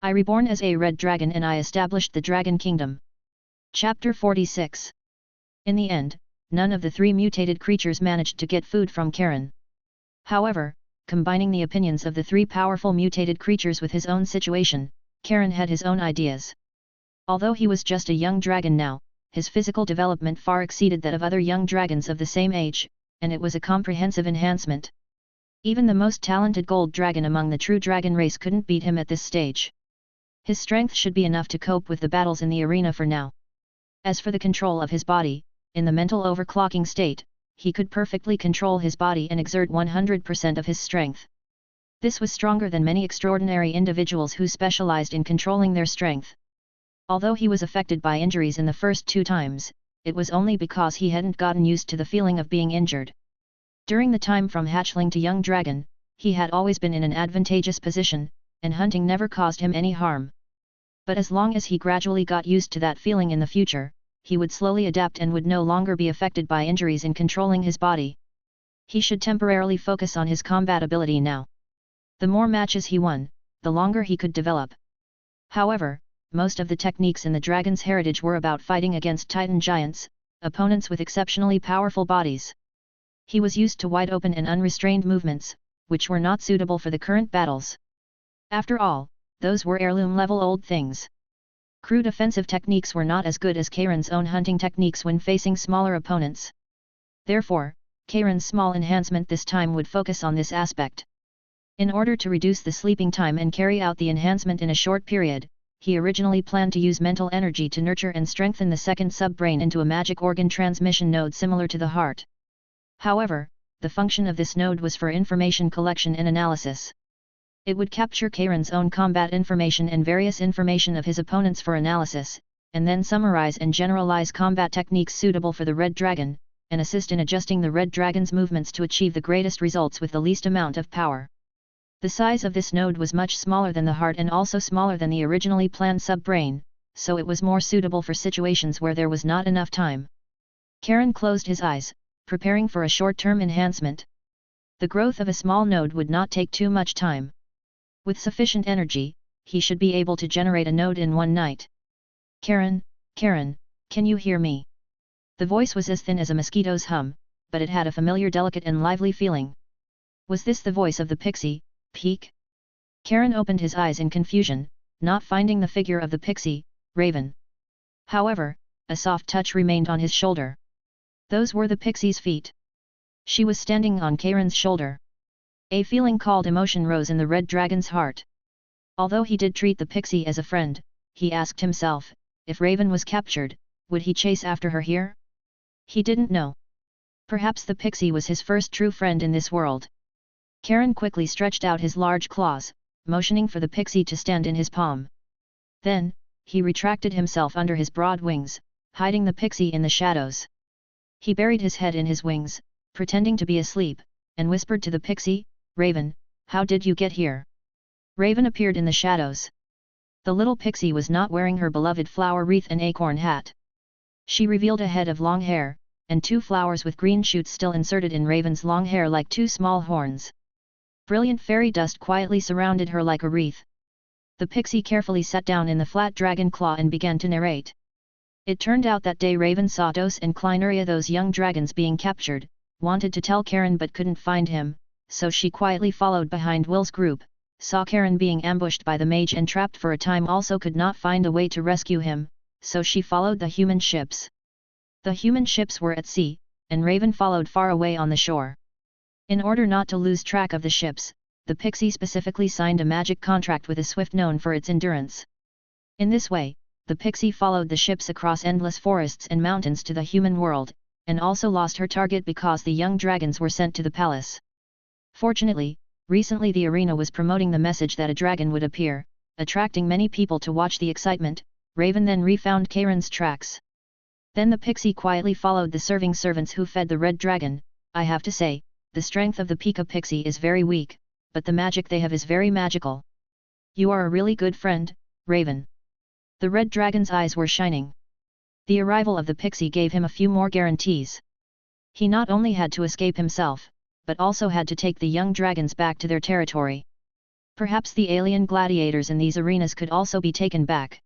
I reborn as a red dragon and I established the Dragon Kingdom. Chapter 46. In the end, none of the three mutated creatures managed to get food from Karen. However, combining the opinions of the three powerful mutated creatures with his own situation, Karen had his own ideas. Although he was just a young dragon now, his physical development far exceeded that of other young dragons of the same age, and it was a comprehensive enhancement. Even the most talented gold dragon among the true dragon race couldn't beat him at this stage. His strength should be enough to cope with the battles in the arena for now. As for the control of his body, in the mental overclocking state, he could perfectly control his body and exert 100% of his strength. This was stronger than many extraordinary individuals who specialized in controlling their strength. Although he was affected by injuries in the first 2 times, it was only because he hadn't gotten used to the feeling of being injured. During the time from hatchling to young dragon, he had always been in an advantageous position, and hunting never caused him any harm. But as long as he gradually got used to that feeling in the future, he would slowly adapt and would no longer be affected by injuries in controlling his body. He should temporarily focus on his combat ability now. The more matches he won, the longer he could develop. However, most of the techniques in the dragon's heritage were about fighting against Titan giants, opponents with exceptionally powerful bodies. He was used to wide open and unrestrained movements, which were not suitable for the current battles. After all, those were heirloom-level old things. Crude offensive techniques were not as good as Karen's own hunting techniques when facing smaller opponents. Therefore, Karen's small enhancement this time would focus on this aspect. In order to reduce the sleeping time and carry out the enhancement in a short period, he originally planned to use mental energy to nurture and strengthen the second sub-brain into a magic organ transmission node similar to the heart. However, the function of this node was for information collection and analysis. It would capture Karen's own combat information and various information of his opponents for analysis, and then summarize and generalize combat techniques suitable for the Red Dragon, and assist in adjusting the Red Dragon's movements to achieve the greatest results with the least amount of power. The size of this node was much smaller than the heart and also smaller than the originally planned sub-brain, so it was more suitable for situations where there was not enough time. Karen closed his eyes, preparing for a short-term enhancement. The growth of a small node would not take too much time. With sufficient energy, he should be able to generate a node in one night. Karen, can you hear me? The voice was as thin as a mosquito's hum, but it had a familiar delicate and lively feeling. Was this the voice of the pixie, Peek? Karen opened his eyes in confusion, not finding the figure of the pixie, Raven. However, a soft touch remained on his shoulder. Those were the pixie's feet. She was standing on Karen's shoulder. A feeling called emotion rose in the Red Dragon's heart. Although he did treat the pixie as a friend, he asked himself, if Raven was captured, would he chase after her here? He didn't know. Perhaps the pixie was his first true friend in this world. Karen quickly stretched out his large claws, motioning for the pixie to stand in his palm. Then, he retracted himself under his broad wings, hiding the pixie in the shadows. He buried his head in his wings, pretending to be asleep, and whispered to the pixie, Raven, how did you get here? Raven appeared in the shadows. The little pixie was not wearing her beloved flower wreath and acorn hat. She revealed a head of long hair, and 2 flowers with green shoots still inserted in Raven's long hair like 2 small horns. Brilliant fairy dust quietly surrounded her like a wreath. The pixie carefully sat down in the flat dragon claw and began to narrate. It turned out that day Raven saw Dos and Kleineria, those young dragons, being captured, wanted to tell Karen but couldn't find him, so she quietly followed behind Will's group, saw Karen being ambushed by the mage and trapped for a time, also could not find a way to rescue him, so she followed the human ships. The human ships were at sea, and Raven followed far away on the shore. In order not to lose track of the ships, the pixie specifically signed a magic contract with a swift known for its endurance. In this way, the pixie followed the ships across endless forests and mountains to the human world, and also lost her target because the young dragons were sent to the palace. Fortunately, recently the arena was promoting the message that a dragon would appear, attracting many people to watch the excitement. Raven then refound Karen's tracks. Then the pixie quietly followed the serving servants who fed the red dragon. I have to say, the strength of the Pika pixie is very weak, but the magic they have is very magical. You are a really good friend, Raven. The red dragon's eyes were shining. The arrival of the pixie gave him a few more guarantees. He not only had to escape himself, but also had to take the young dragons back to their territory. Perhaps the alien gladiators in these arenas could also be taken back.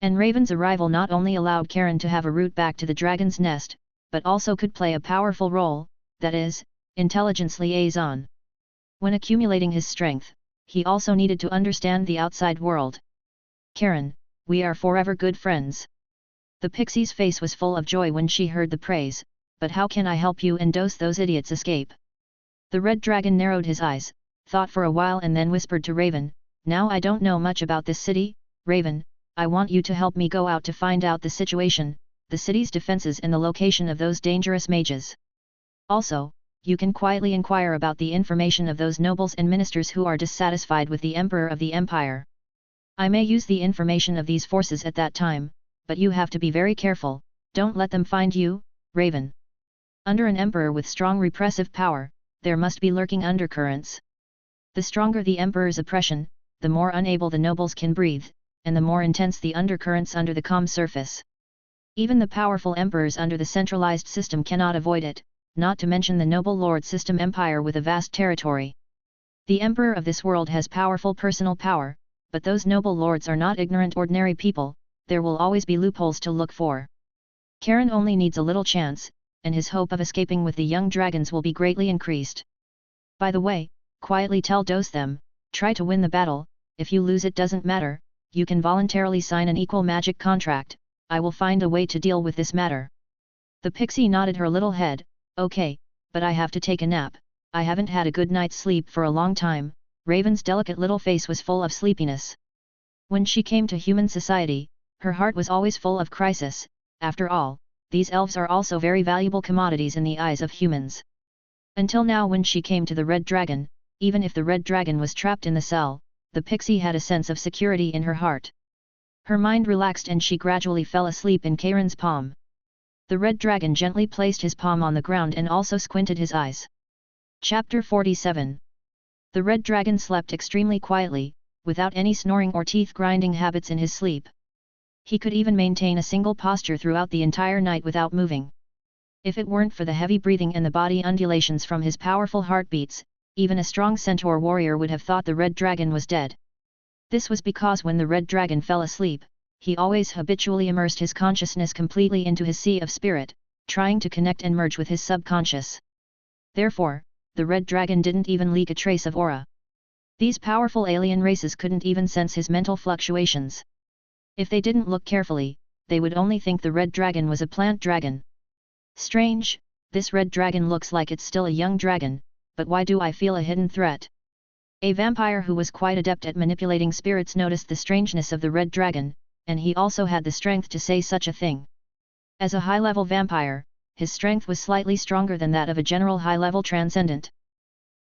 And Raven's arrival not only allowed Karen to have a route back to the dragon's nest, but also could play a powerful role, that is, intelligence liaison. When accumulating his strength, he also needed to understand the outside world. Karen, we are forever good friends. The pixie's face was full of joy when she heard the praise, but how can I help you and dose those idiots escape? The red dragon narrowed his eyes, thought for a while and then whispered to Raven, now I don't know much about this city, Raven, I want you to help me go out to find out the situation, the city's defenses and the location of those dangerous mages. Also, you can quietly inquire about the information of those nobles and ministers who are dissatisfied with the Emperor of the Empire. I may use the information of these forces at that time, but you have to be very careful, don't let them find you, Raven. Under an emperor with strong repressive power, there must be lurking undercurrents. The stronger the emperor's oppression, the more unable the nobles can breathe, and the more intense the undercurrents under the calm surface. Even the powerful emperors under the centralized system cannot avoid it, not to mention the noble lord system empire with a vast territory. The emperor of this world has powerful personal power, but those noble lords are not ignorant ordinary people, there will always be loopholes to look for. Karen only needs a little chance, and his hope of escaping with the young dragons will be greatly increased. By the way, quietly tell dose them, try to win the battle, if you lose it doesn't matter, you can voluntarily sign an equal magic contract, I will find a way to deal with this matter. The pixie nodded her little head, okay, but I have to take a nap, I haven't had a good night's sleep for a long time. Raven's delicate little face was full of sleepiness. When she came to human society, her heart was always full of crisis, after all, these elves are also very valuable commodities in the eyes of humans. Until now when she came to the red dragon, even if the red dragon was trapped in the cell, the pixie had a sense of security in her heart. Her mind relaxed and she gradually fell asleep in Karen's palm. The red dragon gently placed his palm on the ground and also squinted his eyes. Chapter 47. The red dragon slept extremely quietly, without any snoring or teeth-grinding habits in his sleep. He could even maintain a single posture throughout the entire night without moving. If it weren't for the heavy breathing and the body undulations from his powerful heartbeats, even a strong centaur warrior would have thought the red dragon was dead. This was because when the red dragon fell asleep, he always habitually immersed his consciousness completely into his sea of spirit, trying to connect and merge with his subconscious. Therefore, the red dragon didn't even leak a trace of aura. These powerful alien races couldn't even sense his mental fluctuations. If they didn't look carefully, they would only think the red dragon was a plant dragon. Strange, this red dragon looks like it's still a young dragon, but why do I feel a hidden threat? A vampire who was quite adept at manipulating spirits noticed the strangeness of the red dragon, and he also had the strength to say such a thing. As a high-level vampire, his strength was slightly stronger than that of a general high-level transcendent.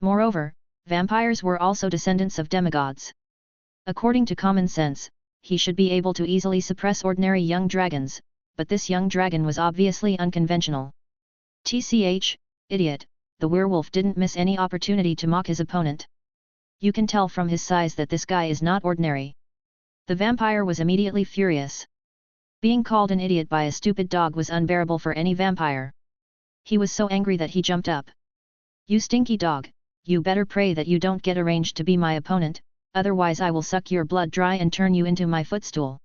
Moreover, vampires were also descendants of demigods. According to common sense, he should be able to easily suppress ordinary young dragons, but this young dragon was obviously unconventional. TCH, idiot, the werewolf didn't miss any opportunity to mock his opponent. You can tell from his size that this guy is not ordinary. The vampire was immediately furious. Being called an idiot by a stupid dog was unbearable for any vampire. He was so angry that he jumped up. You stinky dog, you better pray that you don't get arranged to be my opponent, otherwise I will suck your blood dry and turn you into my footstool.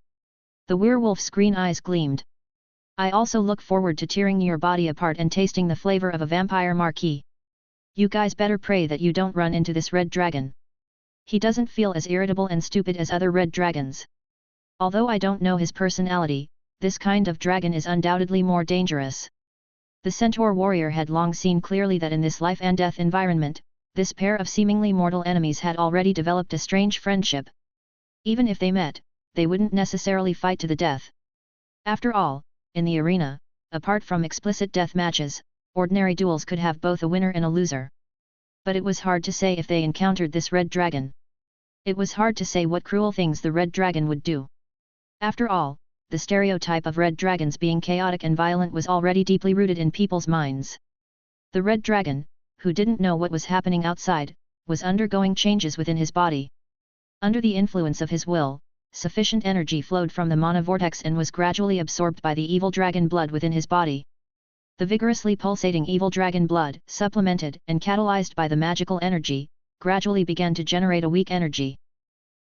The werewolf's green eyes gleamed. I also look forward to tearing your body apart and tasting the flavor of a vampire marquis. You guys better pray that you don't run into this red dragon. He doesn't feel as irritable and stupid as other red dragons. Although I don't know his personality, this kind of dragon is undoubtedly more dangerous. The centaur warrior had long seen clearly that in this life and death environment, this pair of seemingly mortal enemies had already developed a strange friendship. Even if they met, they wouldn't necessarily fight to the death. After all, in the arena, apart from explicit death matches, ordinary duels could have both a winner and a loser. But it was hard to say if they encountered this red dragon. It was hard to say what cruel things the red dragon would do. After all, the stereotype of red dragons being chaotic and violent was already deeply rooted in people's minds. The red dragon, who didn't know what was happening outside, was undergoing changes within his body. Under the influence of his will, sufficient energy flowed from the mana vortex and was gradually absorbed by the evil dragon blood within his body. The vigorously pulsating evil dragon blood, supplemented and catalyzed by the magical energy, gradually began to generate a weak energy.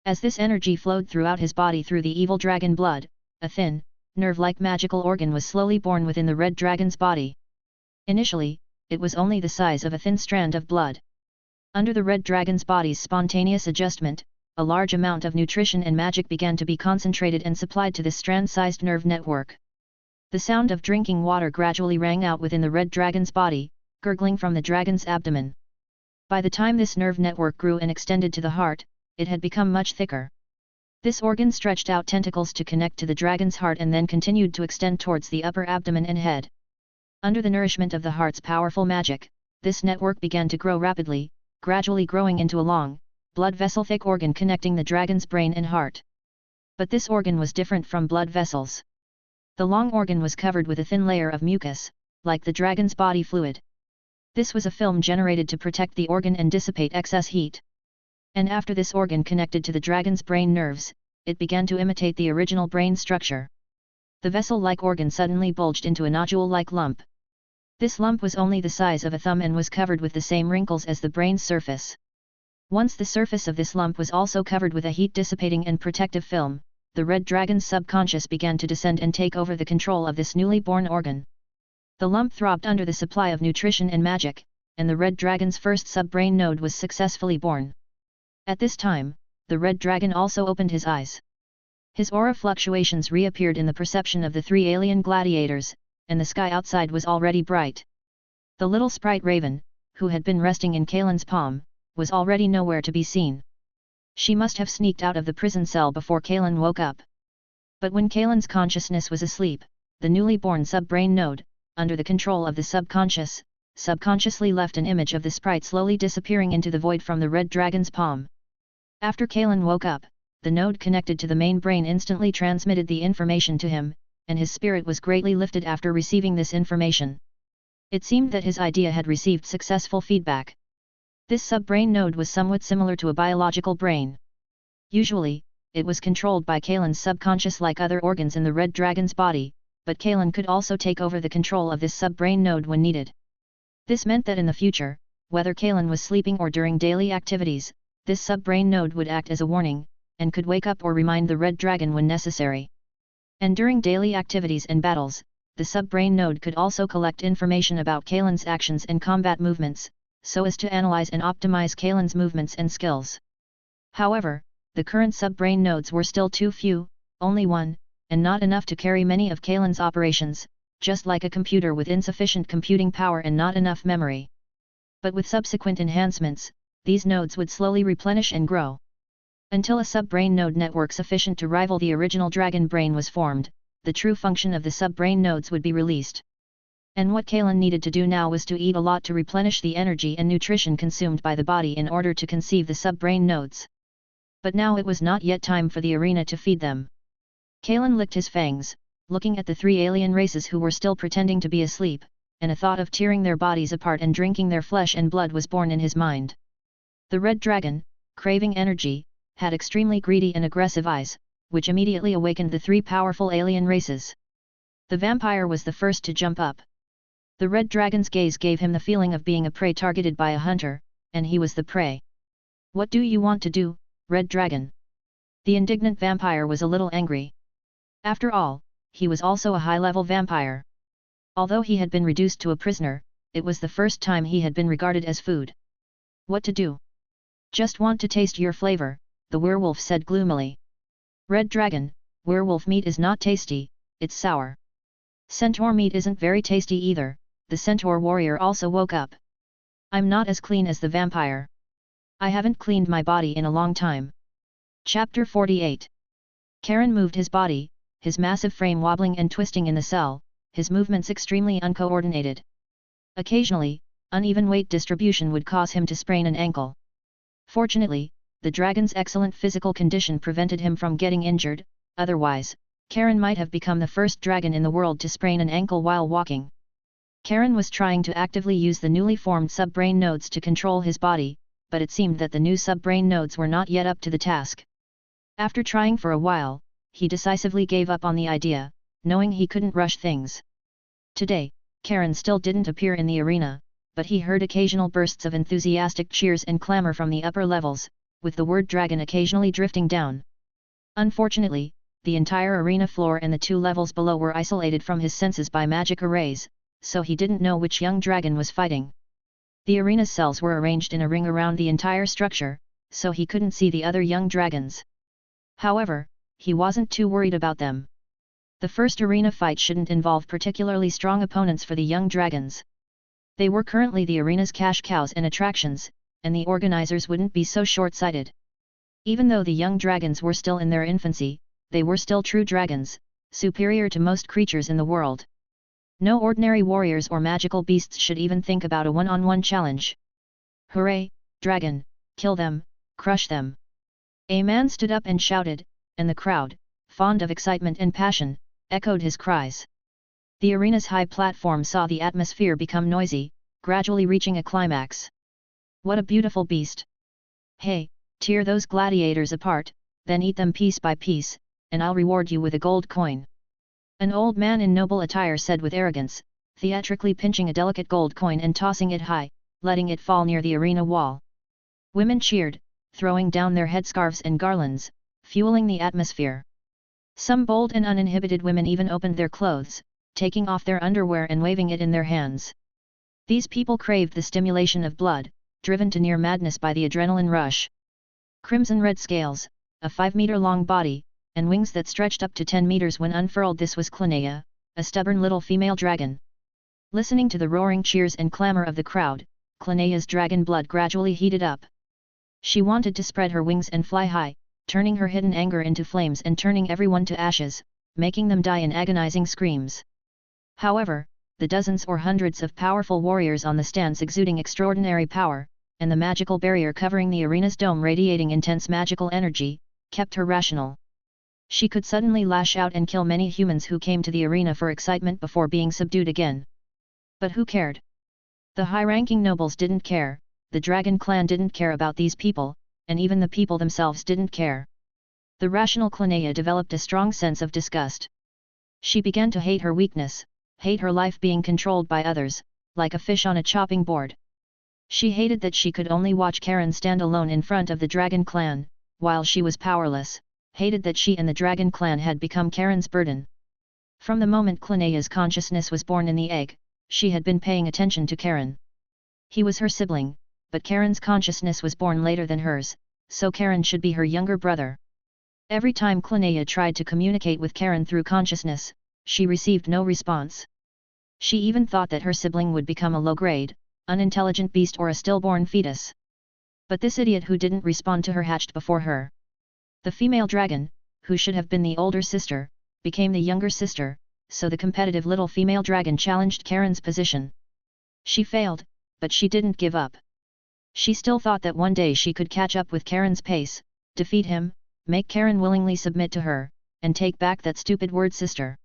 As this energy flowed throughout his body through the evil dragon blood, a thin, nerve-like magical organ was slowly born within the red dragon's body. Initially, it was only the size of a thin strand of blood. Under the red dragon's body's spontaneous adjustment, a large amount of nutrition and magic began to be concentrated and supplied to this strand-sized nerve network. The sound of drinking water gradually rang out within the red dragon's body, gurgling from the dragon's abdomen. By the time this nerve network grew and extended to the heart, it had become much thicker. This organ stretched out tentacles to connect to the dragon's heart and then continued to extend towards the upper abdomen and head. Under the nourishment of the heart's powerful magic, this network began to grow rapidly, gradually growing into a long, blood vessel-thick organ connecting the dragon's brain and heart. But this organ was different from blood vessels. The long organ was covered with a thin layer of mucus, like the dragon's body fluid. This was a film generated to protect the organ and dissipate excess heat. And after this organ connected to the dragon's brain nerves, it began to imitate the original brain structure. The vessel-like organ suddenly bulged into a nodule-like lump. This lump was only the size of a thumb and was covered with the same wrinkles as the brain's surface. Once the surface of this lump was also covered with a heat-dissipating and protective film, the red dragon's subconscious began to descend and take over the control of this newly born organ. The lump throbbed under the supply of nutrition and magic, and the red dragon's first sub-brain node was successfully born. At this time, the red dragon also opened his eyes. His aura fluctuations reappeared in the perception of the three alien gladiators, and the sky outside was already bright. The little sprite Raven, who had been resting in Kalen's palm, was already nowhere to be seen. She must have sneaked out of the prison cell before Kalen woke up. But when Kalen's consciousness was asleep, the newly born sub-brain node, under the control of the subconscious, subconsciously left an image of the sprite slowly disappearing into the void from the red dragon's palm. After Kalen woke up, the node connected to the main brain instantly transmitted the information to him, and his spirit was greatly lifted after receiving this information. It seemed that his idea had received successful feedback. This sub-brain node was somewhat similar to a biological brain. Usually, it was controlled by Kalen's subconscious like other organs in the red dragon's body, but Kalen could also take over the control of this sub-brain node when needed. This meant that in the future, whether Kalen was sleeping or during daily activities, this sub-brain node would act as a warning, and could wake up or remind the red dragon when necessary. And during daily activities and battles, the sub-brain node could also collect information about Kalen's actions and combat movements, so as to analyze and optimize Kalen's movements and skills. However, the current sub-brain nodes were still too few, only one, and not enough to carry many of Kalen's operations, just like a computer with insufficient computing power and not enough memory. But with subsequent enhancements, these nodes would slowly replenish and grow. Until a sub-brain node network sufficient to rival the original dragon brain was formed, the true function of the sub-brain nodes would be released. And what Kalen needed to do now was to eat a lot to replenish the energy and nutrition consumed by the body in order to conceive the sub-brain nodes. But now it was not yet time for the arena to feed them. Kalen licked his fangs, looking at the three alien races who were still pretending to be asleep, and a thought of tearing their bodies apart and drinking their flesh and blood was born in his mind. The red dragon, craving energy, had extremely greedy and aggressive eyes, which immediately awakened the three powerful alien races. The vampire was the first to jump up. The red dragon's gaze gave him the feeling of being a prey targeted by a hunter, and he was the prey. "What do you want to do, red dragon?" The indignant vampire was a little angry. After all, he was also a high-level vampire. Although he had been reduced to a prisoner, it was the first time he had been regarded as food. "What to do?" "Just want to taste your flavor," the werewolf said gloomily. "Red dragon, werewolf meat is not tasty, it's sour." "Centaur meat isn't very tasty either," the centaur warrior also woke up. "I'm not as clean as the vampire. I haven't cleaned my body in a long time." Chapter 48. Karen moved his body, his massive frame wobbling and twisting in the cell, his movements extremely uncoordinated. Occasionally, uneven weight distribution would cause him to sprain an ankle. Fortunately, the dragon's excellent physical condition prevented him from getting injured, otherwise, Karen might have become the first dragon in the world to sprain an ankle while walking. Karen was trying to actively use the newly formed sub-brain nodes to control his body, but it seemed that the new sub-brain nodes were not yet up to the task. After trying for a while, he decisively gave up on the idea, knowing he couldn't rush things. Today, Karen still didn't appear in the arena, but he heard occasional bursts of enthusiastic cheers and clamor from the upper levels, with the word dragon occasionally drifting down. Unfortunately, the entire arena floor and the 2 levels below were isolated from his senses by magic arrays, so he didn't know which young dragon was fighting. The arena's cells were arranged in a ring around the entire structure, so he couldn't see the other young dragons. However, he wasn't too worried about them. The first arena fight shouldn't involve particularly strong opponents for the young dragons. They were currently the arena's cash cows and attractions, and the organizers wouldn't be so short-sighted. Even though the young dragons were still in their infancy, they were still true dragons, superior to most creatures in the world. No ordinary warriors or magical beasts should even think about a one-on-one challenge. Hooray, dragon, kill them, crush them. A man stood up and shouted, and the crowd, fond of excitement and passion, echoed his cries. The arena's high platform saw the atmosphere become noisy, gradually reaching a climax. What a beautiful beast! Hey, tear those gladiators apart, then eat them piece by piece, and I'll reward you with a gold coin. An old man in noble attire said with arrogance, theatrically pinching a delicate gold coin and tossing it high, letting it fall near the arena wall. Women cheered, throwing down their headscarves and garlands, fueling the atmosphere. Some bold and uninhibited women even opened their clothes, taking off their underwear and waving it in their hands. These people craved the stimulation of blood, driven to near madness by the adrenaline rush. Crimson-red scales, a 5-meter-long body, and wings that stretched up to 10 meters when unfurled. This was Clinea, a stubborn little female dragon. Listening to the roaring cheers and clamor of the crowd, Clinea's dragon blood gradually heated up. She wanted to spread her wings and fly high, turning her hidden anger into flames and turning everyone to ashes, making them die in agonizing screams. However, the dozens or hundreds of powerful warriors on the stands exuding extraordinary power, and the magical barrier covering the arena's dome radiating intense magical energy, kept her rational. She could suddenly lash out and kill many humans who came to the arena for excitement before being subdued again. But who cared? The high-ranking nobles didn't care, the dragon clan didn't care about these people, and even the people themselves didn't care. The rational Clinea developed a strong sense of disgust. She began to hate her weakness, hate her life being controlled by others, like a fish on a chopping board. She hated that she could only watch Karen stand alone in front of the dragon clan, while she was powerless, hated that she and the dragon clan had become Karen's burden. From the moment Clinea's consciousness was born in the egg, she had been paying attention to Karen. He was her sibling, but Karen's consciousness was born later than hers, so Karen should be her younger brother. Every time Clinea tried to communicate with Karen through consciousness, she received no response. She even thought that her sibling would become a low-grade, unintelligent beast or a stillborn fetus. But this idiot who didn't respond to her hatched before her. The female dragon, who should have been the older sister, became the younger sister, so the competitive little female dragon challenged Karen's position. She failed, but she didn't give up. She still thought that one day she could catch up with Karen's pace, defeat him, make Karen willingly submit to her, and take back that stupid word sister.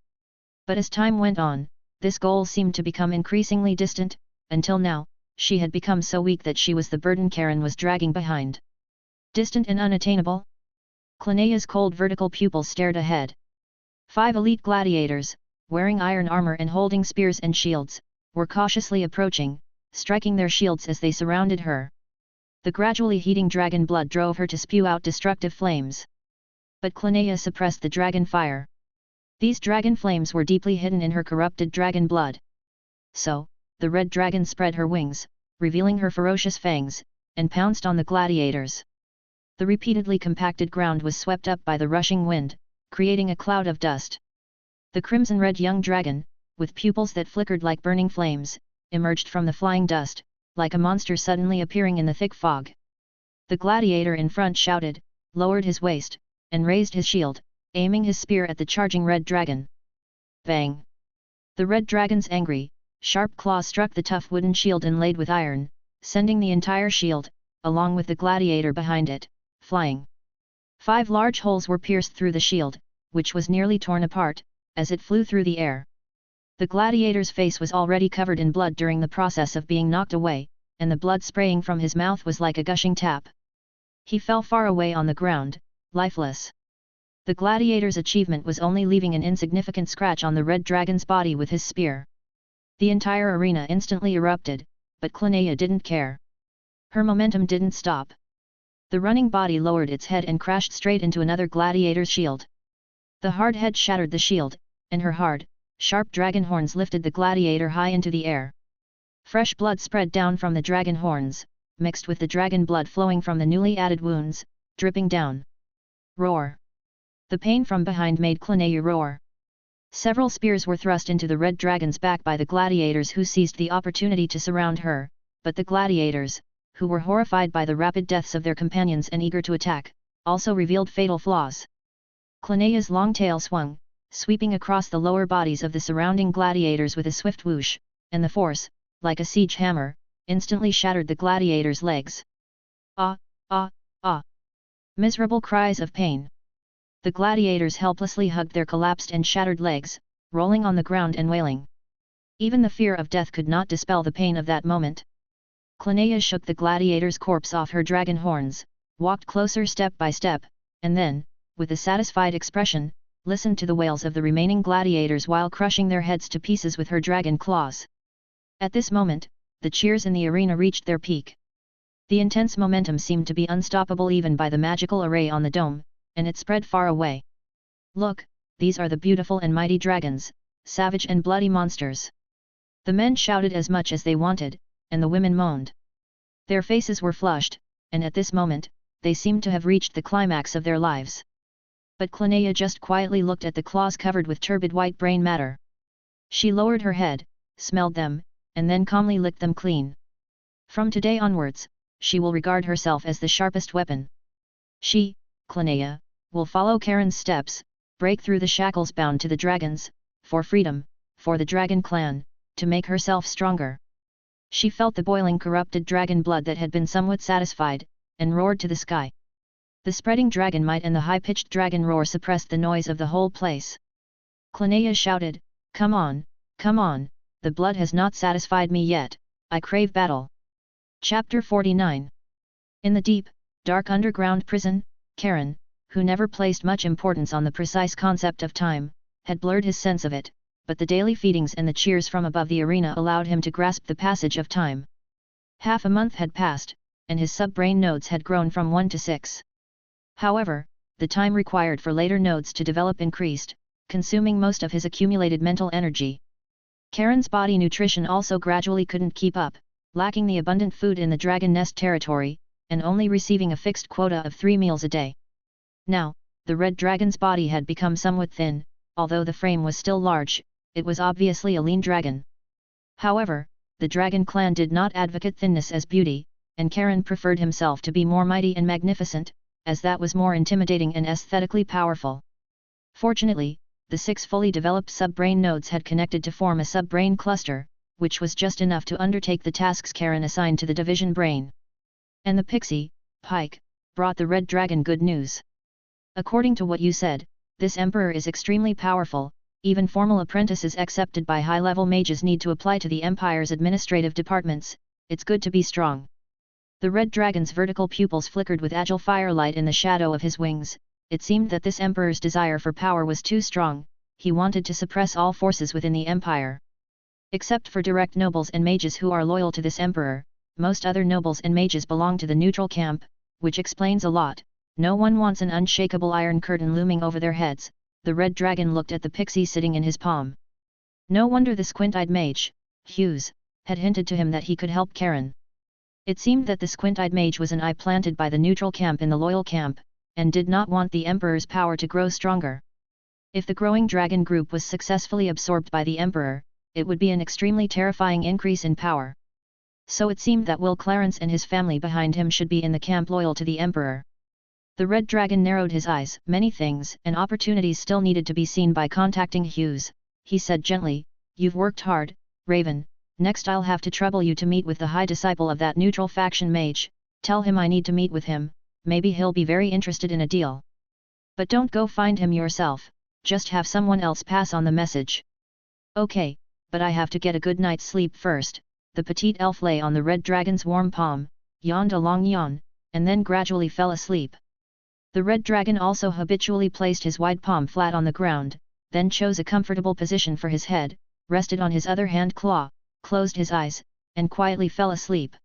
But as time went on, this goal seemed to become increasingly distant, until now, she had become so weak that she was the burden Karen was dragging behind. Distant and unattainable? Clinea's cold vertical pupils stared ahead. 5 elite gladiators, wearing iron armor and holding spears and shields, were cautiously approaching, striking their shields as they surrounded her. The gradually heating dragon blood drove her to spew out destructive flames. But Clinea suppressed the dragon fire. These dragon flames were deeply hidden in her corrupted dragon blood. So, the red dragon spread her wings, revealing her ferocious fangs, and pounced on the gladiators. The repeatedly compacted ground was swept up by the rushing wind, creating a cloud of dust. The crimson-red young dragon, with pupils that flickered like burning flames, emerged from the flying dust, like a monster suddenly appearing in the thick fog. The gladiator in front shouted, lowered his waist, and raised his shield, aiming his spear at the charging red dragon. Bang! The red dragon's angry, sharp claws struck the tough wooden shield inlaid with iron, sending the entire shield, along with the gladiator behind it, flying. 5 large holes were pierced through the shield, which was nearly torn apart, as it flew through the air. The gladiator's face was already covered in blood during the process of being knocked away, and the blood spraying from his mouth was like a gushing tap. He fell far away on the ground, lifeless. The gladiator's achievement was only leaving an insignificant scratch on the red dragon's body with his spear. The entire arena instantly erupted, but Clinea didn't care. Her momentum didn't stop. The running body lowered its head and crashed straight into another gladiator's shield. The hard head shattered the shield, and her hard, sharp dragon horns lifted the gladiator high into the air. Fresh blood spread down from the dragon horns, mixed with the dragon blood flowing from the newly added wounds, dripping down. Roar! The pain from behind made Clinea roar. Several spears were thrust into the red dragon's back by the gladiators who seized the opportunity to surround her, but the gladiators, who were horrified by the rapid deaths of their companions and eager to attack, also revealed fatal flaws. Clinea's long tail swung, sweeping across the lower bodies of the surrounding gladiators with a swift whoosh, and the force, like a siege hammer, instantly shattered the gladiators' legs. Ah, ah, ah! Miserable cries of pain. The gladiators helplessly hugged their collapsed and shattered legs, rolling on the ground and wailing. Even the fear of death could not dispel the pain of that moment. Clinea shook the gladiator's corpse off her dragon horns, walked closer step by step, and then, with a satisfied expression, listened to the wails of the remaining gladiators while crushing their heads to pieces with her dragon claws. At this moment, the cheers in the arena reached their peak. The intense momentum seemed to be unstoppable even by the magical array on the dome, and it spread far away. Look, these are the beautiful and mighty dragons, savage and bloody monsters. The men shouted as much as they wanted, and the women moaned. Their faces were flushed, and at this moment, they seemed to have reached the climax of their lives. But Clinea just quietly looked at the claws covered with turbid white brain matter. She lowered her head, smelled them, and then calmly licked them clean. From today onwards, she will regard herself as the sharpest weapon. She, Clinea, will follow Karen's steps, break through the shackles bound to the dragons, for freedom, for the dragon clan, to make herself stronger. She felt the boiling corrupted dragon blood that had been somewhat satisfied, and roared to the sky. The spreading dragon might and the high-pitched dragon roar suppressed the noise of the whole place. Clinea shouted, "Come on, come on, the blood has not satisfied me yet, I crave battle." Chapter 49. In the deep, dark underground prison, Karen, who never placed much importance on the precise concept of time, had blurred his sense of it, but the daily feedings and the cheers from above the arena allowed him to grasp the passage of time. Half a month had passed, and his sub-brain nodes had grown from 1 to 6. However, the time required for later nodes to develop increased, consuming most of his accumulated mental energy. Karen's body nutrition also gradually couldn't keep up, lacking the abundant food in the Dragon Nest territory, and only receiving a fixed quota of 3 meals a day. Now, the red dragon's body had become somewhat thin, although the frame was still large, it was obviously a lean dragon. However, the dragon clan did not advocate thinness as beauty, and Karen preferred himself to be more mighty and magnificent, as that was more intimidating and aesthetically powerful. Fortunately, the 6 fully developed sub-brain nodes had connected to form a sub-brain cluster, which was just enough to undertake the tasks Karen assigned to the division brain. And the pixie, Pike, brought the red dragon good news. According to what you said, this emperor is extremely powerful, even formal apprentices accepted by high-level mages need to apply to the empire's administrative departments. It's good to be strong. The red dragon's vertical pupils flickered with agile firelight in the shadow of his wings. It seemed that this emperor's desire for power was too strong, he wanted to suppress all forces within the empire. Except for direct nobles and mages who are loyal to this emperor, most other nobles and mages belong to the neutral camp, which explains a lot. No one wants an unshakable iron curtain looming over their heads. The red dragon looked at the pixie sitting in his palm. No wonder the squint-eyed mage, Hughes, had hinted to him that he could help Karen. It seemed that the squint-eyed mage was an eye planted by the neutral camp in the loyal camp, and did not want the emperor's power to grow stronger. If the growing dragon group was successfully absorbed by the emperor, it would be an extremely terrifying increase in power. So it seemed that Will Clarence and his family behind him should be in the camp loyal to the emperor. The red dragon narrowed his eyes. Many things and opportunities still needed to be seen by contacting Hughes. He said gently, "You've worked hard, Raven. Next I'll have to trouble you to meet with the high disciple of that neutral faction mage. Tell him I need to meet with him, maybe he'll be very interested in a deal. But don't go find him yourself, just have someone else pass on the message." "Okay, but I have to get a good night's sleep first." The petite elf lay on the red dragon's warm palm, yawned a long yawn, and then gradually fell asleep. The red dragon also habitually placed his wide palm flat on the ground, then chose a comfortable position for his head, rested on his other hand claw, closed his eyes, and quietly fell asleep.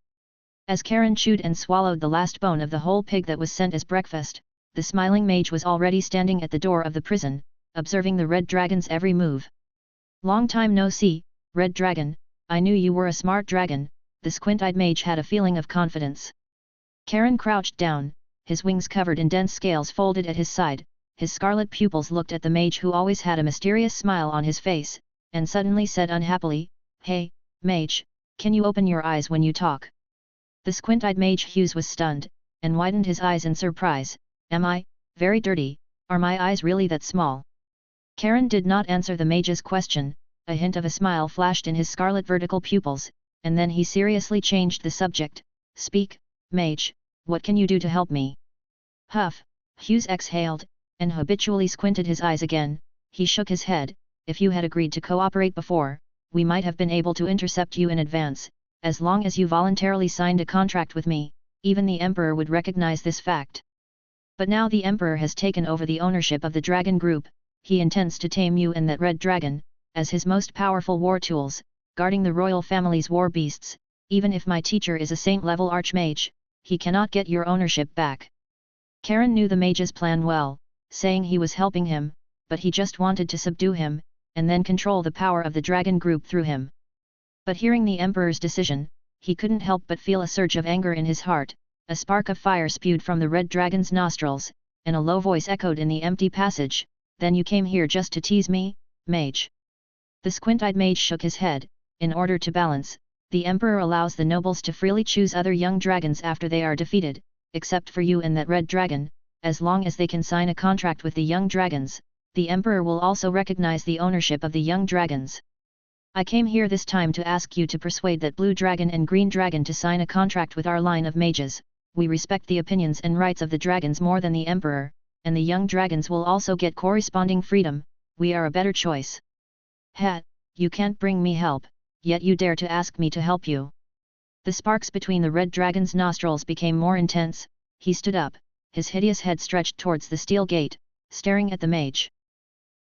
As Karen chewed and swallowed the last bone of the whole pig that was sent as breakfast, the smiling mage was already standing at the door of the prison, observing the red dragon's every move. "Long time no see, Red Dragon, I knew you were a smart dragon," the squint-eyed mage had a feeling of confidence. Karen crouched down, his wings covered in dense scales folded at his side, his scarlet pupils looked at the mage who always had a mysterious smile on his face, and suddenly said unhappily, "Hey, mage, can you open your eyes when you talk?" The squint-eyed mage Hughes was stunned, and widened his eyes in surprise. "Am I, very dirty, are my eyes really that small?" Karen did not answer the mage's question, a hint of a smile flashed in his scarlet vertical pupils, and then he seriously changed the subject. "Speak, mage, what can you do to help me?" Huff, Hughes exhaled, and habitually squinted his eyes again. He shook his head. "If you had agreed to cooperate before, we might have been able to intercept you in advance. As long as you voluntarily signed a contract with me, even the Emperor would recognize this fact. But now the Emperor has taken over the ownership of the Dragon Group, he intends to tame you and that Red Dragon, as his most powerful war tools, guarding the royal family's war beasts. Even if my teacher is a saint-level archmage, he cannot get your ownership back." Karen knew the mage's plan well, saying he was helping him, but he just wanted to subdue him, and then control the power of the Dragon Group through him. But hearing the Emperor's decision, he couldn't help but feel a surge of anger in his heart, a spark of fire spewed from the red dragon's nostrils, and a low voice echoed in the empty passage, "Then you came here just to tease me, mage?" The squint-eyed mage shook his head. "In order to balance, the Emperor allows the nobles to freely choose other young dragons after they are defeated, except for you and that red dragon. As long as they can sign a contract with the young dragons, the Emperor will also recognize the ownership of the young dragons. I came here this time to ask you to persuade that Blue Dragon and Green Dragon to sign a contract with our line of mages. We respect the opinions and rights of the dragons more than the Emperor, and the young dragons will also get corresponding freedom. We are a better choice." "Ha, you can't bring me help, yet you dare to ask me to help you." The sparks between the red dragon's nostrils became more intense. He stood up, his hideous head stretched towards the steel gate, staring at the mage.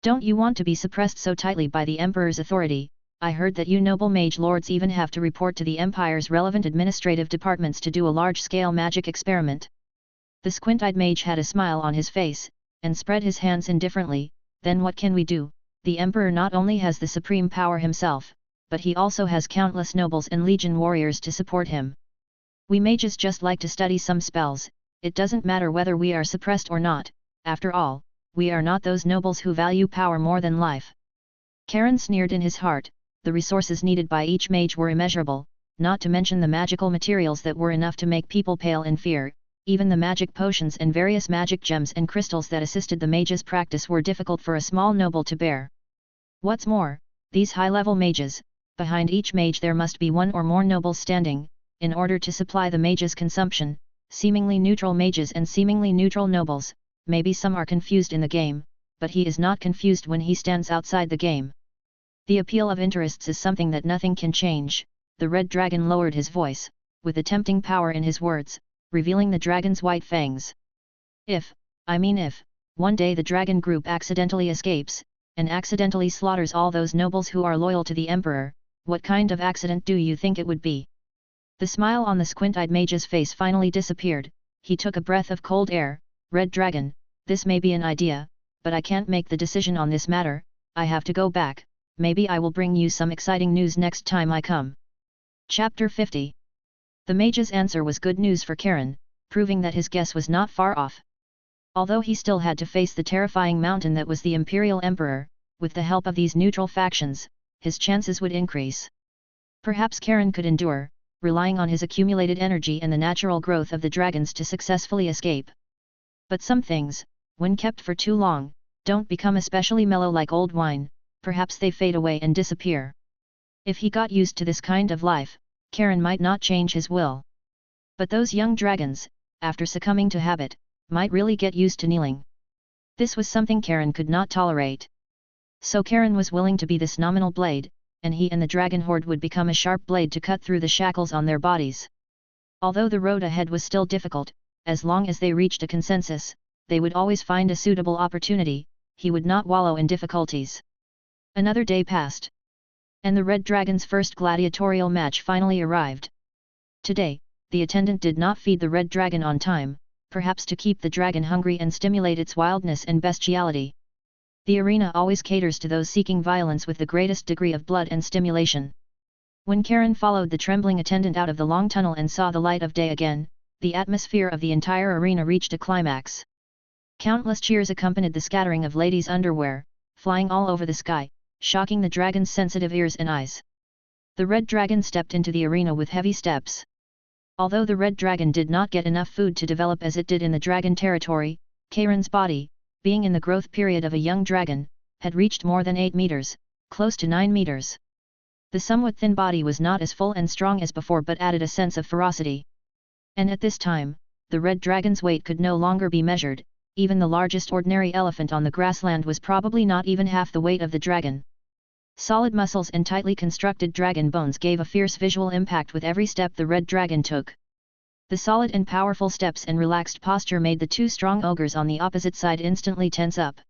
"Don't you want to be suppressed so tightly by the Emperor's authority? I heard that you noble mage lords even have to report to the Empire's relevant administrative departments to do a large-scale magic experiment." The squint-eyed mage had a smile on his face, and spread his hands indifferently. "Then what can we do? The Emperor not only has the supreme power himself, but he also has countless nobles and legion warriors to support him. We mages just like to study some spells. It doesn't matter whether we are suppressed or not. After all, we are not those nobles who value power more than life." Karen sneered in his heart. The resources needed by each mage were immeasurable, not to mention the magical materials that were enough to make people pale in fear. Even the magic potions and various magic gems and crystals that assisted the mage's practice were difficult for a small noble to bear. What's more, these high-level mages, behind each mage there must be one or more nobles standing, in order to supply the mage's consumption. Seemingly neutral mages and seemingly neutral nobles, maybe some are confused in the game, but he is not confused when he stands outside the game. The appeal of interests is something that nothing can change. The red dragon lowered his voice, with a tempting power in his words, revealing the dragon's white fangs. If one day the dragon group accidentally escapes, and accidentally slaughters all those nobles who are loyal to the Emperor, what kind of accident do you think it would be?" The smile on the squint-eyed mage's face finally disappeared. He took a breath of cold air. "Red Dragon, this may be an idea, but I can't make the decision on this matter. I have to go back. Maybe I will bring you some exciting news next time I come." Chapter 50. The mage's answer was good news for Karen, proving that his guess was not far off. Although he still had to face the terrifying mountain that was the Imperial Emperor, with the help of these neutral factions, his chances would increase. Perhaps Karen could endure, relying on his accumulated energy and the natural growth of the dragons to successfully escape. But some things, when kept for too long, don't become especially mellow like old wine. Perhaps they fade away and disappear. If he got used to this kind of life, Karen might not change his will. But those young dragons, after succumbing to habit, might really get used to kneeling. This was something Karen could not tolerate. So Karen was willing to be this nominal blade, and he and the dragon horde would become a sharp blade to cut through the shackles on their bodies. Although the road ahead was still difficult, as long as they reached a consensus, they would always find a suitable opportunity. He would not wallow in difficulties. Another day passed. And the red dragon's first gladiatorial match finally arrived. Today, the attendant did not feed the red dragon on time, perhaps to keep the dragon hungry and stimulate its wildness and bestiality. The arena always caters to those seeking violence with the greatest degree of blood and stimulation. When Karen followed the trembling attendant out of the long tunnel and saw the light of day again, the atmosphere of the entire arena reached a climax. Countless cheers accompanied the scattering of ladies' underwear, flying all over the sky, shocking the dragon's sensitive ears and eyes. The red dragon stepped into the arena with heavy steps. Although the red dragon did not get enough food to develop as it did in the dragon territory, Karen's body, being in the growth period of a young dragon, had reached more than 8 meters, close to 9 meters. The somewhat thin body was not as full and strong as before but added a sense of ferocity. And at this time, the red dragon's weight could no longer be measured, even the largest ordinary elephant on the grassland was probably not even half the weight of the dragon. Solid muscles and tightly constructed dragon bones gave a fierce visual impact with every step the red dragon took. The solid and powerful steps and relaxed posture made the two strong ogres on the opposite side instantly tense up.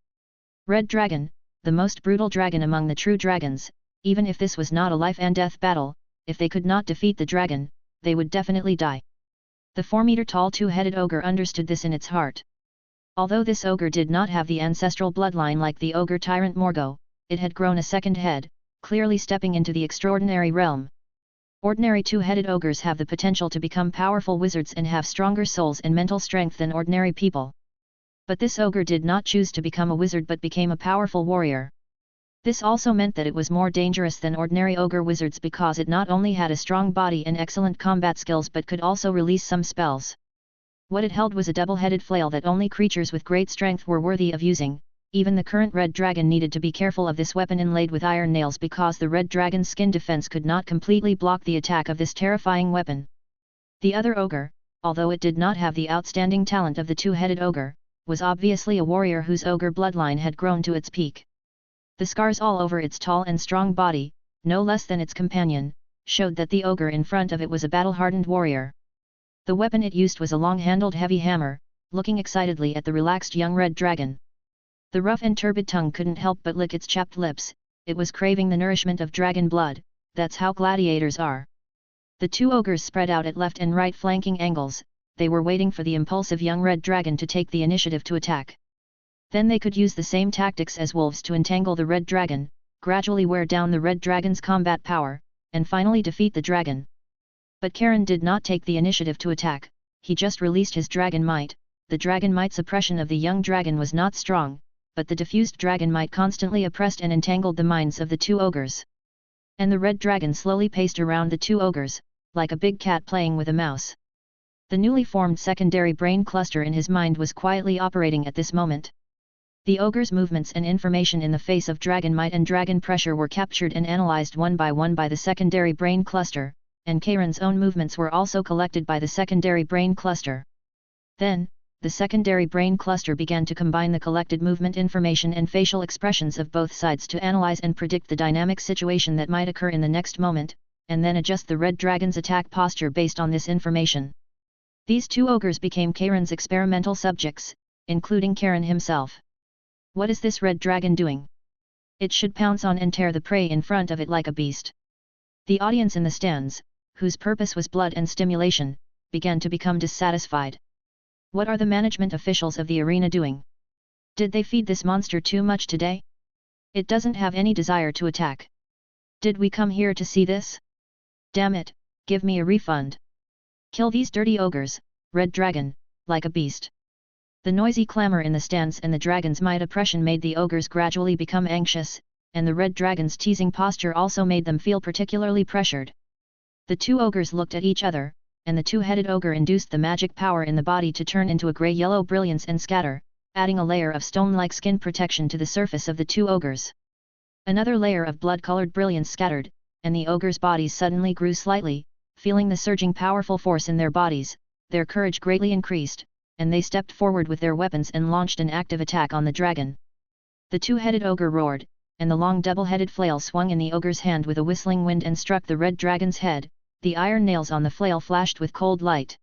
Red Dragon, the most brutal dragon among the true dragons, even if this was not a life and death battle, if they could not defeat the dragon, they would definitely die. The 4-meter-tall two-headed ogre understood this in its heart. Although this ogre did not have the ancestral bloodline like the ogre tyrant Morgo, it had grown a second head, clearly stepping into the extraordinary realm. Ordinary two-headed ogres have the potential to become powerful wizards and have stronger souls and mental strength than ordinary people. But this ogre did not choose to become a wizard but became a powerful warrior. This also meant that it was more dangerous than ordinary ogre wizards because it not only had a strong body and excellent combat skills but could also release some spells. What it held was a double-headed flail that only creatures with great strength were worthy of using. Even the current red dragon needed to be careful of this weapon inlaid with iron nails because the red dragon's skin defense could not completely block the attack of this terrifying weapon. The other ogre, although it did not have the outstanding talent of the two-headed ogre, was obviously a warrior whose ogre bloodline had grown to its peak. The scars all over its tall and strong body, no less than its companion, showed that the ogre in front of it was a battle-hardened warrior. The weapon it used was a long-handled heavy hammer, looking excitedly at the relaxed young red dragon. The rough and turbid tongue couldn't help but lick its chapped lips, it was craving the nourishment of dragon blood, that's how gladiators are. The two ogres spread out at left and right flanking angles, they were waiting for the impulsive young red dragon to take the initiative to attack. Then they could use the same tactics as wolves to entangle the red dragon, gradually wear down the red dragon's combat power, and finally defeat the dragon. But Karen did not take the initiative to attack, he just released his dragon might. The dragon might suppression of the young dragon was not strong, but the diffused dragon might constantly oppressed and entangled the minds of the two ogres. And the red dragon slowly paced around the two ogres, like a big cat playing with a mouse. The newly formed secondary brain cluster in his mind was quietly operating at this moment. The ogre's movements and information in the face of dragon might and dragon pressure were captured and analyzed one by the secondary brain cluster, and Karen's own movements were also collected by the secondary brain cluster. Then, the secondary brain cluster began to combine the collected movement information and facial expressions of both sides to analyze and predict the dynamic situation that might occur in the next moment, and then adjust the red dragon's attack posture based on this information. These two ogres became Karen's experimental subjects, including Karen himself. What is this red dragon doing? It should pounce on and tear the prey in front of it like a beast. The audience in the stands, whose purpose was blood and stimulation, began to become dissatisfied. What are the management officials of the arena doing? Did they feed this monster too much today? It doesn't have any desire to attack. Did we come here to see this? Damn it, give me a refund. Kill these dirty ogres, red dragon, like a beast. The noisy clamor in the stands and the dragon's might oppression made the ogres gradually become anxious, and the red dragon's teasing posture also made them feel particularly pressured. The two ogres looked at each other, and the two-headed ogre induced the magic power in the body to turn into a grey-yellow brilliance and scatter, adding a layer of stone-like skin protection to the surface of the two ogres. Another layer of blood-colored brilliance scattered, and the ogres' bodies suddenly grew slightly, feeling the surging powerful force in their bodies, their courage greatly increased, and they stepped forward with their weapons and launched an active attack on the dragon. The two-headed ogre roared, and the long double-headed flail swung in the ogre's hand with a whistling wind and struck the red dragon's head. The iron nails on the flail flashed with cold light.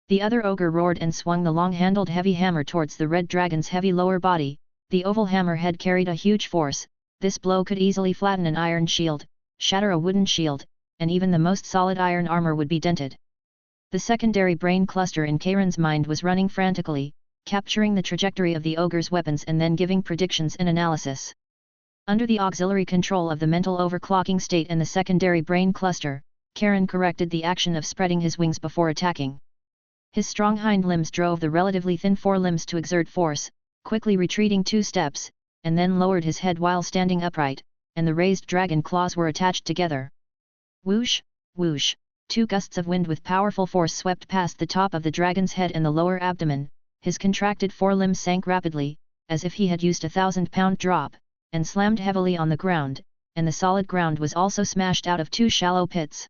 The other ogre roared and swung the long-handled heavy hammer towards the red dragon's heavy lower body. The oval hammer head carried a huge force, this blow could easily flatten an iron shield, shatter a wooden shield, and even the most solid iron armor would be dented. The secondary brain cluster in Karen's mind was running frantically, capturing the trajectory of the ogre's weapons and then giving predictions and analysis. Under the auxiliary control of the mental overclocking state and the secondary brain cluster, Karen corrected the action of spreading his wings before attacking. His strong hind limbs drove the relatively thin forelimbs to exert force, quickly retreating 2 steps, and then lowered his head while standing upright, and the raised dragon claws were attached together. Whoosh, whoosh, 2 gusts of wind with powerful force swept past the top of the dragon's head and the lower abdomen. His contracted forelimbs sank rapidly, as if he had used a 1,000-pound drop, and slammed heavily on the ground, and the solid ground was also smashed out of 2 shallow pits.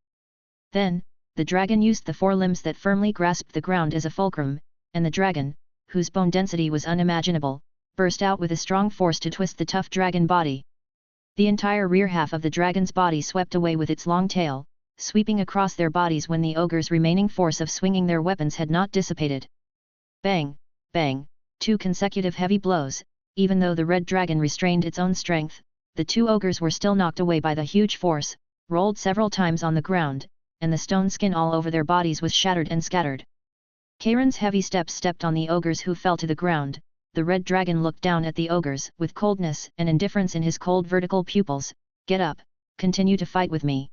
Then, the dragon used the forelimbs that firmly grasped the ground as a fulcrum, and the dragon, whose bone density was unimaginable, burst out with a strong force to twist the tough dragon body. The entire rear half of the dragon's body swept away with its long tail, sweeping across their bodies when the ogre's remaining force of swinging their weapons had not dissipated. Bang! Bang! 2 consecutive heavy blows. Even though the red dragon restrained its own strength, the 2 ogres were still knocked away by the huge force, rolled several times on the ground, and the stone skin all over their bodies was shattered and scattered. Karen's heavy steps stepped on the ogres who fell to the ground. The red dragon looked down at the ogres with coldness and indifference in his cold vertical pupils. Get up, continue to fight with me.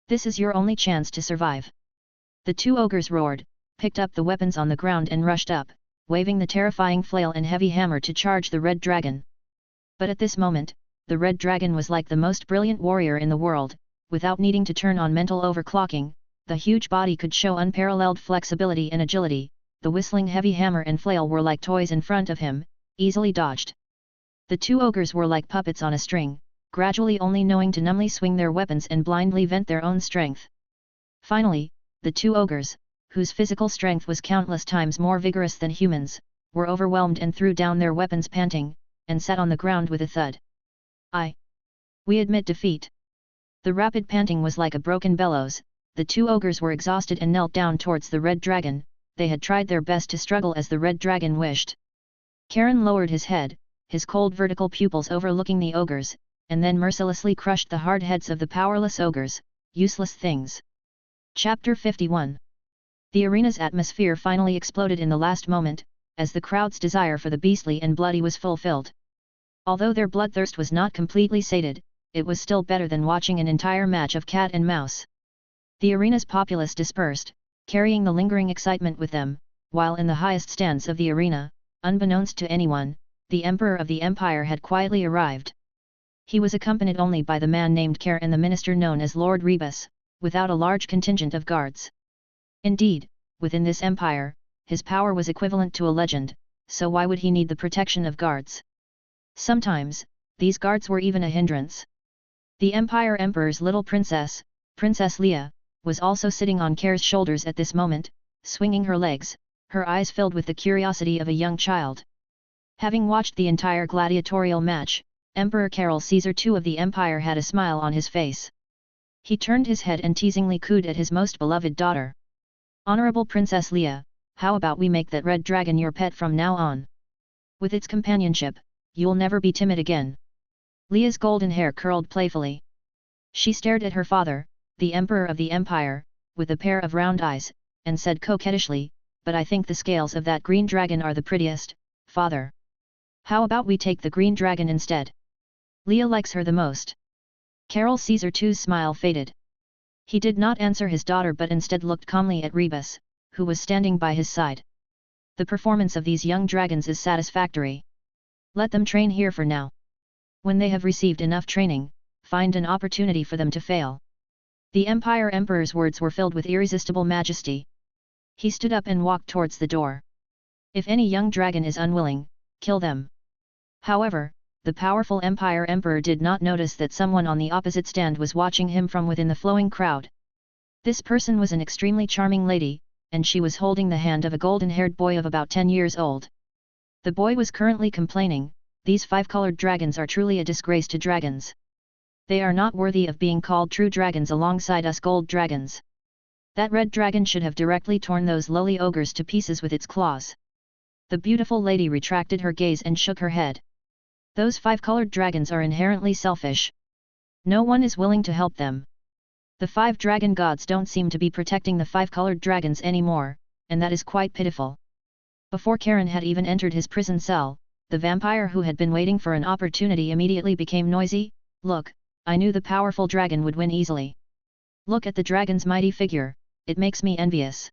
This is your only chance to survive. The 2 ogres roared, picked up the weapons on the ground and rushed up, waving the terrifying flail and heavy hammer to charge the red dragon. But at this moment, the red dragon was like the most brilliant warrior in the world. Without needing to turn on mental overclocking, the huge body could show unparalleled flexibility and agility. The whistling heavy hammer and flail were like toys in front of him, easily dodged. The 2 ogres were like puppets on a string, gradually only knowing to numbly swing their weapons and blindly vent their own strength. Finally, the 2 ogres, whose physical strength was countless times more vigorous than humans, were overwhelmed and threw down their weapons panting, and sat on the ground with a thud. We admit defeat. The rapid panting was like a broken bellows. The 2 ogres were exhausted and knelt down towards the red dragon. They had tried their best to struggle as the red dragon wished. Karen lowered his head, his cold vertical pupils overlooking the ogres, and then mercilessly crushed the hard heads of the powerless ogres. Useless things. Chapter 51. The arena's atmosphere finally exploded in the last moment, as the crowd's desire for the beastly and bloody was fulfilled. Although their bloodthirst was not completely sated, it was still better than watching an entire match of cat and mouse. The arena's populace dispersed, carrying the lingering excitement with them, while in the highest stands of the arena, unbeknownst to anyone, the Emperor of the Empire had quietly arrived. He was accompanied only by the man named Care and the minister known as Lord Rebus, without a large contingent of guards. Indeed, within this empire, his power was equivalent to a legend, so why would he need the protection of guards? Sometimes, these guards were even a hindrance. The Empire Emperor's little princess, Princess Leia, was also sitting on Care's shoulders at this moment, swinging her legs, her eyes filled with the curiosity of a young child. Having watched the entire gladiatorial match, Emperor Carol Caesar II of the Empire had a smile on his face. He turned his head and teasingly cooed at his most beloved daughter. Honorable Princess Leia, how about we make that red dragon your pet from now on? With its companionship, you'll never be timid again. Lea's golden hair curled playfully. She stared at her father, the Emperor of the Empire, with a pair of round eyes, and said coquettishly, "But I think the scales of that green dragon are the prettiest, father. How about we take the green dragon instead? Leia likes her the most." Carol Caesar II's smile faded. He did not answer his daughter but instead looked calmly at Rebus, who was standing by his side. The performance of these young dragons is satisfactory. Let them train here for now. When they have received enough training, find an opportunity for them to fail. The Empire Emperor's words were filled with irresistible majesty. He stood up and walked towards the door. If any young dragon is unwilling, kill them. However, the powerful Empire Emperor did not notice that someone on the opposite stand was watching him from within the flowing crowd. This person was an extremely charming lady, and she was holding the hand of a golden-haired boy of about 10 years old. The boy was currently complaining, "These 5-colored dragons are truly a disgrace to dragons. They are not worthy of being called true dragons alongside us gold dragons. That red dragon should have directly torn those lowly ogres to pieces with its claws." The beautiful lady retracted her gaze and shook her head. "Those 5-colored dragons are inherently selfish. No one is willing to help them. The 5 dragon gods don't seem to be protecting the 5 colored dragons anymore, and that is quite pitiful. Before Karen had even entered his prison cell, the vampire who had been waiting for an opportunity immediately became noisy. Look, I knew the powerful dragon would win easily. Look at the dragon's mighty figure, it makes me envious.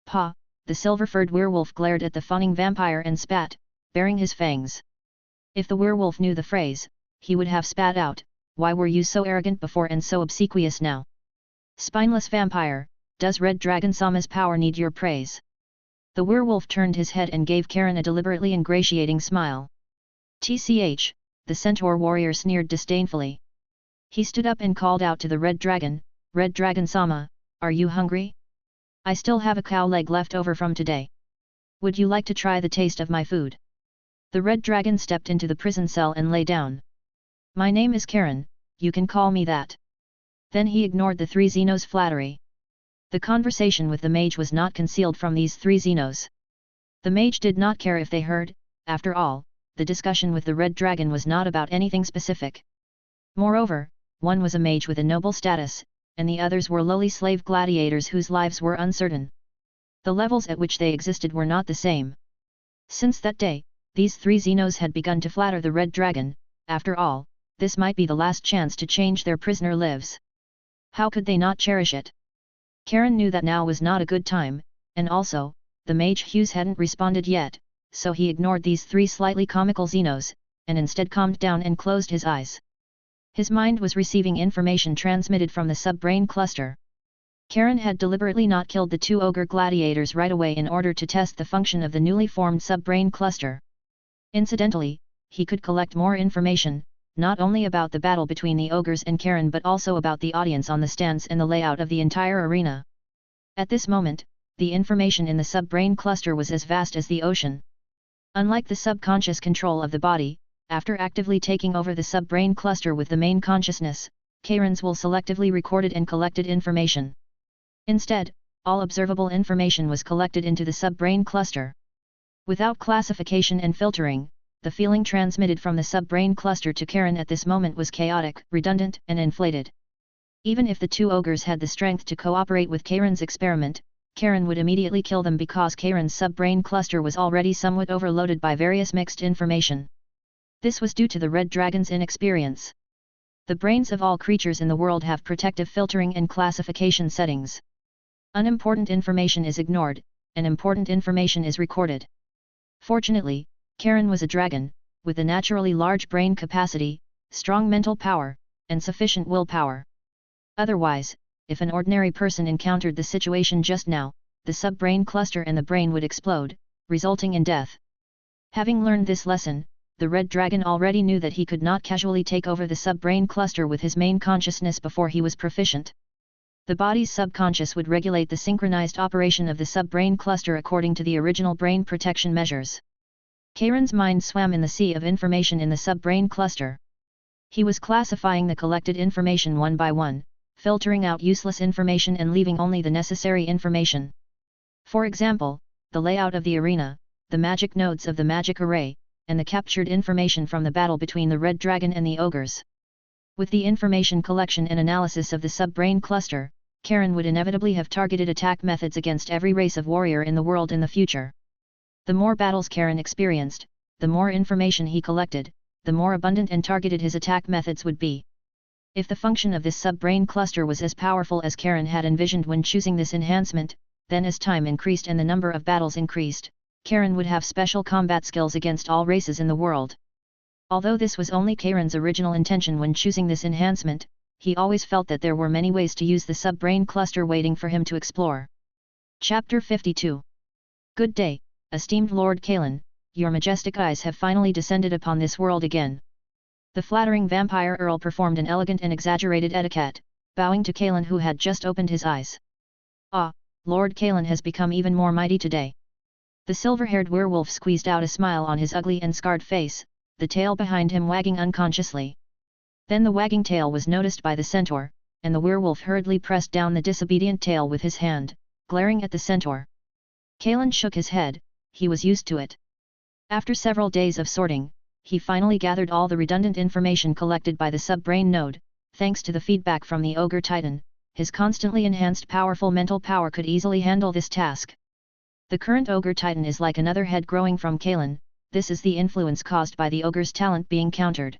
Pa, the silver-furred werewolf glared at the fawning vampire and spat, baring his fangs. If the werewolf knew the phrase, he would have spat out, why were you so arrogant before and so obsequious now? Spineless vampire, does Red Dragon Sama's power need your praise? The werewolf turned his head and gave Karen a deliberately ingratiating smile. TCH, the centaur warrior sneered disdainfully. He stood up and called out to the Red Dragon Sama, are you hungry? I still have a cow leg left over from today. Would you like to try the taste of my food? The Red Dragon stepped into the prison cell and lay down. My name is Karen, you can call me that. Then he ignored the 3 Xenos' flattery. The conversation with the mage was not concealed from these 3 Xenos. The mage did not care if they heard, after all, the discussion with the Red Dragon was not about anything specific. Moreover, one was a mage with a noble status, and the others were lowly slave gladiators whose lives were uncertain. The levels at which they existed were not the same. Since that day, these 3 Xenos had begun to flatter the Red Dragon. After all, this might be the last chance to change their prisoner lives. How could they not cherish it? Karen knew that now was not a good time, and also, the mage Hughes hadn't responded yet, so he ignored these 3 slightly comical Xenos, and instead calmed down and closed his eyes. His mind was receiving information transmitted from the sub-brain cluster. Karen had deliberately not killed the 2 ogre gladiators right away in order to test the function of the newly formed sub-brain cluster. Incidentally, he could collect more information, not only about the battle between the ogres and Karen but also about the audience on the stands and the layout of the entire arena. At this moment, the information in the sub-brain cluster was as vast as the ocean. Unlike the subconscious control of the body, after actively taking over the sub-brain cluster with the main consciousness, Karen's will selectively recorded and collected information. Instead, all observable information was collected into the sub-brain cluster. Without classification and filtering, the feeling transmitted from the sub-brain cluster to Karen at this moment was chaotic, redundant, and inflated. Even if the 2 ogres had the strength to cooperate with Karen's experiment, Karen would immediately kill them because Karen's sub-brain cluster was already somewhat overloaded by various mixed information. This was due to the Red Dragon's inexperience. The brains of all creatures in the world have protective filtering and classification settings. Unimportant information is ignored, and important information is recorded. Fortunately, Karen was a dragon, with a naturally large brain capacity, strong mental power, and sufficient willpower. Otherwise, if an ordinary person encountered the situation just now, the sub-brain cluster and the brain would explode, resulting in death. Having learned this lesson, the Red Dragon already knew that he could not casually take over the sub-brain cluster with his main consciousness before he was proficient. The body's subconscious would regulate the synchronized operation of the sub-brain cluster according to the original brain protection measures. Karen's mind swam in the sea of information in the sub-brain cluster. He was classifying the collected information one by one, filtering out useless information and leaving only the necessary information. For example, the layout of the arena, the magic nodes of the magic array, and the captured information from the battle between the Red Dragon and the ogres. With the information collection and analysis of the sub-brain cluster, Karen would inevitably have targeted attack methods against every race of warrior in the world in the future. The more battles Karen experienced, the more information he collected, the more abundant and targeted his attack methods would be. If the function of this sub-brain cluster was as powerful as Karen had envisioned when choosing this enhancement, then as time increased and the number of battles increased, Karen would have special combat skills against all races in the world. Although this was only Karen's original intention when choosing this enhancement, he always felt that there were many ways to use the sub-brain cluster waiting for him to explore. Chapter 52. Good day, esteemed Lord Kalen, your majestic eyes have finally descended upon this world again. The flattering vampire earl performed an elegant and exaggerated etiquette, bowing to Kalen who had just opened his eyes. Ah, Lord Kalen has become even more mighty today. The silver-haired werewolf squeezed out a smile on his ugly and scarred face, the tail behind him wagging unconsciously. Then the wagging tail was noticed by the centaur, and the werewolf hurriedly pressed down the disobedient tail with his hand, glaring at the centaur. Kalen shook his head, he was used to it. After several days of sorting, he finally gathered all the redundant information collected by the sub-brain node, Thanks to the feedback from the Ogre Titan, his constantly enhanced powerful mental power could easily handle this task. The current Ogre Titan is like another head growing from Kalen. This is the influence caused by the Ogre's talent being countered.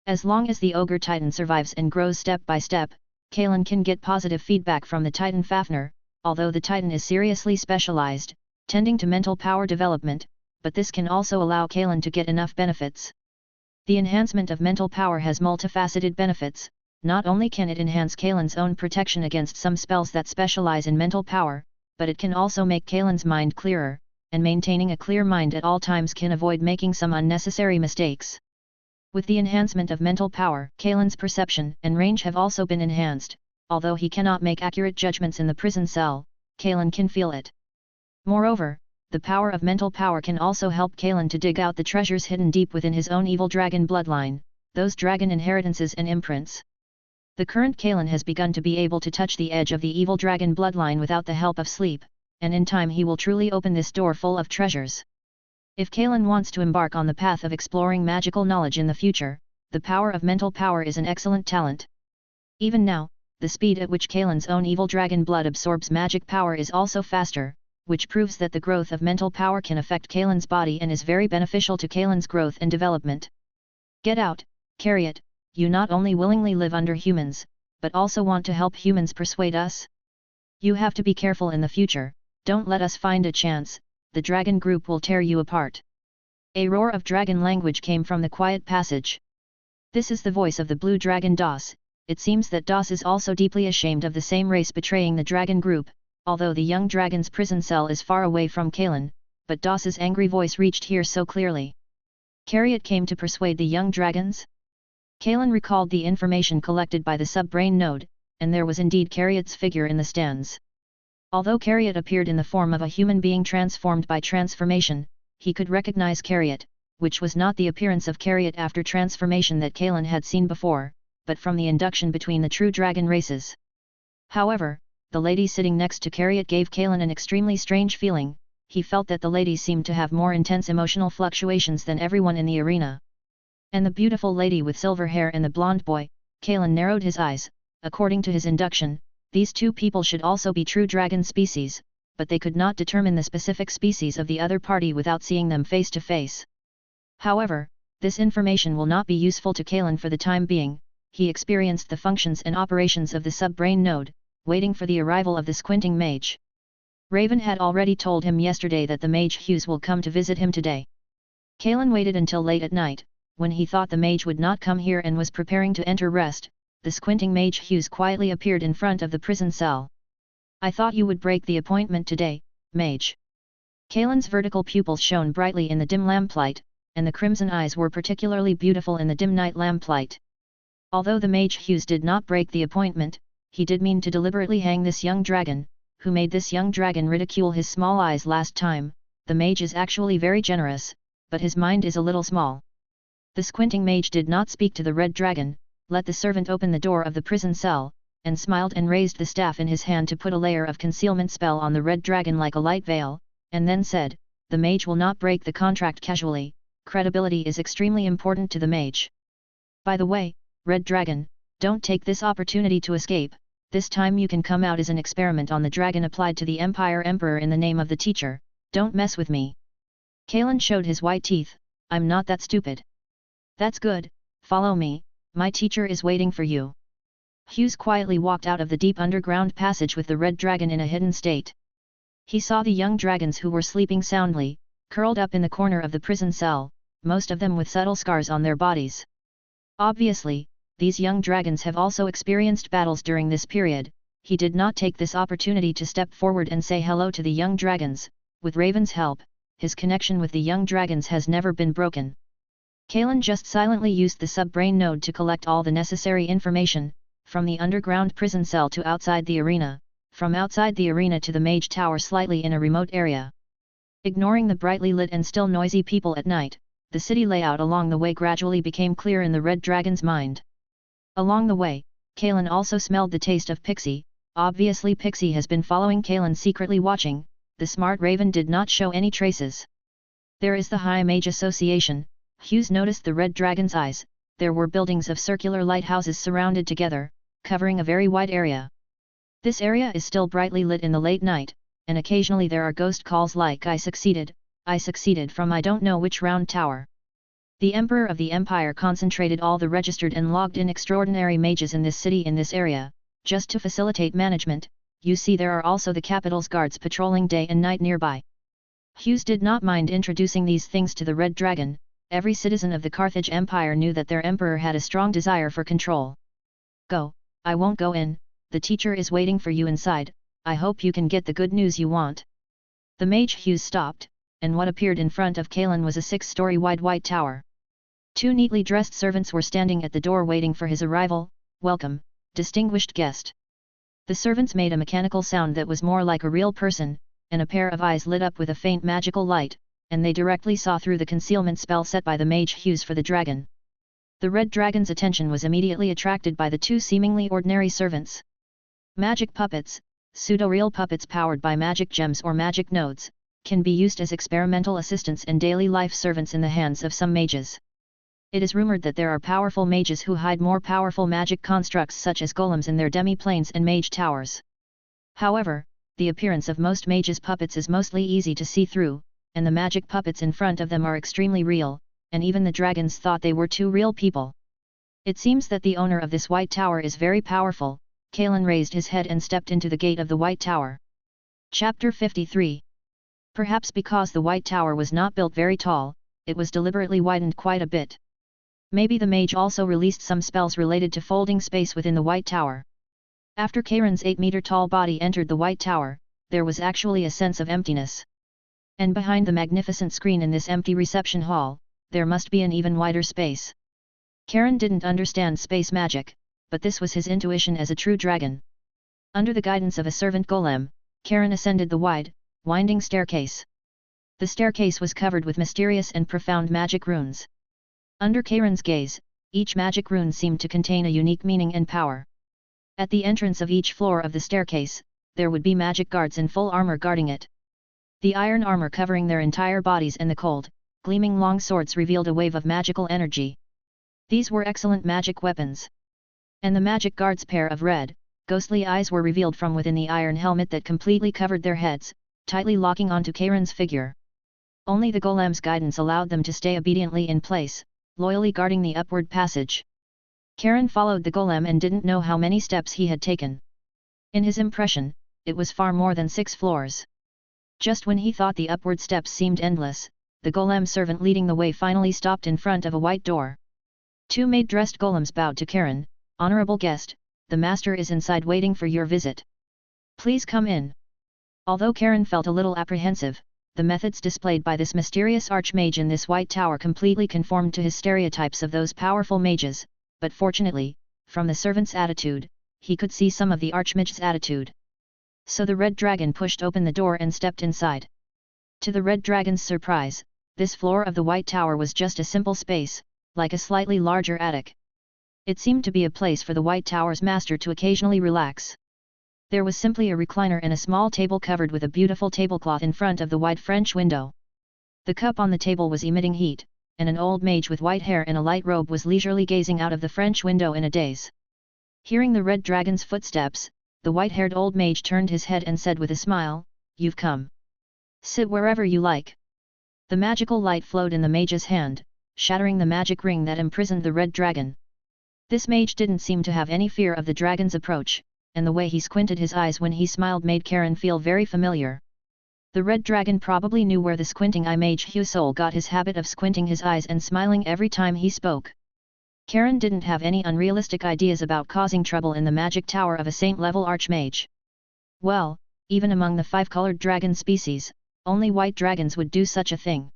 As long as the Ogre Titan survives and grows step by step, Kalen can get positive feedback from the Titan Fafnir, although the Titan is seriously specialized, tending to mental power development, but this can also allow Kalen to get enough benefits. The enhancement of mental power has multifaceted benefits. Not only can it enhance Kalen's own protection against some spells that specialize in mental power, but it can also make Kalen's mind clearer, and maintaining a clear mind at all times can avoid making some unnecessary mistakes. With the enhancement of mental power, Kalen's perception and range have also been enhanced. Although he cannot make accurate judgments in the prison cell, Kalen can feel it. Moreover, the power of mental power can also help Kalen to dig out the treasures hidden deep within his own evil dragon bloodline, those dragon inheritances and imprints. The current Kalen has begun to be able to touch the edge of the evil dragon bloodline without the help of sleep, and in time he will truly open this door full of treasures. If Kalen wants to embark on the path of exploring magical knowledge in the future, the power of mental power is an excellent talent. Even now, the speed at which Kalen's own evil dragon blood absorbs magic power is also faster, which proves that the growth of mental power can affect Kalen's body and is very beneficial to Kalen's growth and development. Get out, Chariot, you not only willingly live under humans, but also want to help humans persuade us? You have to be careful in the future, don't let us find a chance, the dragon group will tear you apart. A roar of dragon language came from the quiet passage. This is the voice of the blue dragon Das. It seems that Das is also deeply ashamed of the same race betraying the dragon group, although the young dragon's prison cell is far away from Kalen, but Das's angry voice reached here so clearly. Chariot came to persuade the young dragons? Kalen recalled the information collected by the sub-brain node, and there was indeed Chariot's figure in the stands. Although Chariot appeared in the form of a human being transformed by transformation, he could recognize Chariot, which was not the appearance of Chariot after transformation that Kalen had seen before, but from the induction between the true dragon races. However, the lady sitting next to Chariot gave Kalen an extremely strange feeling. He felt that the lady seemed to have more intense emotional fluctuations than everyone in the arena. And the beautiful lady with silver hair and the blonde boy, Kalen narrowed his eyes. According to his induction, these two people should also be true dragon species, but they could not determine the specific species of the other party without seeing them face to face. However, this information will not be useful to Kalen for the time being. He experienced the functions and operations of the sub-brain node, waiting for the arrival of the squinting mage. Raven had already told him yesterday that the mage Hughes will come to visit him today. Kalen waited until late at night. When he thought the mage would not come here and was preparing to enter rest, the squinting mage Hughes quietly appeared in front of the prison cell. I thought you would break the appointment today, mage. Kalen's vertical pupils shone brightly in the dim lamplight, and the crimson eyes were particularly beautiful in the dim night lamplight. Although the mage Hughes did not break the appointment, he did mean to deliberately hang this young dragon, who made this young dragon ridicule his small eyes last time. The mage is actually very generous, but his mind is a little small. The squinting mage did not speak to the red dragon, let the servant open the door of the prison cell, and smiled and raised the staff in his hand to put a layer of concealment spell on the red dragon like a light veil, and then said, the mage will not break the contract casually, credibility is extremely important to the mage. By the way, red dragon, don't take this opportunity to escape, this time you can come out as an experiment on the dragon applied to the Empire Emperor in the name of the teacher, don't mess with me. Kalen showed his white teeth, I'm not that stupid. That's good, follow me, my teacher is waiting for you. Hughes quietly walked out of the deep underground passage with the red dragon in a hidden state. He saw the young dragons who were sleeping soundly, curled up in the corner of the prison cell, most of them with subtle scars on their bodies. Obviously, these young dragons have also experienced battles during this period. He did not take this opportunity to step forward and say hello to the young dragons. With Raven's help, his connection with the young dragons has never been broken. Kalen just silently used the sub-brain node to collect all the necessary information, from the underground prison cell to outside the arena, from outside the arena to the mage tower slightly in a remote area. Ignoring the brightly lit and still noisy people at night, the city layout along the way gradually became clear in the red dragon's mind. Along the way, Kalen also smelled the taste of Pixie. Obviously Pixie has been following Kalen secretly watching. The smart Raven did not show any traces. There is the High Mage Association. Hughes noticed the red dragon's eyes, there were buildings of circular lighthouses surrounded together, covering a very wide area. This area is still brightly lit in the late night, and occasionally there are ghost calls like I succeeded from I don't know which round tower. The Emperor of the Empire concentrated all the registered and logged in extraordinary mages in this city in this area, just to facilitate management. You see, there are also the capital's guards patrolling day and night nearby. Hughes did not mind introducing these things to the Red Dragon. Every citizen of the Carthage Empire knew that their emperor had a strong desire for control. Go, I won't go in, the teacher is waiting for you inside, I hope you can get the good news you want. The mage Hughes stopped, and what appeared in front of Kalen was a 6-story wide white tower. 2 neatly dressed servants were standing at the door waiting for his arrival. Welcome, distinguished guest. The servants made a mechanical sound that was more like a real person, and a pair of eyes lit up with a faint magical light, and they directly saw through the concealment spell set by the mage Hughes for the dragon. The Red Dragon's attention was immediately attracted by the 2 seemingly ordinary servants. Magic puppets, pseudo-real puppets powered by magic gems or magic nodes, can be used as experimental assistants and daily life servants in the hands of some mages. It is rumored that there are powerful mages who hide more powerful magic constructs such as golems in their demi-planes and mage towers. However, the appearance of most mages' puppets is mostly easy to see through, and the magic puppets in front of them are extremely real, and even the dragons thought they were 2 real people. It seems that the owner of this white tower is very powerful. Kalen raised his head and stepped into the gate of the white tower. Chapter 53. Perhaps because the white tower was not built very tall, it was deliberately widened quite a bit. Maybe the mage also released some spells related to folding space within the white tower. After Karen's 8-meter-tall body entered the white tower, there was actually a sense of emptiness. And behind the magnificent screen in this empty reception hall, there must be an even wider space. Karen didn't understand space magic, but this was his intuition as a true dragon. Under the guidance of a servant golem, Karen ascended the wide, winding staircase. The staircase was covered with mysterious and profound magic runes. Under Karen's gaze, each magic rune seemed to contain a unique meaning and power. At the entrance of each floor of the staircase, there would be magic guards in full armor guarding it. The iron armor covering their entire bodies and the cold, gleaming long swords revealed a wave of magical energy. These were excellent magic weapons. And the magic guards' pair of red, ghostly eyes were revealed from within the iron helmet that completely covered their heads, tightly locking onto Karen's figure. Only the golem's guidance allowed them to stay obediently in place, loyally guarding the upward passage. Karen followed the golem and didn't know how many steps he had taken. In his impression, it was far more than 6 floors. Just when he thought the upward steps seemed endless, the golem servant leading the way finally stopped in front of a white door. 2 maid-dressed golems bowed to Karen. Honorable guest, the master is inside waiting for your visit. Please come in. Although Karen felt a little apprehensive, the methods displayed by this mysterious archmage in this white tower completely conformed to his stereotypes of those powerful mages, but fortunately, from the servant's attitude, he could see some of the archmage's attitude. So the Red Dragon pushed open the door and stepped inside. To the Red Dragon's surprise, this floor of the white tower was just a simple space, like a slightly larger attic. It seemed to be a place for the white tower's master to occasionally relax. There was simply a recliner and a small table covered with a beautiful tablecloth in front of the wide French window. The cup on the table was emitting heat, and an old mage with white hair and a light robe was leisurely gazing out of the French window in a daze. Hearing the Red Dragon's footsteps, the white-haired old mage turned his head and said with a smile, "You've come. Sit wherever you like." The magical light flowed in the mage's hand, shattering the magic ring that imprisoned the Red Dragon. This mage didn't seem to have any fear of the dragon's approach, and the way he squinted his eyes when he smiled made Karen feel very familiar. The Red Dragon probably knew where the squinting eye mage Husol got his habit of squinting his eyes and smiling every time he spoke. Karen didn't have any unrealistic ideas about causing trouble in the magic tower of a saint-level archmage. Well, even among the 5-colored dragon species, only white dragons would do such a thing.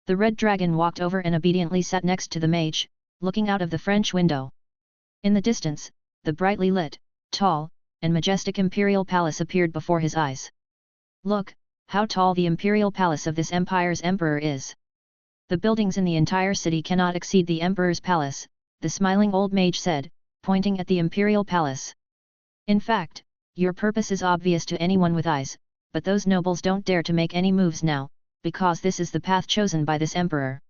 The Red Dragon walked over and obediently sat next to the mage, looking out of the French window. In the distance, the brightly lit, tall, and majestic imperial palace appeared before his eyes. Look, how tall the imperial palace of this empire's emperor is. The buildings in the entire city cannot exceed the emperor's palace, the smiling old mage said, pointing at the imperial palace. In fact, your purpose is obvious to anyone with eyes, but those nobles don't dare to make any moves now, because this is the path chosen by this emperor.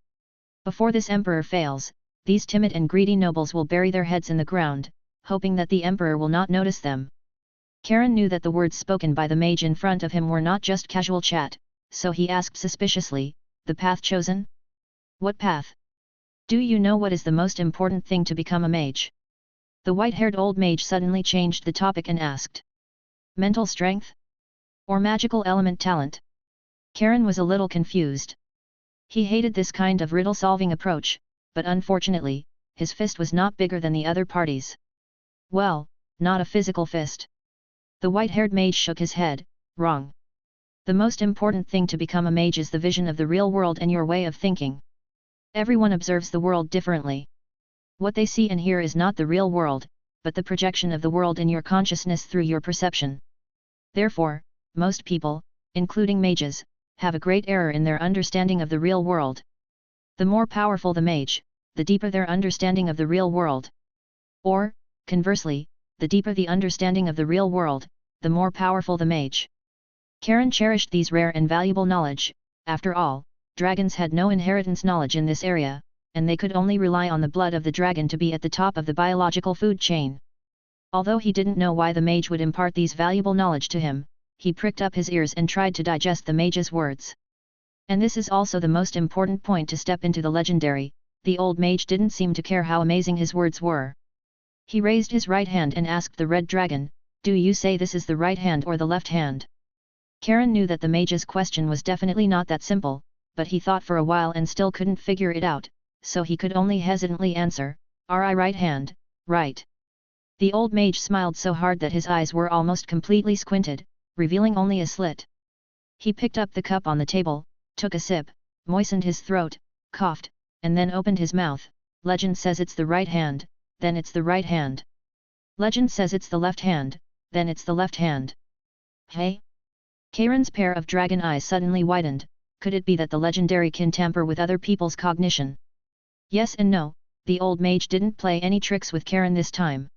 Before this emperor fails, these timid and greedy nobles will bury their heads in the ground, hoping that the emperor will not notice them. Karen knew that the words spoken by the mage in front of him were not just casual chat, so he asked suspiciously, "The path chosen? What path? Do you know what is the most important thing to become a mage?" The white-haired old mage suddenly changed the topic and asked, "Mental strength? Or magical element talent?" Karen was a little confused. He hated this kind of riddle-solving approach, but unfortunately, his fist was not bigger than the other party's. "Well, not a physical fist." The white-haired mage shook his head, "Wrong. The most important thing to become a mage is the vision of the real world and your way of thinking. Everyone observes the world differently. What they see and hear is not the real world, but the projection of the world in your consciousness through your perception. Therefore, most people, including mages, have a great error in their understanding of the real world. The more powerful the mage, the deeper their understanding of the real world. Or, conversely, the deeper the understanding of the real world, the more powerful the mage." Karen cherished these rare and valuable knowledge. After all, dragons had no inheritance knowledge in this area, and they could only rely on the blood of the dragon to be at the top of the biological food chain. Although he didn't know why the mage would impart these valuable knowledge to him, he pricked up his ears and tried to digest the mage's words. And this is also the most important point to step into the legendary. The old mage didn't seem to care how amazing his words were. He raised his right hand and asked the red dragon, "Do you say this is the right hand or the left hand?" Karen knew that the mage's question was definitely not that simple, but he thought for a while and still couldn't figure it out, so he could only hesitantly answer, "I right hand, right." The old mage smiled so hard that his eyes were almost completely squinted, revealing only a slit. He picked up the cup on the table, took a sip, moistened his throat, coughed, and then opened his mouth. "Legend says it's the right hand, then it's the right hand. Legend says it's the left hand, then it's the left hand." "Hey?" Karen's pair of dragon eyes suddenly widened. Could it be that the legendary can tamper with other people's cognition? Yes and no, the old mage didn't play any tricks with Karen this time.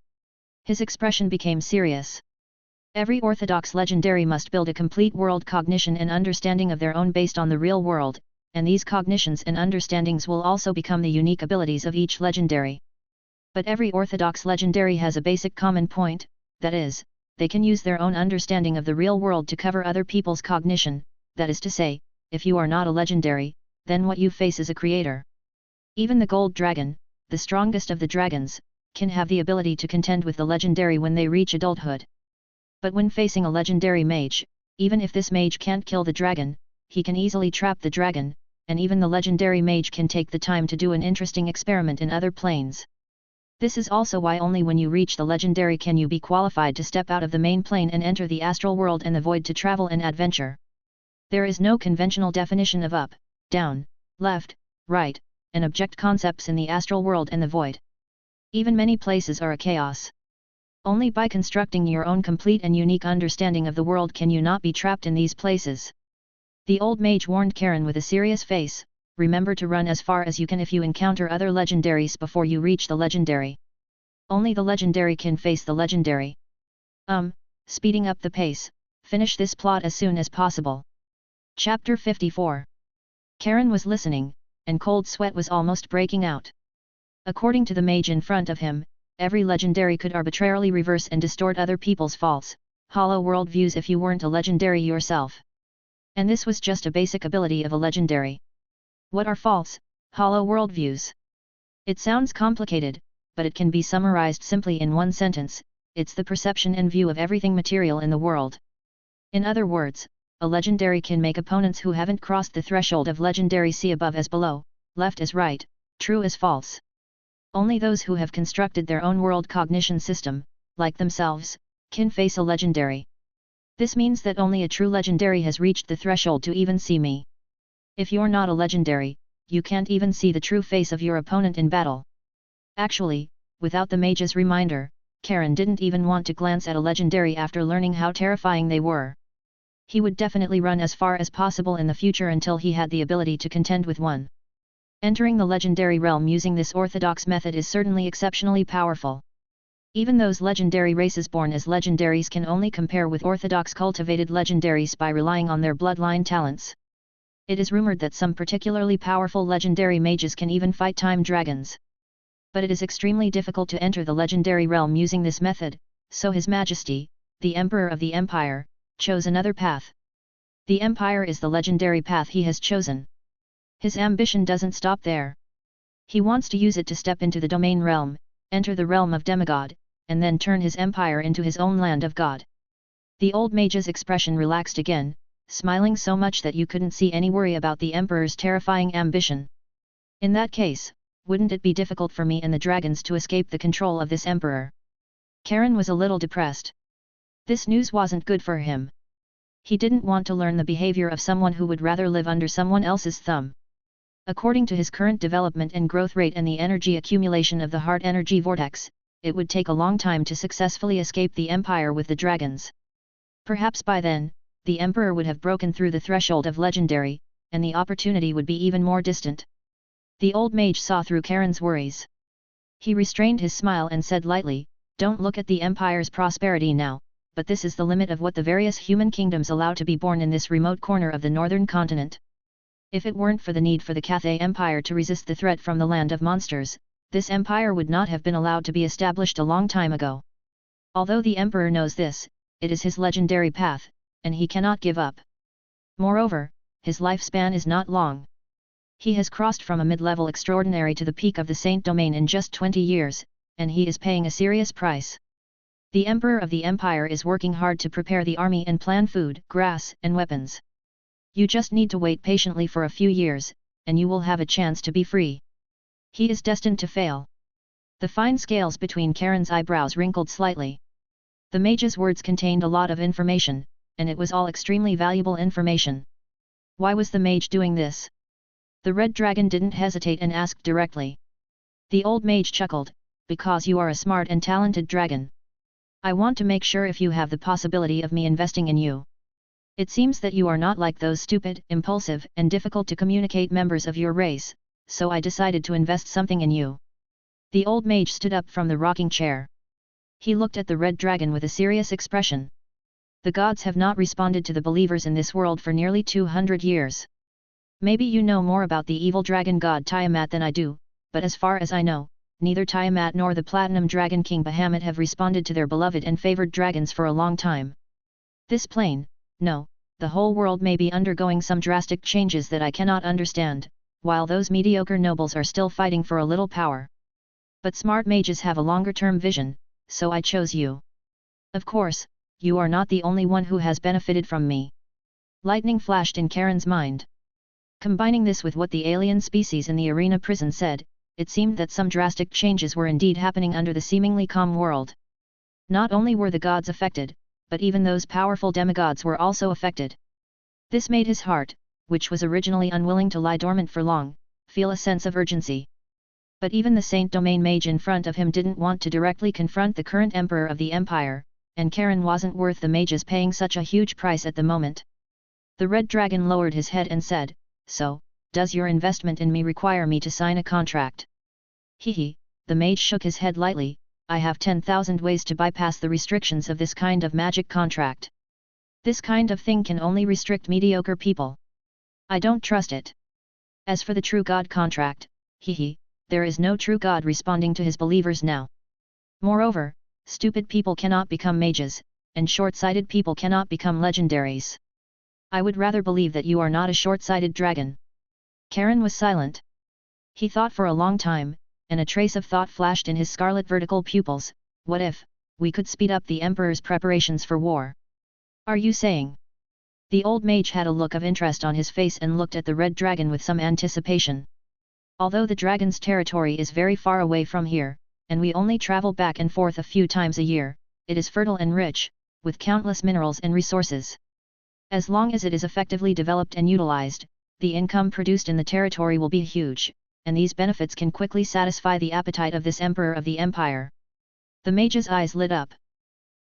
His expression became serious. Every orthodox legendary must build a complete world cognition and understanding of their own based on the real world, and these cognitions and understandings will also become the unique abilities of each legendary. But every orthodox legendary has a basic common point, that is, they can use their own understanding of the real world to cover other people's cognition. That is to say, if you are not a legendary, then what you face is a creator. Even the gold dragon, the strongest of the dragons, can have the ability to contend with the legendary when they reach adulthood. But when facing a legendary mage, even if this mage can't kill the dragon, he can easily trap the dragon, and even the legendary mage can take the time to do an interesting experiment in other planes. This is also why only when you reach the legendary can you be qualified to step out of the main plane and enter the astral world and the void to travel and adventure. There is no conventional definition of up, down, left, right, and object concepts in the astral world and the void. Even many places are a chaos. Only by constructing your own complete and unique understanding of the world can you not be trapped in these places. The old mage warned Karen with a serious face, "Remember to run as far as you can if you encounter other legendaries before you reach the legendary. Only the legendary can face the legendary. Speeding up the pace, finish this plot as soon as possible." Chapter 54. Karen was listening, and cold sweat was almost breaking out. According to the mage in front of him, every legendary could arbitrarily reverse and distort other people's false, hollow worldviews if you weren't a legendary yourself. And this was just a basic ability of a legendary. What are false, hollow worldviews? It sounds complicated, but it can be summarized simply in one sentence: it's the perception and view of everything material in the world. In other words, a legendary can make opponents who haven't crossed the threshold of legendary see above as below, left as right, true as false. Only those who have constructed their own world cognition system, like themselves, can face a legendary. This means that only a true legendary has reached the threshold to even see me. If you're not a legendary, you can't even see the true face of your opponent in battle. Actually, without the mage's reminder, Karen didn't even want to glance at a legendary after learning how terrifying they were. He would definitely run as far as possible in the future until he had the ability to contend with one. Entering the legendary realm using this orthodox method is certainly exceptionally powerful. Even those legendary races born as legendaries can only compare with orthodox cultivated legendaries by relying on their bloodline talents. It is rumored that some particularly powerful legendary mages can even fight time dragons. But it is extremely difficult to enter the legendary realm using this method, so His Majesty, the Emperor of the Empire, chose another path. The Empire is the legendary path he has chosen. His ambition doesn't stop there. He wants to use it to step into the domain realm, enter the realm of demigod, and then turn his empire into his own land of God. The old mage's expression relaxed again, smiling so much that you couldn't see any worry about the Emperor's terrifying ambition. In that case, wouldn't it be difficult for me and the dragons to escape the control of this Emperor? Karen was a little depressed. This news wasn't good for him. He didn't want to learn the behavior of someone who would rather live under someone else's thumb. According to his current development and growth rate and the energy accumulation of the heart energy vortex, it would take a long time to successfully escape the Empire with the dragons. Perhaps by then, the Emperor would have broken through the threshold of legendary, and the opportunity would be even more distant. The old mage saw through Karen's worries. He restrained his smile and said lightly, "Don't look at the Empire's prosperity now, but this is the limit of what the various human kingdoms allow to be born in this remote corner of the northern continent. If it weren't for the need for the Cathay Empire to resist the threat from the land of monsters, this empire would not have been allowed to be established a long time ago. Although the Emperor knows this, it is his legendary path, and he cannot give up. Moreover, his lifespan is not long. He has crossed from a mid-level extraordinary to the peak of the Saint Domain in just 20 years, and he is paying a serious price. The Emperor of the Empire is working hard to prepare the army and plan food, grass, and weapons. You just need to wait patiently for a few years, and you will have a chance to be free. He is destined to fail." The fine scales between Karen's eyebrows wrinkled slightly. The mage's words contained a lot of information, and it was all extremely valuable information. Why was the mage doing this? The red dragon didn't hesitate and asked directly. The old mage chuckled, "Because you are a smart and talented dragon. I want to make sure if you have the possibility of me investing in you. It seems that you are not like those stupid, impulsive, and difficult to communicate members of your race, so I decided to invest something in you." The old mage stood up from the rocking chair. He looked at the red dragon with a serious expression. "The gods have not responded to the believers in this world for nearly 200 years. Maybe you know more about the evil dragon god Tiamat than I do, but as far as I know, neither Tiamat nor the Platinum Dragon King Bahamut have responded to their beloved and favored dragons for a long time. This plane, no, the whole world may be undergoing some drastic changes that I cannot understand, while those mediocre nobles are still fighting for a little power. But smart mages have a longer-term vision, so I chose you. Of course, you are not the only one who has benefited from me." Lightning flashed in Karen's mind. Combining this with what the alien species in the arena prison said, it seemed that some drastic changes were indeed happening under the seemingly calm world. Not only were the gods affected, but even those powerful demigods were also affected. This made his heart, which was originally unwilling to lie dormant for long, feel a sense of urgency. But even the Saint Domain mage in front of him didn't want to directly confront the current emperor of the empire, and Karen wasn't worth the mages paying such a huge price at the moment. The red dragon lowered his head and said, "So, does your investment in me require me to sign a contract?" Hehe, the mage shook his head lightly, "I have 10,000 ways to bypass the restrictions of this kind of magic contract. This kind of thing can only restrict mediocre people. I don't trust it. As for the true God contract, hehe, there is no true God responding to his believers now. Moreover, stupid people cannot become mages, and short-sighted people cannot become legendaries. I would rather believe that you are not a short-sighted dragon." Karen was silent. He thought for a long time, and a trace of thought flashed in his scarlet vertical pupils. "What if we could speed up the Emperor's preparations for war? Are you saying?" The old mage had a look of interest on his face and looked at the red dragon with some anticipation. "Although the dragon's territory is very far away from here, and we only travel back and forth a few times a year, it is fertile and rich, with countless minerals and resources. As long as it is effectively developed and utilized, the income produced in the territory will be huge, and these benefits can quickly satisfy the appetite of this emperor of the empire." The mage's eyes lit up.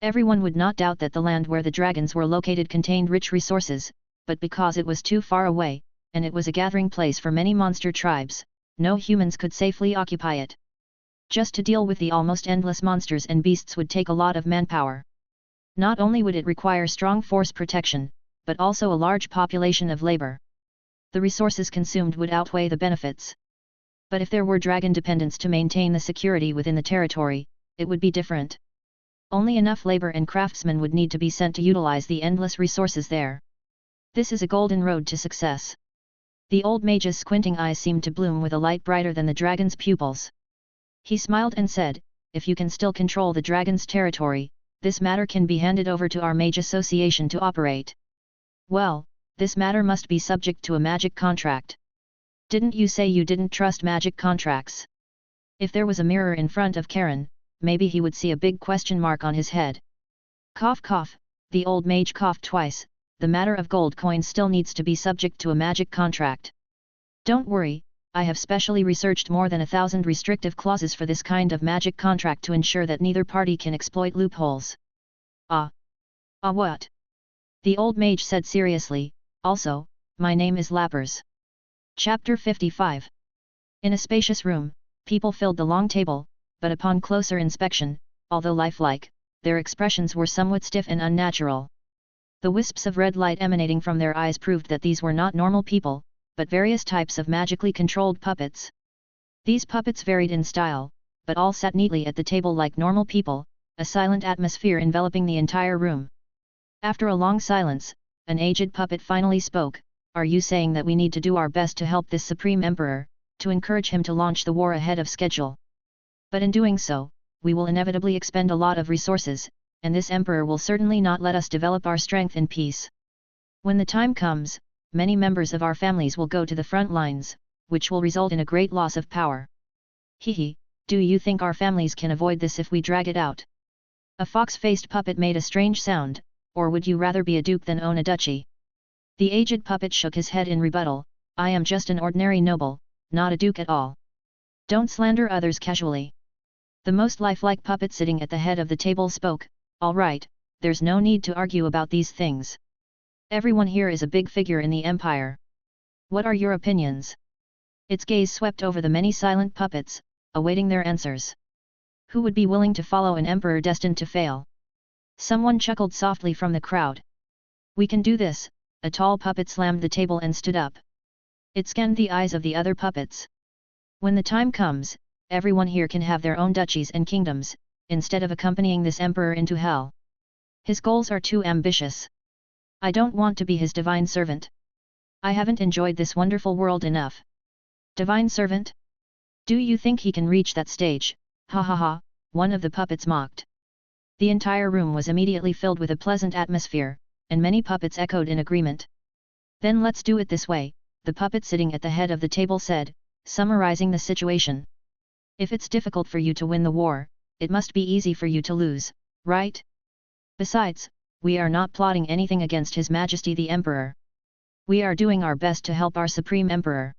Everyone would not doubt that the land where the dragons were located contained rich resources, but because it was too far away, and it was a gathering place for many monster tribes, no humans could safely occupy it. Just to deal with the almost endless monsters and beasts would take a lot of manpower. Not only would it require strong force protection, but also a large population of labor. The resources consumed would outweigh the benefits. But if there were dragon dependents to maintain the security within the territory, it would be different. Only enough labor and craftsmen would need to be sent to utilize the endless resources there. This is a golden road to success. The old mage's squinting eyes seemed to bloom with a light brighter than the dragon's pupils. He smiled and said, "If you can still control the dragon's territory, this matter can be handed over to our mage association to operate." "Well, this matter must be subject to a magic contract. Didn't you say you didn't trust magic contracts?" If there was a mirror in front of Karen, maybe he would see a big question mark on his head. Cough cough, the old mage coughed twice. The matter of gold coins still needs to be subject to a magic contract. Don't worry, I have specially researched more than 1,000 restrictive clauses for this kind of magic contract to ensure that neither party can exploit loopholes. What? The old mage said seriously. Also, my name is Lappers. Chapter 55. In a spacious room, people filled the long table, but upon closer inspection, although lifelike, their expressions were somewhat stiff and unnatural. The wisps of red light emanating from their eyes proved that these were not normal people, but various types of magically controlled puppets. These puppets varied in style, but all sat neatly at the table like normal people, a silent atmosphere enveloping the entire room. After a long silence, an aged puppet finally spoke. "Are you saying that we need to do our best to help this Supreme Emperor, to encourage him to launch the war ahead of schedule? But in doing so, we will inevitably expend a lot of resources, and this Emperor will certainly not let us develop our strength in peace. When the time comes, many members of our families will go to the front lines, which will result in a great loss of power. Hehe, do you think our families can avoid this if we drag it out?" A fox-faced puppet made a strange sound. "Or would you rather be a duke than own a duchy?" The aged puppet shook his head in rebuttal. "I am just an ordinary noble, not a duke at all. Don't slander others casually." The most lifelike puppet sitting at the head of the table spoke. "All right, there's no need to argue about these things. Everyone here is a big figure in the empire. What are your opinions?" Its gaze swept over the many silent puppets, awaiting their answers. Who would be willing to follow an emperor destined to fail? Someone chuckled softly from the crowd. "We can do this." A tall puppet slammed the table and stood up. It scanned the eyes of the other puppets. "When the time comes, everyone here can have their own duchies and kingdoms, instead of accompanying this emperor into hell. His goals are too ambitious. I don't want to be his divine servant. I haven't enjoyed this wonderful world enough." "Divine servant? Do you think he can reach that stage?" "Ha ha ha," one of the puppets mocked. The entire room was immediately filled with a pleasant atmosphere, and many puppets echoed in agreement. "Then let's do it this way," the puppet sitting at the head of the table said, summarizing the situation. "If it's difficult for you to win the war, it must be easy for you to lose, right? Besides, we are not plotting anything against His Majesty the Emperor. We are doing our best to help our Supreme Emperor."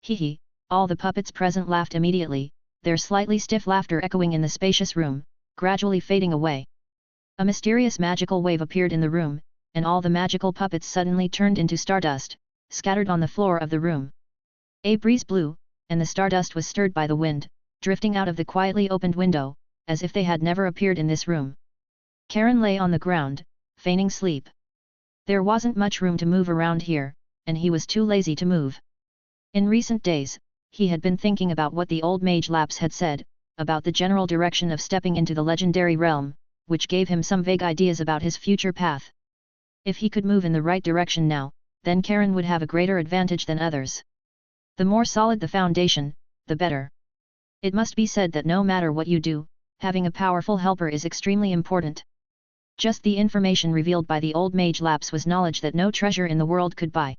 Hehe, all the puppets present laughed immediately, their slightly stiff laughter echoing in the spacious room, gradually fading away. A mysterious magical wave appeared in the room, and all the magical puppets suddenly turned into stardust, scattered on the floor of the room. A breeze blew, and the stardust was stirred by the wind, drifting out of the quietly opened window, as if they had never appeared in this room. Karen lay on the ground, feigning sleep. There wasn't much room to move around here, and he was too lazy to move. In recent days, he had been thinking about what the old mage Laps had said, about the general direction of stepping into the legendary realm, which gave him some vague ideas about his future path. If he could move in the right direction now, then Karen would have a greater advantage than others. The more solid the foundation, the better. It must be said that no matter what you do, having a powerful helper is extremely important. Just the information revealed by the old mage Laps was knowledge that no treasure in the world could buy.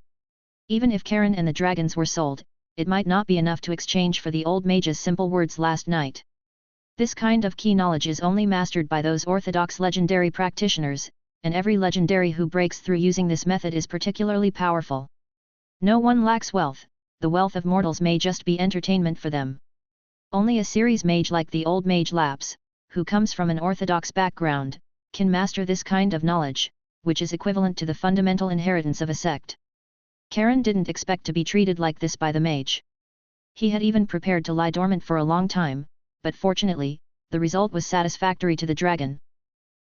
Even if Karen and the dragons were sold, it might not be enough to exchange for the old mage's simple words last night. This kind of key knowledge is only mastered by those orthodox legendary practitioners, and every legendary who breaks through using this method is particularly powerful. No one lacks wealth, the wealth of mortals may just be entertainment for them. Only a series mage like the old mage Laps, who comes from an orthodox background, can master this kind of knowledge, which is equivalent to the fundamental inheritance of a sect. Karen didn't expect to be treated like this by the mage. He had even prepared to lie dormant for a long time, but fortunately, the result was satisfactory to the dragon.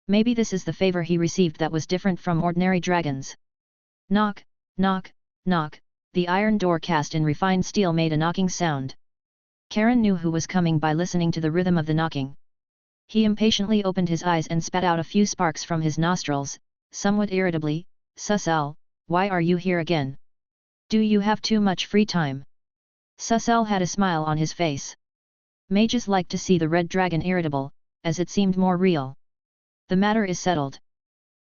Maybe this is the favor he received that was different from ordinary dragons. Knock, knock, knock, the iron door cast in refined steel made a knocking sound. Karen knew who was coming by listening to the rhythm of the knocking. He impatiently opened his eyes and spat out a few sparks from his nostrils, somewhat irritably. Susel, why are you here again? Do you have too much free time? Susel had a smile on his face. Mages like to see the red dragon irritable, as it seemed more real. The matter is settled.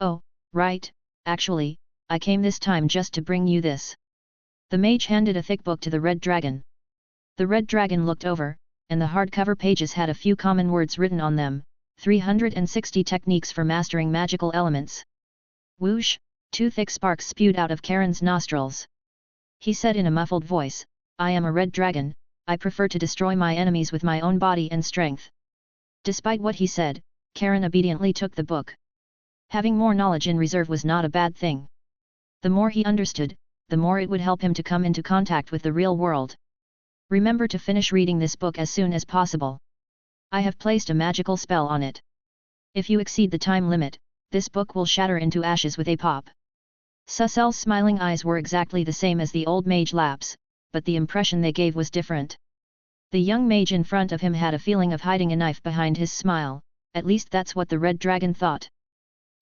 Oh, right, actually, I came this time just to bring you this. The mage handed a thick book to the red dragon. The red dragon looked over, and the hardcover pages had a few common words written on them, 360 techniques for mastering magical elements. Whoosh, 2 thick sparks spewed out of Karen's nostrils. He said in a muffled voice, I am a red dragon, I prefer to destroy my enemies with my own body and strength. Despite what he said, Karen obediently took the book. Having more knowledge in reserve was not a bad thing. The more he understood, the more it would help him to come into contact with the real world. Remember to finish reading this book as soon as possible. I have placed a magical spell on it. If you exceed the time limit, this book will shatter into ashes with a pop. Susel's smiling eyes were exactly the same as the old mage Lap's, but the impression they gave was different. The young mage in front of him had a feeling of hiding a knife behind his smile, at least that's what the red dragon thought.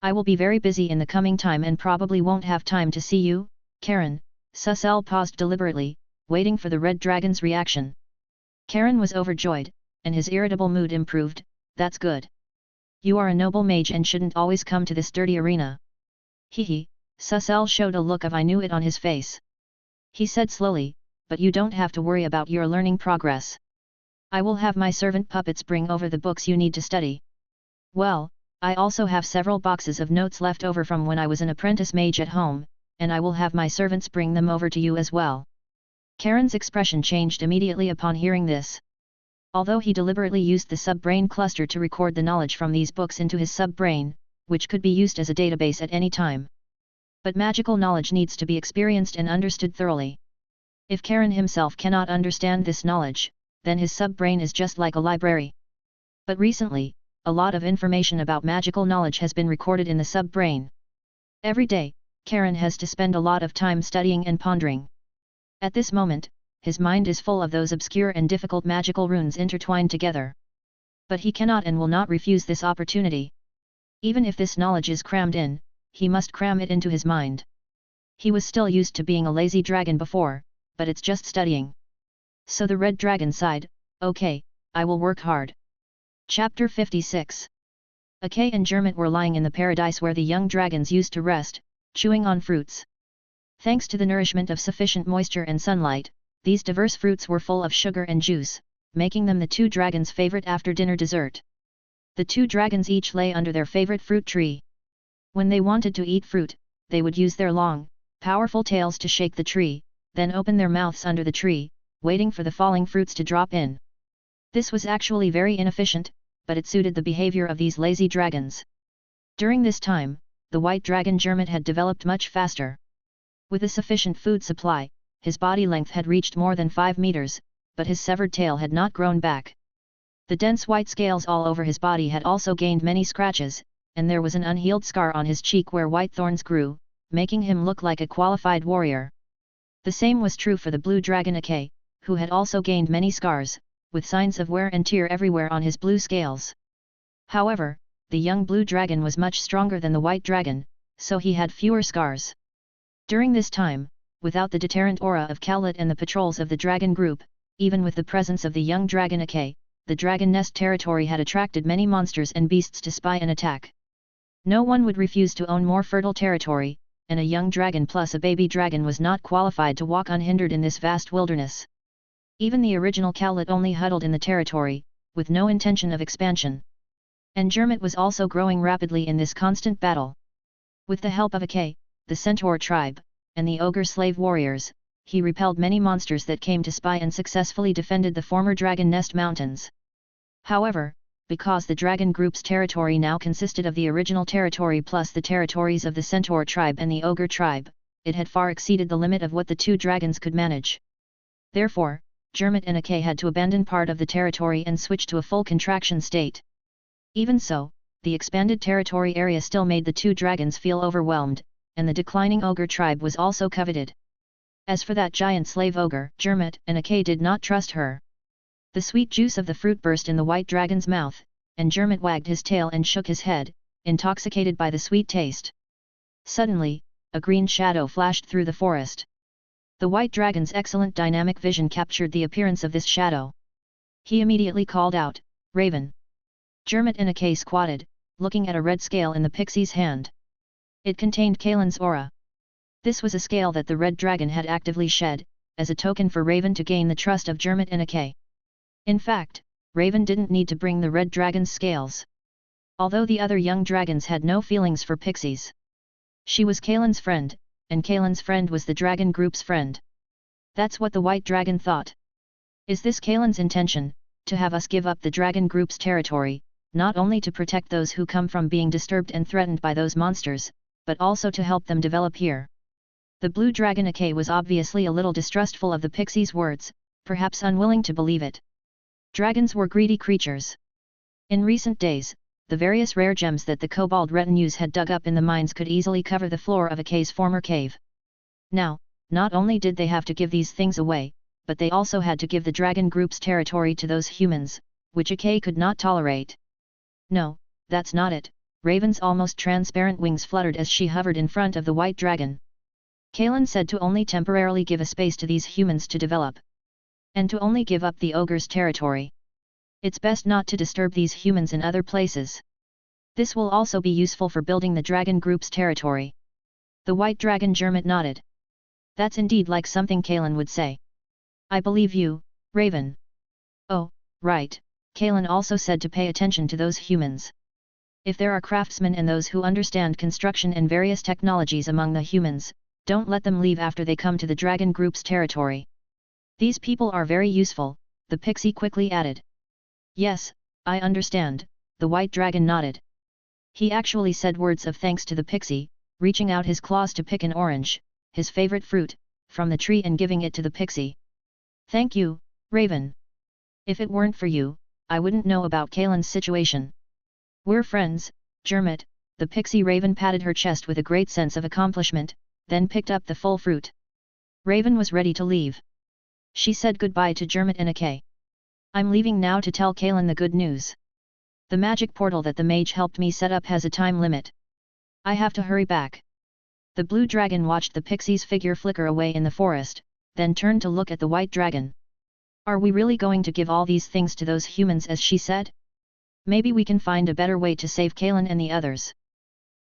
I will be very busy in the coming time and probably won't have time to see you, Karen. Susel paused deliberately, waiting for the red dragon's reaction. Karen was overjoyed, and his irritable mood improved. That's good. You are a noble mage and shouldn't always come to this dirty arena. Hehe, Susel showed a look of I knew it on his face. He said slowly, but you don't have to worry about your learning progress. I will have my servant puppets bring over the books you need to study. Well, I also have several boxes of notes left over from when I was an apprentice mage at home, and I will have my servants bring them over to you as well. Karen's expression changed immediately upon hearing this. Although he deliberately used the sub-brain cluster to record the knowledge from these books into his sub-brain, which could be used as a database at any time. But magical knowledge needs to be experienced and understood thoroughly. If Karen himself cannot understand this knowledge, then his sub-brain is just like a library. But recently, a lot of information about magical knowledge has been recorded in the sub-brain. Every day, Karen has to spend a lot of time studying and pondering. At this moment, his mind is full of those obscure and difficult magical runes intertwined together. But he cannot and will not refuse this opportunity. Even if this knowledge is crammed in, he must cram it into his mind. He was still used to being a lazy dragon before, but it's just studying. So the red dragon sighed, okay, I will work hard. Chapter 56. Akay and Jermit were lying in the paradise where the young dragons used to rest, chewing on fruits. Thanks to the nourishment of sufficient moisture and sunlight, these diverse fruits were full of sugar and juice, making them the 2 dragons' favorite after-dinner dessert. The 2 dragons each lay under their favorite fruit tree. When they wanted to eat fruit, they would use their long, powerful tails to shake the tree, then open their mouths under the tree, waiting for the falling fruits to drop in. This was actually very inefficient, but it suited the behavior of these lazy dragons. During this time, the white dragon Jermit had developed much faster. With a sufficient food supply, his body length had reached more than 5 meters, but his severed tail had not grown back. The dense white scales all over his body had also gained many scratches, and there was an unhealed scar on his cheek where white thorns grew, making him look like a qualified warrior. The same was true for the blue dragon Akay, who had also gained many scars, with signs of wear and tear everywhere on his blue scales. However, the young blue dragon was much stronger than the white dragon, so he had fewer scars. During this time, without the deterrent aura of Cowlet and the patrols of the dragon group, even with the presence of the young dragon Akay, the dragon nest territory had attracted many monsters and beasts to spy and attack. No one would refuse to own more fertile territory, and a young dragon plus a baby dragon was not qualified to walk unhindered in this vast wilderness. Even the original Cowlet only huddled in the territory, with no intention of expansion. And Jermit was also growing rapidly in this constant battle. With the help of Akay, the centaur tribe, and the ogre slave warriors, he repelled many monsters that came to spy and successfully defended the former Dragon Nest Mountains. However, because the dragon group's territory now consisted of the original territory plus the territories of the centaur tribe and the ogre tribe, it had far exceeded the limit of what the 2 dragons could manage. Therefore, Jermit and Akay had to abandon part of the territory and switch to a full contraction state. Even so, the expanded territory area still made the 2 dragons feel overwhelmed, and the declining ogre tribe was also coveted. As for that giant slave ogre, Jermit and Akay did not trust her. The sweet juice of the fruit burst in the white dragon's mouth, and Jermit wagged his tail and shook his head, intoxicated by the sweet taste. Suddenly, a green shadow flashed through the forest. The white dragon's excellent dynamic vision captured the appearance of this shadow. He immediately called out, "Raven!" Jermit in a case squatted, looking at a red scale in the pixie's hand. It contained Kalen's aura. This was a scale that the red dragon had actively shed, as a token for Raven to gain the trust of Jermit in a K. In fact, Raven didn't need to bring the red dragon's scales. Although the other young dragons had no feelings for pixies. She was Kalen's friend, and Kalen's friend was the dragon group's friend. That's what the white dragon thought. Is this Kalen's intention, to have us give up the dragon group's territory, not only to protect those who come from being disturbed and threatened by those monsters, but also to help them develop here? The blue dragon Ake was obviously a little distrustful of the pixie's words, perhaps unwilling to believe it. Dragons were greedy creatures. In recent days, the various rare gems that the kobold retinues had dug up in the mines could easily cover the floor of Ake's former cave. Now, not only did they have to give these things away, but they also had to give the dragon group's territory to those humans, which Ake could not tolerate. No, that's not it. Raven's almost transparent wings fluttered as she hovered in front of the white dragon. Kalen said to only temporarily give a space to these humans to develop. And to only give up the ogre's territory. It's best not to disturb these humans in other places. This will also be useful for building the dragon group's territory. The white dragon Jermit nodded. That's indeed like something Kalen would say. I believe you, Raven. Oh, right, Kalen also said to pay attention to those humans. If there are craftsmen and those who understand construction and various technologies among the humans, don't let them leave after they come to the dragon group's territory. These people are very useful, the pixie quickly added. Yes, I understand, the white dragon nodded. He actually said words of thanks to the pixie, reaching out his claws to pick an orange, his favorite fruit, from the tree and giving it to the pixie. Thank you, Raven. If it weren't for you, I wouldn't know about Kalen's situation. We're friends, Jermit. The pixie Raven patted her chest with a great sense of accomplishment, then picked up the full fruit. Raven was ready to leave. She said goodbye to Jermit and Ake. I'm leaving now to tell Kalen the good news. The magic portal that the mage helped me set up has a time limit. I have to hurry back. The blue dragon watched the pixie's figure flicker away in the forest, then turned to look at the white dragon. Are we really going to give all these things to those humans as she said? Maybe we can find a better way to save Kalen and the others.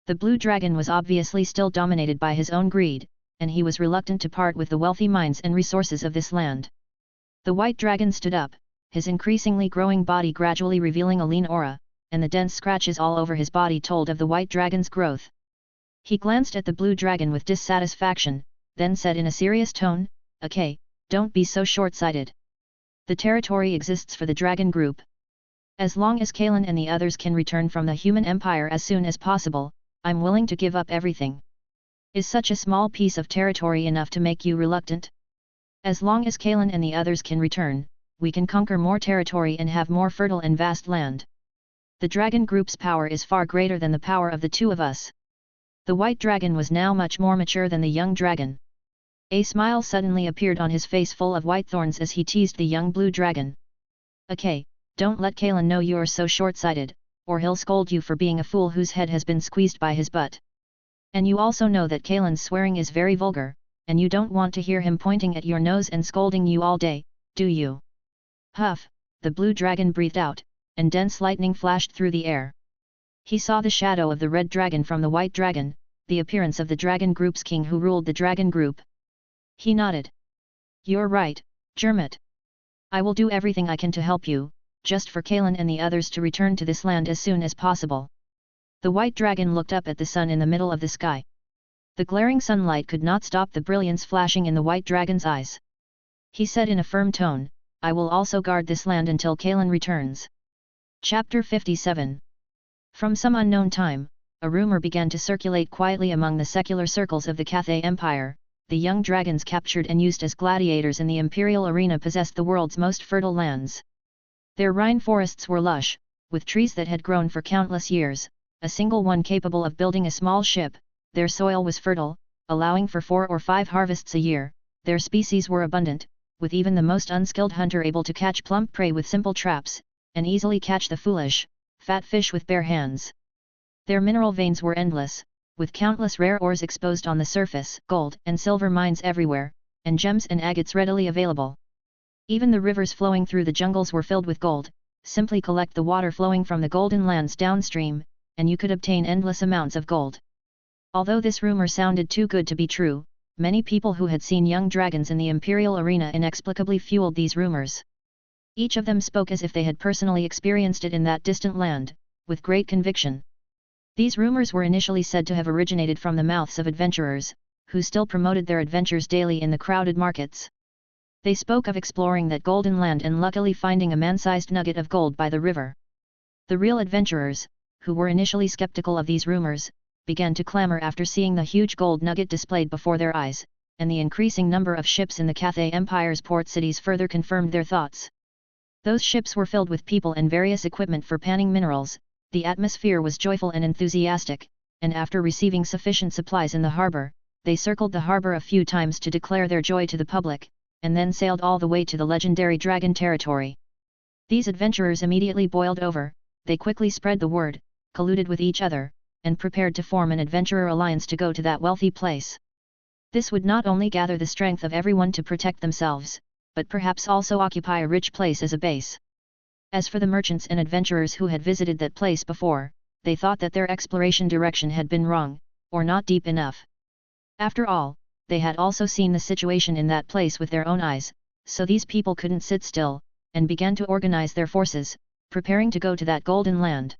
The blue dragon was obviously still dominated by his own greed, and he was reluctant to part with the wealthy mines and resources of this land. The white dragon stood up, his increasingly growing body gradually revealing a lean aura, and the dense scratches all over his body told of the white dragon's growth. He glanced at the blue dragon with dissatisfaction, then said in a serious tone, "Okay, don't be so short-sighted. The territory exists for the dragon group. As long as Kalen and the others can return from the human empire as soon as possible, I'm willing to give up everything. Is such a small piece of territory enough to make you reluctant? As long as Kalen and the others can return, we can conquer more territory and have more fertile and vast land. The dragon group's power is far greater than the power of the two of us." The white dragon was now much more mature than the young dragon. A smile suddenly appeared on his face full of white thorns as he teased the young blue dragon. "Okay, don't let Kalen know you're so short-sighted, or he'll scold you for being a fool whose head has been squeezed by his butt. And you also know that Kalen's swearing is very vulgar, and you don't want to hear him pointing at your nose and scolding you all day, do you?" Huff, the blue dragon breathed out, and dense lightning flashed through the air. He saw the shadow of the red dragon from the white dragon, the appearance of the dragon group's king who ruled the dragon group. He nodded. "You're right, Jermit. I will do everything I can to help you, just for Kalen and the others to return to this land as soon as possible." The white dragon looked up at the sun in the middle of the sky. The glaring sunlight could not stop the brilliance flashing in the white dragon's eyes. He said in a firm tone, "I will also guard this land until Kalen returns." Chapter 57. From some unknown time, a rumor began to circulate quietly among the secular circles of the Cathay Empire. The young dragons captured and used as gladiators in the imperial arena possessed the world's most fertile lands. Their Rhine forests were lush, with trees that had grown for countless years, a single one capable of building a small ship. Their soil was fertile, allowing for 4 or 5 harvests a year, their species were abundant, with even the most unskilled hunter able to catch plump prey with simple traps, and easily catch the foolish, fat fish with bare hands. Their mineral veins were endless, with countless rare ores exposed on the surface, gold and silver mines everywhere, and gems and agates readily available. Even the rivers flowing through the jungles were filled with gold. Simply collect the water flowing from the golden lands downstream, and you could obtain endless amounts of gold. Although this rumor sounded too good to be true, many people who had seen young dragons in the imperial arena inexplicably fueled these rumors. Each of them spoke as if they had personally experienced it in that distant land, with great conviction. These rumors were initially said to have originated from the mouths of adventurers, who still promoted their adventures daily in the crowded markets. They spoke of exploring that golden land and luckily finding a man-sized nugget of gold by the river. The real adventurers, who were initially skeptical of these rumors, began to clamor after seeing the huge gold nugget displayed before their eyes, and the increasing number of ships in the Cathay Empire's port cities further confirmed their thoughts. Those ships were filled with people and various equipment for panning minerals. The atmosphere was joyful and enthusiastic, and after receiving sufficient supplies in the harbor, they circled the harbor a few times to declare their joy to the public, and then sailed all the way to the legendary dragon territory. These adventurers immediately boiled over. They quickly spread the word, colluded with each other, and prepared to form an adventurer alliance to go to that wealthy place. This would not only gather the strength of everyone to protect themselves, but perhaps also occupy a rich place as a base. As for the merchants and adventurers who had visited that place before, they thought that their exploration direction had been wrong, or not deep enough. After all, they had also seen the situation in that place with their own eyes, so these people couldn't sit still, and began to organize their forces, preparing to go to that golden land.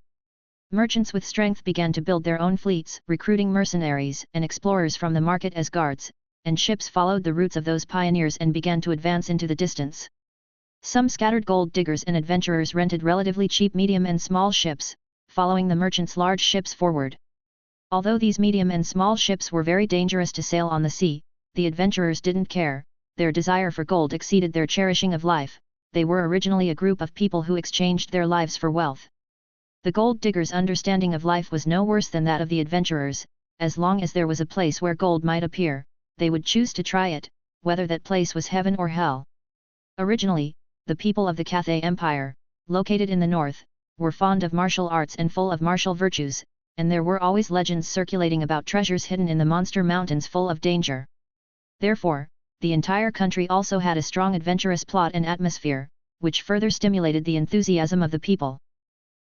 Merchants with strength began to build their own fleets, recruiting mercenaries and explorers from the market as guards, and ships followed the routes of those pioneers and began to advance into the distance. Some scattered gold diggers and adventurers rented relatively cheap medium and small ships, following the merchants' large ships forward. Although these medium and small ships were very dangerous to sail on the sea, the adventurers didn't care. Their desire for gold exceeded their cherishing of life. They were originally a group of people who exchanged their lives for wealth. The gold diggers' understanding of life was no worse than that of the adventurers. As long as there was a place where gold might appear, they would choose to try it, whether that place was heaven or hell. Originally, the people of the Cathay Empire, located in the north, were fond of martial arts and full of martial virtues, and there were always legends circulating about treasures hidden in the monster mountains full of danger. Therefore, the entire country also had a strong adventurous plot and atmosphere, which further stimulated the enthusiasm of the people.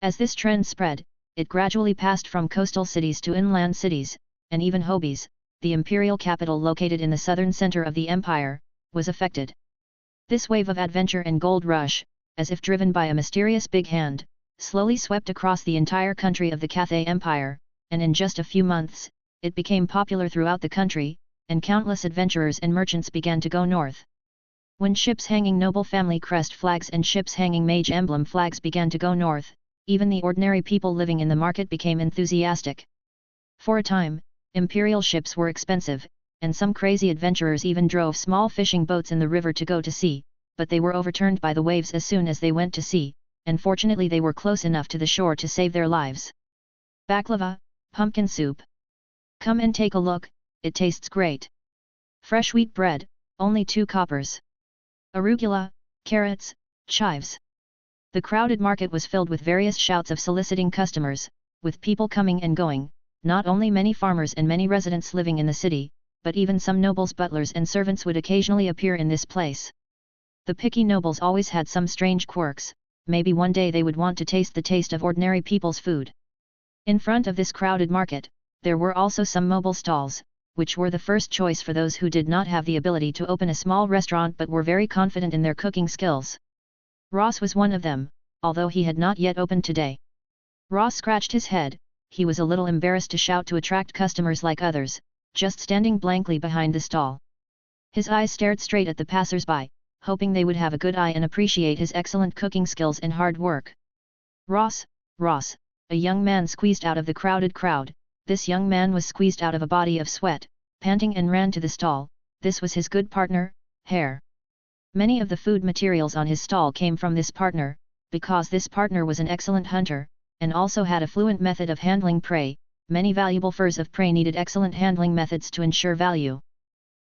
As this trend spread, it gradually passed from coastal cities to inland cities, and even Hobbies, the imperial capital located in the southern center of the empire, was affected. This wave of adventure and gold rush, as if driven by a mysterious big hand, slowly swept across the entire country of the Cathay Empire, and in just a few months, it became popular throughout the country, and countless adventurers and merchants began to go north. When ships hanging noble family crest flags and ships hanging mage emblem flags began to go north, even the ordinary people living in the market became enthusiastic. For a time, imperial ships were expensive, and some crazy adventurers even drove small fishing boats in the river to go to sea, but they were overturned by the waves as soon as they went to sea, and fortunately they were close enough to the shore to save their lives. Baklava, pumpkin soup. Come and take a look, it tastes great. Fresh wheat bread, only 2 coppers. Arugula, carrots, chives. The crowded market was filled with various shouts of soliciting customers, with people coming and going, not only many farmers and many residents living in the city, but even some nobles' butlers and servants would occasionally appear in this place. The picky nobles always had some strange quirks. Maybe one day they would want to taste the taste of ordinary people's food. In front of this crowded market, there were also some mobile stalls, which were the first choice for those who did not have the ability to open a small restaurant but were very confident in their cooking skills. Ross was one of them, although he had not yet opened today. Ross scratched his head. He was a little embarrassed to shout to attract customers like others, just standing blankly behind the stall. His eyes stared straight at the passers-by, hoping they would have a good eye and appreciate his excellent cooking skills and hard work. Ross, Ross, a young man squeezed out of the crowded crowd. This young man was squeezed out of a body of sweat, panting, and ran to the stall. This was his good partner, Hare. Many of the food materials on his stall came from this partner, because this partner was an excellent hunter, and also had a fluent method of handling prey. Many valuable furs of prey needed excellent handling methods to ensure value.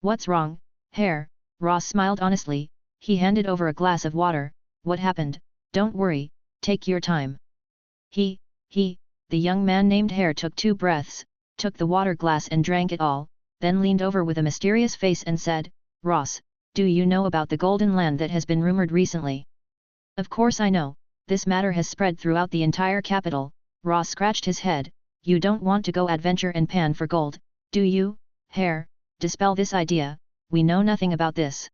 What's wrong, Hare? Ross smiled honestly. He handed over a glass of water. What happened? Don't worry, take your time. The young man named Hare took 2 breaths, took the water glass and drank it all, then leaned over with a mysterious face and said, Ross, do you know about the Golden Land that has been rumored recently? Of course I know, this matter has spread throughout the entire capital. Ross scratched his head. You don't want to go adventure and pan for gold, do you? Hare, dispel this idea, we know nothing about this.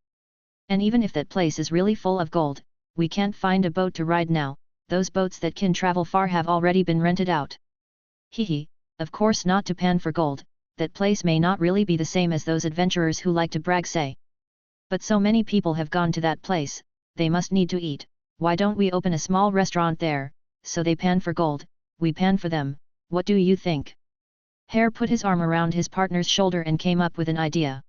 And even if that place is really full of gold, we can't find a boat to ride now, those boats that can travel far have already been rented out. Of course not to pan for gold, that place may not really be the same as those adventurers who like to brag say. But so many people have gone to that place, they must need to eat, why don't we open a small restaurant there, so they pan for gold, we pan for them, what do you think? Hare put his arm around his partner's shoulder and came up with an idea.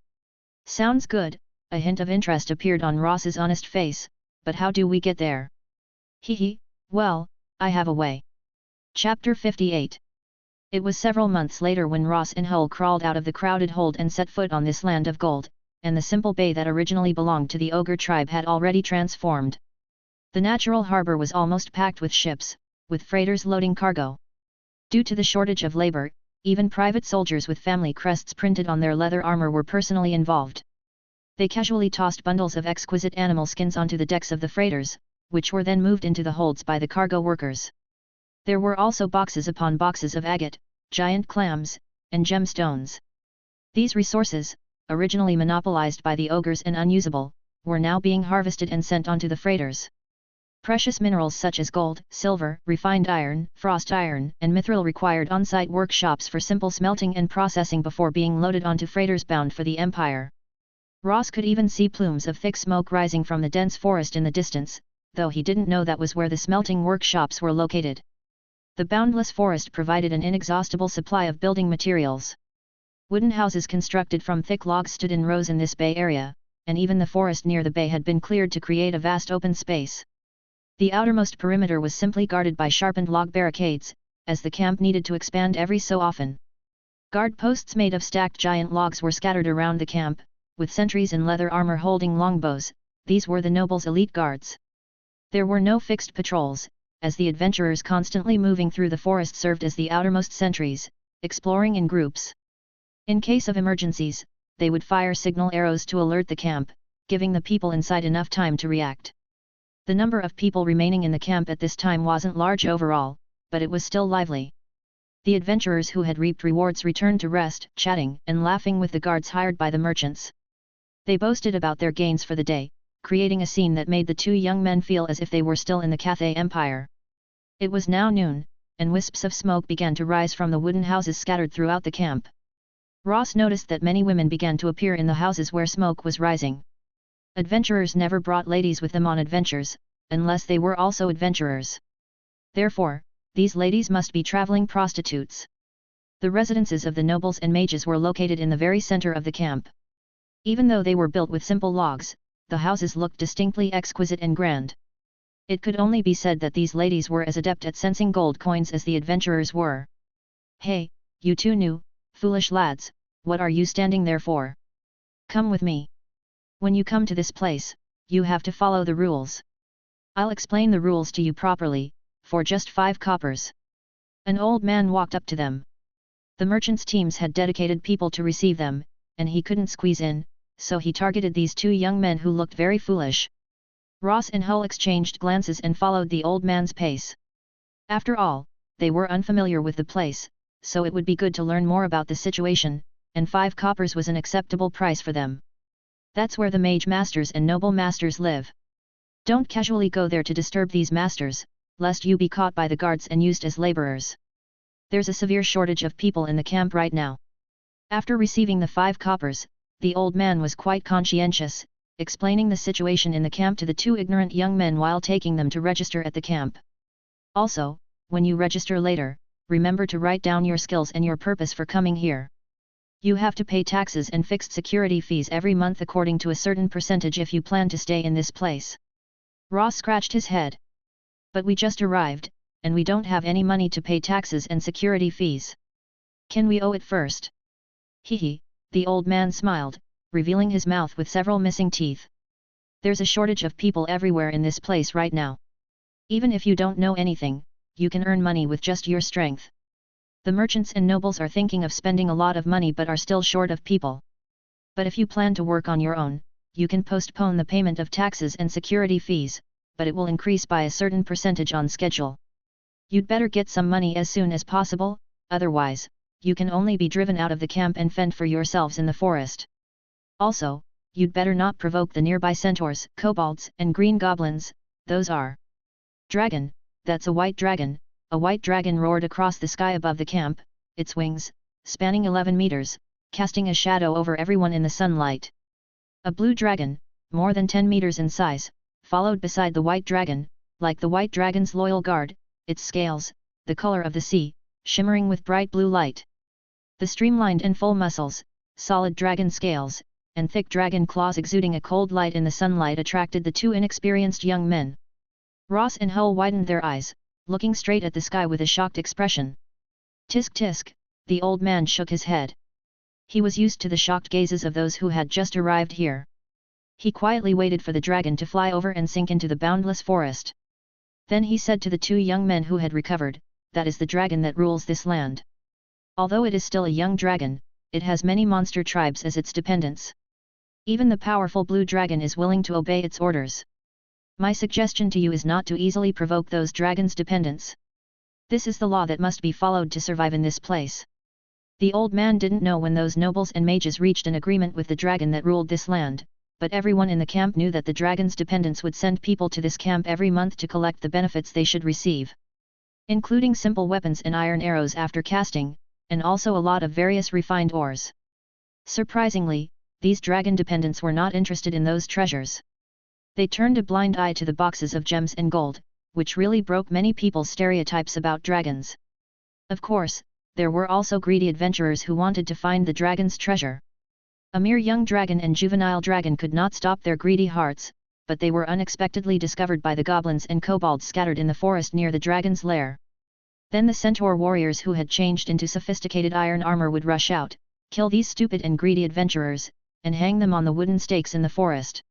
Sounds good, a hint of interest appeared on Ross's honest face, but how do we get there? Well, I have a way. Chapter 58. It was several months later when Ross and Hull crawled out of the crowded hold and set foot on this land of gold, and the simple bay that originally belonged to the ogre tribe had already transformed. The natural harbour was almost packed with ships, with freighters loading cargo. Due to the shortage of labour, even private soldiers with family crests printed on their leather armour were personally involved. They casually tossed bundles of exquisite animal skins onto the decks of the freighters, which were then moved into the holds by the cargo workers. There were also boxes upon boxes of agate, giant clams, and gemstones. These resources, originally monopolized by the ogres and unusable, were now being harvested and sent onto the freighters. Precious minerals such as gold, silver, refined iron, frost iron, and mithril required on-site workshops for simple smelting and processing before being loaded onto freighters bound for the Empire. Ross could even see plumes of thick smoke rising from the dense forest in the distance, though he didn't know that was where the smelting workshops were located. The boundless forest provided an inexhaustible supply of building materials. Wooden houses constructed from thick logs stood in rows in this bay area, and even the forest near the bay had been cleared to create a vast open space. The outermost perimeter was simply guarded by sharpened log barricades, as the camp needed to expand every so often. Guard posts made of stacked giant logs were scattered around the camp, with sentries in leather armor holding longbows. These were the nobles' elite guards. There were no fixed patrols, as the adventurers constantly moving through the forest served as the outermost sentries, exploring in groups. In case of emergencies, they would fire signal arrows to alert the camp, giving the people inside enough time to react. The number of people remaining in the camp at this time wasn't large overall, but it was still lively. The adventurers who had reaped rewards returned to rest, chatting and laughing with the guards hired by the merchants. They boasted about their gains for the day, creating a scene that made the 2 young men feel as if they were still in the Cathay Empire. It was now noon, and wisps of smoke began to rise from the wooden houses scattered throughout the camp. Ross noticed that many women began to appear in the houses where smoke was rising. Adventurers never brought ladies with them on adventures, unless they were also adventurers. Therefore, these ladies must be traveling prostitutes. The residences of the nobles and mages were located in the very center of the camp. Even though they were built with simple logs, the houses looked distinctly exquisite and grand. It could only be said that these ladies were as adept at sensing gold coins as the adventurers were. Hey, you 2 new, foolish lads, what are you standing there for? Come with me. When you come to this place, you have to follow the rules. I'll explain the rules to you properly, for just 5 coppers. An old man walked up to them. The merchants' teams had dedicated people to receive them, and he couldn't squeeze in, so he targeted these 2 young men who looked very foolish. Ross and Hull exchanged glances and followed the old man's pace. After all, they were unfamiliar with the place, so it would be good to learn more about the situation, and 5 coppers was an acceptable price for them. That's where the mage masters and noble masters live. Don't casually go there to disturb these masters, lest you be caught by the guards and used as laborers. There's a severe shortage of people in the camp right now. After receiving the 5 coppers, the old man was quite conscientious, explaining the situation in the camp to the 2 ignorant young men while taking them to register at the camp. Also, when you register later, remember to write down your skills and your purpose for coming here. You have to pay taxes and fixed security fees every month according to a certain percentage if you plan to stay in this place. Ross scratched his head. But we just arrived, and we don't have any money to pay taxes and security fees. Can we owe it first? The old man smiled, revealing his mouth with several missing teeth. There's a shortage of people everywhere in this place right now. Even if you don't know anything, you can earn money with just your strength. The merchants and nobles are thinking of spending a lot of money but are still short of people. But if you plan to work on your own, you can postpone the payment of taxes and security fees, but it will increase by a certain percentage on schedule. You'd better get some money as soon as possible, otherwise, you can only be driven out of the camp and fend for yourselves in the forest. Also, you'd better not provoke the nearby centaurs, kobolds, and green goblins. Those are. Dragon, that's a white dragon. A white dragon roared across the sky above the camp, its wings, spanning 11 meters, casting a shadow over everyone in the sunlight. A blue dragon, more than 10 meters in size, followed beside the white dragon, like the white dragon's loyal guard, its scales, the color of the sea, shimmering with bright blue light. The streamlined and full muscles, solid dragon scales, and thick dragon claws exuding a cold light in the sunlight attracted the two inexperienced young men. Ross and Hull widened their eyes, looking straight at the sky with a shocked expression. Tisk tisk, the old man shook his head. He was used to the shocked gazes of those who had just arrived here. He quietly waited for the dragon to fly over and sink into the boundless forest. Then he said to the two young men who had recovered, "That is the dragon that rules this land. Although it is still a young dragon, it has many monster tribes as its dependents. Even the powerful blue dragon is willing to obey its orders. My suggestion to you is not to easily provoke those dragons' dependents. This is the law that must be followed to survive in this place." The old man didn't know when those nobles and mages reached an agreement with the dragon that ruled this land, but everyone in the camp knew that the dragon's dependents would send people to this camp every month to collect the benefits they should receive, including simple weapons and iron arrows after casting, and also a lot of various refined ores. Surprisingly, these dragon dependents were not interested in those treasures. They turned a blind eye to the boxes of gems and gold, which really broke many people's stereotypes about dragons. Of course, there were also greedy adventurers who wanted to find the dragon's treasure. A mere young dragon and juvenile dragon could not stop their greedy hearts, but they were unexpectedly discovered by the goblins and kobolds scattered in the forest near the dragon's lair. Then the centaur warriors who had changed into sophisticated iron armor would rush out, kill these stupid and greedy adventurers, and hang them on the wooden stakes in the forest.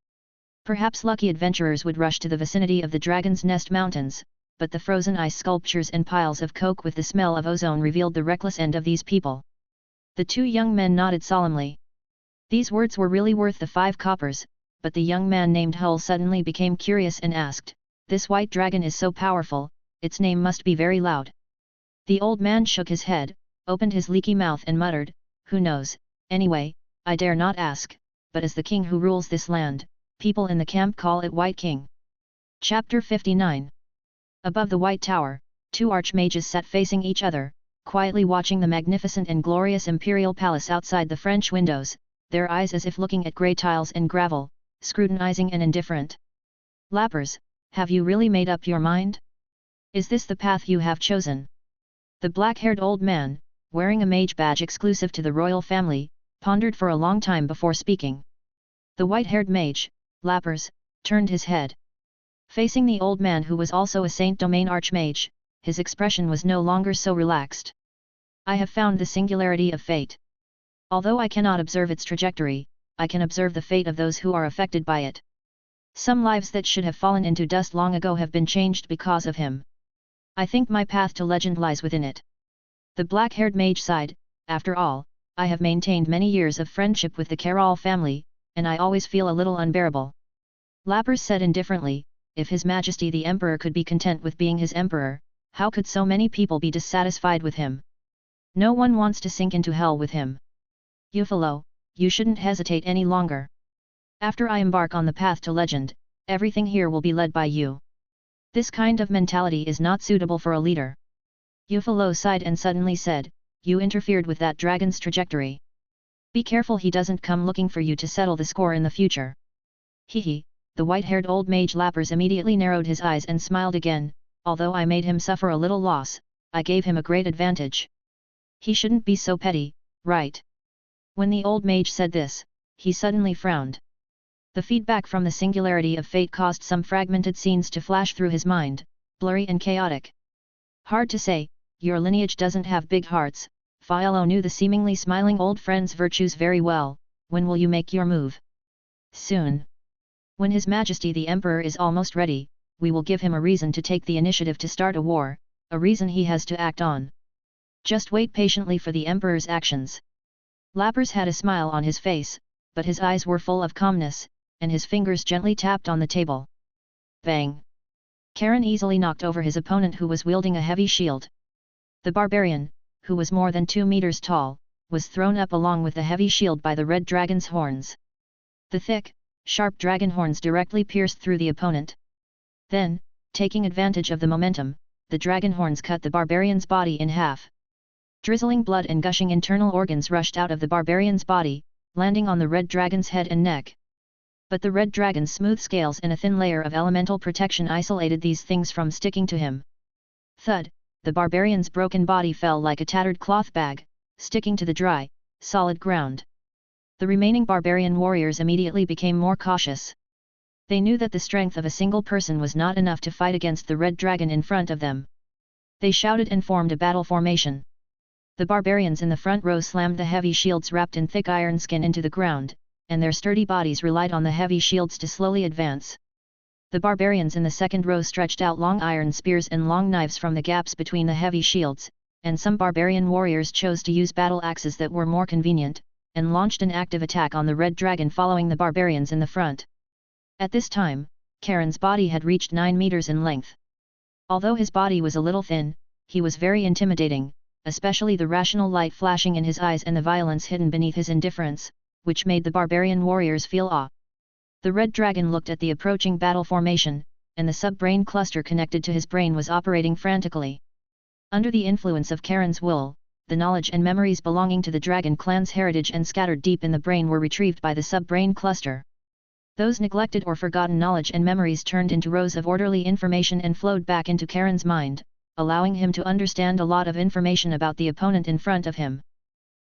Perhaps lucky adventurers would rush to the vicinity of the Dragon's Nest Mountains, but the frozen ice sculptures and piles of coke with the smell of ozone revealed the reckless end of these people. The two young men nodded solemnly. These words were really worth the 5 coppers, but the young man named Hull suddenly became curious and asked, "This white dragon is so powerful, its name must be very loud." The old man shook his head, opened his leaky mouth and muttered, "Who knows, anyway, I dare not ask, but as the king who rules this land, people in the camp call it White King." Chapter 59. Above the White Tower, 2 archmages sat facing each other, quietly watching the magnificent and glorious imperial palace outside the French windows, their eyes as if looking at grey tiles and gravel, scrutinizing and indifferent. "Lappers, have you really made up your mind? Is this the path you have chosen?" The black-haired old man, wearing a mage badge exclusive to the royal family, pondered for a long time before speaking. The white-haired mage, Lappers, turned his head. Facing the old man who was also a Saint Domain archmage, his expression was no longer so relaxed. "I have found the singularity of fate. Although I cannot observe its trajectory, I can observe the fate of those who are affected by it. Some lives that should have fallen into dust long ago have been changed because of him. I think my path to legend lies within it." The black-haired mage sighed, "After all, I have maintained many years of friendship with the Carol family, and I always feel a little unbearable." Lappers said indifferently, "If His Majesty the Emperor could be content with being his emperor, how could so many people be dissatisfied with him? No one wants to sink into hell with him. Euphalo, you shouldn't hesitate any longer. After I embark on the path to legend, everything here will be led by you. This kind of mentality is not suitable for a leader." Euphalo sighed and suddenly said, "You interfered with that dragon's trajectory. Be careful he doesn't come looking for you to settle the score in the future." "Hee." The white-haired old mage Lappers immediately narrowed his eyes and smiled again, "Although I made him suffer a little loss, I gave him a great advantage. He shouldn't be so petty, right?" When the old mage said this, he suddenly frowned. The feedback from the singularity of fate caused some fragmented scenes to flash through his mind, blurry and chaotic. "Hard to say, your lineage doesn't have big hearts." Philo knew the seemingly smiling old friend's virtues very well. "When will you make your move?" "Soon. When His Majesty the Emperor is almost ready, we will give him a reason to take the initiative to start a war, a reason he has to act on. Just wait patiently for the Emperor's actions. Lapras had a smile on his face, but his eyes were full of calmness, and his fingers gently tapped on the table. Bang! Karen easily knocked over his opponent, who was wielding a heavy shield. The barbarian, who was more than 2 meters tall, was thrown up along with the heavy shield by the red dragon's horns. The thick, sharp dragon horns directly pierced through the opponent. Then, taking advantage of the momentum, the dragon horns cut the barbarian's body in half. Drizzling blood and gushing internal organs rushed out of the barbarian's body, landing on the red dragon's head and neck. But the red dragon's smooth scales and a thin layer of elemental protection isolated these things from sticking to him. Thud! The barbarian's broken body fell like a tattered cloth bag, sticking to the dry, solid ground. The remaining barbarian warriors immediately became more cautious. They knew that the strength of a single person was not enough to fight against the red dragon in front of them. They shouted and formed a battle formation. The barbarians in the front row slammed the heavy shields wrapped in thick iron skin into the ground, and their sturdy bodies relied on the heavy shields to slowly advance. The barbarians in the second row stretched out long iron spears and long knives from the gaps between the heavy shields, and some barbarian warriors chose to use battle axes that were more convenient, and launched an active attack on the red dragon following the barbarians in the front. At this time, Karen's body had reached 9 meters in length. Although his body was a little thin, he was very intimidating, especially the rational light flashing in his eyes and the violence hidden beneath his indifference, which made the barbarian warriors feel awe. The red dragon looked at the approaching battle formation, and the sub-brain cluster connected to his brain was operating frantically. Under the influence of Karen's will, the knowledge and memories belonging to the dragon clan's heritage and scattered deep in the brain were retrieved by the sub-brain cluster. Those neglected or forgotten knowledge and memories turned into rows of orderly information and flowed back into Karen's mind, allowing him to understand a lot of information about the opponent in front of him.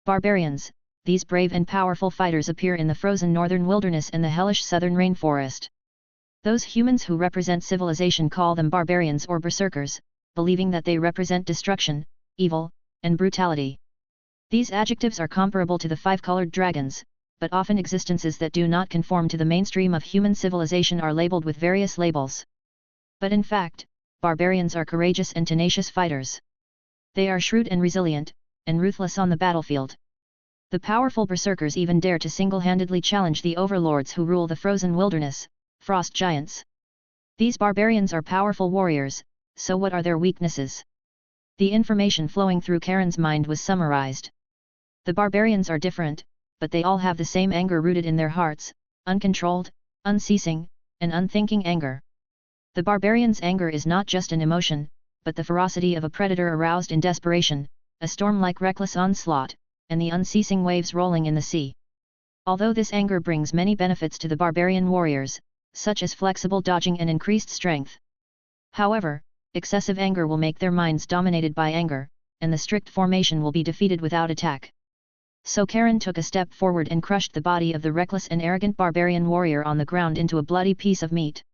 Barbarians, these brave and powerful fighters appear in the frozen northern wilderness and the hellish southern rainforest. Those humans who represent civilization call them barbarians or berserkers, believing that they represent destruction, evil, and brutality. These adjectives are comparable to the 5-colored dragons, but often existences that do not conform to the mainstream of human civilization are labeled with various labels. But in fact, barbarians are courageous and tenacious fighters. They are shrewd and resilient, and ruthless on the battlefield. The powerful berserkers even dare to single-handedly challenge the overlords who rule the frozen wilderness, frost giants. These barbarians are powerful warriors, so what are their weaknesses? The information flowing through Karen's mind was summarized. The barbarians are different, but they all have the same anger rooted in their hearts, uncontrolled, unceasing, and unthinking anger. The barbarian's anger is not just an emotion, but the ferocity of a predator aroused in desperation, a storm-like reckless onslaught, and the unceasing waves rolling in the sea. Although this anger brings many benefits to the barbarian warriors, such as flexible dodging and increased strength. However, excessive anger will make their minds dominated by anger, and the strict formation will be defeated without attack. So Karen took a step forward and crushed the body of the reckless and arrogant barbarian warrior on the ground into a bloody piece of meat.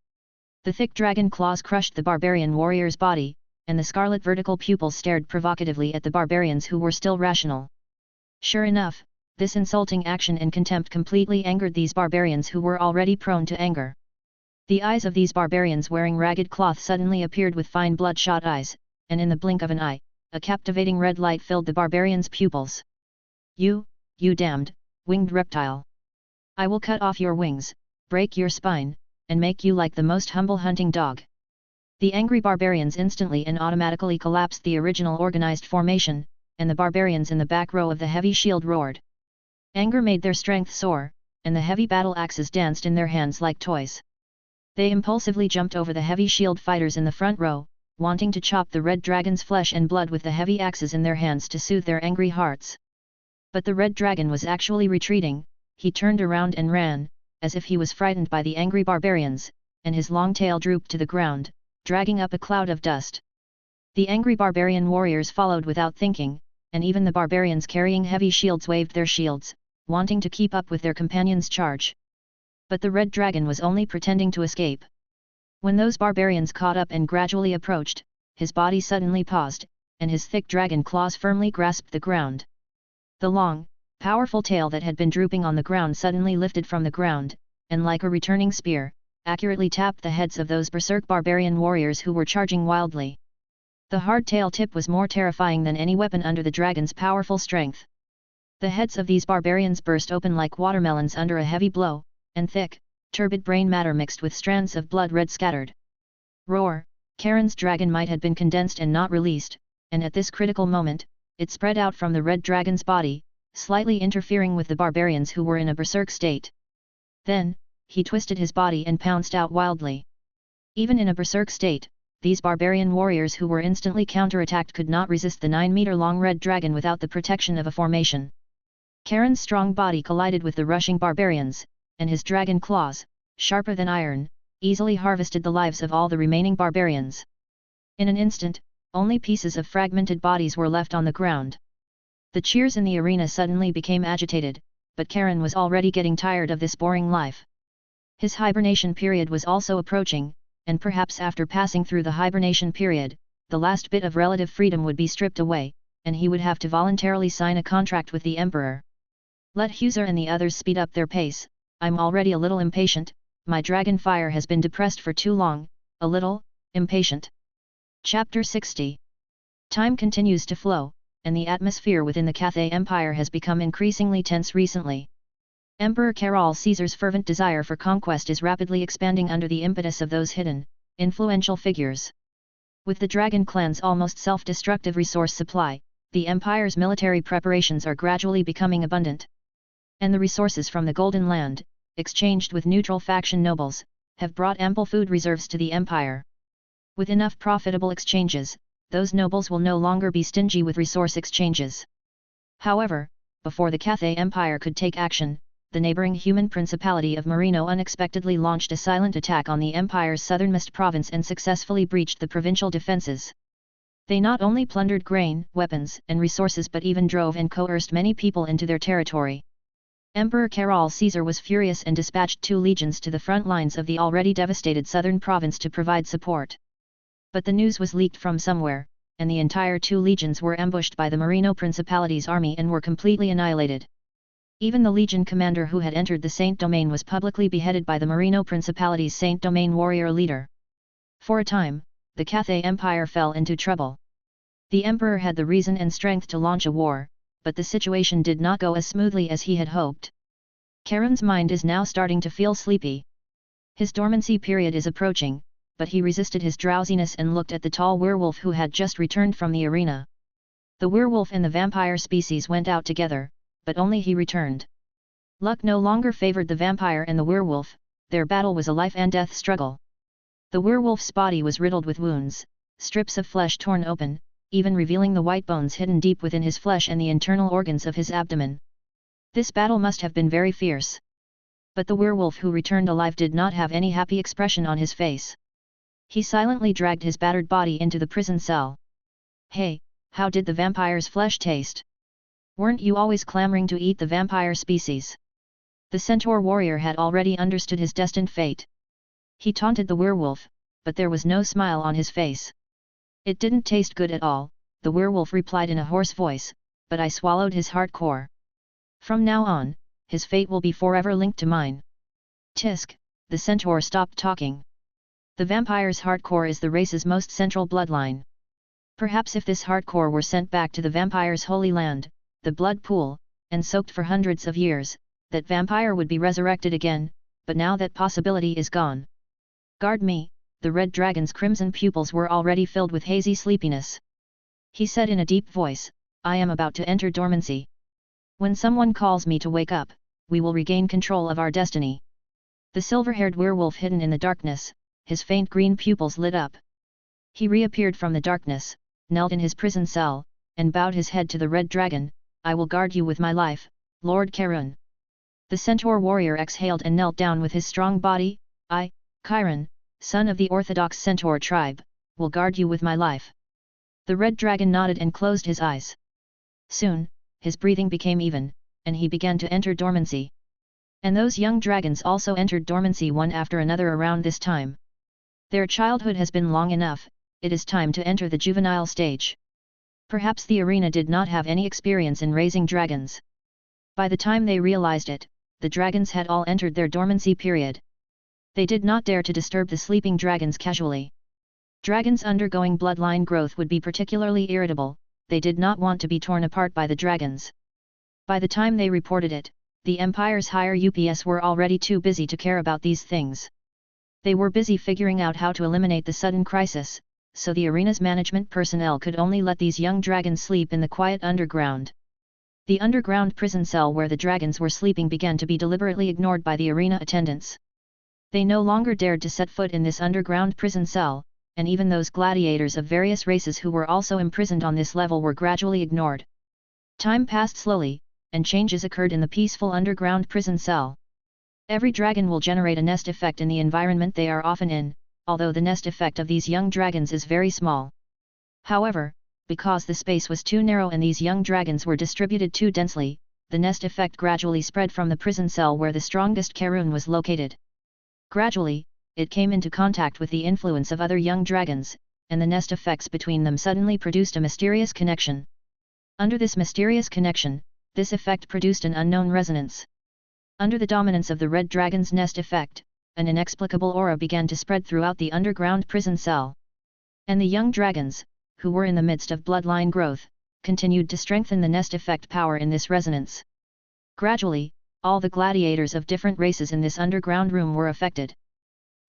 The thick dragon claws crushed the barbarian warrior's body, and the scarlet vertical pupils stared provocatively at the barbarians who were still rational. Sure enough, this insulting action and contempt completely angered these barbarians who were already prone to anger. The eyes of these barbarians wearing ragged cloth suddenly appeared with fine bloodshot eyes, and in the blink of an eye, a captivating red light filled the barbarian's pupils. You damned, winged reptile! I will cut off your wings, break your spine, and make you like the most humble hunting dog. The angry barbarians instantly and automatically collapsed the original organized formation, and the barbarians in the back row of the heavy shield roared. Anger made their strength soar, and the heavy battle axes danced in their hands like toys. They impulsively jumped over the heavy shield fighters in the front row, wanting to chop the red dragon's flesh and blood with the heavy axes in their hands to soothe their angry hearts. But the red dragon was actually retreating. He turned around and ran, as if he was frightened by the angry barbarians, and his long tail drooped to the ground, dragging up a cloud of dust. The angry barbarian warriors followed without thinking, and even the barbarians carrying heavy shields waved their shields, wanting to keep up with their companions' charge. But the red dragon was only pretending to escape. When those barbarians caught up and gradually approached, his body suddenly paused, and his thick dragon claws firmly grasped the ground. The long, powerful tail that had been drooping on the ground suddenly lifted from the ground, and like a returning spear, accurately tapped the heads of those berserk barbarian warriors who were charging wildly. The hardtail tip was more terrifying than any weapon under the dragon's powerful strength. The heads of these barbarians burst open like watermelons under a heavy blow, and thick, turbid brain matter mixed with strands of blood red scattered. Roar! Charon's dragon might had been condensed and not released, and at this critical moment, it spread out from the red dragon's body, slightly interfering with the barbarians who were in a berserk state. Then, he twisted his body and pounced out wildly. Even in a berserk state, these barbarian warriors who were instantly counterattacked could not resist the 9-meter-long red dragon without the protection of a formation. Charon's strong body collided with the rushing barbarians, and his dragon claws, sharper than iron, easily harvested the lives of all the remaining barbarians. In an instant, only pieces of fragmented bodies were left on the ground. The cheers in the arena suddenly became agitated, but Charon was already getting tired of this boring life. His hibernation period was also approaching, and perhaps after passing through the hibernation period, the last bit of relative freedom would be stripped away, and he would have to voluntarily sign a contract with the emperor. Let Huser and the others speed up their pace. I'm already a little impatient, my dragon fire has been depressed for too long, a little impatient. Chapter 60. Time continues to flow, and the atmosphere within the Cathay Empire has become increasingly tense recently. Emperor Carol Caesar's fervent desire for conquest is rapidly expanding under the impetus of those hidden, influential figures. With the dragon clan's almost self-destructive resource supply, the empire's military preparations are gradually becoming abundant. And the resources from the Golden Land, exchanged with neutral faction nobles, have brought ample food reserves to the empire. With enough profitable exchanges, those nobles will no longer be stingy with resource exchanges. However, before the Cathay Empire could take action, the neighboring human principality of Marino unexpectedly launched a silent attack on the empire's southernmost province and successfully breached the provincial defenses. They not only plundered grain, weapons, and resources but even drove and coerced many people into their territory. Emperor Carol Caesar was furious and dispatched 2 legions to the front lines of the already devastated southern province to provide support. But the news was leaked from somewhere, and the entire 2 legions were ambushed by the Marino Principality's army and were completely annihilated. Even the legion commander who had entered the Saint Domain was publicly beheaded by the Marino Principality's Saint Domain warrior leader. For a time, the Cathay Empire fell into trouble. The emperor had the reason and strength to launch a war, but the situation did not go as smoothly as he had hoped. Charon's mind is now starting to feel sleepy. His dormancy period is approaching, but he resisted his drowsiness and looked at the tall werewolf who had just returned from the arena. The werewolf and the vampire species went out together, but only he returned. Luck no longer favored the vampire and the werewolf, their battle was a life and death struggle. The werewolf's body was riddled with wounds, strips of flesh torn open, even revealing the white bones hidden deep within his flesh and the internal organs of his abdomen. This battle must have been very fierce. But the werewolf who returned alive did not have any happy expression on his face. He silently dragged his battered body into the prison cell. Hey, how did the vampire's flesh taste? Weren't you always clamoring to eat the vampire species? The centaur warrior had already understood his destined fate. He taunted the werewolf, but there was no smile on his face. It didn't taste good at all, the werewolf replied in a hoarse voice, but I swallowed his heart core. From now on, his fate will be forever linked to mine. Tisk, the centaur stopped talking. The vampire's heart core is the race's most central bloodline. Perhaps if this heart core were sent back to the vampire's holy land, the blood pool, and soaked for hundreds of years, that vampire would be resurrected again, but now that possibility is gone. Guard me. The red dragon's crimson pupils were already filled with hazy sleepiness. He said in a deep voice, I am about to enter dormancy. When someone calls me to wake up, we will regain control of our destiny. The silver-haired werewolf hidden in the darkness, his faint green pupils lit up. He reappeared from the darkness, knelt in his prison cell, and bowed his head to the red dragon, I will guard you with my life, Lord Charon. The centaur warrior exhaled and knelt down with his strong body, I, Chiron, son of the Orthodox centaur tribe, will guard you with my life. The red dragon nodded and closed his eyes. Soon, his breathing became even, and he began to enter dormancy. And those young dragons also entered dormancy one after another around this time. Their childhood has been long enough, it is time to enter the juvenile stage. Perhaps the arena did not have any experience in raising dragons. By the time they realized it, the dragons had all entered their dormancy period. They did not dare to disturb the sleeping dragons casually. Dragons undergoing bloodline growth would be particularly irritable, they did not want to be torn apart by the dragons. By the time they reported it, the Empire's higher UPS were already too busy to care about these things. They were busy figuring out how to eliminate the sudden crisis, so the arena's management personnel could only let these young dragons sleep in the quiet underground. The underground prison cell where the dragons were sleeping began to be deliberately ignored by the arena attendants. They no longer dared to set foot in this underground prison cell, and even those gladiators of various races who were also imprisoned on this level were gradually ignored. Time passed slowly, and changes occurred in the peaceful underground prison cell. Every dragon will generate a nest effect in the environment they are often in, although the nest effect of these young dragons is very small. However, because the space was too narrow and these young dragons were distributed too densely, the nest effect gradually spread from the prison cell where the strongest Karun was located. Gradually, it came into contact with the influence of other young dragons, and the nest effects between them suddenly produced a mysterious connection. Under this mysterious connection, this effect produced an unknown resonance. Under the dominance of the red dragon's nest effect, an inexplicable aura began to spread throughout the underground prison cell. And the young dragons, who were in the midst of bloodline growth, continued to strengthen the nest effect power in this resonance. Gradually, all the gladiators of different races in this underground room were affected.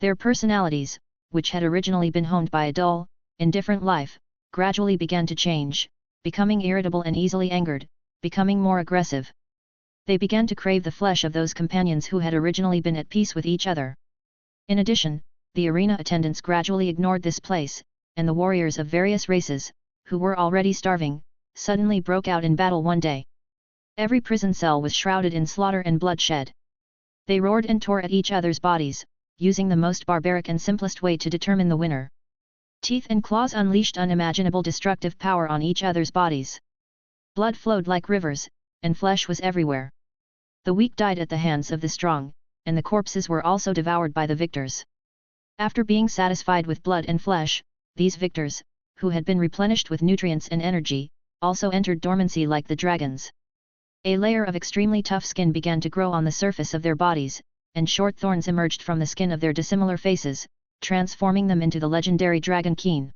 Their personalities, which had originally been honed by a dull, indifferent life, gradually began to change, becoming irritable and easily angered, becoming more aggressive. They began to crave the flesh of those companions who had originally been at peace with each other. In addition, the arena attendants gradually ignored this place, and the warriors of various races, who were already starving, suddenly broke out in battle one day. Every prison cell was shrouded in slaughter and bloodshed. They roared and tore at each other's bodies, using the most barbaric and simplest way to determine the winner. Teeth and claws unleashed unimaginable destructive power on each other's bodies. Blood flowed like rivers, and flesh was everywhere. The weak died at the hands of the strong, and the corpses were also devoured by the victors. After being satisfied with blood and flesh, these victors, who had been replenished with nutrients and energy, also entered dormancy like the dragons. A layer of extremely tough skin began to grow on the surface of their bodies, and short thorns emerged from the skin of their dissimilar faces, transforming them into the legendary dragon Keen.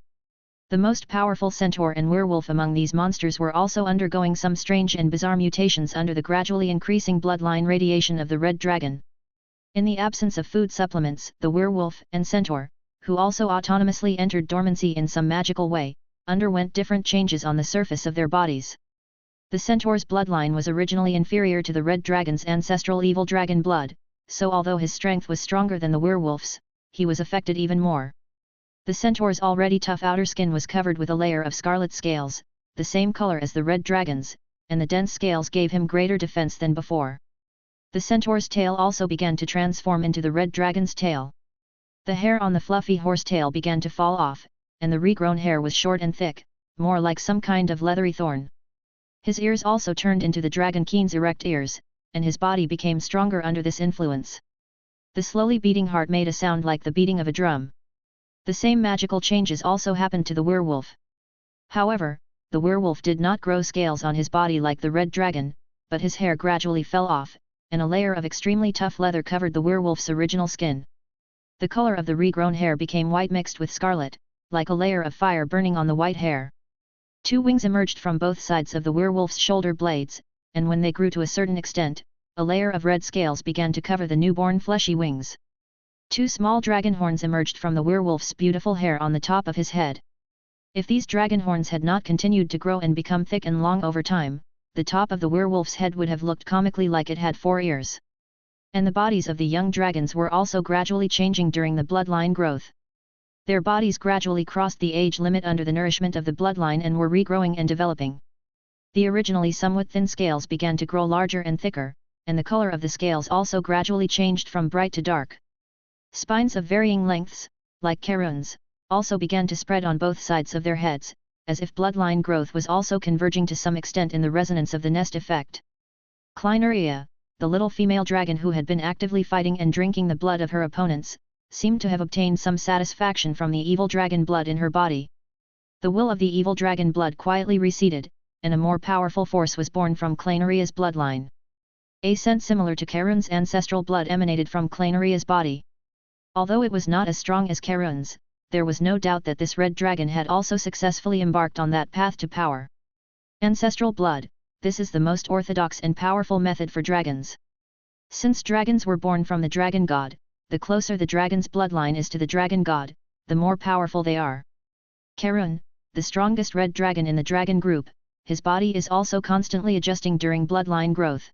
The most powerful centaur and werewolf among these monsters were also undergoing some strange and bizarre mutations under the gradually increasing bloodline radiation of the red dragon. In the absence of food supplements, the werewolf and centaur, who also autonomously entered dormancy in some magical way, underwent different changes on the surface of their bodies. The centaur's bloodline was originally inferior to the red dragon's ancestral evil dragon blood, so although his strength was stronger than the werewolf's, he was affected even more. The centaur's already tough outer skin was covered with a layer of scarlet scales, the same color as the red dragon's, and the dense scales gave him greater defense than before. The centaur's tail also began to transform into the red dragon's tail. The hair on the fluffy horse tail began to fall off, and the regrown hair was short and thick, more like some kind of leathery thorn. His ears also turned into the dragon Keen's erect ears, and his body became stronger under this influence. The slowly beating heart made a sound like the beating of a drum. The same magical changes also happened to the werewolf. However, the werewolf did not grow scales on his body like the red dragon, but his hair gradually fell off, and a layer of extremely tough leather covered the werewolf's original skin. The color of the regrown hair became white mixed with scarlet, like a layer of fire burning on the white hair. Two wings emerged from both sides of the werewolf's shoulder blades, and when they grew to a certain extent, a layer of red scales began to cover the newborn fleshy wings. Two small dragon horns emerged from the werewolf's beautiful hair on the top of his head. If these dragon horns had not continued to grow and become thick and long over time, the top of the werewolf's head would have looked comically like it had 4 ears. And the bodies of the young dragons were also gradually changing during the bloodline growth. Their bodies gradually crossed the age limit under the nourishment of the bloodline and were regrowing and developing. The originally somewhat thin scales began to grow larger and thicker, and the color of the scales also gradually changed from bright to dark. Spines of varying lengths, like Karun's, also began to spread on both sides of their heads, as if bloodline growth was also converging to some extent in the resonance of the nest effect. Kleineria, the little female dragon who had been actively fighting and drinking the blood of her opponents, seemed to have obtained some satisfaction from the evil dragon blood in her body. The will of the evil dragon blood quietly receded, and a more powerful force was born from Kleineria's bloodline. A scent similar to Karun's ancestral blood emanated from Kleineria's body. Although it was not as strong as Karun's, there was no doubt that this red dragon had also successfully embarked on that path to power. Ancestral blood, this is the most orthodox and powerful method for dragons. Since dragons were born from the dragon god, the closer the dragon's bloodline is to the dragon god, the more powerful they are. Karun, the strongest red dragon in the dragon group, his body is also constantly adjusting during bloodline growth.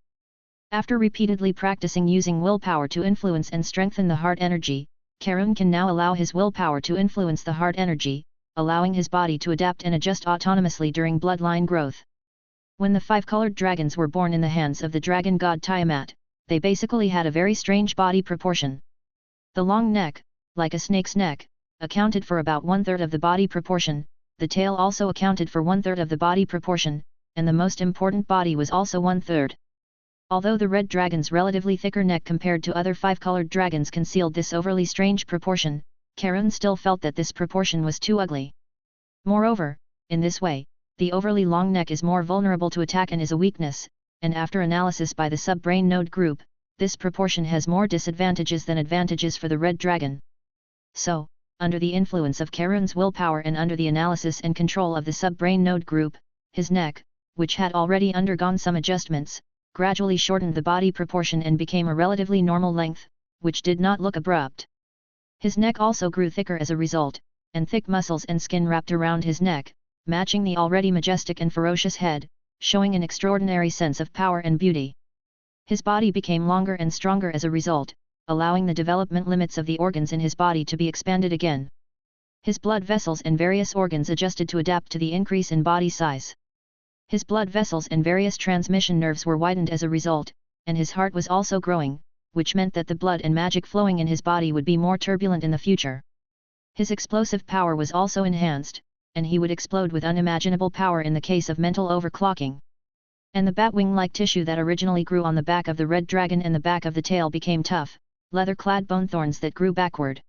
After repeatedly practicing using willpower to influence and strengthen the heart energy, Karun can now allow his willpower to influence the heart energy, allowing his body to adapt and adjust autonomously during bloodline growth. When the 5-colored dragons were born in the hands of the dragon god Tiamat, they basically had a very strange body proportion. The long neck, like a snake's neck, accounted for about 1/3 of the body proportion, the tail also accounted for 1/3 of the body proportion, and the most important body was also 1/3. Although the red dragon's relatively thicker neck compared to other 5-colored dragons concealed this overly strange proportion, Karun still felt that this proportion was too ugly. Moreover, in this way, the overly long neck is more vulnerable to attack and is a weakness, and after analysis by the sub-brain node group, this proportion has more disadvantages than advantages for the red dragon. So, under the influence of Karun's willpower and under the analysis and control of the sub-brain node group, his neck, which had already undergone some adjustments, gradually shortened the body proportion and became a relatively normal length, which did not look abrupt. His neck also grew thicker as a result, and thick muscles and skin wrapped around his neck, matching the already majestic and ferocious head, showing an extraordinary sense of power and beauty. His body became longer and stronger as a result, allowing the development limits of the organs in his body to be expanded again. His blood vessels and various organs adjusted to adapt to the increase in body size. His blood vessels and various transmission nerves were widened as a result, and his heart was also growing, which meant that the blood and magic flowing in his body would be more turbulent in the future. His explosive power was also enhanced, and he would explode with unimaginable power in the case of mental overclocking. And the bat-wing-like tissue that originally grew on the back of the red dragon and the back of the tail became tough, leather-clad bone thorns that grew backward.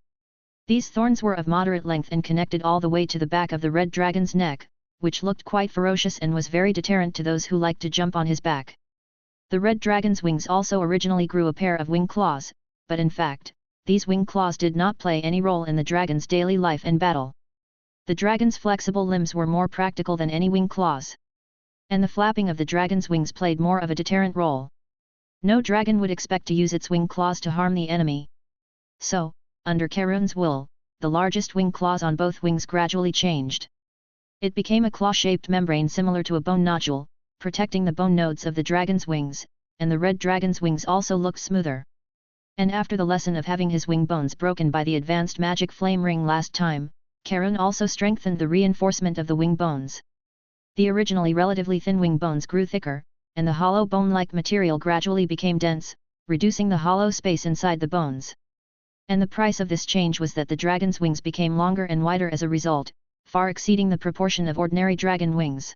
These thorns were of moderate length and connected all the way to the back of the red dragon's neck, which looked quite ferocious and was very deterrent to those who liked to jump on his back. The red dragon's wings also originally grew a pair of wing claws, but in fact, these wing claws did not play any role in the dragon's daily life and battle. The dragon's flexible limbs were more practical than any wing claws. And the flapping of the dragon's wings played more of a deterrent role. No dragon would expect to use its wing claws to harm the enemy. So, under Karun's will, the largest wing claws on both wings gradually changed. It became a claw-shaped membrane similar to a bone nodule, protecting the bone nodes of the dragon's wings, and the red dragon's wings also looked smoother. And after the lesson of having his wing bones broken by the advanced magic flame ring last time, Karun also strengthened the reinforcement of the wing bones. The originally relatively thin wing bones grew thicker, and the hollow bone-like material gradually became dense, reducing the hollow space inside the bones. And the price of this change was that the dragon's wings became longer and wider as a result, far exceeding the proportion of ordinary dragon wings.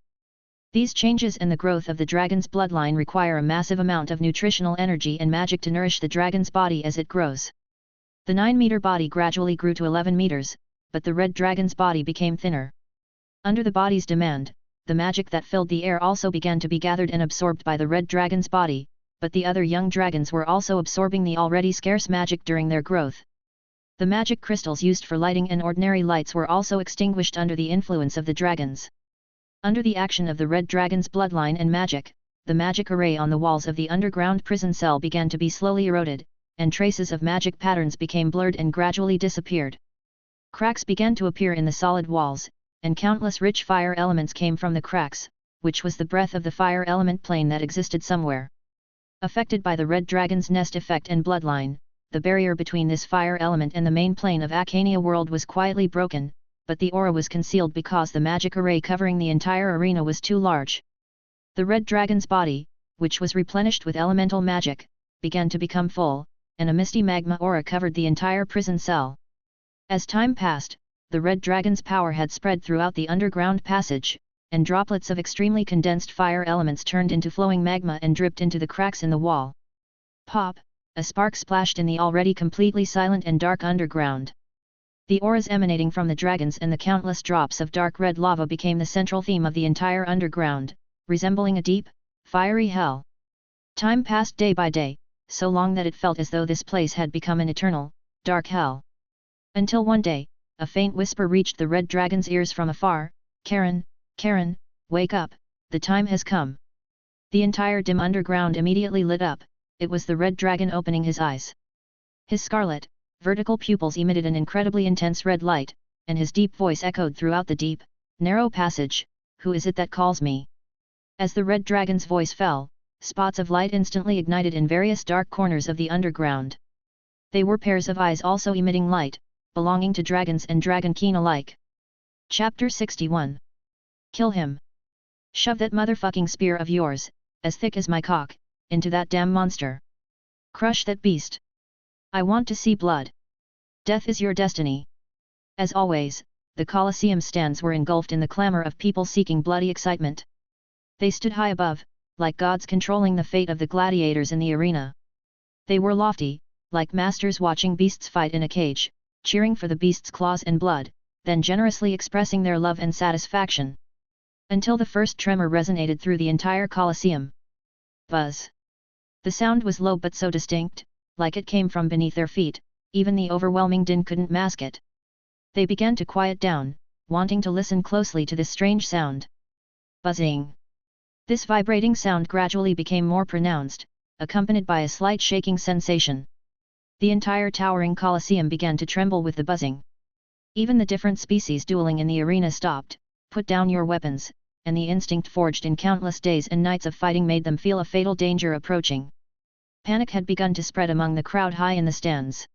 These changes and the growth of the dragon's bloodline require a massive amount of nutritional energy and magic to nourish the dragon's body as it grows. The 9-meter body gradually grew to 11 meters, but the red dragon's body became thinner. Under the body's demand, the magic that filled the air also began to be gathered and absorbed by the red dragon's body, but the other young dragons were also absorbing the already scarce magic during their growth. The magic crystals used for lighting and ordinary lights were also extinguished under the influence of the dragons. Under the action of the red dragon's bloodline and magic, the magic array on the walls of the underground prison cell began to be slowly eroded, and traces of magic patterns became blurred and gradually disappeared. Cracks began to appear in the solid walls, and countless rich fire elements came from the cracks, which was the breath of the fire element plane that existed somewhere. Affected by the red dragon's nest effect and bloodline, the barrier between this fire element and the main plane of Acania world was quietly broken, but the aura was concealed because the magic array covering the entire arena was too large. The red dragon's body, which was replenished with elemental magic, began to become full, and a misty magma aura covered the entire prison cell. As time passed, the red dragon's power had spread throughout the underground passage, and droplets of extremely condensed fire elements turned into flowing magma and dripped into the cracks in the wall. Pop! A spark splashed in the already completely silent and dark underground. The auras emanating from the dragons and the countless drops of dark red lava became the central theme of the entire underground, resembling a deep, fiery hell. Time passed day by day, so long that it felt as though this place had become an eternal, dark hell. Until one day, a faint whisper reached the red dragon's ears from afar, "Karen, Karen, wake up, the time has come." The entire dim underground immediately lit up. It was the red dragon opening his eyes. His scarlet, vertical pupils emitted an incredibly intense red light, and his deep voice echoed throughout the deep, narrow passage, "Who is it that calls me?" As the red dragon's voice fell, spots of light instantly ignited in various dark corners of the underground. They were pairs of eyes also emitting light, belonging to dragons and dragon king alike. Chapter 61. Kill him. Shove that motherfucking spear of yours, as thick as my cock, into that damn monster. Crush that beast. I want to see blood. Death is your destiny. As always, the Colosseum stands were engulfed in the clamor of people seeking bloody excitement. They stood high above, like gods controlling the fate of the gladiators in the arena. They were lofty, like masters watching beasts fight in a cage, cheering for the beast's claws and blood, then generously expressing their love and satisfaction. Until the first tremor resonated through the entire Colosseum. Buzz. The sound was low but so distinct, like it came from beneath their feet, even the overwhelming din couldn't mask it. They began to quiet down, wanting to listen closely to this strange sound. Buzzing. This vibrating sound gradually became more pronounced, accompanied by a slight shaking sensation. The entire towering Colosseum began to tremble with the buzzing. Even the different species dueling in the arena stopped, put down your weapons, and the instinct forged in countless days and nights of fighting made them feel a fatal danger approaching. Panic had begun to spread among the crowd high in the stands.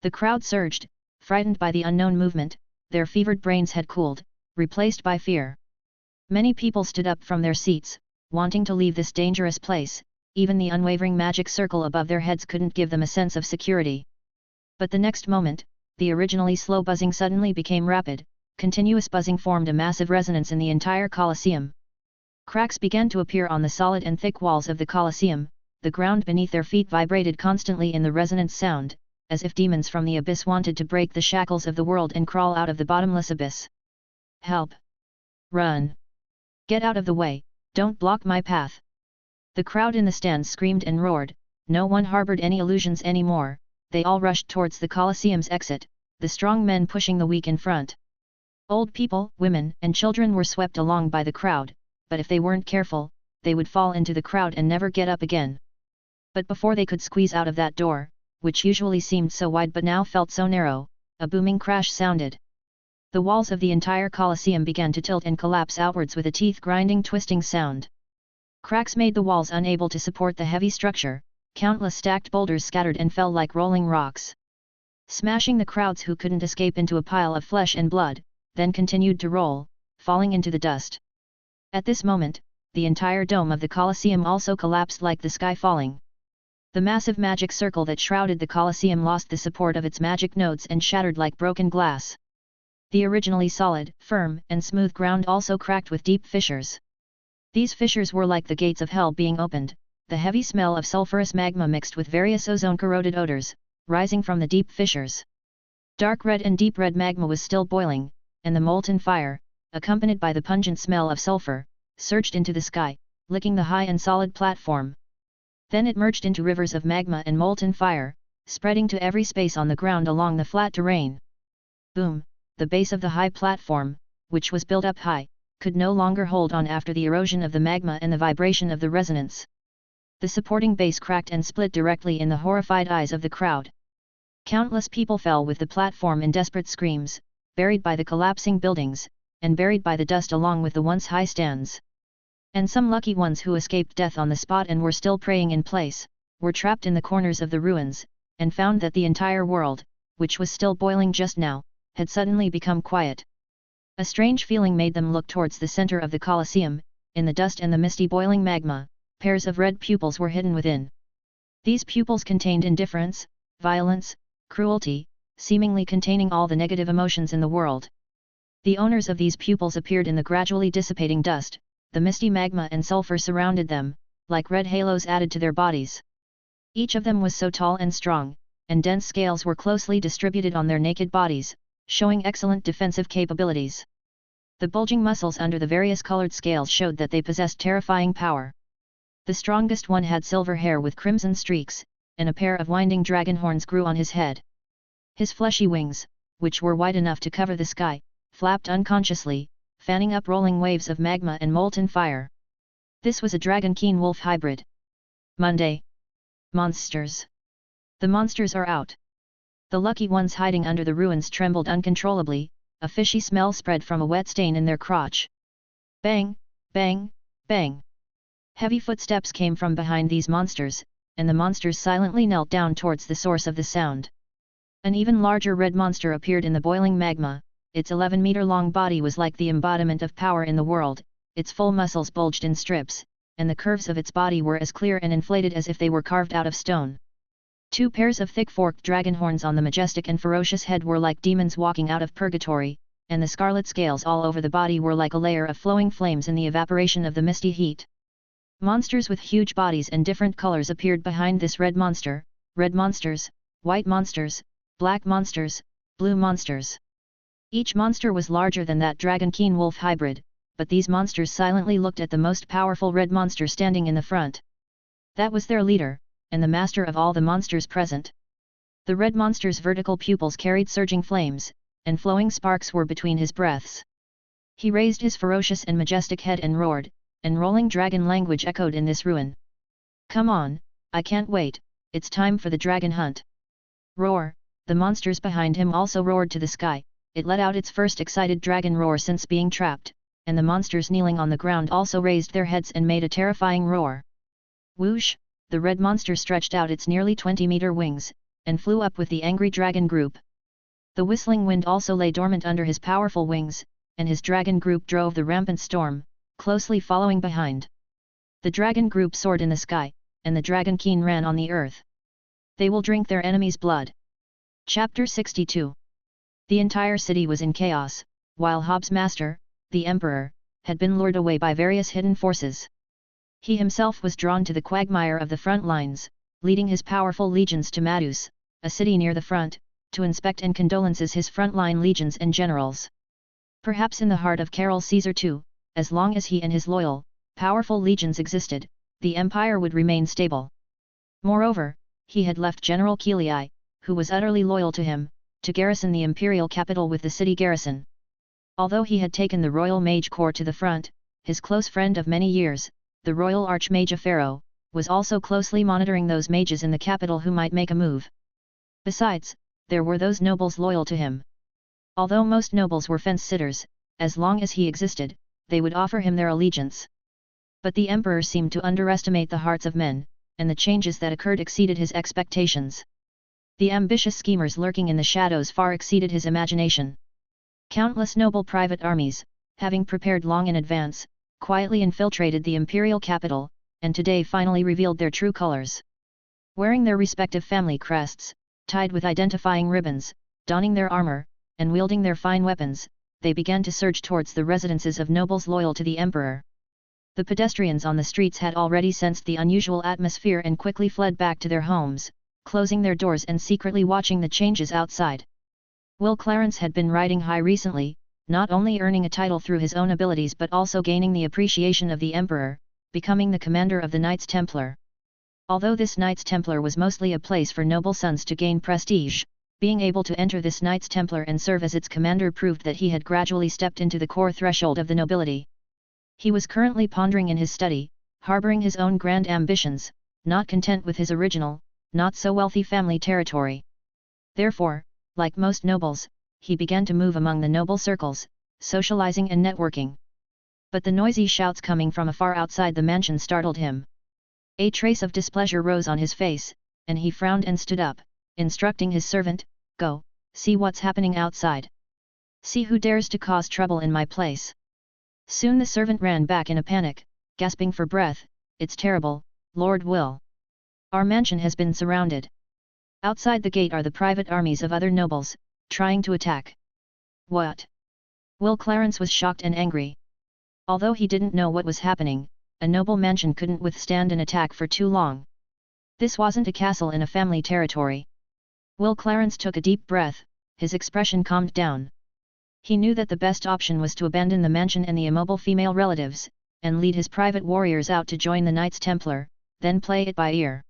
The crowd surged, frightened by the unknown movement, their fevered brains had cooled, replaced by fear. Many people stood up from their seats, wanting to leave this dangerous place. Even the unwavering magic circle above their heads couldn't give them a sense of security. But the next moment, the originally slow buzzing suddenly became rapid. Continuous buzzing formed a massive resonance in the entire Colosseum. Cracks began to appear on the solid and thick walls of the Colosseum, the ground beneath their feet vibrated constantly in the resonant sound, as if demons from the abyss wanted to break the shackles of the world and crawl out of the bottomless abyss. Help! Run! Get out of the way, don't block my path! The crowd in the stands screamed and roared, no one harbored any illusions anymore, they all rushed towards the Colosseum's exit, the strong men pushing the weak in front. Old people, women, and children were swept along by the crowd, but if they weren't careful, they would fall into the crowd and never get up again. But before they could squeeze out of that door, which usually seemed so wide but now felt so narrow, a booming crash sounded. The walls of the entire Colosseum began to tilt and collapse outwards with a teeth-grinding twisting sound. Cracks made the walls unable to support the heavy structure, countless stacked boulders scattered and fell like rolling rocks, smashing the crowds who couldn't escape into a pile of flesh and blood, then continued to roll, falling into the dust. At this moment, the entire dome of the Colosseum also collapsed like the sky falling. The massive magic circle that shrouded the Colosseum lost the support of its magic nodes and shattered like broken glass. The originally solid, firm, and smooth ground also cracked with deep fissures. These fissures were like the gates of hell being opened, the heavy smell of sulfurous magma mixed with various ozone-corroded odors, rising from the deep fissures. Dark red and deep red magma was still boiling, and the molten fire, accompanied by the pungent smell of sulfur, surged into the sky, licking the high and solid platform. Then it merged into rivers of magma and molten fire, spreading to every space on the ground along the flat terrain. Boom! The base of the high platform, which was built up high, could no longer hold on after the erosion of the magma and the vibration of the resonance. The supporting base cracked and split directly in the horrified eyes of the crowd. Countless people fell with the platform in desperate screams, buried by the collapsing buildings, and buried by the dust along with the once high stands. And some lucky ones who escaped death on the spot and were still praying in place, were trapped in the corners of the ruins, and found that the entire world, which was still boiling just now, had suddenly become quiet. A strange feeling made them look towards the center of the Colosseum. In the dust and the misty boiling magma, pairs of red pupils were hidden within. These pupils contained indifference, violence, cruelty, seemingly containing all the negative emotions in the world. The owners of these pupils appeared in the gradually dissipating dust, the misty magma and sulfur surrounded them, like red halos added to their bodies. Each of them was so tall and strong, and dense scales were closely distributed on their naked bodies, showing excellent defensive capabilities. The bulging muscles under the various colored scales showed that they possessed terrifying power. The strongest one had silver hair with crimson streaks, and a pair of winding dragon horns grew on his head. His fleshy wings, which were wide enough to cover the sky, flapped unconsciously, fanning up rolling waves of magma and molten fire. This was a dragon-keen wolf hybrid. Monday. Monsters. The monsters are out. The lucky ones hiding under the ruins trembled uncontrollably, a fishy smell spread from a wet stain in their crotch. Bang, bang, bang. Heavy footsteps came from behind these monsters, and the monsters silently knelt down towards the source of the sound. An even larger red monster appeared in the boiling magma. Its 11-meter-long body was like the embodiment of power in the world, its full muscles bulged in strips, and the curves of its body were as clear and inflated as if they were carved out of stone. 2 pairs of thick forked dragon horns on the majestic and ferocious head were like demons walking out of purgatory, and the scarlet scales all over the body were like a layer of flowing flames in the evaporation of the misty heat. Monsters with huge bodies and different colors appeared behind this red monster: red monsters, white monsters, black monsters, blue monsters. Each monster was larger than that dragon-keen wolf hybrid, but these monsters silently looked at the most powerful red monster standing in the front. That was their leader, and the master of all the monsters present. The red monster's vertical pupils carried surging flames, and flowing sparks were between his breaths. He raised his ferocious and majestic head and roared, and rolling dragon language echoed in this ruin. "Come on, I can't wait, it's time for the dragon hunt." Roar! The monsters behind him also roared to the sky. It let out its first excited dragon roar since being trapped, and the monsters kneeling on the ground also raised their heads and made a terrifying roar. Whoosh! The red monster stretched out its nearly 20-meter wings, and flew up with the angry dragon group. The whistling wind also lay dormant under his powerful wings, and his dragon group drove the rampant storm, closely following behind. The dragon group soared in the sky, and the dragon-keen ran on the earth. They will drink their enemy's blood. Chapter 62. The entire city was in chaos, while Hobbs' master, the Emperor, had been lured away by various hidden forces. He himself was drawn to the quagmire of the front lines, leading his powerful legions to Madus, a city near the front, to inspect and condolences his frontline legions and generals. Perhaps in the heart of Carol Caesar too, as long as he and his loyal, powerful legions existed, the empire would remain stable. Moreover, he had left General Kelii, who was utterly loyal to him, to garrison the imperial capital with the city garrison. Although he had taken the royal mage corps to the front, his close friend of many years, the royal archmage Pharaoh, was also closely monitoring those mages in the capital who might make a move. Besides, there were those nobles loyal to him. Although most nobles were fence-sitters, as long as he existed, they would offer him their allegiance. But the emperor seemed to underestimate the hearts of men, and the changes that occurred exceeded his expectations. The ambitious schemers lurking in the shadows far exceeded his imagination. Countless noble private armies, having prepared long in advance, quietly infiltrated the imperial capital, and today finally revealed their true colors. Wearing their respective family crests, tied with identifying ribbons, donning their armor, and wielding their fine weapons, they began to surge towards the residences of nobles loyal to the emperor. The pedestrians on the streets had already sensed the unusual atmosphere and quickly fled back to their homes, closing their doors and secretly watching the changes outside. Will Clarence had been riding high recently, not only earning a title through his own abilities but also gaining the appreciation of the emperor, becoming the commander of the Knights Templar. Although this Knights Templar was mostly a place for noble sons to gain prestige, being able to enter this Knights Templar and serve as its commander proved that he had gradually stepped into the core threshold of the nobility. He was currently pondering in his study, harboring his own grand ambitions, not content with his original, not-so-wealthy family territory. Therefore, like most nobles, he began to move among the noble circles, socializing and networking. But the noisy shouts coming from afar outside the mansion startled him. A trace of displeasure rose on his face, and he frowned and stood up, instructing his servant, "Go, see what's happening outside. See who dares to cause trouble in my place." Soon the servant ran back in a panic, gasping for breath, "It's terrible, Lord Will. Our mansion has been surrounded. Outside the gate are the private armies of other nobles, trying to attack." "What?" Will Clarence was shocked and angry. Although he didn't know what was happening, a noble mansion couldn't withstand an attack for too long. This wasn't a castle in a family territory. Will Clarence took a deep breath, his expression calmed down. He knew that the best option was to abandon the mansion and the immobile female relatives, and lead his private warriors out to join the Knights Templar, then play it by ear.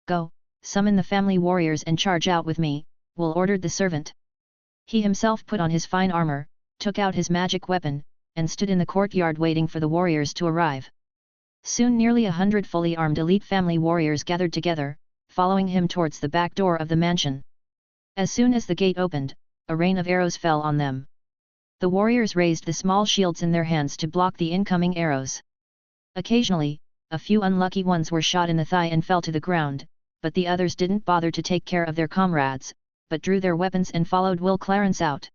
"Go, summon the family warriors and charge out with me," Will ordered the servant. He himself put on his fine armor, took out his magic weapon, and stood in the courtyard waiting for the warriors to arrive. Soon nearly 100 fully armed elite family warriors gathered together, following him towards the back door of the mansion. As soon as the gate opened, a rain of arrows fell on them. The warriors raised the small shields in their hands to block the incoming arrows. Occasionally, a few unlucky ones were shot in the thigh and fell to the ground, but the others didn't bother to take care of their comrades, but drew their weapons and followed Will Clarence out.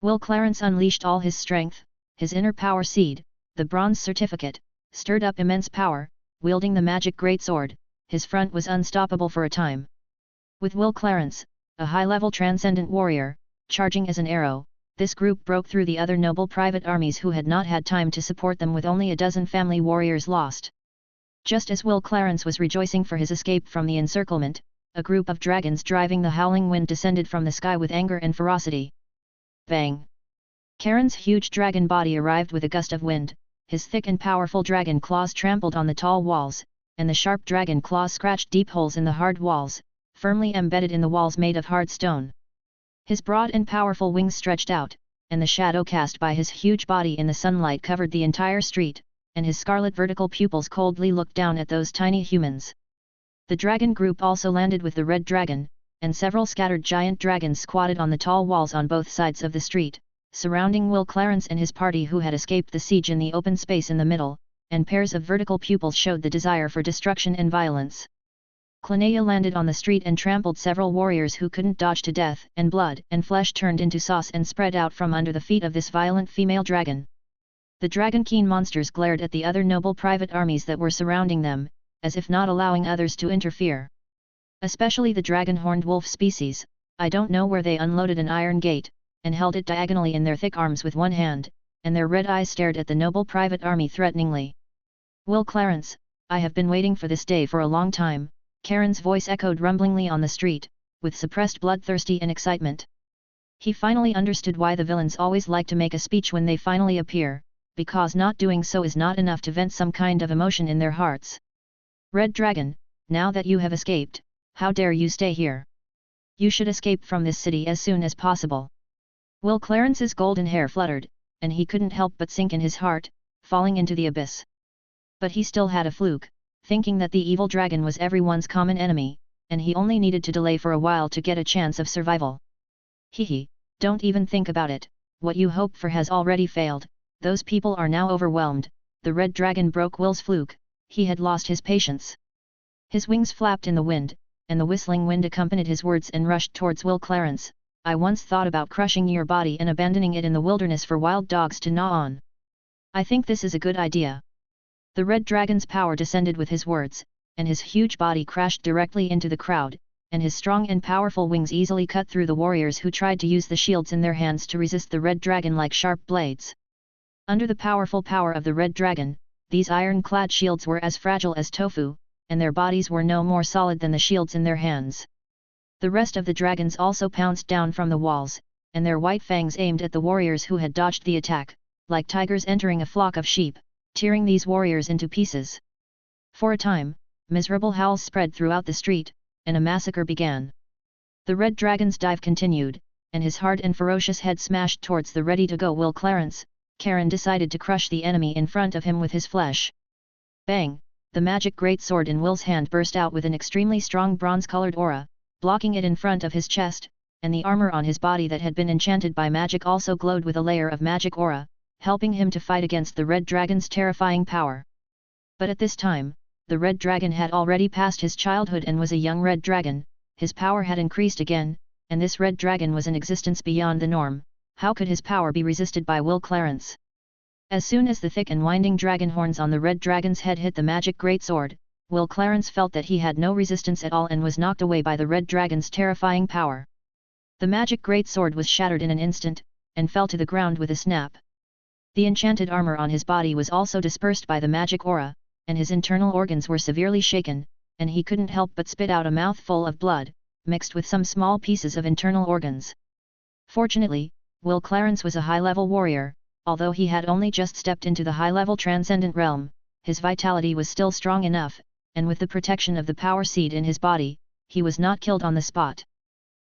Will Clarence unleashed all his strength, his inner power seed, the bronze certificate, stirred up immense power, wielding the magic greatsword, his front was unstoppable for a time. With Will Clarence, a high-level transcendent warrior, charging as an arrow, this group broke through the other noble private armies who had not had time to support them with only a dozen family warriors lost. Just as Will Clarence was rejoicing for his escape from the encirclement, a group of dragons driving the howling wind descended from the sky with anger and ferocity. Bang! Karen's huge dragon body arrived with a gust of wind, his thick and powerful dragon claws trampled on the tall walls, and the sharp dragon claws scratched deep holes in the hard walls, firmly embedded in the walls made of hard stone. His broad and powerful wings stretched out, and the shadow cast by his huge body in the sunlight covered the entire street, and his scarlet vertical pupils coldly looked down at those tiny humans. The dragon group also landed with the red dragon, and several scattered giant dragons squatted on the tall walls on both sides of the street, surrounding Will Clarence and his party who had escaped the siege in the open space in the middle, and pairs of vertical pupils showed the desire for destruction and violence. Clinea landed on the street and trampled several warriors who couldn't dodge to death, and blood and flesh turned into sauce and spread out from under the feet of this violent female dragon. The dragon-keen monsters glared at the other noble private armies that were surrounding them, as if not allowing others to interfere. Especially the dragon-horned wolf species, I don't know where they unloaded an iron gate, and held it diagonally in their thick arms with one hand, and their red eyes stared at the noble private army threateningly. Will Clarence, I have been waiting for this day for a long time, Karen's voice echoed rumblingly on the street, with suppressed bloodthirsty and excitement. He finally understood why the villains always like to make a speech when they finally appear, because not doing so is not enough to vent some kind of emotion in their hearts. Red Dragon, now that you have escaped, how dare you stay here? You should escape from this city as soon as possible. Will Clarence's golden hair fluttered, and he couldn't help but sink in his heart, falling into the abyss. But he still had a fluke, thinking that the evil dragon was everyone's common enemy, and he only needed to delay for a while to get a chance of survival. Hehe, don't even think about it, what you hoped for has already failed, those people are now overwhelmed. The red dragon broke Will's fluke, he had lost his patience. His wings flapped in the wind, and the whistling wind accompanied his words and rushed towards Will Clarence. I once thought about crushing your body and abandoning it in the wilderness for wild dogs to gnaw on. I think this is a good idea. The red dragon's power descended with his words, and his huge body crashed directly into the crowd, and his strong and powerful wings easily cut through the warriors who tried to use the shields in their hands to resist the red dragon like sharp blades. Under the powerful power of the red dragon, these iron-clad shields were as fragile as tofu, and their bodies were no more solid than the shields in their hands. The rest of the dragons also pounced down from the walls, and their white fangs aimed at the warriors who had dodged the attack, like tigers entering a flock of sheep, tearing these warriors into pieces. For a time, miserable howls spread throughout the street, and a massacre began. The red dragon's dive continued, and his hard and ferocious head smashed towards the ready-to-go Will Clarence. Karen decided to crush the enemy in front of him with his flesh. Bang! The magic greatsword in Will's hand burst out with an extremely strong bronze-colored aura, blocking it in front of his chest, and the armor on his body that had been enchanted by magic also glowed with a layer of magic aura, helping him to fight against the red dragon's terrifying power. But at this time, the red dragon had already passed his childhood and was a young red dragon. His power had increased again, and this red dragon was an existence beyond the norm. How could his power be resisted by Will Clarence? As soon as the thick and winding dragon horns on the red dragon's head hit the magic greatsword, Will Clarence felt that he had no resistance at all and was knocked away by the red dragon's terrifying power. The magic greatsword was shattered in an instant, and fell to the ground with a snap. The enchanted armor on his body was also dispersed by the magic aura, and his internal organs were severely shaken, and he couldn't help but spit out a mouthful of blood, mixed with some small pieces of internal organs. Fortunately, Will Clarence was a high-level warrior. Although he had only just stepped into the high-level transcendent realm, his vitality was still strong enough, and with the protection of the power seed in his body, he was not killed on the spot.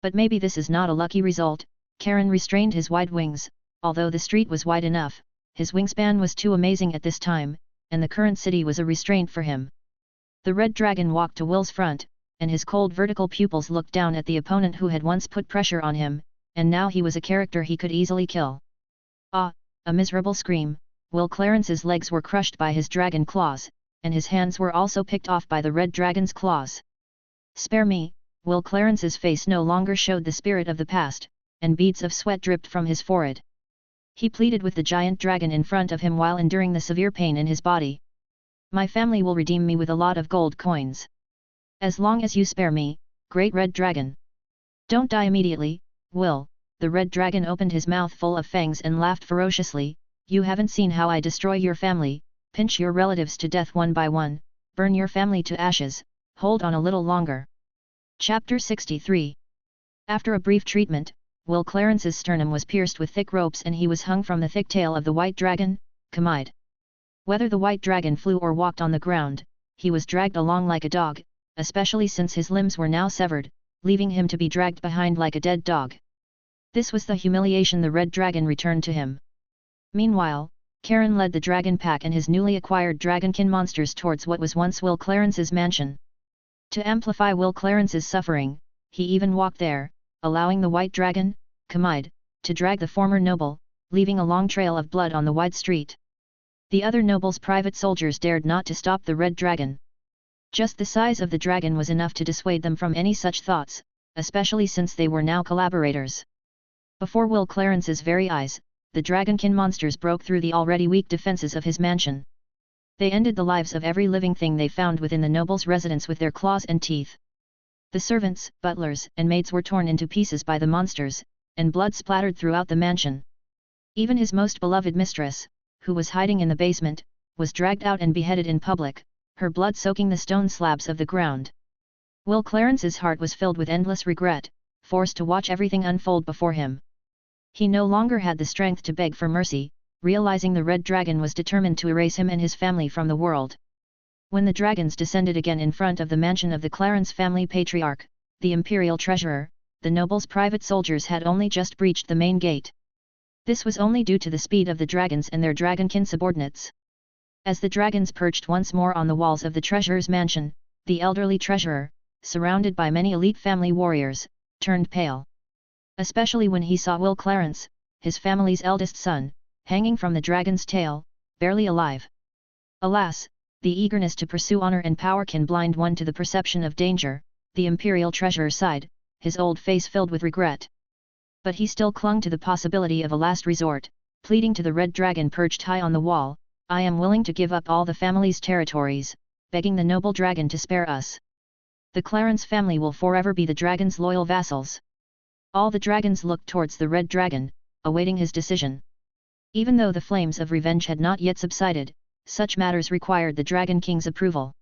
But maybe this is not a lucky result, Karen restrained his wide wings. Although the street was wide enough, his wingspan was too amazing at this time, and the current city was a restraint for him. The red dragon walked to Will's front, and his cold vertical pupils looked down at the opponent who had once put pressure on him, and now he was a character he could easily kill. Ah! A miserable scream. Will Clarence's legs were crushed by his dragon claws, and his hands were also picked off by the red dragon's claws. Spare me! Will Clarence's face no longer showed the spirit of the past, and beads of sweat dripped from his forehead. He pleaded with the giant dragon in front of him while enduring the severe pain in his body. My family will redeem me with a lot of gold coins. As long as you spare me, great red dragon. Don't die immediately, Will. The red dragon opened his mouth full of fangs and laughed ferociously. You haven't seen how I destroy your family, pinch your relatives to death one by one, burn your family to ashes. Hold on a little longer. Chapter 63. After a brief treatment, Will Clarence's sternum was pierced with thick ropes and he was hung from the thick tail of the white dragon, Kamide. Whether the white dragon flew or walked on the ground, he was dragged along like a dog, especially since his limbs were now severed, leaving him to be dragged behind like a dead dog. This was the humiliation the red dragon returned to him. Meanwhile, Karen led the dragon pack and his newly acquired dragonkin monsters towards what was once Will Clarence's mansion. To amplify Will Clarence's suffering, he even walked there, allowing the white dragon, Kamide, to drag the former noble, leaving a long trail of blood on the wide street. The other noble's private soldiers dared not to stop the red dragon. Just the size of the dragon was enough to dissuade them from any such thoughts, especially since they were now collaborators. Before Will Clarence's very eyes, the dragonkin monsters broke through the already weak defenses of his mansion. They ended the lives of every living thing they found within the noble's residence with their claws and teeth. The servants, butlers, and maids were torn into pieces by the monsters, and blood splattered throughout the mansion. Even his most beloved mistress, who was hiding in the basement, was dragged out and beheaded in public, her blood soaking the stone slabs of the ground. Will Clarence's heart was filled with endless regret, forced to watch everything unfold before him. He no longer had the strength to beg for mercy, realizing the red dragon was determined to erase him and his family from the world. When the dragons descended again in front of the mansion of the Clarence family patriarch, the imperial treasurer, the noble's private soldiers had only just breached the main gate. This was only due to the speed of the dragons and their dragonkin subordinates. As the dragons perched once more on the walls of the treasurer's mansion, the elderly treasurer, surrounded by many elite family warriors, turned pale. Especially when he saw Will Clarence, his family's eldest son, hanging from the dragon's tail, barely alive. Alas, the eagerness to pursue honor and power can blind one to the perception of danger. The imperial treasurer sighed, his old face filled with regret. But he still clung to the possibility of a last resort, pleading to the red dragon perched high on the wall, I am willing to give up all the family's territories, begging the noble dragon to spare us. The Clarence family will forever be the dragon's loyal vassals. All the dragons looked towards the red dragon, awaiting his decision. Even though the flames of revenge had not yet subsided, such matters required the Dragon King's approval.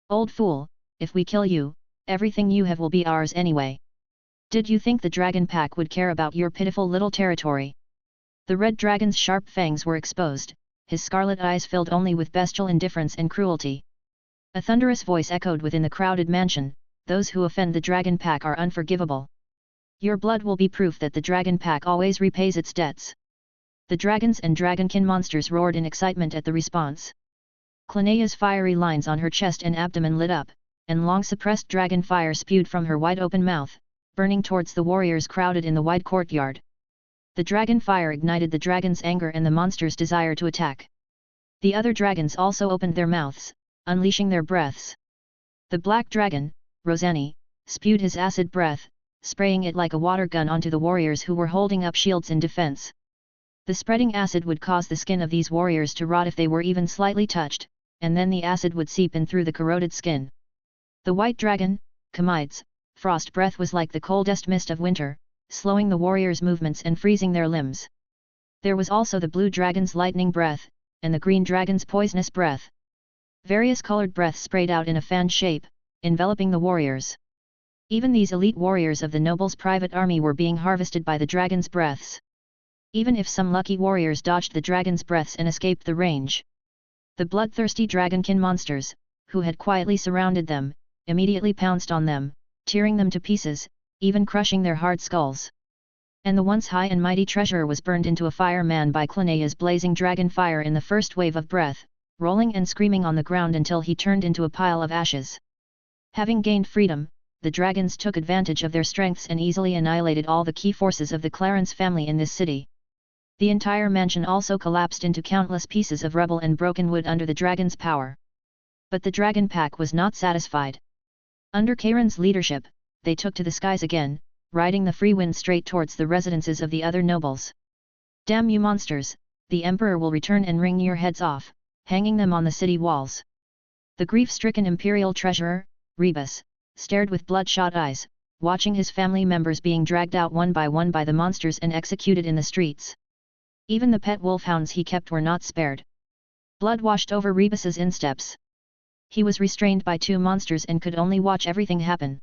Old fool, if we kill you, everything you have will be ours anyway. Did you think the dragon pack would care about your pitiful little territory? The red dragon's sharp fangs were exposed, his scarlet eyes filled only with bestial indifference and cruelty. A thunderous voice echoed within the crowded mansion, those who offend the dragon pack are unforgivable. Your blood will be proof that the dragon pack always repays its debts. The dragons and dragonkin monsters roared in excitement at the response. Clinea's fiery lines on her chest and abdomen lit up, and long-suppressed dragon fire spewed from her wide-open mouth, burning towards the warriors crowded in the wide courtyard. The dragon fire ignited the dragon's anger and the monster's desire to attack. The other dragons also opened their mouths, unleashing their breaths. The black dragon, Rosani, spewed his acid breath, spraying it like a water gun onto the warriors who were holding up shields in defense. The spreading acid would cause the skin of these warriors to rot if they were even slightly touched, and then the acid would seep in through the corroded skin. The white dragon, Kamide's, frost breath was like the coldest mist of winter, slowing the warriors' movements and freezing their limbs. There was also the blue dragon's lightning breath, and the green dragon's poisonous breath. Various colored breaths sprayed out in a fan shape, enveloping the warriors. Even these elite warriors of the noble's private army were being harvested by the dragon's breaths. Even if some lucky warriors dodged the dragon's breaths and escaped the range. The bloodthirsty dragonkin monsters, who had quietly surrounded them, immediately pounced on them, tearing them to pieces, even crushing their hard skulls. And the once high and mighty treasurer was burned into a fire man by Clinaea's blazing dragon fire in the first wave of breath, rolling and screaming on the ground until he turned into a pile of ashes. Having gained freedom, the dragons took advantage of their strengths and easily annihilated all the key forces of the Clarence family in this city. The entire mansion also collapsed into countless pieces of rubble and broken wood under the dragon's power. But the dragon pack was not satisfied. Under Kairon's leadership, they took to the skies again, riding the free wind straight towards the residences of the other nobles. "Damn you monsters, the emperor will return and wring your heads off, hanging them on the city walls." The grief-stricken imperial treasurer, Rebus, stared with bloodshot eyes, watching his family members being dragged out one by the monsters and executed in the streets. Even the pet wolfhounds he kept were not spared. Blood washed over Rebus's insteps. He was restrained by two monsters and could only watch everything happen.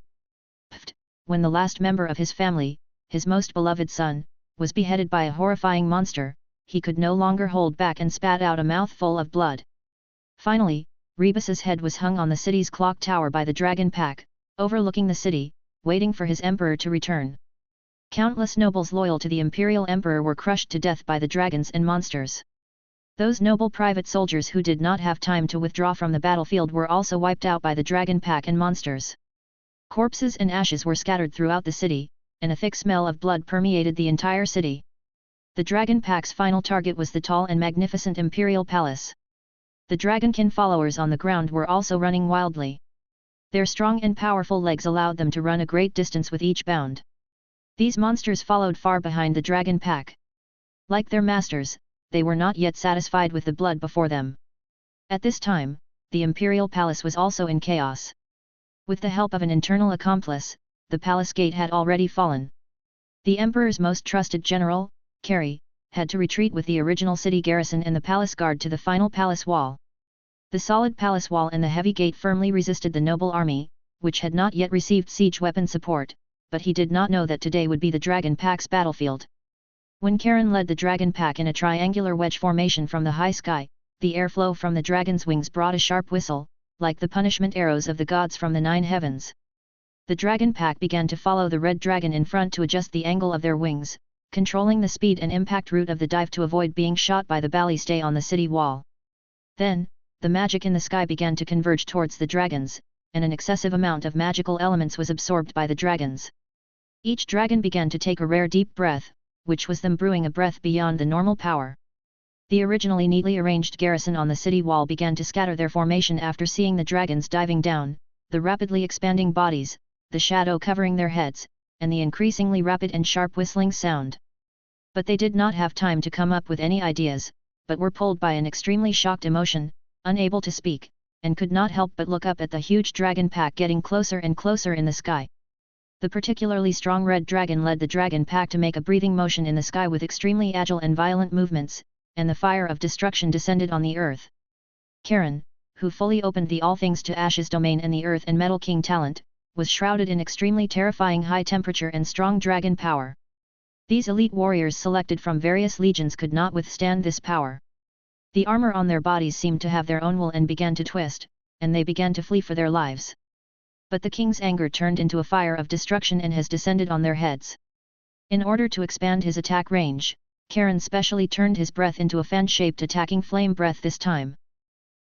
When the last member of his family, his most beloved son, was beheaded by a horrifying monster, he could no longer hold back and spat out a mouthful of blood. Finally, Rebus's head was hung on the city's clock tower by the dragon pack, overlooking the city, waiting for his emperor to return. Countless nobles loyal to the imperial emperor were crushed to death by the dragons and monsters. Those noble private soldiers who did not have time to withdraw from the battlefield were also wiped out by the dragon pack and monsters. Corpses and ashes were scattered throughout the city, and a thick smell of blood permeated the entire city. The dragon pack's final target was the tall and magnificent imperial palace. The dragonkin followers on the ground were also running wildly. Their strong and powerful legs allowed them to run a great distance with each bound. These monsters followed far behind the dragon pack. Like their masters, they were not yet satisfied with the blood before them. At this time, the imperial palace was also in chaos. With the help of an internal accomplice, the palace gate had already fallen. The emperor's most trusted general, Carey, had to retreat with the original city garrison and the palace guard to the final palace wall. The solid palace wall and the heavy gate firmly resisted the noble army, which had not yet received siege weapon support, but he did not know that today would be the dragon pack's battlefield. When Karen led the dragon pack in a triangular wedge formation from the high sky, the airflow from the dragon's wings brought a sharp whistle, like the punishment arrows of the gods from the 9 heavens. The dragon pack began to follow the red dragon in front to adjust the angle of their wings, controlling the speed and impact route of the dive to avoid being shot by the ballista on the city wall. Then, the magic in the sky began to converge towards the dragons, and an excessive amount of magical elements was absorbed by the dragons. Each dragon began to take a rare deep breath, which was them brewing a breath beyond the normal power. The originally neatly arranged garrison on the city wall began to scatter their formation after seeing the dragons diving down, the rapidly expanding bodies, the shadow covering their heads, and the increasingly rapid and sharp whistling sound. But they did not have time to come up with any ideas, but were pulled by an extremely shocked emotion, unable to speak, and could not help but look up at the huge dragon pack getting closer and closer in the sky. The particularly strong red dragon led the dragon pack to make a breathing motion in the sky with extremely agile and violent movements, and the fire of destruction descended on the earth. Karen, who fully opened the all things to ashes domain and the earth and metal king talent, was shrouded in extremely terrifying high temperature and strong dragon power. These elite warriors selected from various legions could not withstand this power. The armor on their bodies seemed to have their own will and began to twist, and they began to flee for their lives. But the king's anger turned into a fire of destruction and has descended on their heads. In order to expand his attack range, Karen specially turned his breath into a fan-shaped attacking flame breath this time.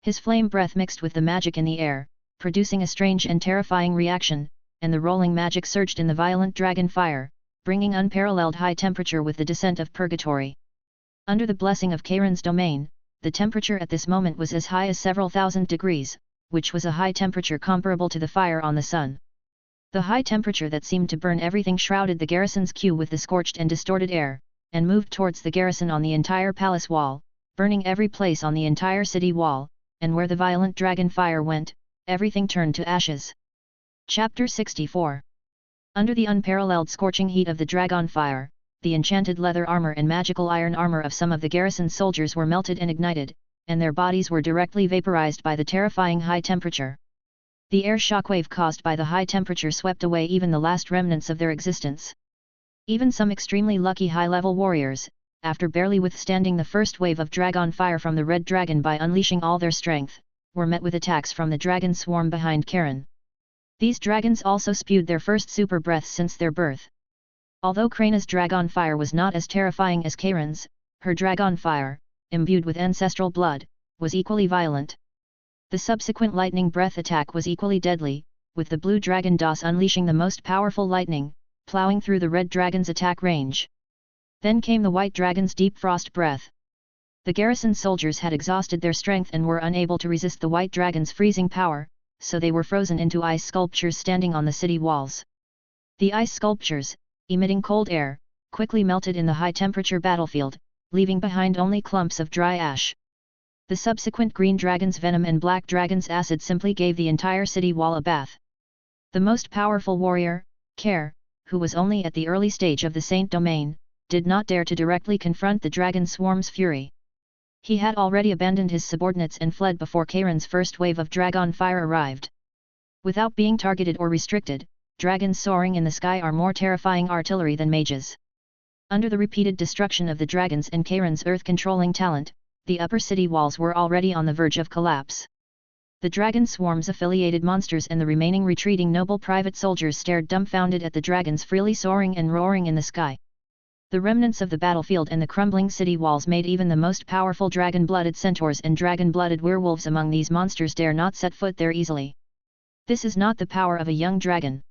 His flame breath mixed with the magic in the air, producing a strange and terrifying reaction, and the rolling magic surged in the violent dragon fire, bringing unparalleled high temperature with the descent of purgatory. Under the blessing of Karen's domain, the temperature at this moment was as high as several thousand degrees, which was a high temperature comparable to the fire on the sun. The high temperature that seemed to burn everything shrouded the garrison's queue with the scorched and distorted air, and moved towards the garrison on the entire palace wall, burning every place on the entire city wall, and where the violent dragon fire went, everything turned to ashes. Chapter 64. Under the unparalleled scorching heat of the dragon fire, the enchanted leather armor and magical iron armor of some of the garrison soldiers were melted and ignited, and their bodies were directly vaporized by the terrifying high temperature. The air shockwave caused by the high temperature swept away even the last remnants of their existence. Even some extremely lucky high-level warriors, after barely withstanding the first wave of dragon fire from the red dragon by unleashing all their strength, were met with attacks from the dragon swarm behind Karen. These dragons also spewed their first super breaths since their birth. Although Kraina's dragon fire was not as terrifying as Karen's, her dragon fire, imbued with ancestral blood, was equally violent. The subsequent lightning breath attack was equally deadly, with the blue dragon DOS unleashing the most powerful lightning, plowing through the red dragon's attack range. Then came the white dragon's deep frost breath. The garrison soldiers had exhausted their strength and were unable to resist the white dragon's freezing power, so they were frozen into ice sculptures standing on the city walls. The ice sculptures, emitting cold air, quickly melted in the high-temperature battlefield, leaving behind only clumps of dry ash. The subsequent green dragon's venom and black dragon's acid simply gave the entire city wall a bath. The most powerful warrior, Care, who was only at the early stage of the Saint Domain, did not dare to directly confront the dragon swarm's fury. He had already abandoned his subordinates and fled before Karen's first wave of dragon fire arrived. Without being targeted or restricted, dragons soaring in the sky are more terrifying artillery than mages. Under the repeated destruction of the dragons and Karen's earth-controlling talent, the upper city walls were already on the verge of collapse. The dragon swarm's affiliated monsters and the remaining retreating noble private soldiers stared dumbfounded at the dragons freely soaring and roaring in the sky. The remnants of the battlefield and the crumbling city walls made even the most powerful dragon-blooded centaurs and dragon-blooded werewolves among these monsters dare not set foot there easily. This is not the power of a young dragon.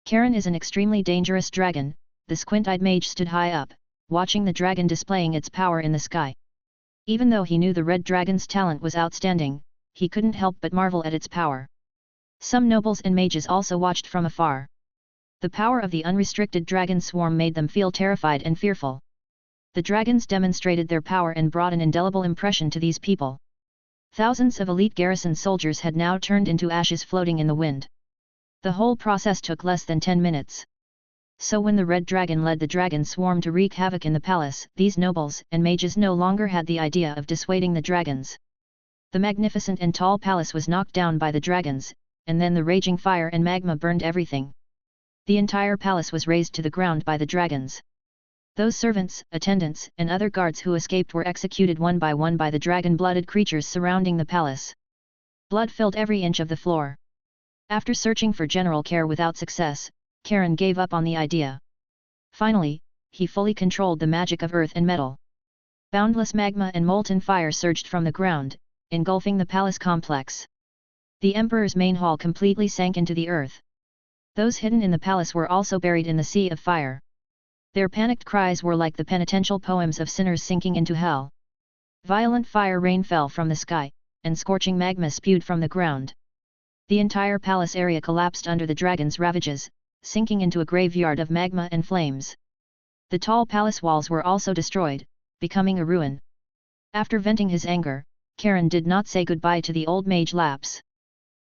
Karen is an extremely dangerous dragon. The squint-eyed mage stood high up, watching the dragon displaying its power in the sky. Even though he knew the red dragon's talent was outstanding, he couldn't help but marvel at its power. Some nobles and mages also watched from afar. The power of the unrestricted dragon swarm made them feel terrified and fearful. The dragons demonstrated their power and brought an indelible impression to these people. Thousands of elite garrison soldiers had now turned into ashes floating in the wind. The whole process took less than 10 minutes. So when the red dragon led the dragon swarm to wreak havoc in the palace, these nobles and mages no longer had the idea of dissuading the dragons. The magnificent and tall palace was knocked down by the dragons, and then the raging fire and magma burned everything. The entire palace was razed to the ground by the dragons. Those servants, attendants, and other guards who escaped were executed one by one by the dragon-blooded creatures surrounding the palace. Blood filled every inch of the floor. After searching for general Care without success, Karen gave up on the idea. Finally, he fully controlled the magic of earth and metal. Boundless magma and molten fire surged from the ground, engulfing the palace complex. The emperor's main hall completely sank into the earth. Those hidden in the palace were also buried in the sea of fire. Their panicked cries were like the penitential poems of sinners sinking into hell. Violent fire rain fell from the sky, and scorching magma spewed from the ground. The entire palace area collapsed under the dragon's ravages, sinking into a graveyard of magma and flames. The tall palace walls were also destroyed, becoming a ruin. After venting his anger, Karen did not say goodbye to the old mage Laps.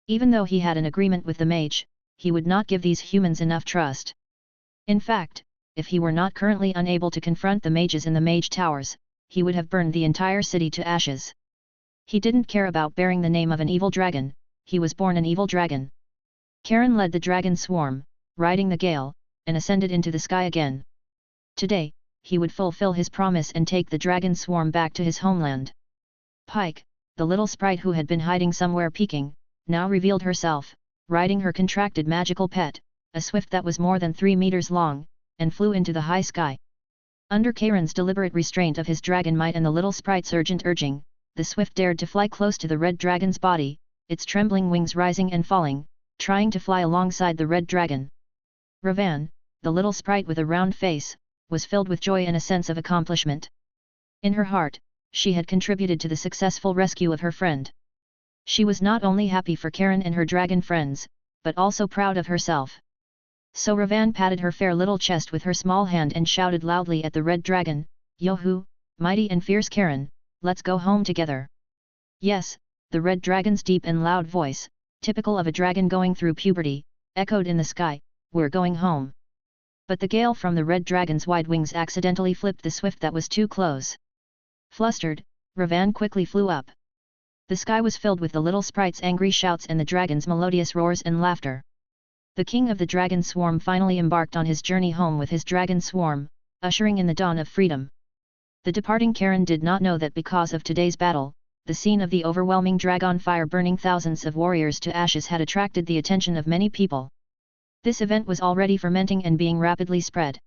Even though he had an agreement with the mage, he would not give these humans enough trust. In fact, if he were not currently unable to confront the mages in the mage towers, he would have burned the entire city to ashes. He didn't care about bearing the name of an evil dragon, he was born an evil dragon. Karen led the dragon swarm, riding the gale, and ascended into the sky again. Today, he would fulfill his promise and take the dragon swarm back to his homeland. Pike, the little sprite who had been hiding somewhere peeking, now revealed herself, riding her contracted magical pet, a swift that was more than 3 meters long, and flew into the high sky. Under Karen's deliberate restraint of his dragon might and the little sprite's urgent urging, the swift dared to fly close to the red dragon's body, its trembling wings rising and falling, trying to fly alongside the red dragon. Ravan, the little sprite with a round face, was filled with joy and a sense of accomplishment. In her heart, she had contributed to the successful rescue of her friend. She was not only happy for Karen and her dragon friends, but also proud of herself. So Ravan patted her fair little chest with her small hand and shouted loudly at the red dragon, "Yo-hoo, mighty and fierce Karen, let's go home together." Yes, the red dragon's deep and loud voice, typical of a dragon going through puberty, echoed in the sky, "We're going home." But the gale from the red dragon's wide wings accidentally flipped the swift that was too close. Flustered, Ravan quickly flew up. The sky was filled with the little sprite's angry shouts and the dragon's melodious roars and laughter. The king of the dragon swarm finally embarked on his journey home with his dragon swarm, ushering in the dawn of freedom. The departing Karen did not know that because of today's battle, the scene of the overwhelming dragon fire burning thousands of warriors to ashes had attracted the attention of many people. This event was already fermenting and being rapidly spread.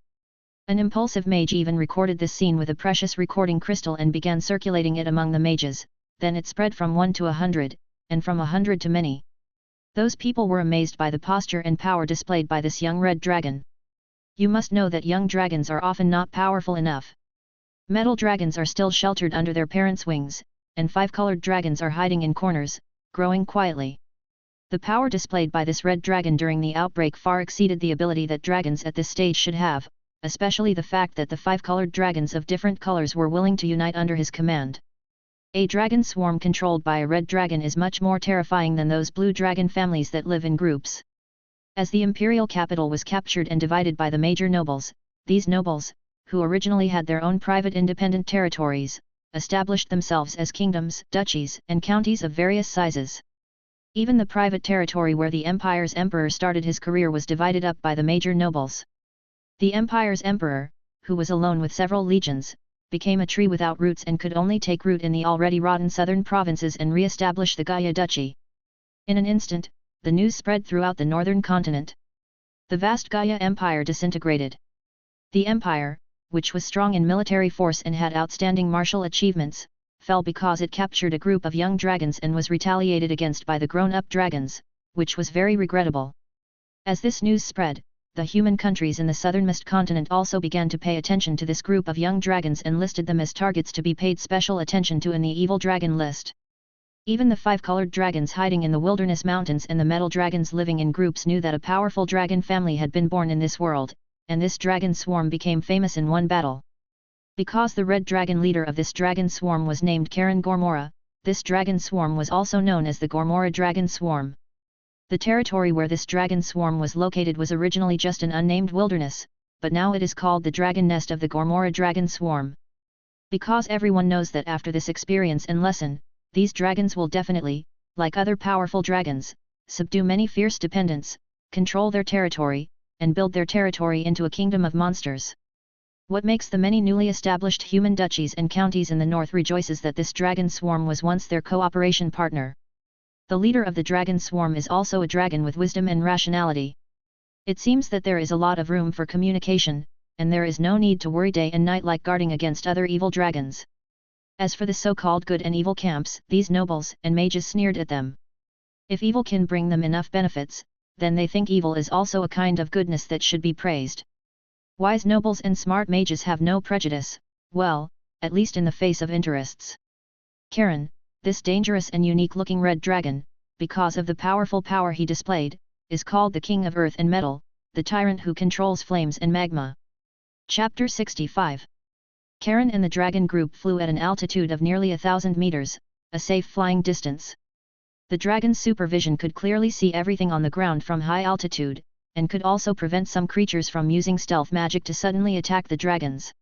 An impulsive mage even recorded this scene with a precious recording crystal and began circulating it among the mages, then it spread from 1 to 100, and from 100 to many. Those people were amazed by the posture and power displayed by this young red dragon. You must know that young dragons are often not powerful enough. Metal dragons are still sheltered under their parents' wings, and five-colored dragons are hiding in corners, growing quietly. The power displayed by this red dragon during the outbreak far exceeded the ability that dragons at this stage should have, especially the fact that the five-colored dragons of different colors were willing to unite under his command. A dragon swarm controlled by a red dragon is much more terrifying than those blue dragon families that live in groups. As the imperial capital was captured and divided by the major nobles, these nobles, who originally had their own private independent territories, established themselves as kingdoms, duchies, and counties of various sizes. Even the private territory where the empire's emperor started his career was divided up by the major nobles. The empire's emperor, who was alone with several legions, became a tree without roots and could only take root in the already rotten southern provinces and re-establish the Gaia Duchy. In an instant, the news spread throughout the northern continent. The vast Gaia Empire disintegrated. The empire, which was strong in military force and had outstanding martial achievements, fell because it captured a group of young dragons and was retaliated against by the grown-up dragons, which was very regrettable. As this news spread, the human countries in the southernmost continent also began to pay attention to this group of young dragons and listed them as targets to be paid special attention to in the evil dragon list. Even the five-colored dragons hiding in the wilderness mountains and the metal dragons living in groups knew that a powerful dragon family had been born in this world, and this dragon swarm became famous in one battle. Because the red dragon leader of this dragon swarm was named Karen Gormora, this dragon swarm was also known as the Gormora dragon swarm. The territory where this dragon swarm was located was originally just an unnamed wilderness, but now it is called the dragon nest of the Gormora dragon swarm. Because everyone knows that after this experience and lesson, these dragons will definitely, like other powerful dragons, subdue many fierce dependents, control their territory, and build their territory into a kingdom of monsters. What makes the many newly established human duchies and counties in the north rejoice is that this dragon swarm was once their cooperation partner. The leader of the dragon swarm is also a dragon with wisdom and rationality. It seems that there is a lot of room for communication, and there is no need to worry day and night like guarding against other evil dragons. As for the so-called good and evil camps, these nobles and mages sneered at them. If evil can bring them enough benefits, then they think evil is also a kind of goodness that should be praised. Wise nobles and smart mages have no prejudice, well, at least in the face of interests. Karen, this dangerous and unique-looking red dragon, because of the powerful power he displayed, is called the King of Earth and Metal, the tyrant who controls flames and magma. Chapter 65. Karen and the dragon group flew at an altitude of nearly 1,000 meters, a safe flying distance. The dragon's supervision could clearly see everything on the ground from high altitude, and could also prevent some creatures from using stealth magic to suddenly attack the dragons.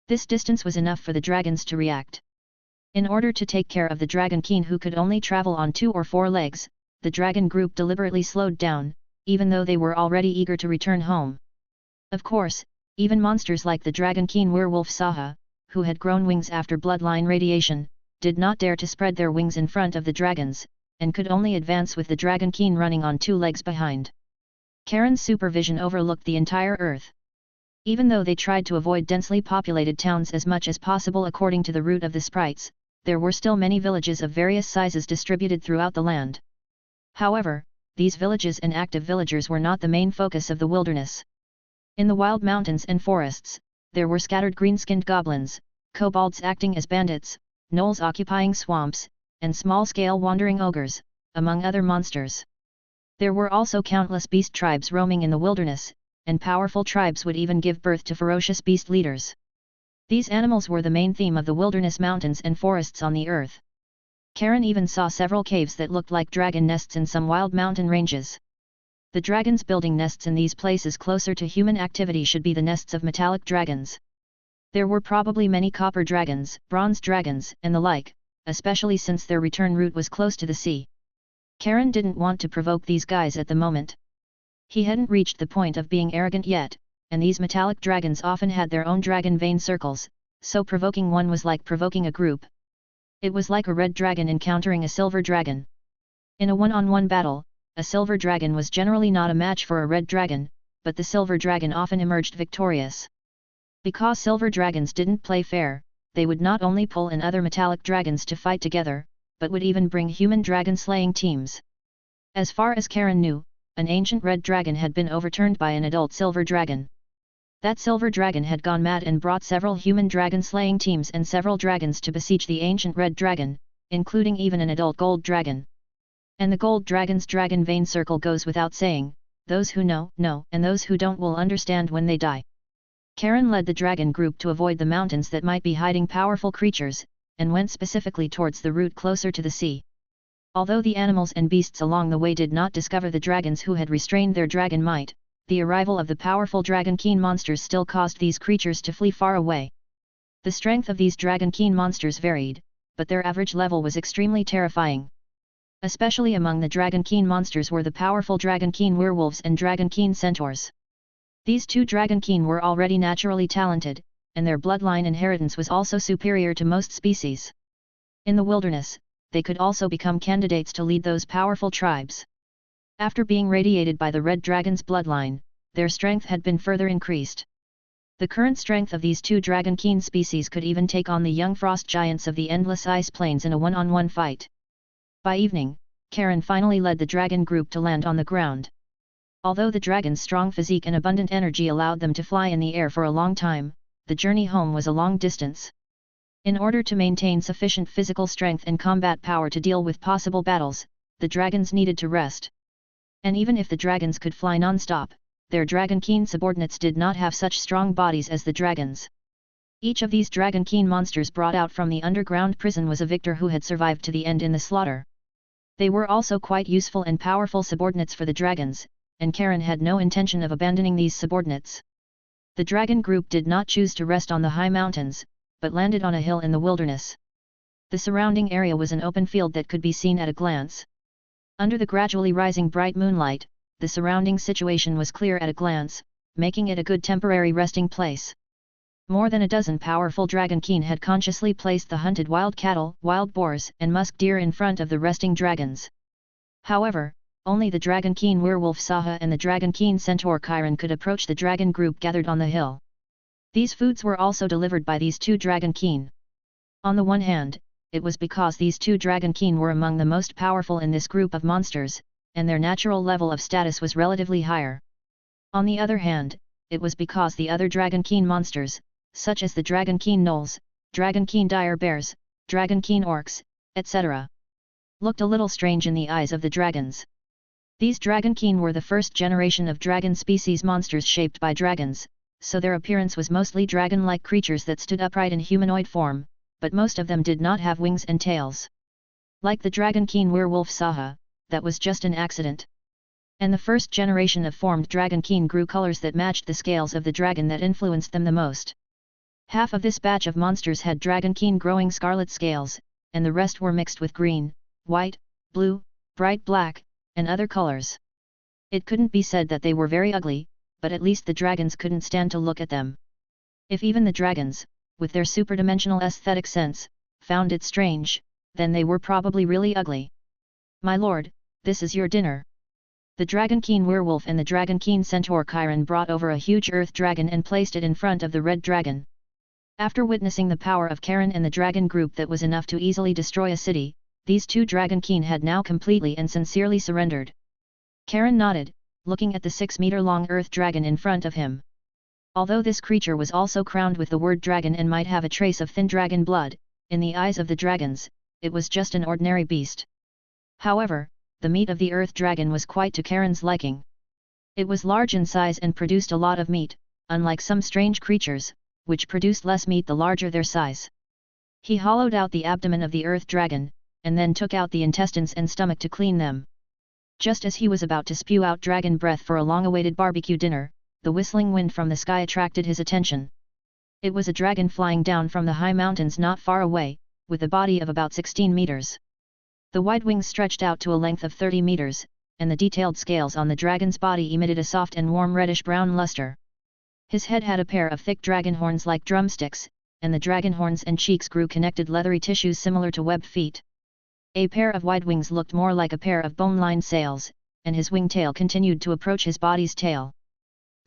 This distance was enough for the dragons to react. In order to take care of the dragon king who could only travel on 2 or 4 legs, the dragon group deliberately slowed down, even though they were already eager to return home. Of course, even monsters like the dragon king werewolf Saha, who had grown wings after bloodline radiation, did not dare to spread their wings in front of the dragons, and could only advance with the dragon king running on 2 legs behind. Karen's supervision overlooked the entire earth. Even though they tried to avoid densely populated towns as much as possible according to the route of the sprites, there were still many villages of various sizes distributed throughout the land. However, these villages and active villagers were not the main focus of the wilderness. In the wild mountains and forests, there were scattered green-skinned goblins, kobolds acting as bandits, gnolls occupying swamps, and small-scale wandering ogres, among other monsters. There were also countless beast tribes roaming in the wilderness, and powerful tribes would even give birth to ferocious beast leaders. These animals were the main theme of the wilderness mountains and forests on the earth. Karen even saw several caves that looked like dragon nests in some wild mountain ranges. The dragons building nests in these places closer to human activity should be the nests of metallic dragons. There were probably many copper dragons, bronze dragons, and the like, especially since their return route was close to the sea. Karen didn't want to provoke these guys at the moment. He hadn't reached the point of being arrogant yet, and these metallic dragons often had their own dragon vein circles, so provoking one was like provoking a group. It was like a red dragon encountering a silver dragon. In a one-on-one battle, a silver dragon was generally not a match for a red dragon, but the silver dragon often emerged victorious. Because silver dragons didn't play fair, they would not only pull in other metallic dragons to fight together, but would even bring human dragon-slaying teams. As far as Karen knew, an ancient red dragon had been overturned by an adult silver dragon. That silver dragon had gone mad and brought several human dragon-slaying teams and several dragons to besiege the ancient red dragon, including even an adult gold dragon. And the gold dragon's dragon vein circle goes without saying, those who know, know, and those who don't will understand when they die. Karen led the dragon group to avoid the mountains that might be hiding powerful creatures, and went specifically towards the route closer to the sea. Although the animals and beasts along the way did not discover the dragons who had restrained their dragon might, the arrival of the powerful dragon-keen monsters still caused these creatures to flee far away. The strength of these dragon-keen monsters varied, but their average level was extremely terrifying. Especially among the dragon-keen monsters were the powerful dragon-keen werewolves and dragon-keen centaurs. These two dragon-keen were already naturally talented, and their bloodline inheritance was also superior to most species. In the wilderness, they could also become candidates to lead those powerful tribes. After being radiated by the red dragon's bloodline, their strength had been further increased. The current strength of these two dragon-keen species could even take on the young frost giants of the endless ice plains in a one-on-one fight. By evening, Karen finally led the dragon group to land on the ground. Although the dragon's strong physique and abundant energy allowed them to fly in the air for a long time, the journey home was a long distance. In order to maintain sufficient physical strength and combat power to deal with possible battles, the dragons needed to rest. And even if the dragons could fly non-stop, their dragon-keen subordinates did not have such strong bodies as the dragons. Each of these dragon-keen monsters brought out from the underground prison was a victor who had survived to the end in the slaughter. They were also quite useful and powerful subordinates for the dragons, and Karen had no intention of abandoning these subordinates. The dragon group did not choose to rest on the high mountains, but landed on a hill in the wilderness. The surrounding area was an open field that could be seen at a glance. Under the gradually rising bright moonlight, the surrounding situation was clear at a glance, making it a good temporary resting place. More than a dozen powerful dragon-keen had consciously placed the hunted wild cattle, wild boars, and musk deer in front of the resting dragons. However, only the dragon-keen werewolf Saha and the dragon-keen centaur Chiron could approach the dragon group gathered on the hill. These foods were also delivered by these two dragon-keen. On the one hand, it was because these two dragon-keen were among the most powerful in this group of monsters, and their natural level of status was relatively higher. On the other hand, it was because the other dragon-keen monsters, such as the dragon-keen gnolls, dragon-keen dire bears, dragon-keen orcs, etc., looked a little strange in the eyes of the dragons. These dragon-keen were the first generation of dragon species monsters shaped by dragons, so their appearance was mostly dragon-like creatures that stood upright in humanoid form, but most of them did not have wings and tails. Like the dragon-keen werewolf Saha, that was just an accident. And the first generation of formed dragon-keen grew colors that matched the scales of the dragon that influenced them the most. Half of this batch of monsters had dragon-keen growing scarlet scales, and the rest were mixed with green, white, blue, bright black, and other colors. It couldn't be said that they were very ugly, but at least the dragons couldn't stand to look at them. If even the dragons, with their superdimensional aesthetic sense, found it strange, then they were probably really ugly. "My lord, this is your dinner." The dragon-keen werewolf and the dragon-keen centaur Chiron brought over a huge earth dragon and placed it in front of the red dragon. After witnessing the power of Karen and the dragon group that was enough to easily destroy a city, these two dragon-keen had now completely and sincerely surrendered. Karen nodded, looking at the 6-meter-long earth dragon in front of him. Although this creature was also crowned with the word dragon and might have a trace of thin dragon blood, in the eyes of the dragons, it was just an ordinary beast. However, the meat of the earth dragon was quite to Karen's liking. It was large in size and produced a lot of meat, unlike some strange creatures, which produced less meat the larger their size. He hollowed out the abdomen of the earth dragon, and then took out the intestines and stomach to clean them. Just as he was about to spew out dragon breath for a long-awaited barbecue dinner, the whistling wind from the sky attracted his attention. It was a dragon flying down from the high mountains not far away, with a body of about 16 meters. The wide wings stretched out to a length of 30 meters, and the detailed scales on the dragon's body emitted a soft and warm reddish-brown luster. His head had a pair of thick dragon horns like drumsticks, and the dragon horns and cheeks grew connected leathery tissues similar to webbed feet. A pair of wide wings looked more like a pair of bone-lined sails, and his wingtail continued to approach his body's tail.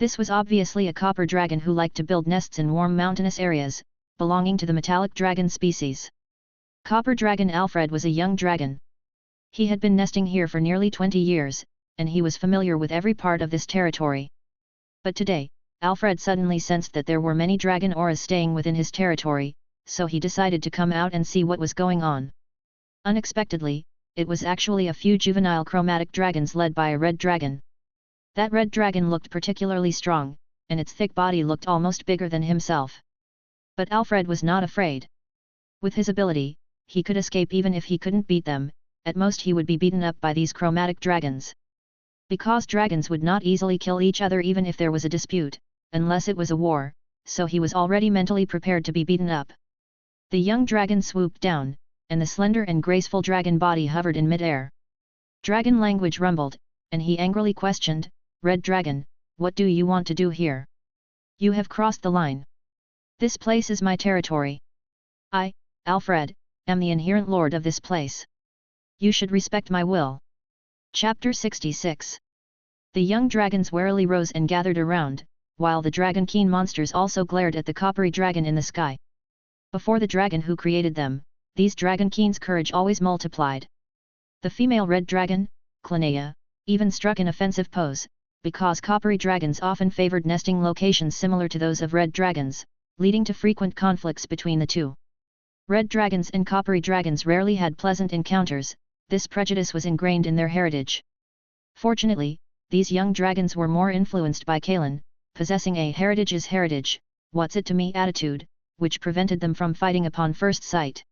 This was obviously a copper dragon who liked to build nests in warm mountainous areas, belonging to the metallic dragon species. Copper Dragon Alfred was a young dragon. He had been nesting here for nearly 20 years, and he was familiar with every part of this territory. But today, Alfred suddenly sensed that there were many dragon auras staying within his territory, so he decided to come out and see what was going on. Unexpectedly, it was actually a few juvenile chromatic dragons led by a red dragon. That red dragon looked particularly strong, and its thick body looked almost bigger than himself. But Alfred was not afraid. With his ability, he could escape even if he couldn't beat them, at most he would be beaten up by these chromatic dragons. Because dragons would not easily kill each other even if there was a dispute, unless it was a war, so he was already mentally prepared to be beaten up. The young dragon swooped down, and the slender and graceful dragon body hovered in mid-air. Dragon language rumbled, and he angrily questioned, "Red Dragon, what do you want to do here? You have crossed the line. This place is my territory. I, Alfred, am the inherent lord of this place. You should respect my will." Chapter 66. The young dragons warily rose and gathered around, while the dragon-keen monsters also glared at the coppery dragon in the sky. Before the dragon who created them, these dragon-keen's courage always multiplied. The female red dragon, Clinea, even struck an offensive pose, because coppery dragons often favored nesting locations similar to those of red dragons, leading to frequent conflicts between the two. Red dragons and coppery dragons rarely had pleasant encounters. This prejudice was ingrained in their heritage. Fortunately, these young dragons were more influenced by Kalen, possessing a heritage is heritage, what's it to me attitude, which prevented them from fighting upon first sight.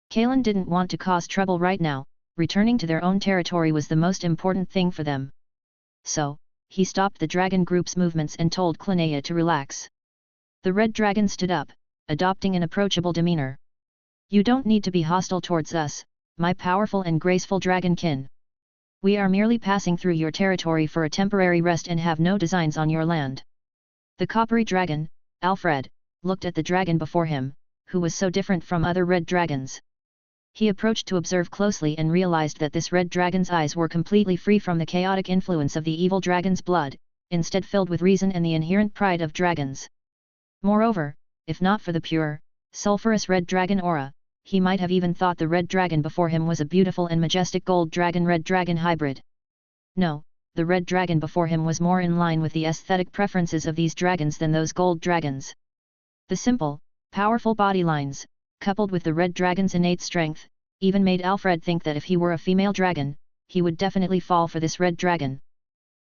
Kalen didn't want to cause trouble right now, returning to their own territory was the most important thing for them. So, he stopped the dragon group's movements and told Clinea to relax. The red dragon stood up, adopting an approachable demeanor. "You don't need to be hostile towards us, my powerful and graceful dragonkin. We are merely passing through your territory for a temporary rest and have no designs on your land." The coppery dragon, Alfred, looked at the dragon before him, who was so different from other red dragons. He approached to observe closely and realized that this red dragon's eyes were completely free from the chaotic influence of the evil dragon's blood, instead filled with reason and the inherent pride of dragons. Moreover, if not for the pure, sulphurous red dragon aura, he might have even thought the red dragon before him was a beautiful and majestic gold dragon-red dragon hybrid. No, the red dragon before him was more in line with the aesthetic preferences of these dragons than those gold dragons. The simple, powerful body lines, coupled with the red dragon's innate strength, even made Alfred think that if he were a female dragon, he would definitely fall for this red dragon.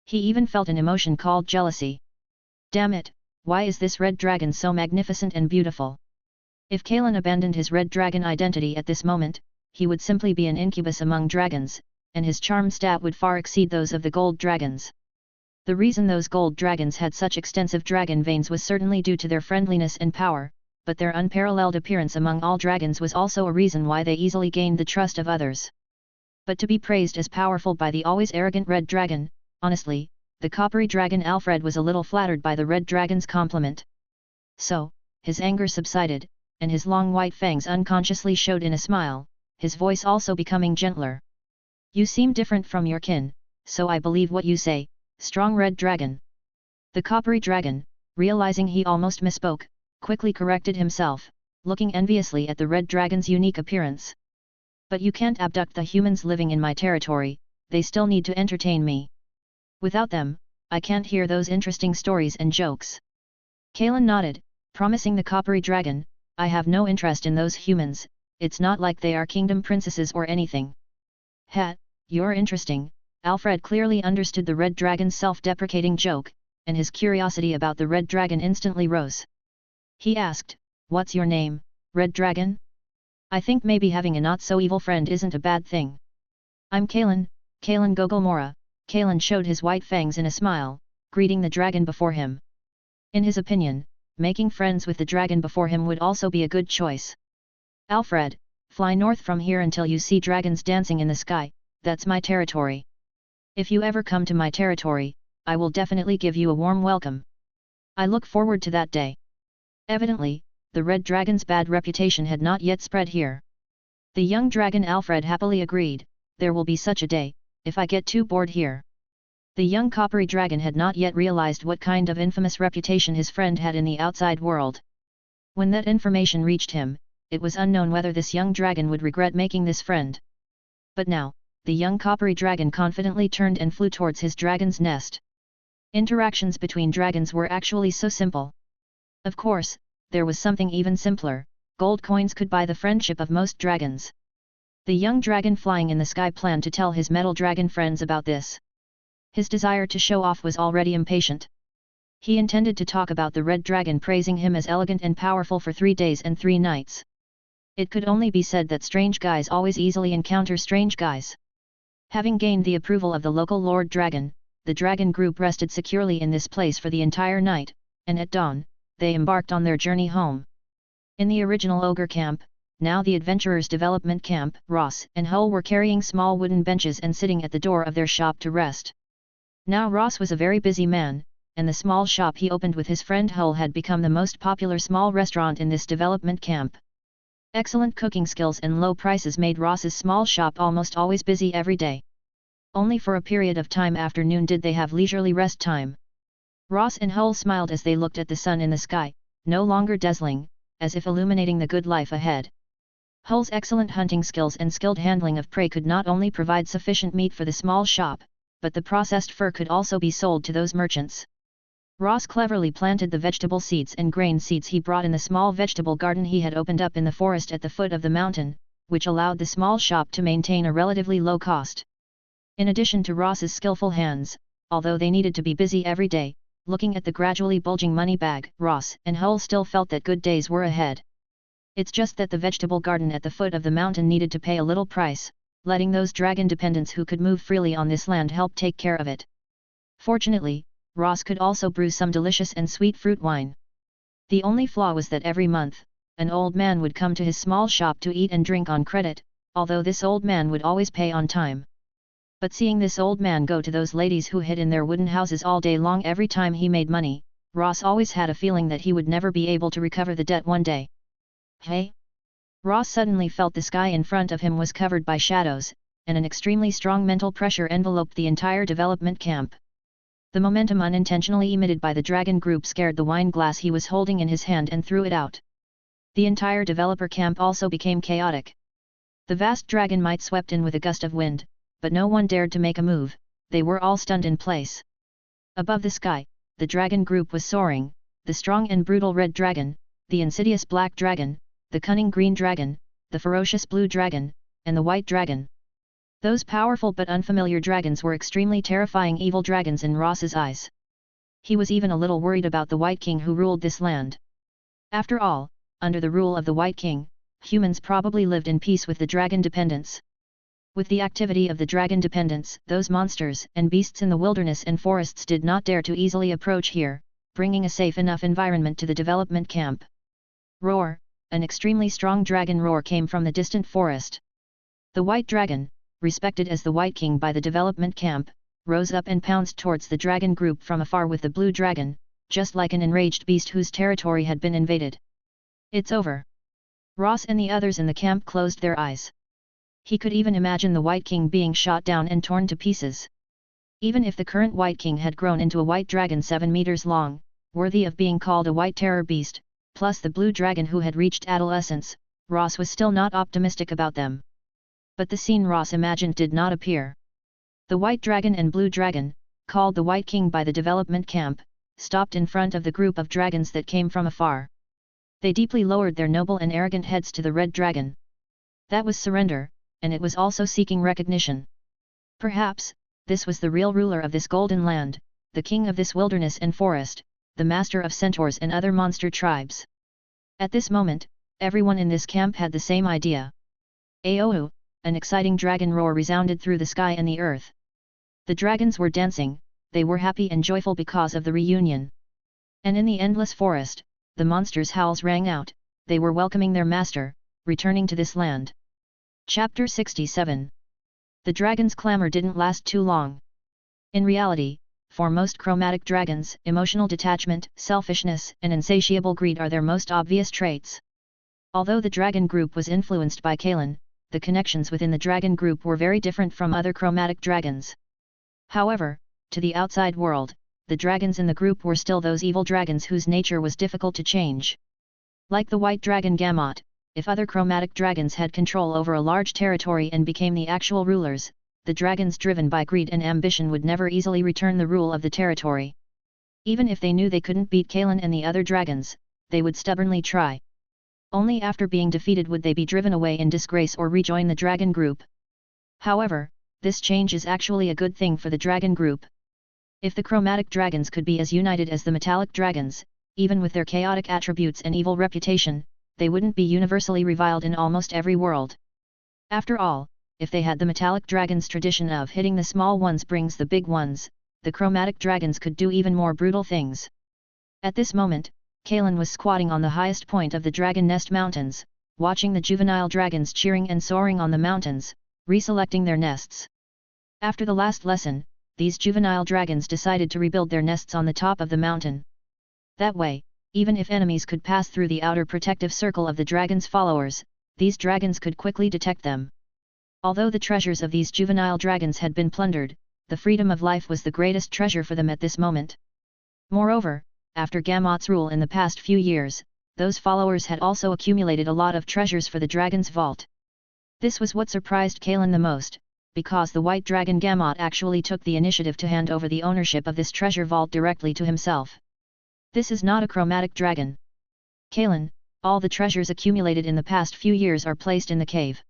He even felt an emotion called jealousy. Damn it, why is this red dragon so magnificent and beautiful? If Kalen abandoned his red dragon identity at this moment, he would simply be an incubus among dragons, and his charm stat would far exceed those of the gold dragons. The reason those gold dragons had such extensive dragon veins was certainly due to their friendliness and power, but their unparalleled appearance among all dragons was also a reason why they easily gained the trust of others. But to be praised as powerful by the always arrogant red dragon, honestly, the coppery dragon Alfred was a little flattered by the red dragon's compliment. So, his anger subsided, and his long white fangs unconsciously showed in a smile, his voice also becoming gentler. "You seem different from your kin, so I believe what you say, strong red dragon." The coppery dragon, realizing he almost misspoke, quickly corrected himself, looking enviously at the red dragon's unique appearance. "But you can't abduct the humans living in my territory, they still need to entertain me. Without them, I can't hear those interesting stories and jokes." Kalen nodded, promising the coppery dragon, "I have no interest in those humans, it's not like they are kingdom princesses or anything." "Ha, you're interesting." Alfred clearly understood the red dragon's self-deprecating joke, and his curiosity about the red dragon instantly rose. He asked, "What's your name, Red Dragon? I think maybe having a not-so-evil friend isn't a bad thing." "I'm Kalen, Kalen Gogolmora." Kalen showed his white fangs in a smile, greeting the dragon before him. In his opinion, making friends with the dragon before him would also be a good choice. "Alfred, fly north from here until you see dragons dancing in the sky, that's my territory. If you ever come to my territory, I will definitely give you a warm welcome. I look forward to that day." Evidently, the red dragon's bad reputation had not yet spread here. The young dragon Alfred happily agreed, "There will be such a day, if I get too bored here." The young coppery dragon had not yet realized what kind of infamous reputation his friend had in the outside world. When that information reached him, it was unknown whether this young dragon would regret making this friend. But now, the young coppery dragon confidently turned and flew towards his dragon's nest. Interactions between dragons were actually so simple. Of course, there was something even simpler: gold coins could buy the friendship of most dragons. The young dragon flying in the sky planned to tell his metal dragon friends about this. His desire to show off was already impatient. He intended to talk about the red dragon, praising him as elegant and powerful for 3 days and 3 nights. It could only be said that strange guys always easily encounter strange guys. Having gained the approval of the local Lord Dragon, the dragon group rested securely in this place for the entire night, and at dawn, they embarked on their journey home. In the original ogre camp, now the adventurers' development camp, Ross and Hull were carrying small wooden benches and sitting at the door of their shop to rest. Now Ross was a very busy man, and the small shop he opened with his friend Hull had become the most popular small restaurant in this development camp. Excellent cooking skills and low prices made Ross's small shop almost always busy every day. Only for a period of time after noon did they have leisurely rest time. Ross and Hull smiled as they looked at the sun in the sky, no longer dazzling, as if illuminating the good life ahead. Hull's excellent hunting skills and skilled handling of prey could not only provide sufficient meat for the small shop, but the processed fur could also be sold to those merchants. Ross cleverly planted the vegetable seeds and grain seeds he brought in the small vegetable garden he had opened up in the forest at the foot of the mountain, which allowed the small shop to maintain a relatively low cost. In addition to Ross's skillful hands, although they needed to be busy every day, looking at the gradually bulging money bag, Ross and Hull still felt that good days were ahead. It's just that the vegetable garden at the foot of the mountain needed to pay a little price, letting those dragon dependents who could move freely on this land help take care of it. Fortunately, Ross could also brew some delicious and sweet fruit wine. The only flaw was that every month, an old man would come to his small shop to eat and drink on credit, although this old man would always pay on time. But seeing this old man go to those ladies who hid in their wooden houses all day long every time he made money, Ross always had a feeling that he would never be able to recover the debt one day. Hey! Ross suddenly felt the sky in front of him was covered by shadows, and an extremely strong mental pressure enveloped the entire development camp. The momentum unintentionally emitted by the dragon group scared the wine glass he was holding in his hand and threw it out. The entire developer camp also became chaotic. The vast dragon might swept in with a gust of wind, but no one dared to make a move. They were all stunned in place. Above the sky, the dragon group was soaring: the strong and brutal red dragon, the insidious black dragon, the cunning green dragon, the ferocious blue dragon, and the white dragon. Those powerful but unfamiliar dragons were extremely terrifying evil dragons in Ross's eyes. He was even a little worried about the White King who ruled this land. After all, under the rule of the White King, humans probably lived in peace with the dragon dependents. With the activity of the dragon dependents, those monsters and beasts in the wilderness and forests did not dare to easily approach here, bringing a safe enough environment to the development camp. Roar! An extremely strong dragon roar came from the distant forest. The white dragon, respected as the White King by the development camp, rose up and pounced towards the dragon group from afar with the blue dragon, just like an enraged beast whose territory had been invaded. It's over. Ross and the others in the camp closed their eyes. He could even imagine the White King being shot down and torn to pieces. Even if the current White King had grown into a white dragon 7 meters long, worthy of being called a white terror beast, plus the blue dragon who had reached adolescence, Ross was still not optimistic about them. But the scene Ross imagined did not appear. The white dragon and blue dragon, called the White King by the development camp, stopped in front of the group of dragons that came from afar. They deeply lowered their noble and arrogant heads to the red dragon. That was surrender, and it was also seeking recognition. Perhaps, this was the real ruler of this golden land, the king of this wilderness and forest, the master of centaurs and other monster tribes. At this moment, everyone in this camp had the same idea. Aohu! An exciting dragon roar resounded through the sky and the earth. The dragons were dancing, they were happy and joyful because of the reunion. And in the endless forest, the monsters' howls rang out, they were welcoming their master, returning to this land. Chapter 67. The dragon's clamor didn't last too long. In reality, for most chromatic dragons, emotional detachment, selfishness, and insatiable greed are their most obvious traits. Although the dragon group was influenced by Kalen, the connections within the dragon group were very different from other chromatic dragons. However, to the outside world, the dragons in the group were still those evil dragons whose nature was difficult to change. Like the white dragon Gamot, if other chromatic dragons had control over a large territory and became the actual rulers, the dragons driven by greed and ambition would never easily return the rule of the territory. Even if they knew they couldn't beat Kalen and the other dragons, they would stubbornly try. Only after being defeated would they be driven away in disgrace or rejoin the dragon group. However, this change is actually a good thing for the dragon group. If the chromatic dragons could be as united as the metallic dragons, even with their chaotic attributes and evil reputation, they wouldn't be universally reviled in almost every world. After all, if they had the metallic dragon's tradition of hitting the small ones brings the big ones, the chromatic dragons could do even more brutal things. At this moment, Kalen was squatting on the highest point of the Dragon Nest Mountains, watching the juvenile dragons cheering and soaring on the mountains, reselecting their nests. After the last lesson, these juvenile dragons decided to rebuild their nests on the top of the mountain. That way, even if enemies could pass through the outer protective circle of the dragon's followers, these dragons could quickly detect them. Although the treasures of these juvenile dragons had been plundered, the freedom of life was the greatest treasure for them at this moment. Moreover, after Gamot's rule in the past few years, those followers had also accumulated a lot of treasures for the dragon's vault. This was what surprised Kalen the most, because the white dragon Gamot actually took the initiative to hand over the ownership of this treasure vault directly to himself. This is not a chromatic dragon. Kalen, all the treasures accumulated in the past few years are placed in the cave.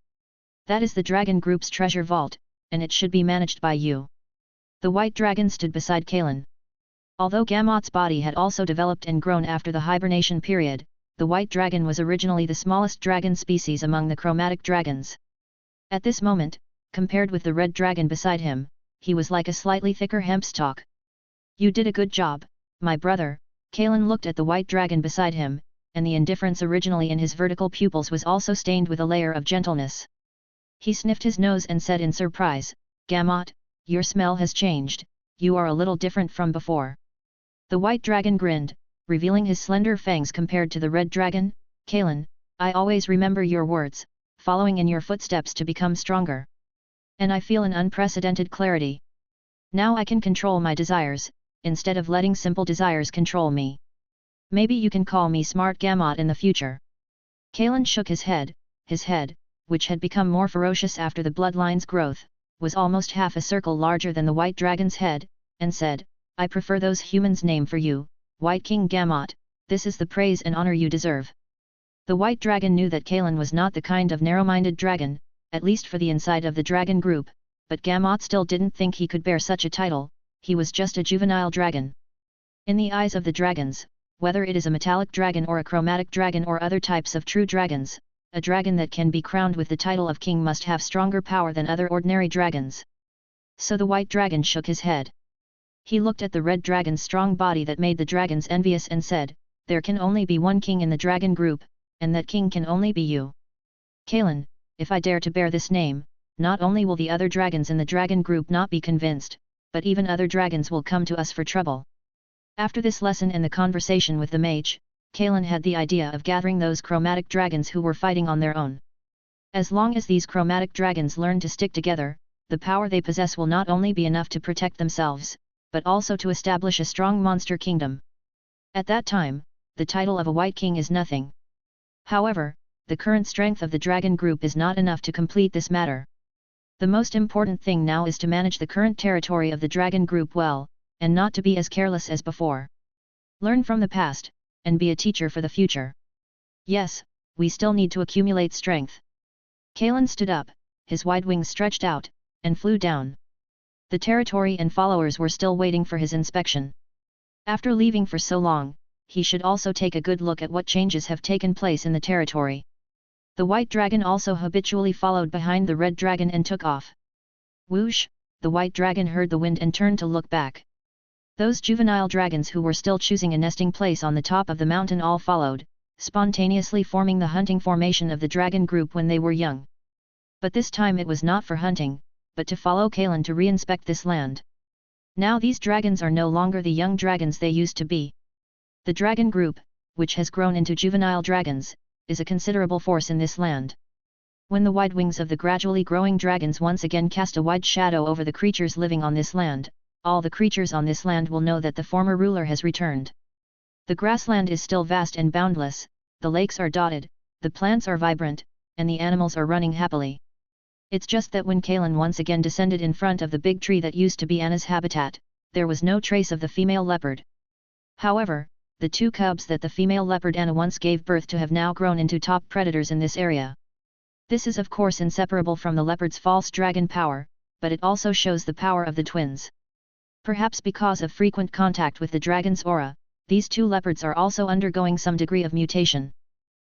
That is the dragon group's treasure vault, and it should be managed by you. The white dragon stood beside Kalen. Although Gamot's body had also developed and grown after the hibernation period, the white dragon was originally the smallest dragon species among the chromatic dragons. At this moment, compared with the red dragon beside him, he was like a slightly thicker hemp stalk. You did a good job, my brother. Kalen looked at the white dragon beside him, and the indifference originally in his vertical pupils was also stained with a layer of gentleness. He sniffed his nose and said in surprise, Gamot, your smell has changed, you are a little different from before. The white dragon grinned, revealing his slender fangs compared to the red dragon. Kalen, I always remember your words, following in your footsteps to become stronger. And I feel an unprecedented clarity. Now I can control my desires, instead of letting simple desires control me. Maybe you can call me Smart Gamot in the future. Kalen shook his head, which had become more ferocious after the bloodline's growth, was almost half a circle larger than the white dragon's head, and said, I prefer those humans' name for you, White King Gamot, this is the praise and honor you deserve. The white dragon knew that Kalen was not the kind of narrow-minded dragon, at least for the inside of the dragon group, but Gamot still didn't think he could bear such a title, he was just a juvenile dragon. In the eyes of the dragons, whether it is a metallic dragon or a chromatic dragon or other types of true dragons, a dragon that can be crowned with the title of king must have stronger power than other ordinary dragons. So the white dragon shook his head. He looked at the red dragon's strong body that made the dragons envious and said, there can only be one king in the dragon group, and that king can only be you. Kalen, if I dare to bear this name, not only will the other dragons in the dragon group not be convinced, but even other dragons will come to us for trouble. After this lesson and the conversation with the mage, Kalen had the idea of gathering those chromatic dragons who were fighting on their own. As long as these chromatic dragons learn to stick together, the power they possess will not only be enough to protect themselves, but also to establish a strong monster kingdom. At that time, the title of a white king is nothing. However, the current strength of the dragon group is not enough to complete this matter. The most important thing now is to manage the current territory of the dragon group well, and not to be as careless as before. Learn from the past, and be a teacher for the future. Yes, we still need to accumulate strength. Kalen stood up, his wide wings stretched out, and flew down. The territory and followers were still waiting for his inspection. After leaving for so long, he should also take a good look at what changes have taken place in the territory. The white dragon also habitually followed behind the red dragon and took off. Whoosh, the white dragon heard the wind and turned to look back. Those juvenile dragons who were still choosing a nesting place on the top of the mountain all followed, spontaneously forming the hunting formation of the dragon group when they were young. But this time it was not for hunting, but to follow Kalen to re-inspect this land. Now these dragons are no longer the young dragons they used to be. The dragon group, which has grown into juvenile dragons, is a considerable force in this land. When the wide wings of the gradually growing dragons once again cast a wide shadow over the creatures living on this land, all the creatures on this land will know that the former ruler has returned. The grassland is still vast and boundless, the lakes are dotted, the plants are vibrant, and the animals are running happily. It's just that when Kaelin once again descended in front of the big tree that used to be Anna's habitat, there was no trace of the female leopard. However, the 2 cubs that the female leopard Anna once gave birth to have now grown into top predators in this area. This is of course inseparable from the leopard's false dragon power, but it also shows the power of the twins. Perhaps because of frequent contact with the dragon's aura, these 2 leopards are also undergoing some degree of mutation.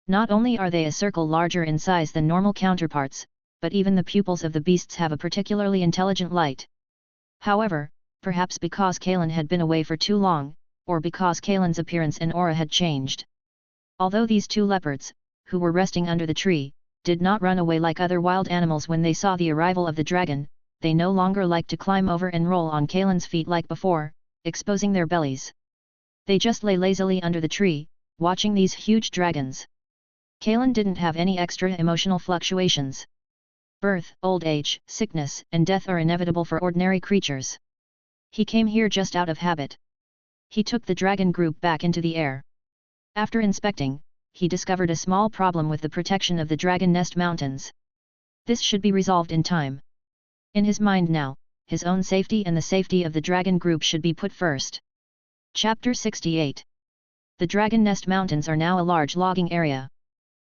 Not only are they a circle larger in size than normal counterparts, but even the pupils of the beasts have a particularly intelligent light. However, perhaps because Kaelin had been away for too long, or because Kaelin's appearance and aura had changed. Although these 2 leopards, who were resting under the tree, did not run away like other wild animals when they saw the arrival of the dragon, they no longer liked to climb over and roll on Kaelin's feet like before, exposing their bellies. They just lay lazily under the tree, watching these huge dragons. Kaelin didn't have any extra emotional fluctuations. Birth, old age, sickness, and death are inevitable for ordinary creatures. He came here just out of habit. He took the dragon group back into the air. After inspecting, he discovered a small problem with the protection of the Dragon Nest Mountains. This should be resolved in time. In his mind now, his own safety and the safety of the dragon group should be put first. Chapter 68. The Dragon Nest Mountains are now a large logging area.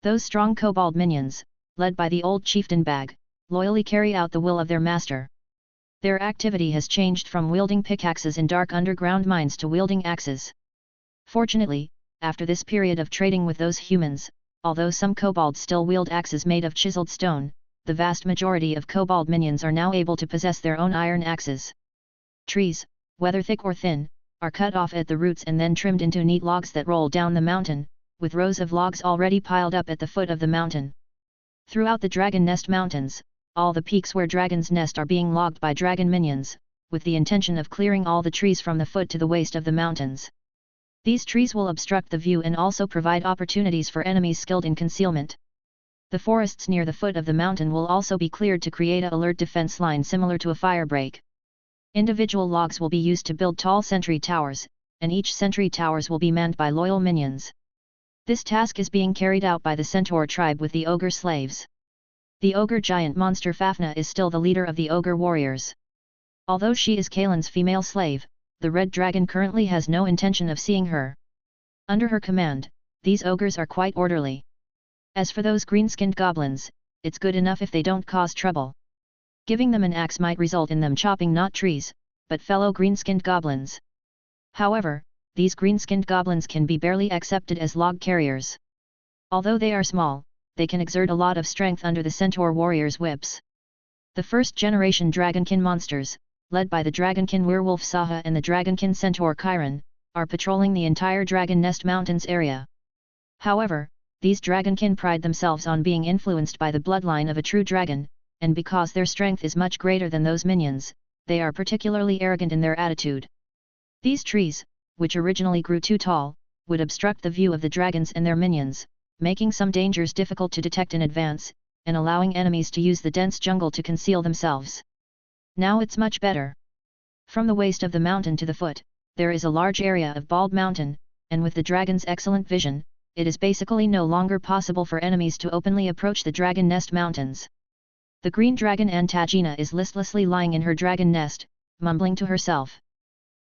Those strong kobold minions, led by the old chieftain Bag, loyally carry out the will of their master. Their activity has changed from wielding pickaxes in dark underground mines to wielding axes. Fortunately, after this period of trading with those humans, although some kobolds still wield axes made of chiseled stone, the vast majority of kobold minions are now able to possess their own iron axes. Trees, whether thick or thin, are cut off at the roots and then trimmed into neat logs that roll down the mountain, with rows of logs already piled up at the foot of the mountain. Throughout the Dragon Nest Mountains, all the peaks where dragons nest are being logged by dragon minions, with the intention of clearing all the trees from the foot to the waist of the mountains. These trees will obstruct the view and also provide opportunities for enemies skilled in concealment. The forests near the foot of the mountain will also be cleared to create an alert defense line similar to a firebreak. Individual logs will be used to build tall sentry towers, and each sentry towers will be manned by loyal minions. This task is being carried out by the centaur tribe with the ogre slaves. The ogre giant monster Fafnir is still the leader of the ogre warriors. Although she is Kaelin's female slave, the red dragon currently has no intention of seeing her. Under her command, these ogres are quite orderly. As for those green-skinned goblins, it's good enough if they don't cause trouble. Giving them an axe might result in them chopping not trees, but fellow green-skinned goblins. However, these green-skinned goblins can be barely accepted as log carriers. Although they are small, they can exert a lot of strength under the centaur warriors' whips. The first-generation dragonkin monsters, led by the dragonkin werewolf Saha and the dragonkin centaur Chiron, are patrolling the entire Dragon Nest Mountains area. However, these dragonkin pride themselves on being influenced by the bloodline of a true dragon, and because their strength is much greater than those minions, they are particularly arrogant in their attitude. These trees, which originally grew too tall, would obstruct the view of the dragons and their minions, making some dangers difficult to detect in advance, and allowing enemies to use the dense jungle to conceal themselves. Now it's much better. From the waist of the mountain to the foot, there is a large area of bald mountain, and with the dragon's excellent vision, it is basically no longer possible for enemies to openly approach the Dragon Nest Mountains. The green dragon Antagina is listlessly lying in her dragon nest, mumbling to herself.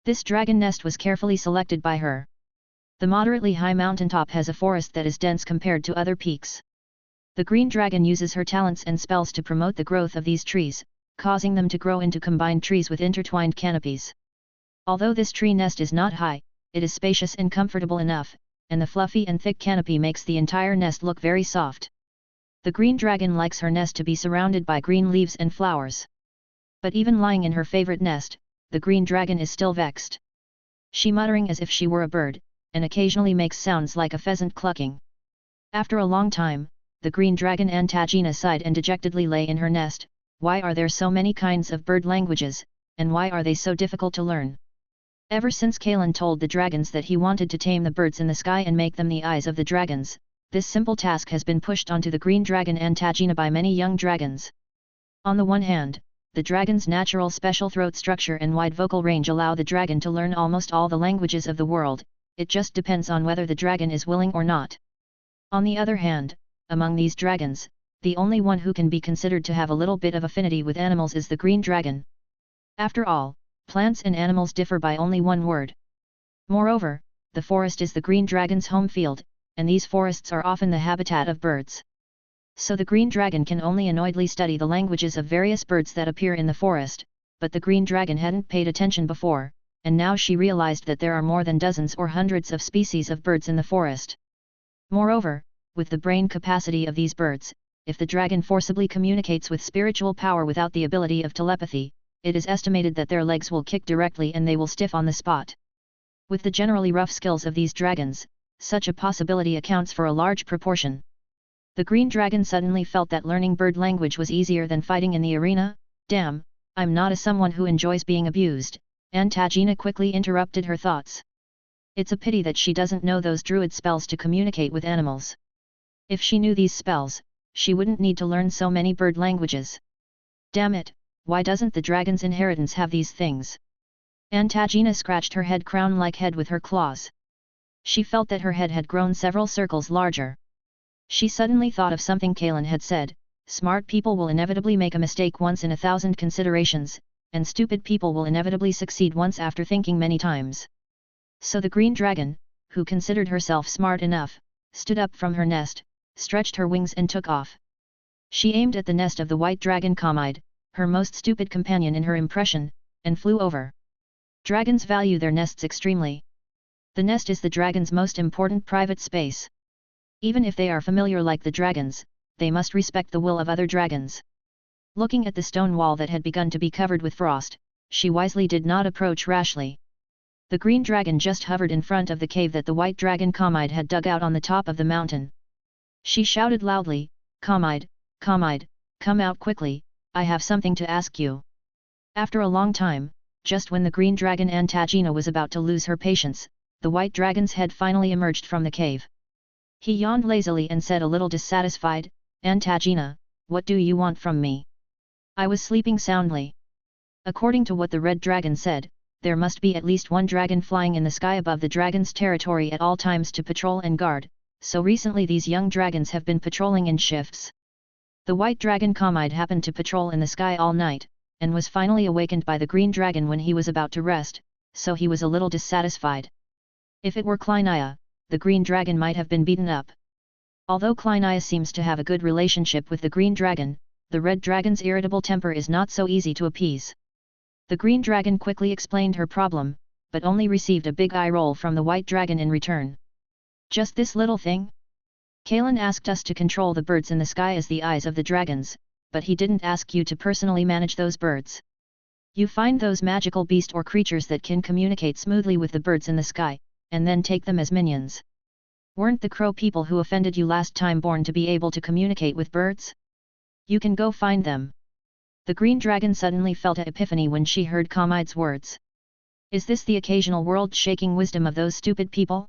This dragon nest was carefully selected by her. The moderately high mountaintop has a forest that is dense compared to other peaks. The green dragon uses her talents and spells to promote the growth of these trees, causing them to grow into combined trees with intertwined canopies. Although this tree nest is not high, it is spacious and comfortable enough, and the fluffy and thick canopy makes the entire nest look very soft. The green dragon likes her nest to be surrounded by green leaves and flowers. But even lying in her favorite nest, the green dragon is still vexed. She muttering as if she were a bird, and occasionally makes sounds like a pheasant clucking. After a long time, the green dragon Antagina sighed and dejectedly lay in her nest. Why are there so many kinds of bird languages, and why are they so difficult to learn? Ever since Kaelin told the dragons that he wanted to tame the birds in the sky and make them the eyes of the dragons, this simple task has been pushed onto the green dragon Antagina by many young dragons. On the one hand, the dragon's natural special throat structure and wide vocal range allow the dragon to learn almost all the languages of the world, it just depends on whether the dragon is willing or not. On the other hand, among these dragons, the only one who can be considered to have a little bit of affinity with animals is the green dragon. After all, plants and animals differ by only one word. Moreover, the forest is the green dragon's home field, and these forests are often the habitat of birds. So the green dragon can only annoyedly study the languages of various birds that appear in the forest, but the green dragon hadn't paid attention before, and now she realized that there are more than dozens or hundreds of species of birds in the forest. Moreover, with the brain capacity of these birds, if the dragon forcibly communicates with spiritual power without the ability of telepathy, it is estimated that their legs will kick directly and they will stiff on the spot. With the generally rough skills of these dragons, such a possibility accounts for a large proportion. The green dragon suddenly felt that learning bird language was easier than fighting in the arena. Damn, I'm not someone who enjoys being abused, Antagina quickly interrupted her thoughts. It's a pity that she doesn't know those druid spells to communicate with animals. If she knew these spells, she wouldn't need to learn so many bird languages. Damn it, why doesn't the dragon's inheritance have these things? Antagina scratched her head crown-like head with her claws. She felt that her head had grown several circles larger. She suddenly thought of something Kalen had said, smart people will inevitably make a mistake once in 1,000 considerations, and stupid people will inevitably succeed once after thinking many times. So the green dragon, who considered herself smart enough, stood up from her nest, stretched her wings and took off. She aimed at the nest of the white dragon Kamide, her most stupid companion in her impression, and flew over. Dragons value their nests extremely. The nest is the dragon's most important private space. Even if they are familiar like the dragons, they must respect the will of other dragons. Looking at the stone wall that had begun to be covered with frost, she wisely did not approach rashly. The green dragon just hovered in front of the cave that the white dragon Kamide had dug out on the top of the mountain. She shouted loudly, Kamide, Kamide, come out quickly, I have something to ask you. After a long time, just when the green dragon Antagina was about to lose her patience, the white dragon's head finally emerged from the cave. He yawned lazily and said a little dissatisfied, Antagina, what do you want from me? I was sleeping soundly. According to what the red dragon said, there must be at least one dragon flying in the sky above the dragon's territory at all times to patrol and guard, so recently these young dragons have been patrolling in shifts. The white dragon Kamide happened to patrol in the sky all night, and was finally awakened by the green dragon when he was about to rest, so he was a little dissatisfied. If it were Kleinaya, the green dragon might have been beaten up. Although Kleinaya seems to have a good relationship with the green dragon, the red dragon's irritable temper is not so easy to appease. The green dragon quickly explained her problem, but only received a big eye roll from the white dragon in return. Just this little thing? Kalen asked us to control the birds in the sky as the eyes of the dragons, but he didn't ask you to personally manage those birds. You find those magical beasts or creatures that can communicate smoothly with the birds in the sky, and then take them as minions. Weren't the crow people who offended you last time born to be able to communicate with birds? You can go find them. The green dragon suddenly felt an epiphany when she heard Kamide's words. Is this the occasional world-shaking wisdom of those stupid people?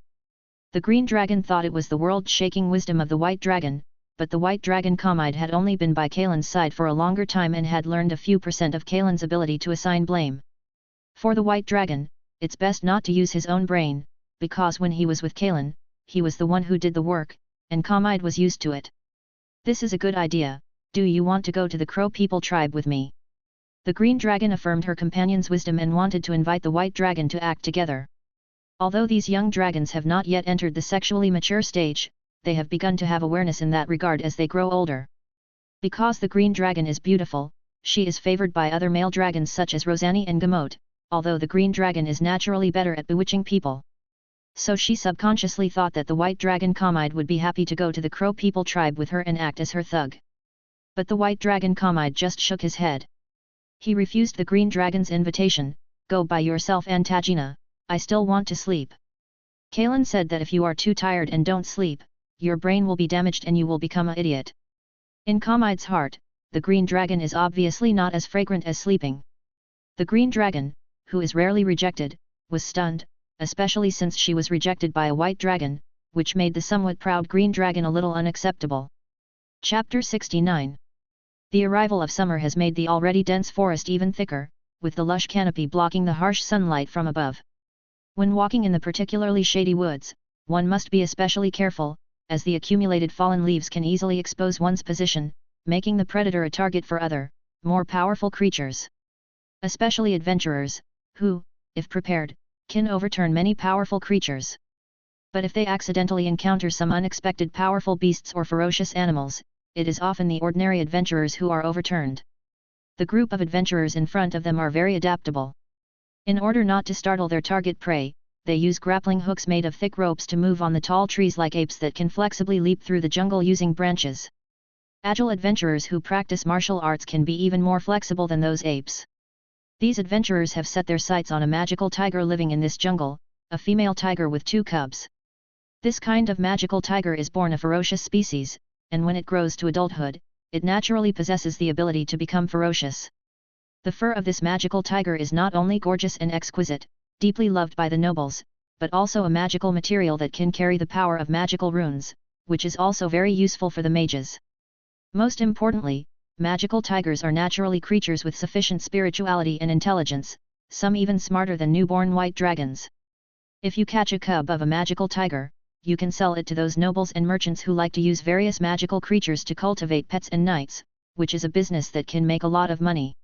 The green dragon thought it was the world-shaking wisdom of the white dragon, but the white dragon Kamide had only been by Kalen's side for a longer time and had learned a few % of Kalen's ability to assign blame. For the white dragon, it's best not to use his own brain, because when he was with Kalen, he was the one who did the work, and Kamide was used to it. This is a good idea, do you want to go to the Crow People tribe with me? The green dragon affirmed her companion's wisdom and wanted to invite the white dragon to act together. Although these young dragons have not yet entered the sexually mature stage, they have begun to have awareness in that regard as they grow older. Because the green dragon is beautiful, she is favored by other male dragons such as Rosani and Gamot, although the green dragon is naturally better at bewitching people. So she subconsciously thought that the white dragon Kamide would be happy to go to the Crow People tribe with her and act as her thug. But the white dragon Kamide just shook his head. He refused the green dragon's invitation, go by yourself Antagina, I still want to sleep. Kalen said that if you are too tired and don't sleep, your brain will be damaged and you will become an idiot. In Kamide's heart, the green dragon is obviously not as fragrant as sleeping. The green dragon, who is rarely rejected, was stunned, especially since she was rejected by a white dragon, which made the somewhat proud green dragon a little unacceptable. Chapter 69 The arrival of summer has made the already dense forest even thicker, with the lush canopy blocking the harsh sunlight from above. When walking in the particularly shady woods, one must be especially careful, as the accumulated fallen leaves can easily expose one's position, making the predator a target for other, more powerful creatures. Especially adventurers, who, if prepared, can overturn many powerful creatures. But if they accidentally encounter some unexpected powerful beasts or ferocious animals, it is often the ordinary adventurers who are overturned. The group of adventurers in front of them are very adaptable. In order not to startle their target prey, they use grappling hooks made of thick ropes to move on the tall trees like apes that can flexibly leap through the jungle using branches. Agile adventurers who practice martial arts can be even more flexible than those apes. These adventurers have set their sights on a magical tiger living in this jungle, a female tiger with 2 cubs. This kind of magical tiger is born a ferocious species, and when it grows to adulthood, it naturally possesses the ability to become ferocious. The fur of this magical tiger is not only gorgeous and exquisite, deeply loved by the nobles, but also a magical material that can carry the power of magical runes, which is also very useful for the mages. Most importantly, magical tigers are naturally creatures with sufficient spirituality and intelligence, some even smarter than newborn white dragons. If you catch a cub of a magical tiger, you can sell it to those nobles and merchants who like to use various magical creatures to cultivate pets and knights, which is a business that can make a lot of money.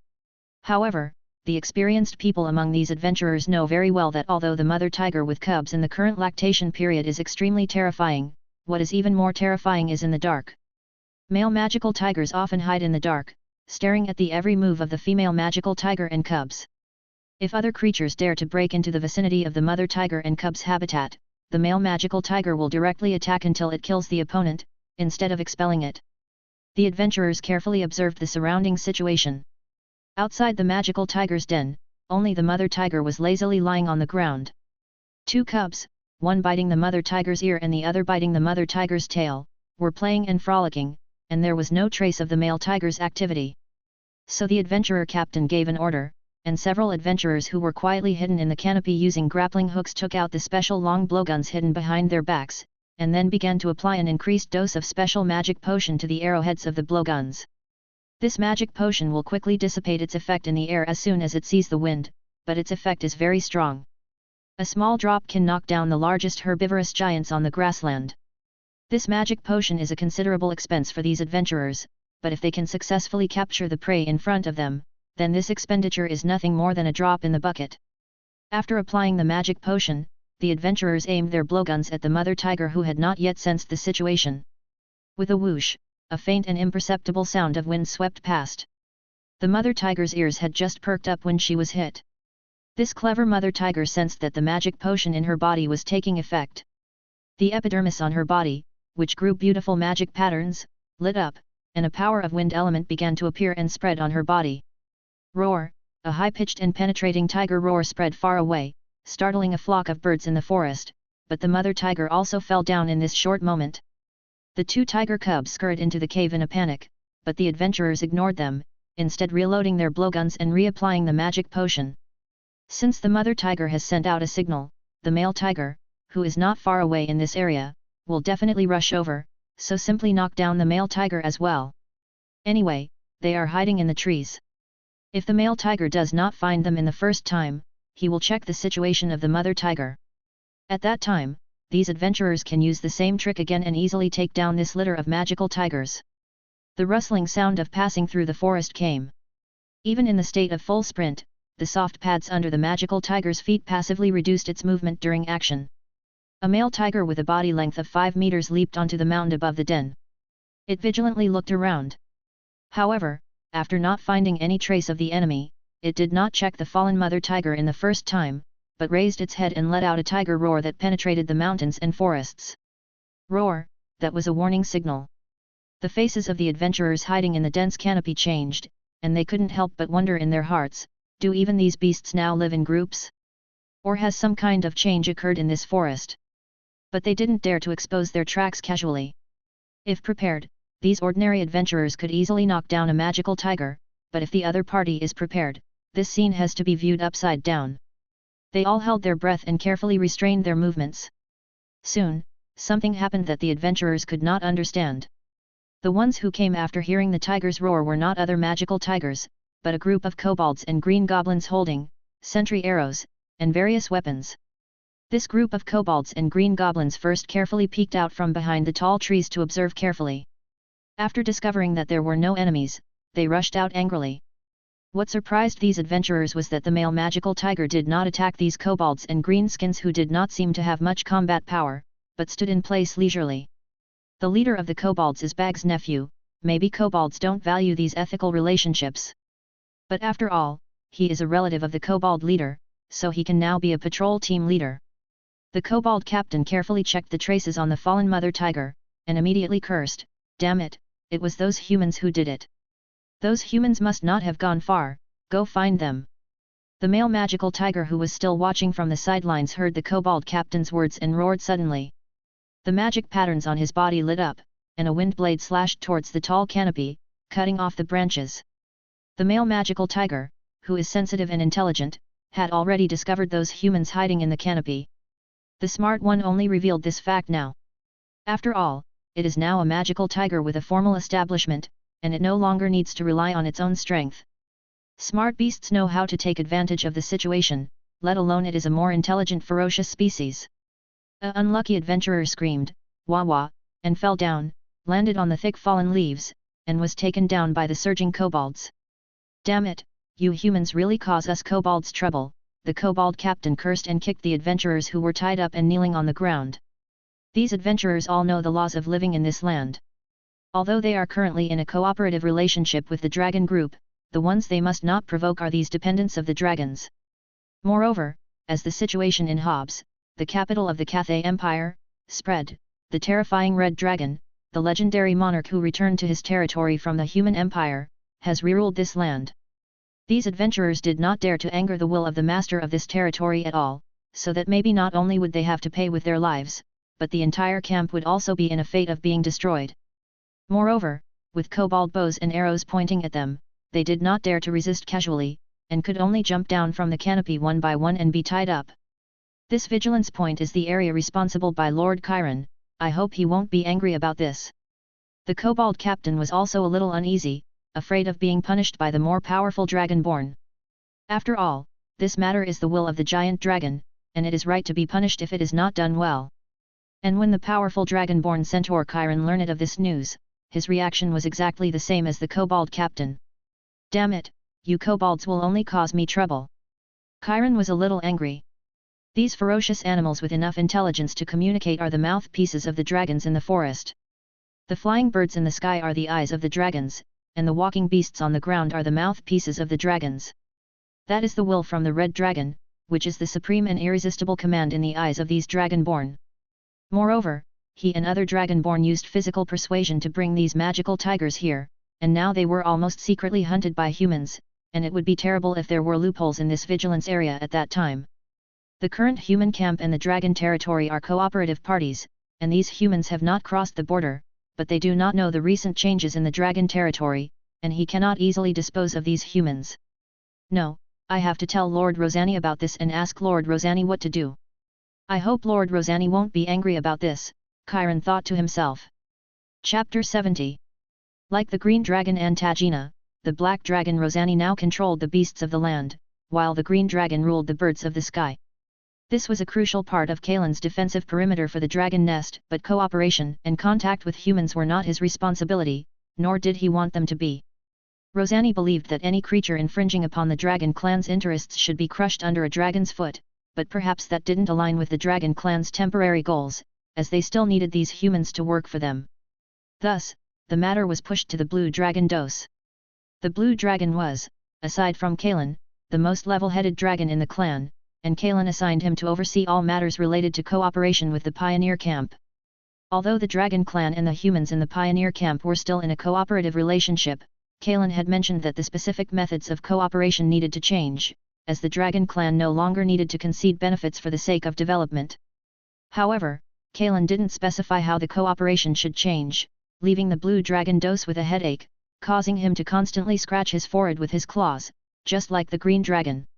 However, the experienced people among these adventurers know very well that although the mother tiger with cubs in the current lactation period is extremely terrifying, what is even more terrifying is in the dark. Male magical tigers often hide in the dark, staring at the every move of the female magical tiger and cubs. If other creatures dare to break into the vicinity of the mother tiger and cubs' habitat, the male magical tiger will directly attack until it kills the opponent, instead of expelling it. The adventurers carefully observed the surrounding situation. Outside the magical tiger's den, only the mother tiger was lazily lying on the ground. 2 cubs, one biting the mother tiger's ear and the other biting the mother tiger's tail, were playing and frolicking, and there was no trace of the male tiger's activity. So the adventurer captain gave an order, and several adventurers who were quietly hidden in the canopy using grappling hooks took out the special long blowguns hidden behind their backs, and then began to apply an increased dose of special magic potion to the arrowheads of the blowguns. This magic potion will quickly dissipate its effect in the air as soon as it sees the wind, but its effect is very strong. A small drop can knock down the largest herbivorous giants on the grassland. This magic potion is a considerable expense for these adventurers, but if they can successfully capture the prey in front of them, then this expenditure is nothing more than a drop in the bucket. After applying the magic potion, the adventurers aimed their blowguns at the mother tiger who had not yet sensed the situation. With a whoosh, a faint and imperceptible sound of wind swept past. The mother tiger's ears had just perked up when she was hit. This clever mother tiger sensed that the magic potion in her body was taking effect. The epidermis on her body, which grew beautiful magic patterns, lit up, and a power of wind element began to appear and spread on her body. Roar, a high-pitched and penetrating tiger roar spread far away, startling a flock of birds in the forest, but the mother tiger also fell down in this short moment. The 2 tiger cubs scurried into the cave in a panic, but the adventurers ignored them, instead reloading their blowguns and reapplying the magic potion. Since the mother tiger has sent out a signal, the male tiger, who is not far away in this area, will definitely rush over, so simply knock down the male tiger as well. Anyway, they are hiding in the trees. If the male tiger does not find them in the first time, he will check the situation of the mother tiger. At that time, these adventurers can use the same trick again and easily take down this litter of magical tigers. The rustling sound of passing through the forest came. Even in the state of full sprint, the soft pads under the magical tiger's feet passively reduced its movement during action. A male tiger with a body length of 5 meters leaped onto the mound above the den. It vigilantly looked around. However, after not finding any trace of the enemy, it did not check the fallen mother tiger in the first time, but raised its head and let out a tiger roar that penetrated the mountains and forests. Roar, that was a warning signal. The faces of the adventurers hiding in the dense canopy changed, and they couldn't help but wonder in their hearts, do even these beasts now live in groups? Or has some kind of change occurred in this forest? But they didn't dare to expose their tracks casually. If prepared, these ordinary adventurers could easily knock down a magical tiger, but if the other party is prepared, this scene has to be viewed upside down. They all held their breath and carefully restrained their movements. Soon, something happened that the adventurers could not understand. The ones who came after hearing the tiger's roar were not other magical tigers, but a group of kobolds and green goblins holding sentry arrows and various weapons. This group of kobolds and green goblins first carefully peeked out from behind the tall trees to observe carefully. After discovering that there were no enemies, they rushed out angrily. What surprised these adventurers was that the male magical tiger did not attack these kobolds and greenskins who did not seem to have much combat power, but stood in place leisurely. The leader of the kobolds is Bag's nephew. Maybe kobolds don't value these ethical relationships. But after all, he is a relative of the kobold leader, so he can now be a patrol team leader. The kobold captain carefully checked the traces on the fallen mother tiger, and immediately cursed, "Damn it, it was those humans who did it. Those humans must not have gone far, go find them." The male magical tiger who was still watching from the sidelines heard the kobold captain's words and roared suddenly. The magic patterns on his body lit up, and a wind blade slashed towards the tall canopy, cutting off the branches. The male magical tiger, who is sensitive and intelligent, had already discovered those humans hiding in the canopy. The smart one only revealed this fact now. After all, it is now a magical tiger with a formal establishment, and it no longer needs to rely on its own strength. Smart beasts know how to take advantage of the situation, let alone it is a more intelligent ferocious species. An unlucky adventurer screamed, "Wah wah," and fell down, landed on the thick fallen leaves, and was taken down by the surging kobolds. "Damn it, you humans really cause us kobolds trouble," the kobold captain cursed and kicked the adventurers who were tied up and kneeling on the ground. These adventurers all know the laws of living in this land. Although they are currently in a cooperative relationship with the dragon group, the ones they must not provoke are these dependents of the dragons. Moreover, as the situation in Hobbs, the capital of the Cathay Empire, spread, the terrifying Red Dragon, the legendary monarch who returned to his territory from the human empire, has reruled this land. These adventurers did not dare to anger the will of the master of this territory at all, so that maybe not only would they have to pay with their lives, but the entire camp would also be in a fate of being destroyed. Moreover, with kobold bows and arrows pointing at them, they did not dare to resist casually, and could only jump down from the canopy one by one and be tied up. This vigilance point is the area responsible by Lord Chiron. I hope he won't be angry about this. The kobold captain was also a little uneasy, afraid of being punished by the more powerful dragonborn. After all, this matter is the will of the giant dragon, and it is right to be punished if it is not done well. And when the powerful dragonborn centaur Chiron learned of this news, his reaction was exactly the same as the kobold captain. "Damn it, you kobolds will only cause me trouble." Chiron was a little angry. These ferocious animals with enough intelligence to communicate are the mouthpieces of the dragons in the forest. The flying birds in the sky are the eyes of the dragons, and the walking beasts on the ground are the mouthpieces of the dragons. That is the will from the Red Dragon, which is the supreme and irresistible command in the eyes of these dragonborn. Moreover, he and other dragonborn used physical persuasion to bring these magical tigers here, and now they were almost secretly hunted by humans, and it would be terrible if there were loopholes in this vigilance area at that time. The current human camp and the dragon territory are cooperative parties, and these humans have not crossed the border, but they do not know the recent changes in the dragon territory, and he cannot easily dispose of these humans. "No, I have to tell Lord Rosani about this and ask Lord Rosani what to do. I hope Lord Rosani won't be angry about this," Chiron thought to himself. Chapter 70. Like the green dragon Antagina, the black dragon Rosani now controlled the beasts of the land, while the green dragon ruled the birds of the sky. This was a crucial part of Kalen's defensive perimeter for the dragon nest, but cooperation and contact with humans were not his responsibility, nor did he want them to be. Rosani believed that any creature infringing upon the dragon clan's interests should be crushed under a dragon's foot, but perhaps that didn't align with the dragon clan's temporary goals, as they still needed these humans to work for them. Thus, the matter was pushed to the blue dragon Dos. The blue dragon was, aside from Kalen, the most level-headed dragon in the clan, and Kalen assigned him to oversee all matters related to cooperation with the pioneer camp. Although the dragon clan and the humans in the pioneer camp were still in a cooperative relationship, Kalen had mentioned that the specific methods of cooperation needed to change, as the dragon clan no longer needed to concede benefits for the sake of development. However, Kalen didn't specify how the cooperation should change, leaving the blue dragon Dos with a headache, causing him to constantly scratch his forehead with his claws, just like the green dragon.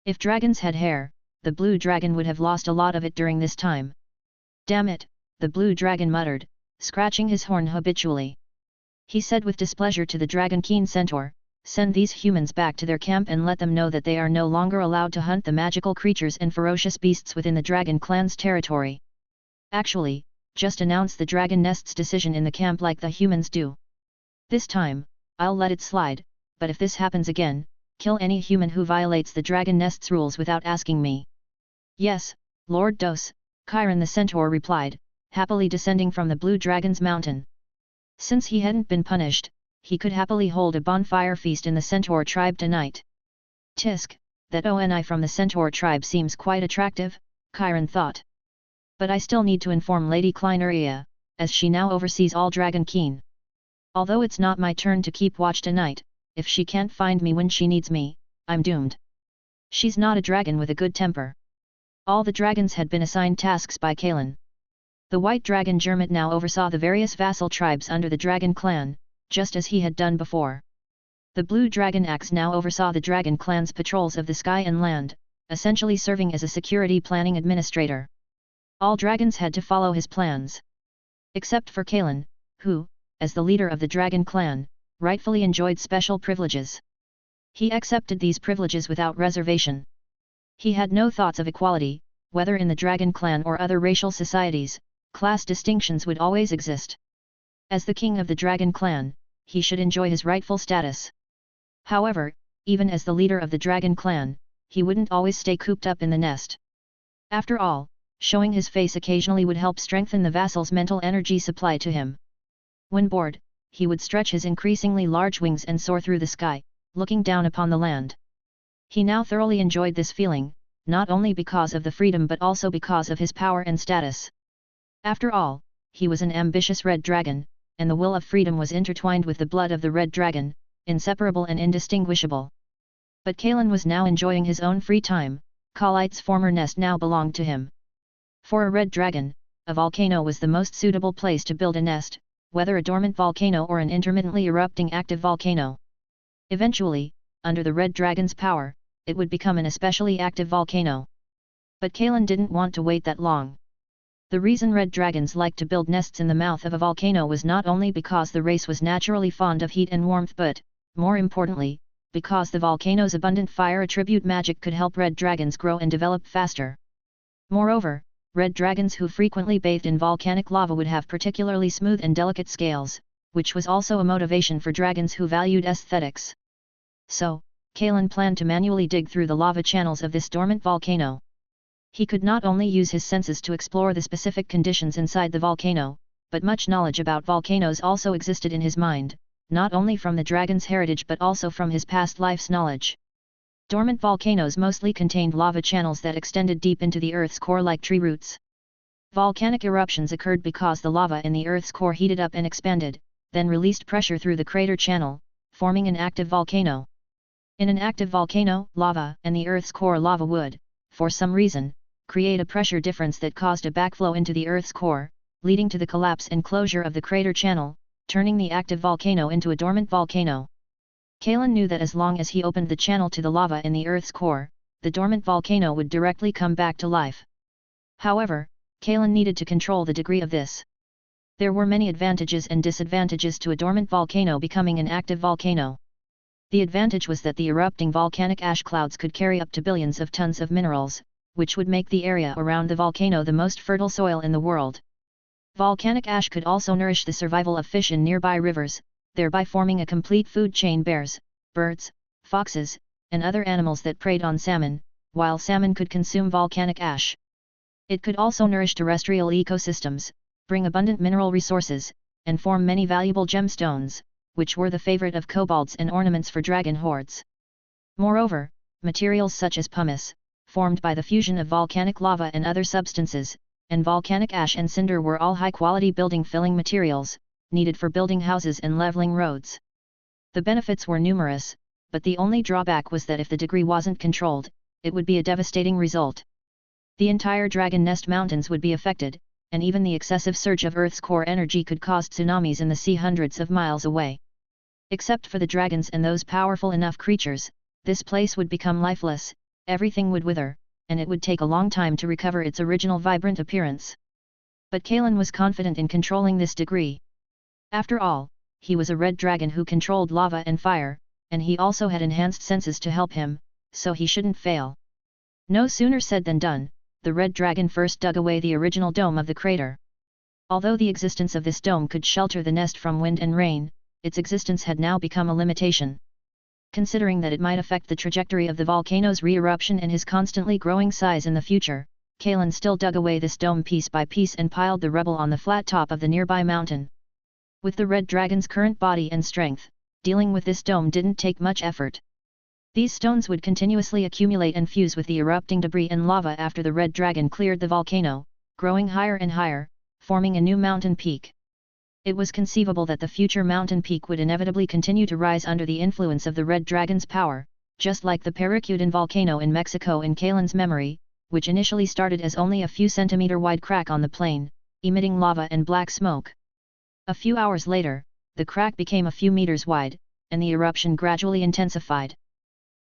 If dragons had hair, the blue dragon would have lost a lot of it during this time. "Damn it," the blue dragon muttered, scratching his horn habitually. He said with displeasure to the dragon-keen centaur, "Send these humans back to their camp and let them know that they are no longer allowed to hunt the magical creatures and ferocious beasts within the dragon clan's territory. Actually, just announce the dragon nest's decision in the camp like the humans do. This time, I'll let it slide, but if this happens again, kill any human who violates the dragon nest's rules without asking me." "Yes, Lord Dos," Chiron the centaur replied, happily descending from the blue dragon's mountain. Since he hadn't been punished, he could happily hold a bonfire feast in the centaur tribe tonight. "Tisk, that ONI from the centaur tribe seems quite attractive," Chiron thought. "But I still need to inform Lady Kleineria, as she now oversees all dragon-keen. Although it's not my turn to keep watch tonight, if she can't find me when she needs me, I'm doomed. She's not a dragon with a good temper." All the dragons had been assigned tasks by Kalen. The white dragon Jermit now oversaw the various vassal tribes under the dragon clan, just as he had done before. The blue dragon Axe now oversaw the dragon clan's patrols of the sky and land, essentially serving as a security planning administrator. All dragons had to follow his plans. Except for Kalen, who, as the leader of the dragon clan, rightfully enjoyed special privileges. He accepted these privileges without reservation. He had no thoughts of equality, whether in the dragon clan or other racial societies, class distinctions would always exist. As the king of the dragon clan, he should enjoy his rightful status. However, even as the leader of the dragon clan, he wouldn't always stay cooped up in the nest. After all, showing his face occasionally would help strengthen the vassal's mental energy supply to him. When bored, he would stretch his increasingly large wings and soar through the sky, looking down upon the land. He now thoroughly enjoyed this feeling, not only because of the freedom but also because of his power and status. After all, he was an ambitious red dragon, and the will of freedom was intertwined with the blood of the red dragon, inseparable and indistinguishable. But Kalen was now enjoying his own free time. Khalite's former nest now belonged to him. For a red dragon, a volcano was the most suitable place to build a nest, whether a dormant volcano or an intermittently erupting active volcano. Eventually, under the red dragon's power, it would become an especially active volcano. But Kalen didn't want to wait that long. The reason red dragons liked to build nests in the mouth of a volcano was not only because the race was naturally fond of heat and warmth but, more importantly, because the volcano's abundant fire attribute magic could help red dragons grow and develop faster. Moreover, red dragons who frequently bathed in volcanic lava would have particularly smooth and delicate scales, which was also a motivation for dragons who valued aesthetics. So, Kalen planned to manually dig through the lava channels of this dormant volcano. He could not only use his senses to explore the specific conditions inside the volcano, but much knowledge about volcanoes also existed in his mind, not only from the dragon's heritage but also from his past life's knowledge. Dormant volcanoes mostly contained lava channels that extended deep into the Earth's core like tree roots. Volcanic eruptions occurred because the lava in the Earth's core heated up and expanded, then released pressure through the crater channel, forming an active volcano. In an active volcano, lava and the Earth's core lava would, for some reason, create a pressure difference that caused a backflow into the Earth's core, leading to the collapse and closure of the crater channel, turning the active volcano into a dormant volcano. Kalen knew that as long as he opened the channel to the lava in the Earth's core, the dormant volcano would directly come back to life. However, Kalen needed to control the degree of this. There were many advantages and disadvantages to a dormant volcano becoming an active volcano. The advantage was that the erupting volcanic ash clouds could carry up to billions of tons of minerals, which would make the area around the volcano the most fertile soil in the world. Volcanic ash could also nourish the survival of fish in nearby rivers, thereby forming a complete food chain: bears, birds, foxes, and other animals that preyed on salmon, while salmon could consume volcanic ash. It could also nourish terrestrial ecosystems, bring abundant mineral resources, and form many valuable gemstones, which were the favorite of kobolds and ornaments for dragon hordes. Moreover, materials such as pumice, formed by the fusion of volcanic lava and other substances, and volcanic ash and cinder were all high-quality building-filling materials, needed for building houses and leveling roads. The benefits were numerous, but the only drawback was that if the degree wasn't controlled, it would be a devastating result. The entire Dragon Nest Mountains would be affected, and even the excessive surge of Earth's core energy could cause tsunamis in the sea hundreds of miles away. Except for the dragons and those powerful enough creatures, this place would become lifeless, everything would wither, and it would take a long time to recover its original vibrant appearance. But Kalen was confident in controlling this degree. After all, he was a red dragon who controlled lava and fire, and he also had enhanced senses to help him, so he shouldn't fail. No sooner said than done, the red dragon first dug away the original dome of the crater. Although the existence of this dome could shelter the nest from wind and rain, its existence had now become a limitation. Considering that it might affect the trajectory of the volcano's re-eruption and his constantly growing size in the future, Kalen still dug away this dome piece by piece and piled the rubble on the flat top of the nearby mountain. With the red dragon's current body and strength, dealing with this dome didn't take much effort. These stones would continuously accumulate and fuse with the erupting debris and lava after the red dragon cleared the volcano, growing higher and higher, forming a new mountain peak. It was conceivable that the future mountain peak would inevitably continue to rise under the influence of the red dragon's power, just like the Pericudan volcano in Mexico in Kalen's memory, which initially started as only a few centimeter-wide crack on the plain, emitting lava and black smoke. A few hours later, the crack became a few meters wide, and the eruption gradually intensified.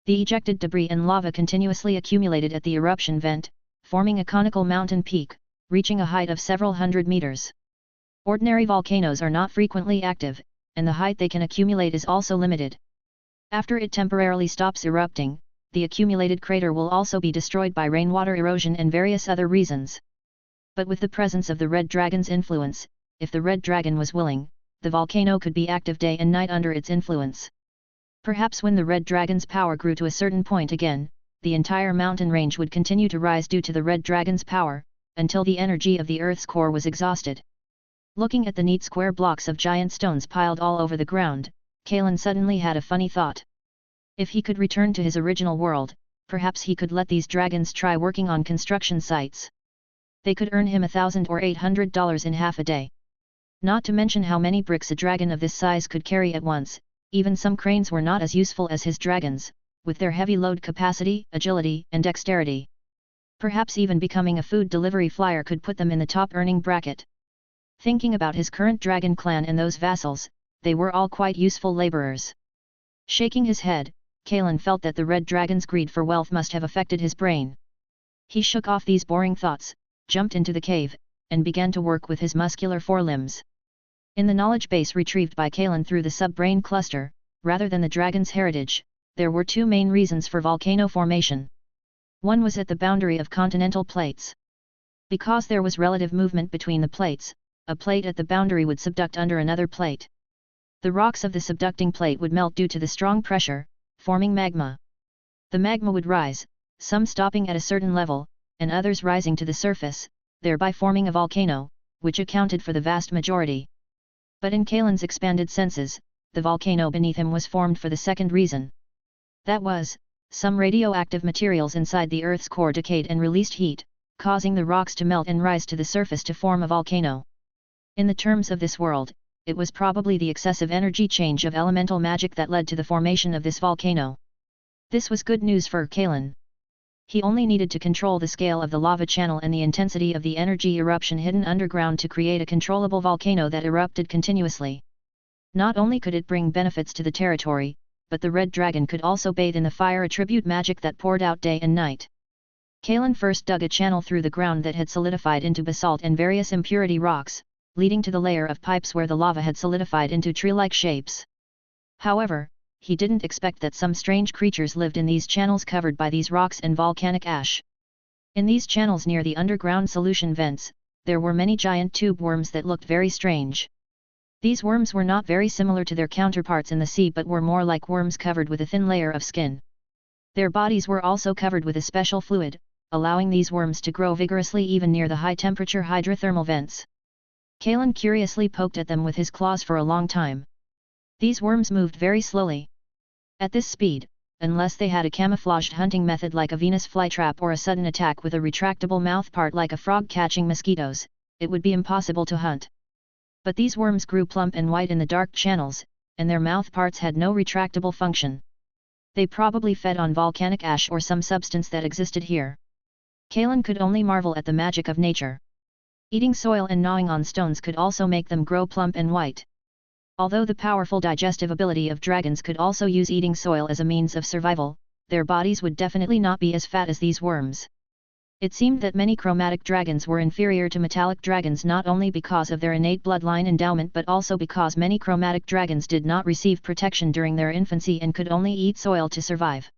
The ejected debris and lava continuously accumulated at the eruption vent, forming a conical mountain peak, reaching a height of several hundred meters. Ordinary volcanoes are not frequently active, and the height they can accumulate is also limited. After it temporarily stops erupting, the accumulated crater will also be destroyed by rainwater erosion and various other reasons. But with the presence of the red dragon's influence, if the red dragon was willing, the volcano could be active day and night under its influence. Perhaps when the red dragon's power grew to a certain point again, the entire mountain range would continue to rise due to the red dragon's power, until the energy of the Earth's core was exhausted. Looking at the neat square blocks of giant stones piled all over the ground, Kalen suddenly had a funny thought. If he could return to his original world, perhaps he could let these dragons try working on construction sites. They could earn him $1,000 or $800 in half a day. Not to mention how many bricks a dragon of this size could carry at once. Even some cranes were not as useful as his dragons, with their heavy load capacity, agility, and dexterity. Perhaps even becoming a food delivery flyer could put them in the top earning bracket. Thinking about his current dragon clan and those vassals, they were all quite useful laborers. Shaking his head, Kalen felt that the red dragon's greed for wealth must have affected his brain. He shook off these boring thoughts, jumped into the cave, and began to work with his muscular forelimbs. In the knowledge base retrieved by Kalen through the sub-brain cluster, rather than the dragon's heritage, there were two main reasons for volcano formation. One was at the boundary of continental plates. Because there was relative movement between the plates, a plate at the boundary would subduct under another plate. The rocks of the subducting plate would melt due to the strong pressure, forming magma. The magma would rise, some stopping at a certain level, and others rising to the surface, thereby forming a volcano, which accounted for the vast majority. But in Kalen's expanded senses, the volcano beneath him was formed for the second reason. That was, some radioactive materials inside the Earth's core decayed and released heat, causing the rocks to melt and rise to the surface to form a volcano. In the terms of this world, it was probably the excessive energy change of elemental magic that led to the formation of this volcano. This was good news for Kalen. He only needed to control the scale of the lava channel and the intensity of the energy eruption hidden underground to create a controllable volcano that erupted continuously. Not only could it bring benefits to the territory, but the red dragon could also bathe in the fire attribute magic that poured out day and night. Kalen first dug a channel through the ground that had solidified into basalt and various impurity rocks, leading to the layer of pipes where the lava had solidified into tree-like shapes. However, he didn't expect that some strange creatures lived in these channels covered by these rocks and volcanic ash. In these channels near the underground solution vents, there were many giant tube worms that looked very strange. These worms were not very similar to their counterparts in the sea but were more like worms covered with a thin layer of skin. Their bodies were also covered with a special fluid, allowing these worms to grow vigorously even near the high-temperature hydrothermal vents. Kalen curiously poked at them with his claws for a long time. These worms moved very slowly. At this speed, unless they had a camouflaged hunting method like a Venus flytrap or a sudden attack with a retractable mouthpart like a frog catching mosquitoes, it would be impossible to hunt. But these worms grew plump and white in the dark channels, and their mouthparts had no retractable function. They probably fed on volcanic ash or some substance that existed here. Kalen could only marvel at the magic of nature. Eating soil and gnawing on stones could also make them grow plump and white. Although the powerful digestive ability of dragons could also use eating soil as a means of survival, their bodies would definitely not be as fat as these worms. It seemed that many chromatic dragons were inferior to metallic dragons not only because of their innate bloodline endowment but also because many chromatic dragons did not receive protection during their infancy and could only eat soil to survive.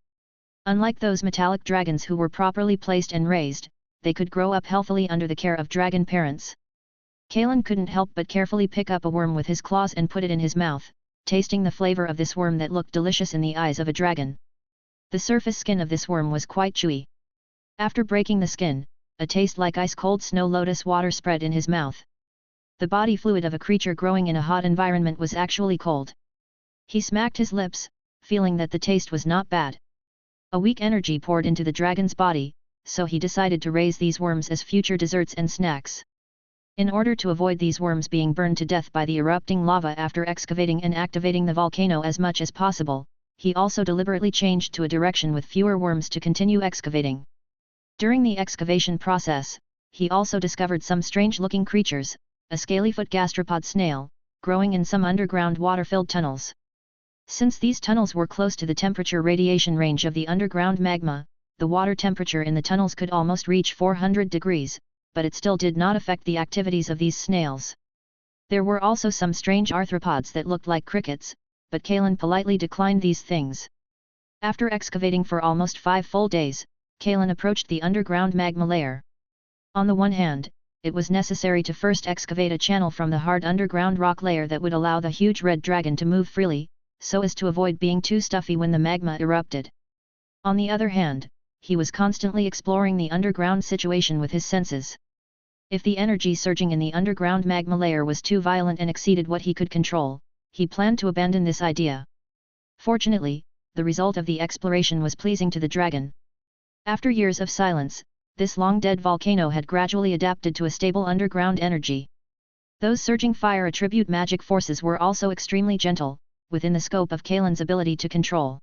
Unlike those metallic dragons who were properly placed and raised, they could grow up healthily under the care of dragon parents. Kalen couldn't help but carefully pick up a worm with his claws and put it in his mouth, tasting the flavor of this worm that looked delicious in the eyes of a dragon. The surface skin of this worm was quite chewy. After breaking the skin, a taste like ice-cold snow lotus water spread in his mouth. The body fluid of a creature growing in a hot environment was actually cold. He smacked his lips, feeling that the taste was not bad. A weak energy poured into the dragon's body, so he decided to raise these worms as future desserts and snacks. In order to avoid these worms being burned to death by the erupting lava after excavating and activating the volcano as much as possible, he also deliberately changed to a direction with fewer worms to continue excavating. During the excavation process, he also discovered some strange-looking creatures, a scaly-foot gastropod snail, growing in some underground water-filled tunnels. Since these tunnels were close to the temperature radiation range of the underground magma, the water temperature in the tunnels could almost reach 400 degrees, but it still did not affect the activities of these snails. There were also some strange arthropods that looked like crickets, but Kalen politely declined these things. After excavating for almost 5 full days, Kalen approached the underground magma layer. On the one hand, it was necessary to first excavate a channel from the hard underground rock layer that would allow the huge red dragon to move freely, so as to avoid being too stuffy when the magma erupted. On the other hand, he was constantly exploring the underground situation with his senses. If the energy surging in the underground magma layer was too violent and exceeded what he could control, he planned to abandon this idea. Fortunately, the result of the exploration was pleasing to the dragon. After years of silence, this long-dead volcano had gradually adapted to a stable underground energy. Those surging fire attribute magic forces were also extremely gentle, within the scope of Kalen's ability to control.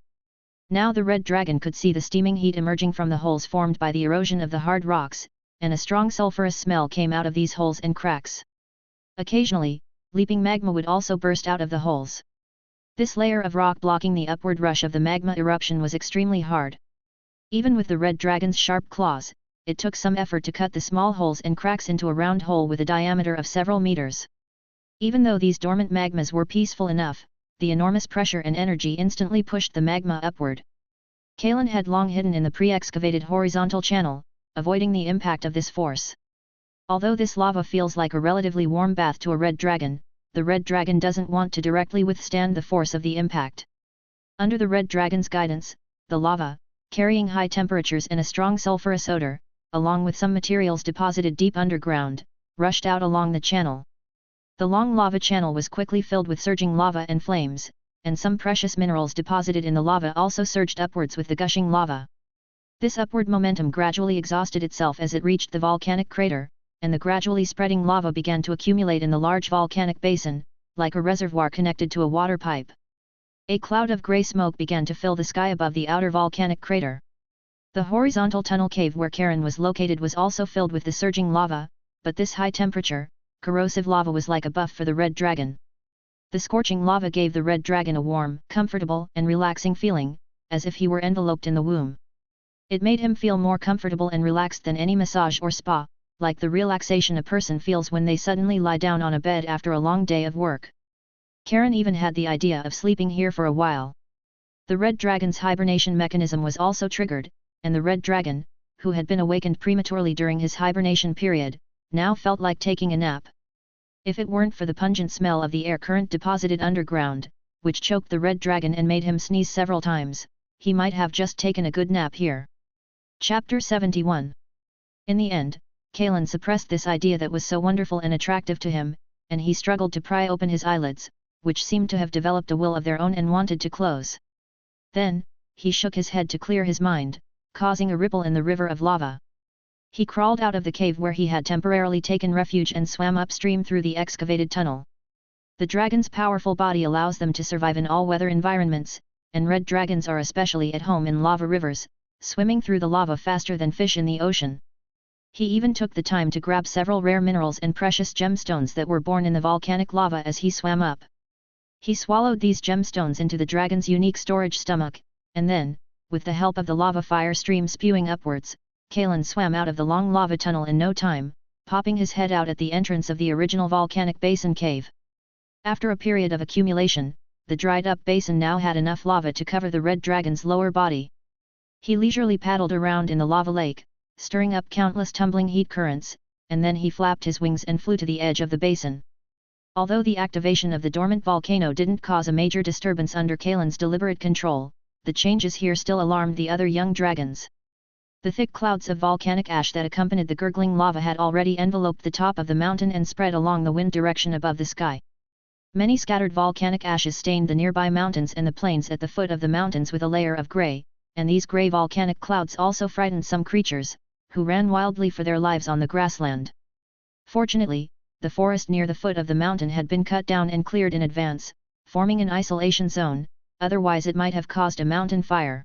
Now the red dragon could see the steaming heat emerging from the holes formed by the erosion of the hard rocks, and a strong sulfurous smell came out of these holes and cracks. Occasionally, leaping magma would also burst out of the holes. This layer of rock blocking the upward rush of the magma eruption was extremely hard. Even with the red dragon's sharp claws, it took some effort to cut the small holes and cracks into a round hole with a diameter of several meters. Even though these dormant magmas were peaceful enough, the enormous pressure and energy instantly pushed the magma upward. Kalen had long hidden in the pre-excavated horizontal channel, avoiding the impact of this force. Although this lava feels like a relatively warm bath to a red dragon, the red dragon doesn't want to directly withstand the force of the impact. Under the red dragon's guidance, the lava, carrying high temperatures and a strong sulfurous odor, along with some materials deposited deep underground, rushed out along the channel. The long lava channel was quickly filled with surging lava and flames, and some precious minerals deposited in the lava also surged upwards with the gushing lava. This upward momentum gradually exhausted itself as it reached the volcanic crater, and the gradually spreading lava began to accumulate in the large volcanic basin, like a reservoir connected to a water pipe. A cloud of grey smoke began to fill the sky above the outer volcanic crater. The horizontal tunnel cave where Karen was located was also filled with the surging lava, but this high-temperature, corrosive lava was like a buff for the red dragon. The scorching lava gave the red dragon a warm, comfortable and relaxing feeling, as if he were enveloped in the womb. It made him feel more comfortable and relaxed than any massage or spa, like the relaxation a person feels when they suddenly lie down on a bed after a long day of work. Karen even had the idea of sleeping here for a while. The red dragon's hibernation mechanism was also triggered, and the red dragon, who had been awakened prematurely during his hibernation period, now felt like taking a nap. If it weren't for the pungent smell of the air current deposited underground, which choked the red dragon and made him sneeze several times, he might have just taken a good nap here. Chapter 71. In the end, Kalen suppressed this idea that was so wonderful and attractive to him, and he struggled to pry open his eyelids, which seemed to have developed a will of their own and wanted to close. Then, he shook his head to clear his mind, causing a ripple in the river of lava. He crawled out of the cave where he had temporarily taken refuge and swam upstream through the excavated tunnel. The dragon's powerful body allows them to survive in all weather environments, and red dragons are especially at home in lava rivers, swimming through the lava faster than fish in the ocean. He even took the time to grab several rare minerals and precious gemstones that were born in the volcanic lava as he swam up. He swallowed these gemstones into the dragon's unique storage stomach, and then, with the help of the lava fire stream spewing upwards, Kalen swam out of the long lava tunnel in no time, popping his head out at the entrance of the original volcanic basin cave. After a period of accumulation, the dried-up basin now had enough lava to cover the red dragon's lower body. He leisurely paddled around in the lava lake, stirring up countless tumbling heat currents, and then he flapped his wings and flew to the edge of the basin. Although the activation of the dormant volcano didn't cause a major disturbance under Kalen's deliberate control, the changes here still alarmed the other young dragons. The thick clouds of volcanic ash that accompanied the gurgling lava had already enveloped the top of the mountain and spread along the wind direction above the sky. Many scattered volcanic ashes stained the nearby mountains and the plains at the foot of the mountains with a layer of grey, and these grey volcanic clouds also frightened some creatures, who ran wildly for their lives on the grassland. Fortunately, the forest near the foot of the mountain had been cut down and cleared in advance, forming an isolation zone, otherwise it might have caused a mountain fire.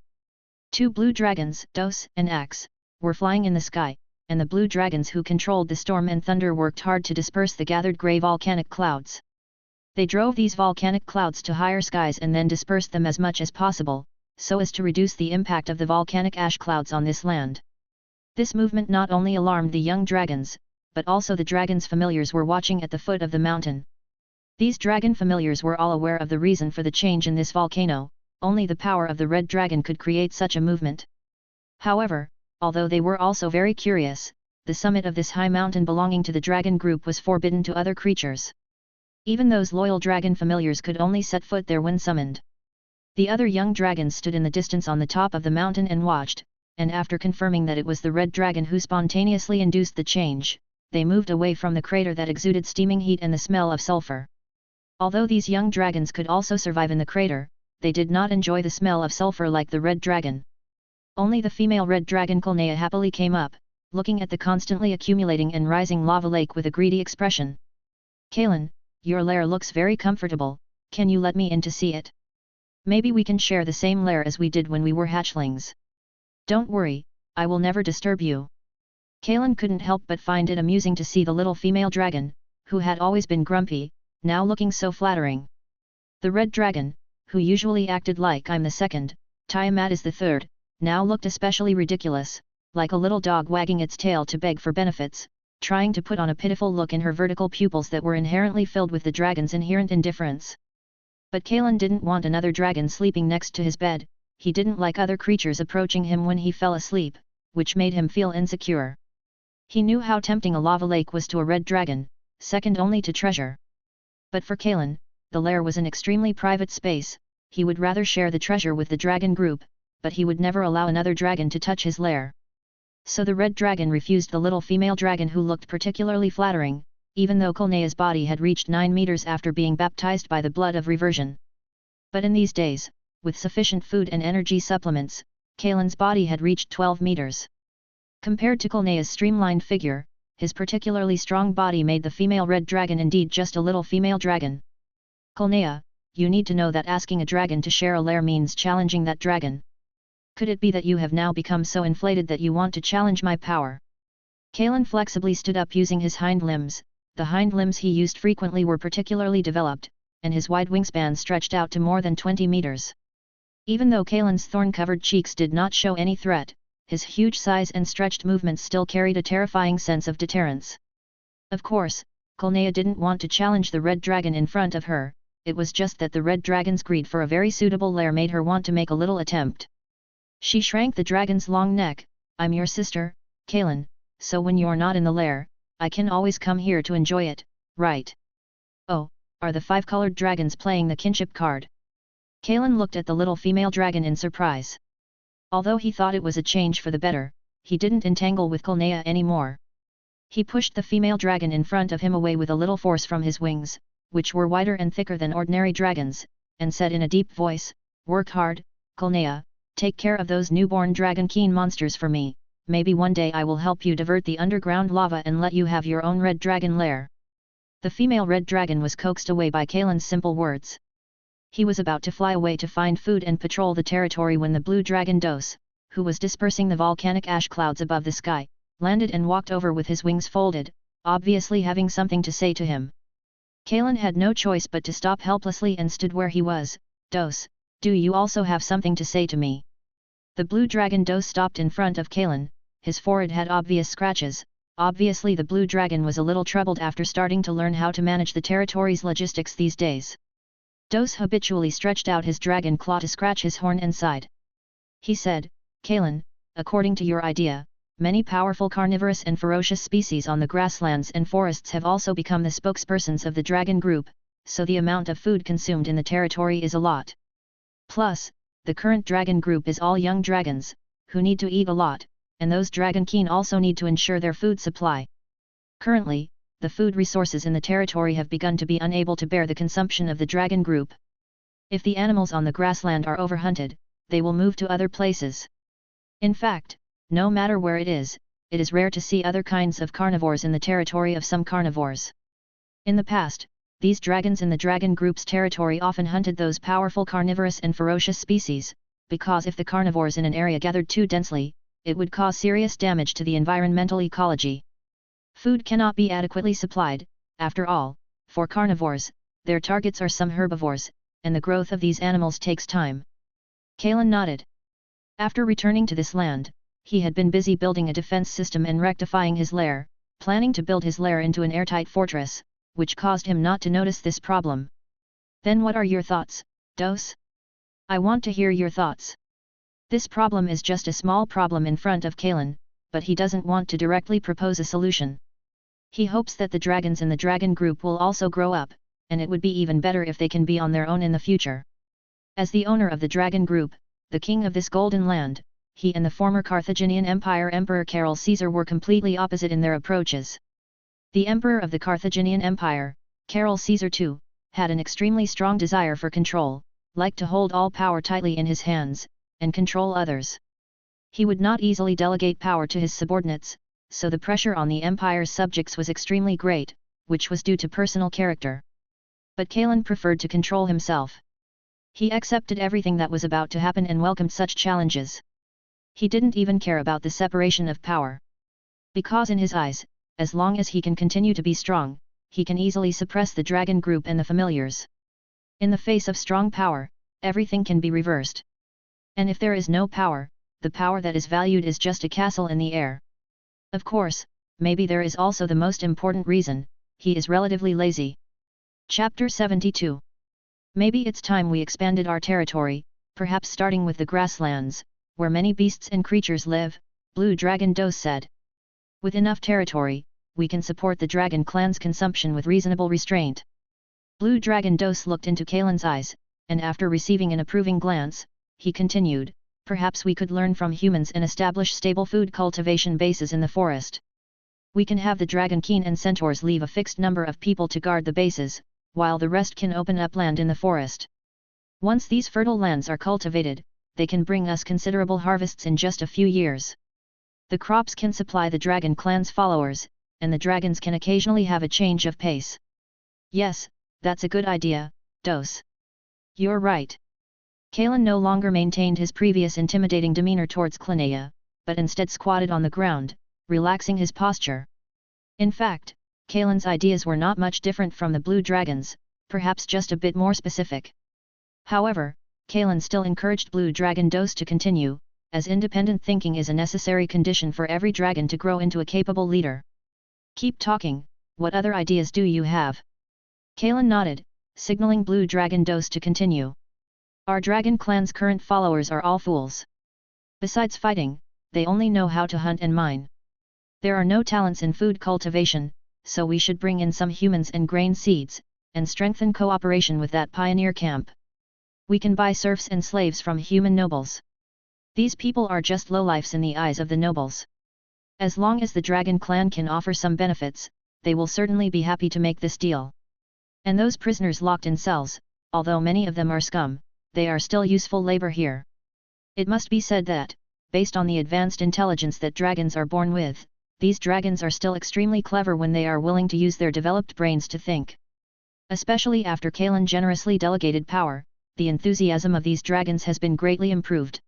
2 blue dragons, Dos and Axe, were flying in the sky, and the blue dragons who controlled the storm and thunder worked hard to disperse the gathered grey volcanic clouds. They drove these volcanic clouds to higher skies and then dispersed them as much as possible, so as to reduce the impact of the volcanic ash clouds on this land. This movement not only alarmed the young dragons, but also the dragons' familiars were watching at the foot of the mountain. These dragon familiars were all aware of the reason for the change in this volcano, only the power of the red dragon could create such a movement. However, although they were also very curious, the summit of this high mountain belonging to the dragon group was forbidden to other creatures. Even those loyal dragon familiars could only set foot there when summoned. The other young dragons stood in the distance on the top of the mountain and watched, and after confirming that it was the red dragon who spontaneously induced the change, they moved away from the crater that exuded steaming heat and the smell of sulfur. Although these young dragons could also survive in the crater, they did not enjoy the smell of sulfur like the red dragon. Only the female red dragon Kulnea happily came up, looking at the constantly accumulating and rising lava lake with a greedy expression. "Kalen, your lair looks very comfortable, can you let me in to see it? Maybe we can share the same lair as we did when we were hatchlings. Don't worry, I will never disturb you." Kalen couldn't help but find it amusing to see the little female dragon, who had always been grumpy, now looking so flattering. The red dragon, who usually acted like "I'm the second, Tiamat is the third," now looked especially ridiculous, like a little dog wagging its tail to beg for benefits, trying to put on a pitiful look in her vertical pupils that were inherently filled with the dragon's inherent indifference. But Kalen didn't want another dragon sleeping next to his bed, he didn't like other creatures approaching him when he fell asleep, which made him feel insecure. He knew how tempting a lava lake was to a red dragon, second only to treasure. But for Kalen, the lair was an extremely private space, he would rather share the treasure with the dragon group, but he would never allow another dragon to touch his lair. So the red dragon refused the little female dragon who looked particularly flattering, even though Kulnea's body had reached 9 meters after being baptized by the blood of reversion. But in these days, with sufficient food and energy supplements, Kalen's body had reached 12 meters. Compared to Kulnea's streamlined figure, his particularly strong body made the female red dragon indeed just a little female dragon. "Kulnea, you need to know that asking a dragon to share a lair means challenging that dragon. Could it be that you have now become so inflated that you want to challenge my power?" Kalen flexibly stood up using his hind limbs. The hind limbs he used frequently were particularly developed, and his wide wingspan stretched out to more than 20 meters. Even though Kalen's thorn-covered cheeks did not show any threat, his huge size and stretched movements still carried a terrifying sense of deterrence. Of course, Kulnea didn't want to challenge the red dragon in front of her, it was just that the red dragon's greed for a very suitable lair made her want to make a little attempt. She shrank the dragon's long neck. "I'm your sister, Kalen, so when you're not in the lair, I can always come here to enjoy it, right?" "Oh, are the 5-colored dragons playing the kinship card?" Kalen looked at the little female dragon in surprise. Although he thought it was a change for the better, he didn't entangle with Kulnea anymore. He pushed the female dragon in front of him away with a little force from his wings, which were wider and thicker than ordinary dragons, and said in a deep voice, "Work hard, Kulnea, take care of those newborn dragon-keen monsters for me, maybe one day I will help you divert the underground lava and let you have your own red dragon lair." The female red dragon was coaxed away by Kalen's simple words. He was about to fly away to find food and patrol the territory when the blue dragon Dos, who was dispersing the volcanic ash clouds above the sky, landed and walked over with his wings folded, obviously having something to say to him. Kalen had no choice but to stop helplessly and stood where he was. "Dos, do you also have something to say to me?" The blue dragon Dos stopped in front of Kalen, his forehead had obvious scratches. Obviously the blue dragon was a little troubled after starting to learn how to manage the territory's logistics these days. Dos habitually stretched out his dragon claw to scratch his horn and sighed. He said, Kalen, according to your idea, many powerful carnivorous and ferocious species on the grasslands and forests have also become the spokespersons of the dragon group, so the amount of food consumed in the territory is a lot. Plus, the current dragon group is all young dragons, who need to eat a lot, and those dragon keen also need to ensure their food supply. Currently, the food resources in the territory have begun to be unable to bear the consumption of the dragon group. If the animals on the grassland are overhunted, they will move to other places. In fact, no matter where it is rare to see other kinds of carnivores in the territory of some carnivores. In the past, these dragons in the dragon group's territory often hunted those powerful carnivorous and ferocious species, because if the carnivores in an area gathered too densely, it would cause serious damage to the environmental ecology. Food cannot be adequately supplied, after all, for carnivores, their targets are some herbivores, and the growth of these animals takes time. Kalen nodded. After returning to this land, he had been busy building a defense system and rectifying his lair, planning to build his lair into an airtight fortress, which caused him not to notice this problem. Then what are your thoughts, Dos? I want to hear your thoughts. This problem is just a small problem in front of Kalen, but he doesn't want to directly propose a solution. He hopes that the dragons in the dragon group will also grow up, and it would be even better if they can be on their own in the future. As the owner of the dragon group, the king of this golden land, he and the former Carthaginian Empire Emperor Carol Caesar were completely opposite in their approaches. The emperor of the Carthaginian Empire, Carol Caesar too, had an extremely strong desire for control, liked to hold all power tightly in his hands, and control others. He would not easily delegate power to his subordinates, so the pressure on the empire's subjects was extremely great, which was due to personal character. But Kalen preferred to control himself. He accepted everything that was about to happen and welcomed such challenges. He didn't even care about the separation of power. Because in his eyes, as long as he can continue to be strong, he can easily suppress the dragon group and the familiars. In the face of strong power, everything can be reversed. And if there is no power, the power that is valued is just a castle in the air. Of course, maybe there is also the most important reason: he is relatively lazy. Chapter 72. Maybe it's time we expanded our territory, perhaps starting with the grasslands, where many beasts and creatures live, Blue Dragon Dos said. With enough territory, we can support the dragon clan's consumption with reasonable restraint. Blue Dragon Dos looked into Kalen's eyes, and after receiving an approving glance, he continued, perhaps we could learn from humans and establish stable food cultivation bases in the forest. We can have the dragon keen and centaurs leave a fixed number of people to guard the bases, while the rest can open up land in the forest. Once these fertile lands are cultivated, they can bring us considerable harvests in just a few years. The crops can supply the dragon clan's followers, and the dragons can occasionally have a change of pace. Yes, that's a good idea, Dos. You're right. Kalen no longer maintained his previous intimidating demeanor towards Clinea, but instead squatted on the ground, relaxing his posture. In fact, Kalen's ideas were not much different from the blue dragons, perhaps just a bit more specific. However, Kalen still encouraged Blue Dragon Dos to continue, as independent thinking is a necessary condition for every dragon to grow into a capable leader. Keep talking, what other ideas do you have? Kalen nodded, signaling Blue Dragon Dos to continue. Our dragon clan's current followers are all fools. Besides fighting, they only know how to hunt and mine. There are no talents in food cultivation, so we should bring in some humans and grain seeds, and strengthen cooperation with that pioneer camp. We can buy serfs and slaves from human nobles. These people are just lowlifes in the eyes of the nobles. As long as the dragon clan can offer some benefits, they will certainly be happy to make this deal. And those prisoners locked in cells, although many of them are scum, they are still useful labor here. It must be said that, based on the advanced intelligence that dragons are born with, these dragons are still extremely clever when they are willing to use their developed brains to think. Especially after Kalen generously delegated power, the enthusiasm of these dragons has been greatly improved.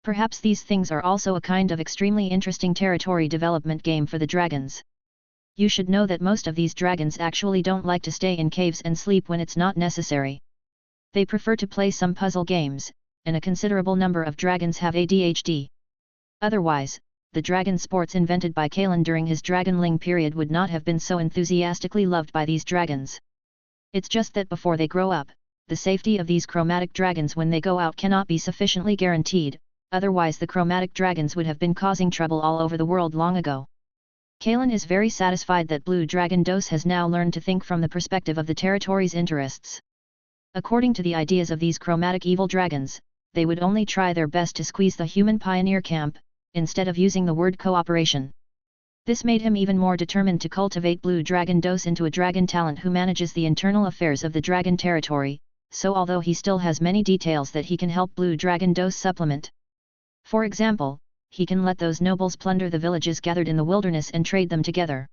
Perhaps these things are also a kind of extremely interesting territory development game for the dragons. You should know that most of these dragons actually don't like to stay in caves and sleep when it's not necessary. They prefer to play some puzzle games, and a considerable number of dragons have ADHD. Otherwise, the dragon sports invented by Kalen during his dragonling period would not have been so enthusiastically loved by these dragons. It's just that before they grow up, the safety of these chromatic dragons when they go out cannot be sufficiently guaranteed, otherwise the chromatic dragons would have been causing trouble all over the world long ago. Kalen is very satisfied that Blue Dragon Dose has now learned to think from the perspective of the territory's interests. According to the ideas of these chromatic evil dragons, they would only try their best to squeeze the human pioneer camp, instead of using the word cooperation. This made him even more determined to cultivate Blue Dragon Dose into a dragon talent who manages the internal affairs of the dragon territory, so although he still has many details that he can help Blue Dragon Dose supplement. For example, he can let those nobles plunder the villages gathered in the wilderness and trade them together.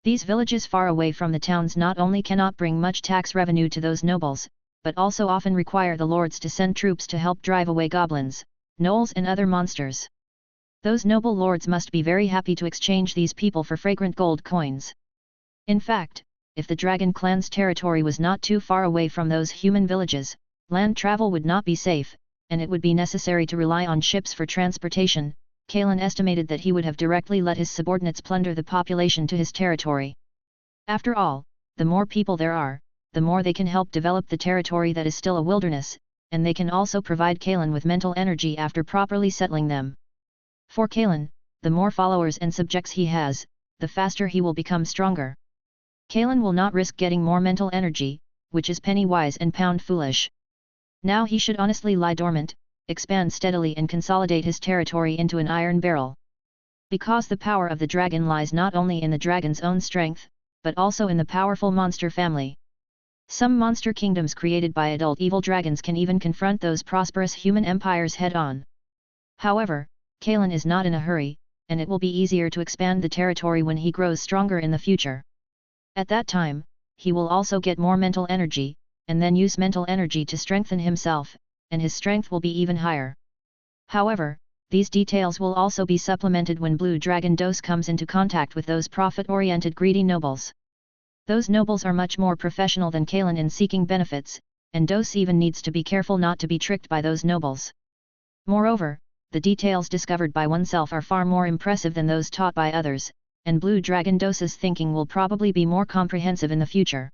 These villages far away from the towns not only cannot bring much tax revenue to those nobles, but also often require the lords to send troops to help drive away goblins, gnolls and other monsters. Those noble lords must be very happy to exchange these people for fragrant gold coins. In fact, if the dragon clan's territory was not too far away from those human villages, land travel would not be safe, and it would be necessary to rely on ships for transportation. Kalen estimated that he would have directly let his subordinates plunder the population to his territory. After all, the more people there are, the more they can help develop the territory that is still a wilderness, and they can also provide Kalen with mental energy after properly settling them. For Kalen, the more followers and subjects he has, the faster he will become stronger. Kalen will not risk getting more mental energy, which is penny wise and pound foolish. Now he should honestly lie dormant, expand steadily and consolidate his territory into an iron barrel. Because the power of the dragon lies not only in the dragon's own strength, but also in the powerful monster family. Some monster kingdoms created by adult evil dragons can even confront those prosperous human empires head-on. However, Kalen is not in a hurry, and it will be easier to expand the territory when he grows stronger in the future. At that time, he will also get more mental energy, and then use mental energy to strengthen himself, and his strength will be even higher. However, these details will also be supplemented when Blue Dragon Dose comes into contact with those profit-oriented greedy nobles. Those nobles are much more professional than Kalen in seeking benefits, and Dose even needs to be careful not to be tricked by those nobles. Moreover, the details discovered by oneself are far more impressive than those taught by others, and Blue Dragon Dose's thinking will probably be more comprehensive in the future.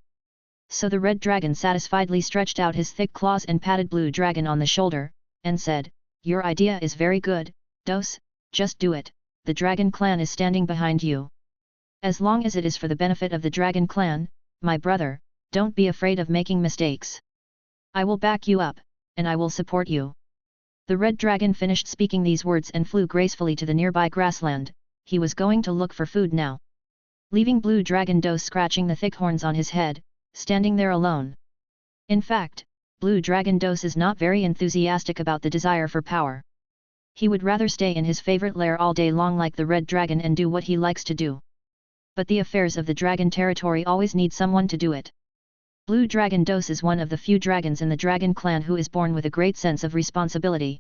So the red dragon satisfiedly stretched out his thick claws and patted Blue Dragon on the shoulder, and said, "Your idea is very good, Dose, just do it, the dragon clan is standing behind you. As long as it is for the benefit of the dragon clan, my brother, don't be afraid of making mistakes. I will back you up, and I will support you." The red dragon finished speaking these words and flew gracefully to the nearby grassland. He was going to look for food now. Leaving Blue Dragon Dose scratching the thick horns on his head, standing there alone. In fact, Blue Dragon Dose is not very enthusiastic about the desire for power. He would rather stay in his favorite lair all day long like the red dragon and do what he likes to do. But the affairs of the dragon territory always need someone to do it. Blue Dragon Dose is one of the few dragons in the dragon clan who is born with a great sense of responsibility.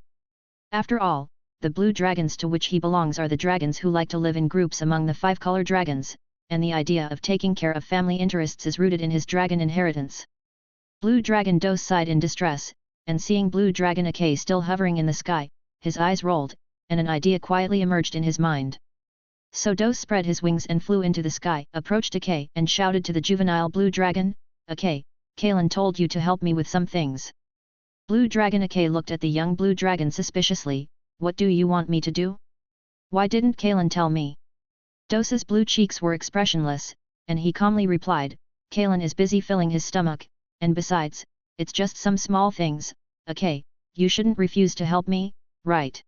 After all, the blue dragons to which he belongs are the dragons who like to live in groups among the 5 color dragons, and the idea of taking care of family interests is rooted in his dragon inheritance. Blue Dragon Dose sighed in distress, and seeing Blue Dragon Ake still hovering in the sky, his eyes rolled, and an idea quietly emerged in his mind. So Dose spread his wings and flew into the sky, approached Ake and shouted to the juvenile Blue Dragon, "Ake, Kalen told you to help me with some things." Blue Dragon Ake looked at the young Blue Dragon suspiciously. "What do you want me to do? Why didn't Kalen tell me?" Dose's blue cheeks were expressionless, and he calmly replied, "Kalen is busy filling his stomach, and besides, it's just some small things, Ake, you shouldn't refuse to help me, right?"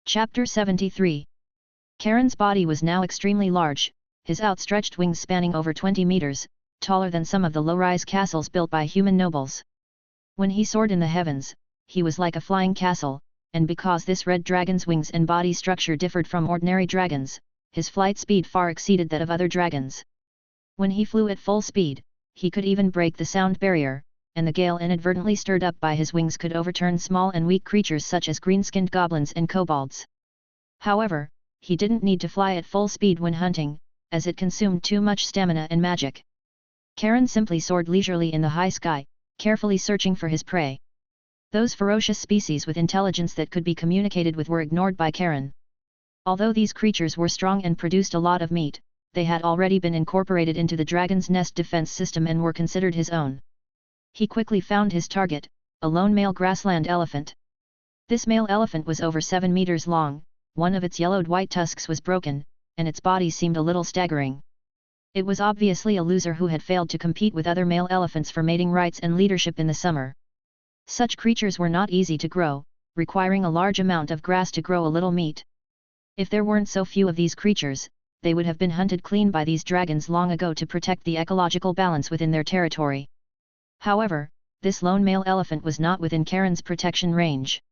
Chapter 73. Karen's body was now extremely large, his outstretched wings spanning over 20 meters, taller than some of the low-rise castles built by human nobles. When he soared in the heavens, he was like a flying castle, and because this red dragon's wings and body structure differed from ordinary dragons, his flight speed far exceeded that of other dragons. When he flew at full speed, he could even break the sound barrier, and the gale inadvertently stirred up by his wings could overturn small and weak creatures such as green-skinned goblins and kobolds. However, he didn't need to fly at full speed when hunting, as it consumed too much stamina and magic. Karen simply soared leisurely in the high sky, carefully searching for his prey. Those ferocious species with intelligence that could be communicated with were ignored by Karen. Although these creatures were strong and produced a lot of meat, they had already been incorporated into the dragon's nest defense system and were considered his own. He quickly found his target, a lone male grassland elephant. This male elephant was over 7 meters long, one of its yellowed white tusks was broken, and its body seemed a little staggering. It was obviously a loser who had failed to compete with other male elephants for mating rights and leadership in the summer. Such creatures were not easy to grow, requiring a large amount of grass to grow a little meat. If there weren't so few of these creatures, they would have been hunted clean by these dragons long ago to protect the ecological balance within their territory. However, this lone male elephant was not within Karen's protection range.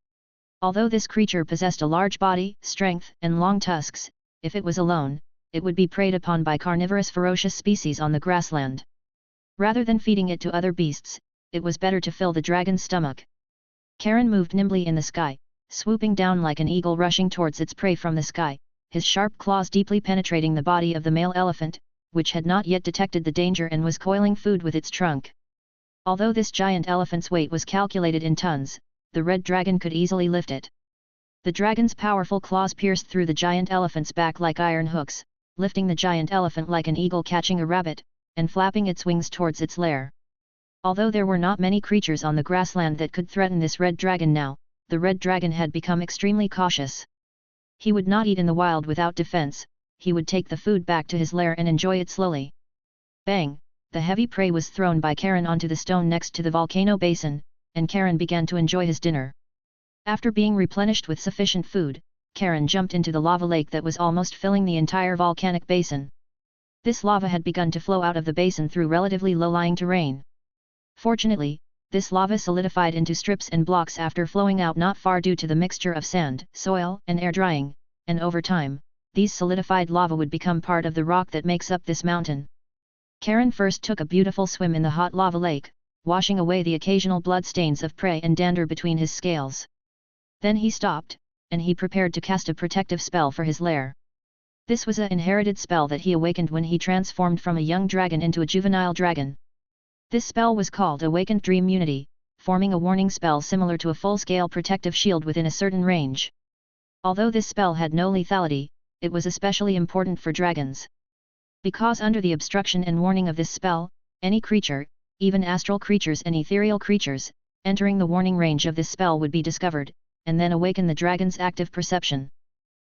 Although this creature possessed a large body, strength, and long tusks, if it was alone, it would be preyed upon by carnivorous ferocious species on the grassland. Rather than feeding it to other beasts, it was better to fill the dragon's stomach. Karen moved nimbly in the sky, swooping down like an eagle rushing towards its prey from the sky, his sharp claws deeply penetrating the body of the male elephant, which had not yet detected the danger and was coiling food with its trunk. Although this giant elephant's weight was calculated in tons, the red dragon could easily lift it. The dragon's powerful claws pierced through the giant elephant's back like iron hooks, lifting the giant elephant like an eagle catching a rabbit, and flapping its wings towards its lair. Although there were not many creatures on the grassland that could threaten this red dragon now, the red dragon had become extremely cautious. He would not eat in the wild without defense, he would take the food back to his lair and enjoy it slowly. Bang! The heavy prey was thrown by Karen onto the stone next to the volcano basin, and Karen began to enjoy his dinner. After being replenished with sufficient food, Karen jumped into the lava lake that was almost filling the entire volcanic basin. This lava had begun to flow out of the basin through relatively low-lying terrain. Fortunately, this lava solidified into strips and blocks after flowing out not far due to the mixture of sand, soil, and air drying, and over time, these solidified lava would become part of the rock that makes up this mountain. Karen first took a beautiful swim in the hot lava lake, washing away the occasional blood stains of prey and dander between his scales. Then he stopped, and he prepared to cast a protective spell for his lair. This was an inherited spell that he awakened when he transformed from a young dragon into a juvenile dragon. This spell was called Awakened Dream Unity, forming a warning spell similar to a full-scale protective shield within a certain range. Although this spell had no lethality, it was especially important for dragons. Because under the obstruction and warning of this spell, any creature, even astral creatures and ethereal creatures, entering the warning range of this spell would be discovered, and then awaken the dragon's active perception.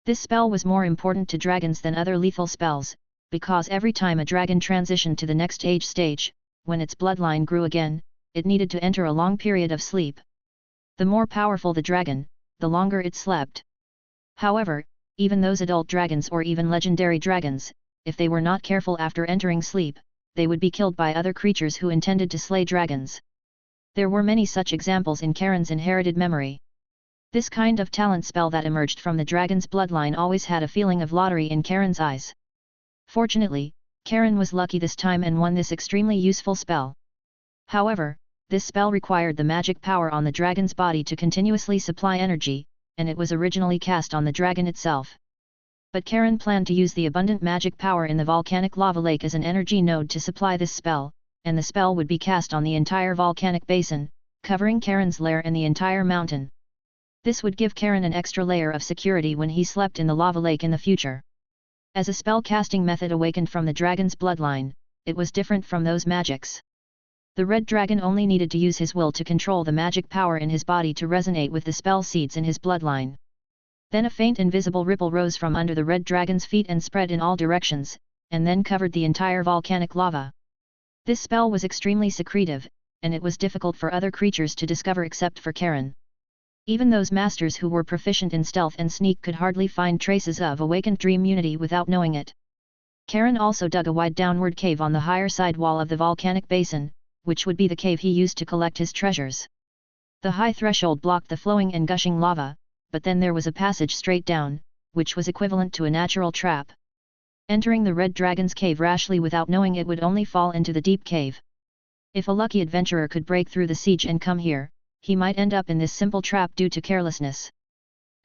This spell was more important to dragons than other lethal spells, because every time a dragon transitioned to the next age stage, when its bloodline grew again, it needed to enter a long period of sleep. The more powerful the dragon, the longer it slept. However, even those adult dragons or even legendary dragons, if they were not careful after entering sleep, they would be killed by other creatures who intended to slay dragons. There were many such examples in Karen's inherited memory. This kind of talent spell that emerged from the dragon's bloodline always had a feeling of lottery in Karen's eyes. Fortunately, Karen was lucky this time and won this extremely useful spell. However, this spell required the magic power on the dragon's body to continuously supply energy, and it was originally cast on the dragon itself. But Karen planned to use the abundant magic power in the volcanic lava lake as an energy node to supply this spell, and the spell would be cast on the entire volcanic basin, covering Karen's lair and the entire mountain. This would give Karen an extra layer of security when he slept in the lava lake in the future. As a spell-casting method awakened from the dragon's bloodline, it was different from those magics. The red dragon only needed to use his will to control the magic power in his body to resonate with the spell seeds in his bloodline. Then a faint invisible ripple rose from under the red dragon's feet and spread in all directions, and then covered the entire volcanic lava. This spell was extremely secretive, and it was difficult for other creatures to discover except for Karen. Even those masters who were proficient in stealth and sneak could hardly find traces of awakened dream unity without knowing it. Karen also dug a wide downward cave on the higher side wall of the volcanic basin, which would be the cave he used to collect his treasures. The high threshold blocked the flowing and gushing lava, but then there was a passage straight down, which was equivalent to a natural trap. Entering the red dragon's cave rashly without knowing it would only fall into the deep cave. If a lucky adventurer could break through the siege and come here, he might end up in this simple trap due to carelessness.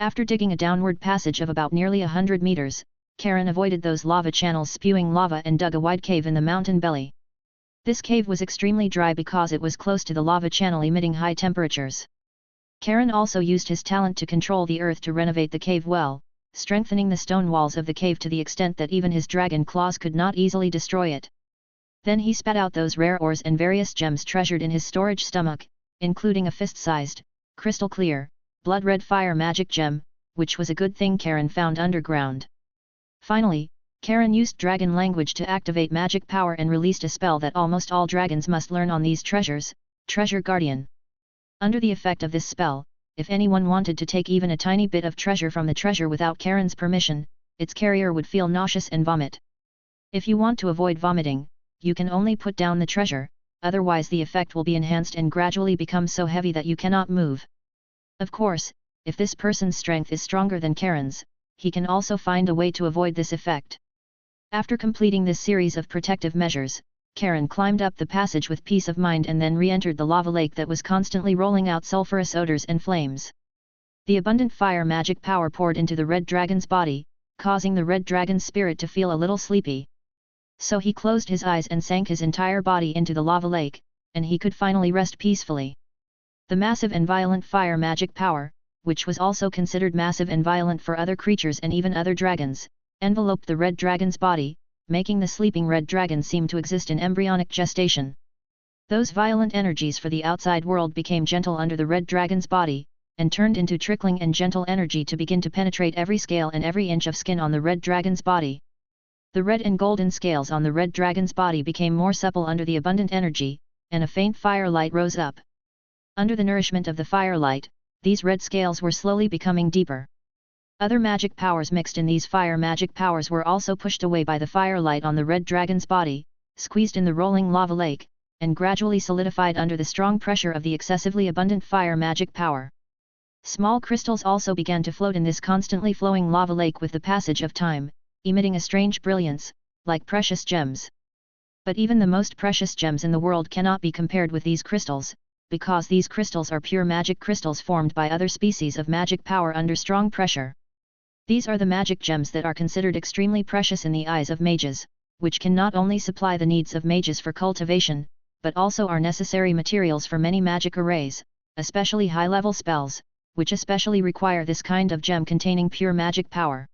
After digging a downward passage of about nearly 100 meters, Karen avoided those lava channels spewing lava and dug a wide cave in the mountain belly. This cave was extremely dry because it was close to the lava channel emitting high temperatures. Karen also used his talent to control the earth to renovate the cave well, strengthening the stone walls of the cave to the extent that even his dragon claws could not easily destroy it. Then he spat out those rare ores and various gems treasured in his storage stomach, including a fist-sized, crystal-clear, blood-red fire magic gem, which was a good thing Karen found underground. Finally, Karen used dragon language to activate magic power and released a spell that almost all dragons must learn on these treasures, Treasure Guardian. Under the effect of this spell, if anyone wanted to take even a tiny bit of treasure from the treasure without Karen's permission, its carrier would feel nauseous and vomit. If you want to avoid vomiting, you can only put down the treasure, otherwise the effect will be enhanced and gradually become so heavy that you cannot move. Of course, if this person's strength is stronger than Karen's, he can also find a way to avoid this effect. After completing this series of protective measures, Karen climbed up the passage with peace of mind and then re-entered the lava lake that was constantly rolling out sulfurous odors and flames. The abundant fire magic power poured into the red dragon's body, causing the red dragon's spirit to feel a little sleepy. So he closed his eyes and sank his entire body into the lava lake, and he could finally rest peacefully. The massive and violent fire magic power, which was also considered massive and violent for other creatures and even other dragons, enveloped the red dragon's body, making the sleeping red dragon seem to exist in embryonic gestation. Those violent energies for the outside world became gentle under the red dragon's body, and turned into trickling and gentle energy to begin to penetrate every scale and every inch of skin on the red dragon's body. The red and golden scales on the red dragon's body became more supple under the abundant energy, and a faint firelight rose up. Under the nourishment of the firelight, these red scales were slowly becoming deeper. Other magic powers mixed in these fire magic powers were also pushed away by the firelight on the red dragon's body, squeezed in the rolling lava lake, and gradually solidified under the strong pressure of the excessively abundant fire magic power. Small crystals also began to float in this constantly flowing lava lake with the passage of time, emitting a strange brilliance, like precious gems. But even the most precious gems in the world cannot be compared with these crystals, because these crystals are pure magic crystals formed by other species of magic power under strong pressure. These are the magic gems that are considered extremely precious in the eyes of mages, which can not only supply the needs of mages for cultivation, but also are necessary materials for many magic arrays, especially high-level spells, which especially require this kind of gem containing pure magic power.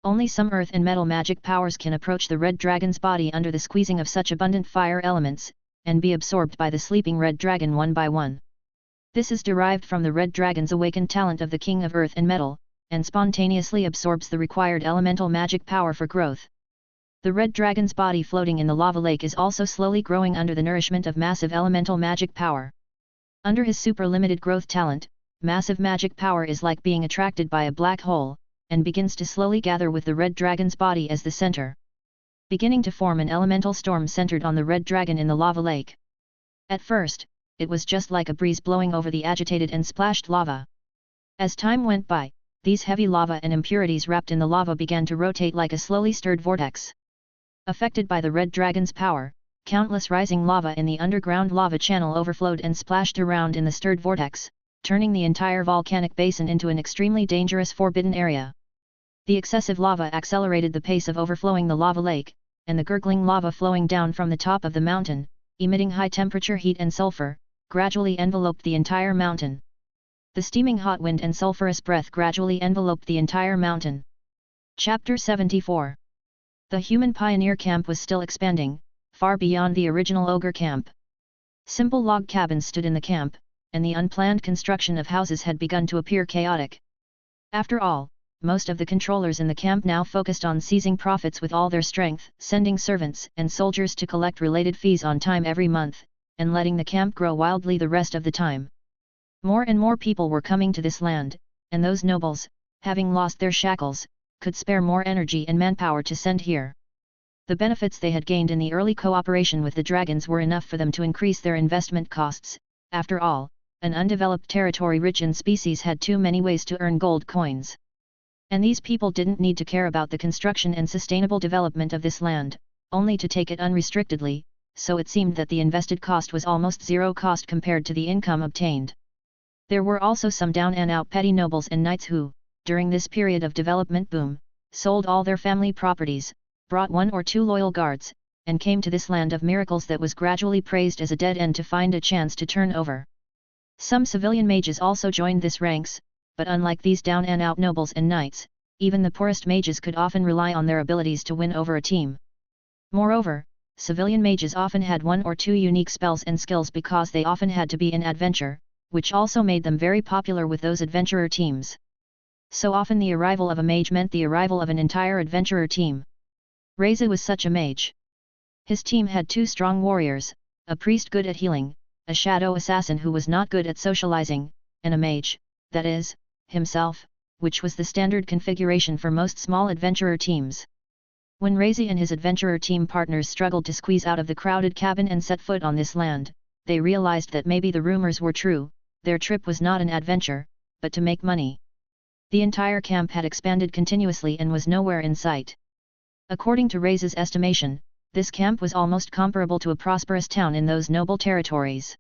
Only some earth and metal magic powers can approach the red dragon's body under the squeezing of such abundant fire elements, and be absorbed by the sleeping red dragon one by one. This is derived from the red dragon's awakened talent of the king of earth and metal, and spontaneously absorbs the required elemental magic power for growth. The red dragon's body floating in the lava lake is also slowly growing under the nourishment of massive elemental magic power. Under his super limited growth talent, massive magic power is like being attracted by a black hole, and begins to slowly gather with the red dragon's body as the center, beginning to form an elemental storm centered on the red dragon in the lava lake. At first, it was just like a breeze blowing over the agitated and splashed lava. As time went by, these heavy lava and impurities wrapped in the lava began to rotate like a slowly stirred vortex. Affected by the red dragon's power, countless rising lava in the underground lava channel overflowed and splashed around in the stirred vortex, turning the entire volcanic basin into an extremely dangerous forbidden area. The excessive lava accelerated the pace of overflowing the lava lake, and the gurgling lava flowing down from the top of the mountain, emitting high-temperature heat and sulfur, gradually enveloped the entire mountain. The steaming hot wind and sulfurous breath gradually enveloped the entire mountain. Chapter 74. The human pioneer camp was still expanding, far beyond the original ogre camp. Simple log cabins stood in the camp, and the unplanned construction of houses had begun to appear chaotic. After all, most of the controllers in the camp now focused on seizing profits with all their strength, sending servants and soldiers to collect related fees on time every month, and letting the camp grow wildly the rest of the time. More and more people were coming to this land, and those nobles, having lost their shackles, could spare more energy and manpower to send here. The benefits they had gained in the early cooperation with the dragons were enough for them to increase their investment costs. After all, an undeveloped territory rich in species had too many ways to earn gold coins. And these people didn't need to care about the construction and sustainable development of this land, only to take it unrestrictedly, so it seemed that the invested cost was almost zero cost compared to the income obtained. There were also some down-and-out petty nobles and knights who, during this period of development boom, sold all their family properties, brought 1 or 2 loyal guards, and came to this land of miracles that was gradually praised as a dead end to find a chance to turn over. Some civilian mages also joined this ranks, but unlike these down-and-out nobles and knights, even the poorest mages could often rely on their abilities to win over a team. Moreover, civilian mages often had one or two unique spells and skills because they often had to be in adventure, which also made them very popular with those adventurer teams. So often the arrival of a mage meant the arrival of an entire adventurer team. Reza was such a mage. His team had two strong warriors, a priest good at healing, a shadow assassin who was not good at socializing, and a mage, that is, himself, which was the standard configuration for most small adventurer teams. When Reza and his adventurer team partners struggled to squeeze out of the crowded cabin and set foot on this land, they realized that maybe the rumors were true, their trip was not an adventure, but to make money. The entire camp had expanded continuously and was nowhere in sight. According to Reza's estimation, this camp was almost comparable to a prosperous town in those noble territories.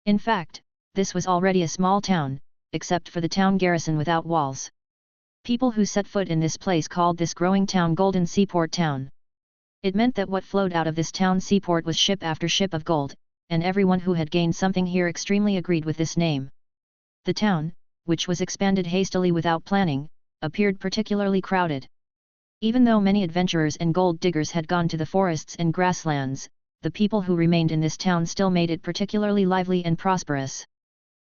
In fact, this was already a small town, except for the town garrison without walls. People who set foot in this place called this growing town Golden Seaport Town. It meant that what flowed out of this town seaport was ship after ship of gold, and everyone who had gained something here extremely agreed with this name. The town, which was expanded hastily without planning, appeared particularly crowded. Even though many adventurers and gold diggers had gone to the forests and grasslands, the people who remained in this town still made it particularly lively and prosperous.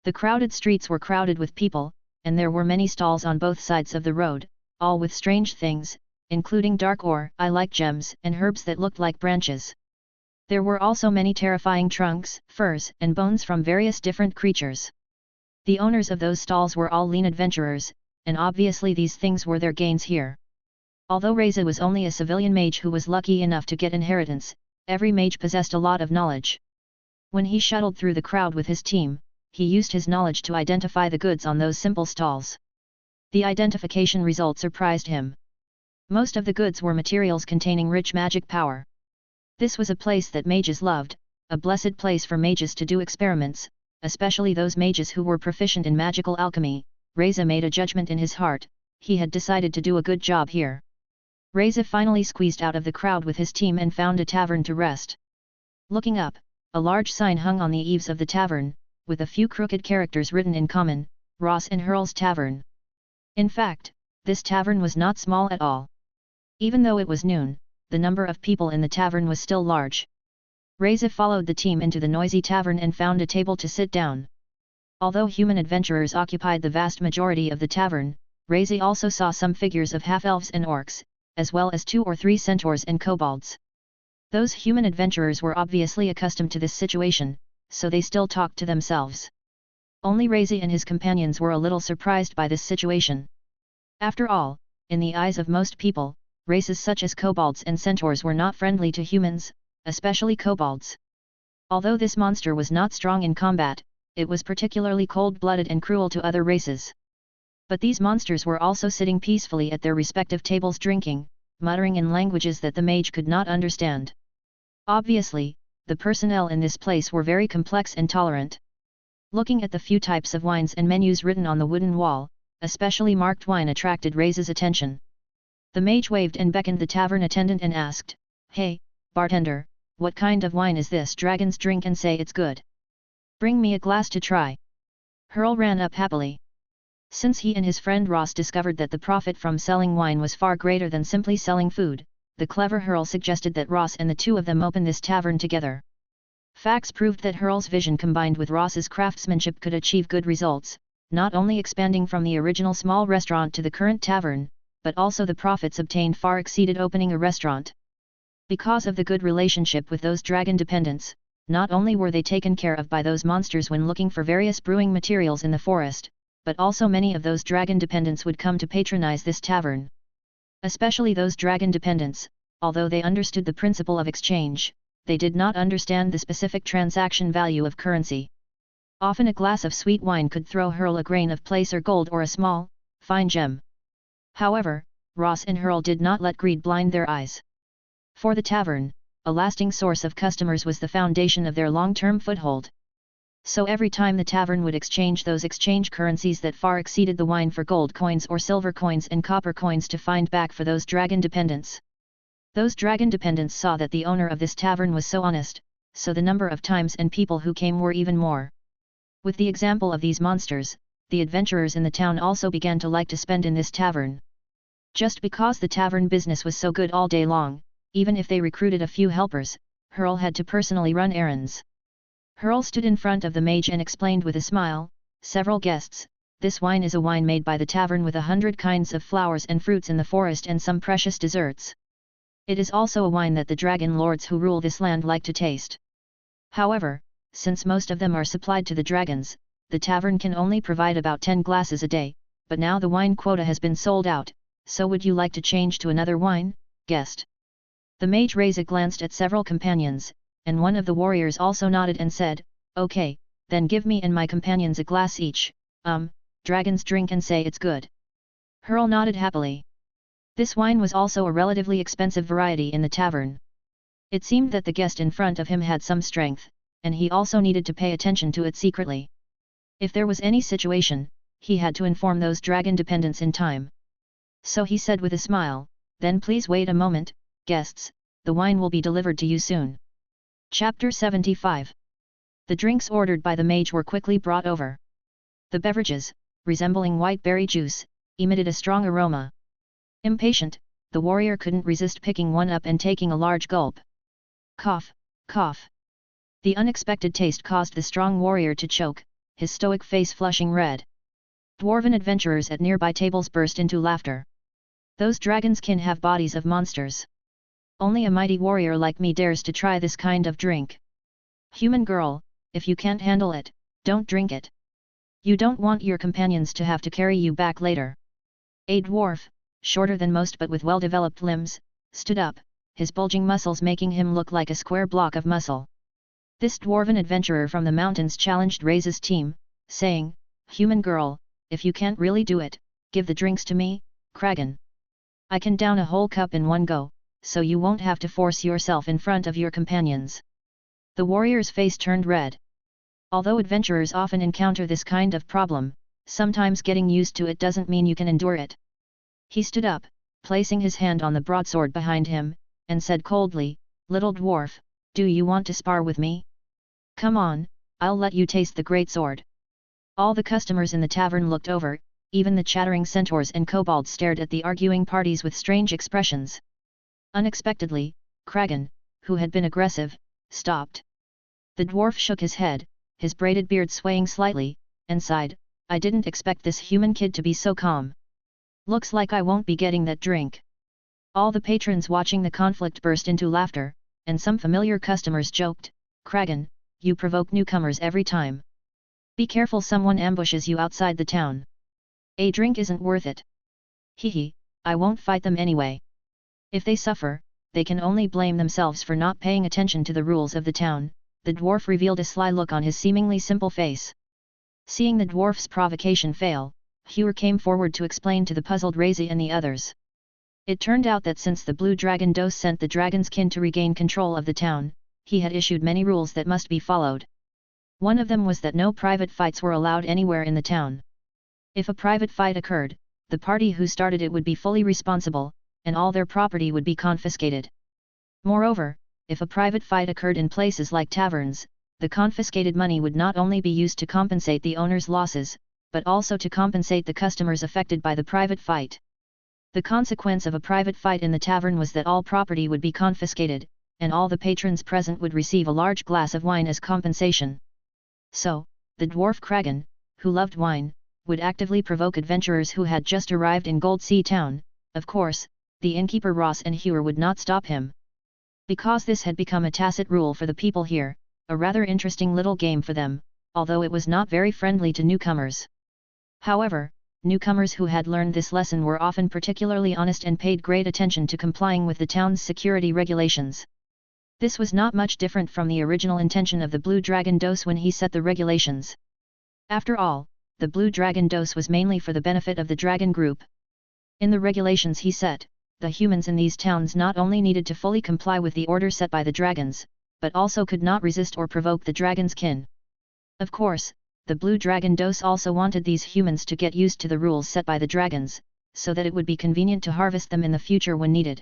The crowded streets were crowded with people, and there were many stalls on both sides of the road, all with strange things, including dark ore, like gems, and herbs that looked like branches. There were also many terrifying trunks, furs, and bones from various different creatures. The owners of those stalls were all lean adventurers, and obviously these things were their gains here. Although Reza was only a civilian mage who was lucky enough to get inheritance, every mage possessed a lot of knowledge. When he shuttled through the crowd with his team, he used his knowledge to identify the goods on those simple stalls. The identification result surprised him. Most of the goods were materials containing rich magic power. This was a place that mages loved, a blessed place for mages to do experiments, especially those mages who were proficient in magical alchemy. Reza made a judgment in his heart, he had decided to do a good job here. Reza finally squeezed out of the crowd with his team and found a tavern to rest. Looking up, a large sign hung on the eaves of the tavern, with a few crooked characters written in common, Ross and Hurl's Tavern. In fact, this tavern was not small at all. Even though it was noon, the number of people in the tavern was still large. Reza followed the team into the noisy tavern and found a table to sit down. Although human adventurers occupied the vast majority of the tavern, Reza also saw some figures of half-elves and orcs, as well as 2 or 3 centaurs and kobolds. Those human adventurers were obviously accustomed to this situation, so they still talked to themselves. Only Reza and his companions were a little surprised by this situation. After all, in the eyes of most people, races such as kobolds and centaurs were not friendly to humans, especially kobolds. Although this monster was not strong in combat, it was particularly cold-blooded and cruel to other races. But these monsters were also sitting peacefully at their respective tables drinking, muttering in languages that the mage could not understand. Obviously, the personnel in this place were very complex and tolerant. Looking at the few types of wines and menus written on the wooden wall, a specially marked wine attracted Reza's attention. The mage waved and beckoned the tavern attendant and asked, "Hey, bartender, what kind of wine is this dragon's drink and say it's good? Bring me a glass to try." Hurl ran up happily. Since he and his friend Ross discovered that the profit from selling wine was far greater than simply selling food, the clever Hurl suggested that Ross and the two of them open this tavern together. Facts proved that Hurl's vision combined with Ross's craftsmanship could achieve good results, not only expanding from the original small restaurant to the current tavern, but also the profits obtained far exceeded opening a restaurant. Because of the good relationship with those dragon dependents, not only were they taken care of by those monsters when looking for various brewing materials in the forest, but also many of those dragon dependents would come to patronize this tavern. Especially those dragon dependents, although they understood the principle of exchange, they did not understand the specific transaction value of currency. Often a glass of sweet wine could throw Hurl a grain of placer gold or a small, fine gem. However, Ross and Hurl did not let greed blind their eyes. For the tavern, a lasting source of customers was the foundation of their long-term foothold. So every time the tavern would exchange those exchange currencies that far exceeded the wine for gold coins or silver coins and copper coins to find back for those dragon dependents. Those dragon dependents saw that the owner of this tavern was so honest, so the number of times and people who came were even more. With the example of these monsters, the adventurers in the town also began to like to spend in this tavern. Just because the tavern business was so good all day long, even if they recruited a few helpers, Hurl had to personally run errands. Hurl stood in front of the mage and explained with a smile, "Several guests, this wine is a wine made by the tavern with 100 kinds of flowers and fruits in the forest and some precious desserts. It is also a wine that the dragon lords who rule this land like to taste. However, since most of them are supplied to the dragons, the tavern can only provide about 10 glasses a day, but now the wine quota has been sold out, so would you like to change to another wine, guest?" The mage Reza glanced at several companions, and one of the warriors also nodded and said, "Okay, then give me and my companions a glass each, dragons drink and say it's good." Hurl nodded happily. This wine was also a relatively expensive variety in the tavern. It seemed that the guest in front of him had some strength, and he also needed to pay attention to it secretly. If there was any situation, he had to inform those dragon dependents in time. So he said with a smile, "Then please wait a moment, guests, the wine will be delivered to you soon." Chapter 75. The drinks ordered by the mage were quickly brought over. The beverages, resembling white berry juice, emitted a strong aroma. Impatient, the warrior couldn't resist picking one up and taking a large gulp. Cough, cough. The unexpected taste caused the strong warrior to choke, his stoic face flushing red. Dwarven adventurers at nearby tables burst into laughter. "Those dragons can have bodies of monsters. Only a mighty warrior like me dares to try this kind of drink. Human girl, if you can't handle it, don't drink it. You don't want your companions to have to carry you back later." A dwarf, shorter than most but with well-developed limbs, stood up, his bulging muscles making him look like a square block of muscle. This dwarven adventurer from the mountains challenged Reza's team, saying, "Human girl, if you can't really do it, give the drinks to me, Kragan. I can down a whole cup in one go, so you won't have to force yourself in front of your companions." The warrior's face turned red. Although adventurers often encounter this kind of problem, sometimes getting used to it doesn't mean you can endure it. He stood up, placing his hand on the broadsword behind him, and said coldly, "Little dwarf, do you want to spar with me? Come on, I'll let you taste the great sword." All the customers in the tavern looked over, even the chattering centaurs and kobolds stared at the arguing parties with strange expressions. Unexpectedly, Kragan, who had been aggressive, stopped. The dwarf shook his head, his braided beard swaying slightly, and sighed, "I didn't expect this human kid to be so calm. Looks like I won't be getting that drink." All the patrons watching the conflict burst into laughter, and some familiar customers joked, "Kragan, you provoke newcomers every time. Be careful someone ambushes you outside the town. A drink isn't worth it." "Hehe, I won't fight them anyway. If they suffer, they can only blame themselves for not paying attention to the rules of the town." The dwarf revealed a sly look on his seemingly simple face. Seeing the dwarf's provocation fail, Hur came forward to explain to the puzzled Reza and the others. It turned out that since the blue dragon Dose sent the dragon's kin to regain control of the town, he had issued many rules that must be followed. One of them was that no private fights were allowed anywhere in the town. If a private fight occurred, the party who started it would be fully responsible, and all their property would be confiscated. Moreover, if a private fight occurred in places like taverns, the confiscated money would not only be used to compensate the owner's losses, but also to compensate the customers affected by the private fight. The consequence of a private fight in the tavern was that all property would be confiscated, and all the patrons present would receive a large glass of wine as compensation. So, the dwarf Kragan, who loved wine, would actively provoke adventurers who had just arrived in Gold Sea Town. Of course, the innkeeper Ross and Hur would not stop him. Because this had become a tacit rule for the people here, a rather interesting little game for them, although it was not very friendly to newcomers. However, newcomers who had learned this lesson were often particularly honest and paid great attention to complying with the town's security regulations. This was not much different from the original intention of the Blue Dragon Dose when he set the regulations. After all, the Blue Dragon Dose was mainly for the benefit of the dragon group. In the regulations he set, the humans in these towns not only needed to fully comply with the order set by the dragons, but also could not resist or provoke the dragon's kin. Of course, the Blue Dragon Dose also wanted these humans to get used to the rules set by the dragons, so that it would be convenient to harvest them in the future when needed.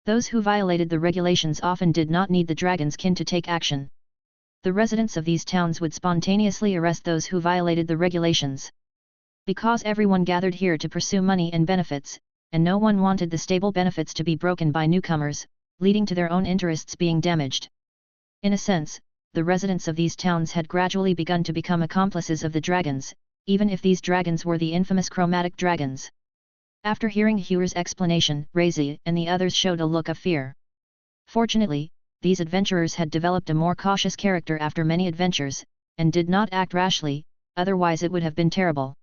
Those who violated the regulations often did not need the dragon's kin to take action. The residents of these towns would spontaneously arrest those who violated the regulations. Because everyone gathered here to pursue money and benefits, and no one wanted the stable benefits to be broken by newcomers, leading to their own interests being damaged. In a sense, the residents of these towns had gradually begun to become accomplices of the dragons, even if these dragons were the infamous chromatic dragons. After hearing Hewer's explanation, Razi and the others showed a look of fear. Fortunately, these adventurers had developed a more cautious character after many adventures, and did not act rashly, otherwise it would have been terrible.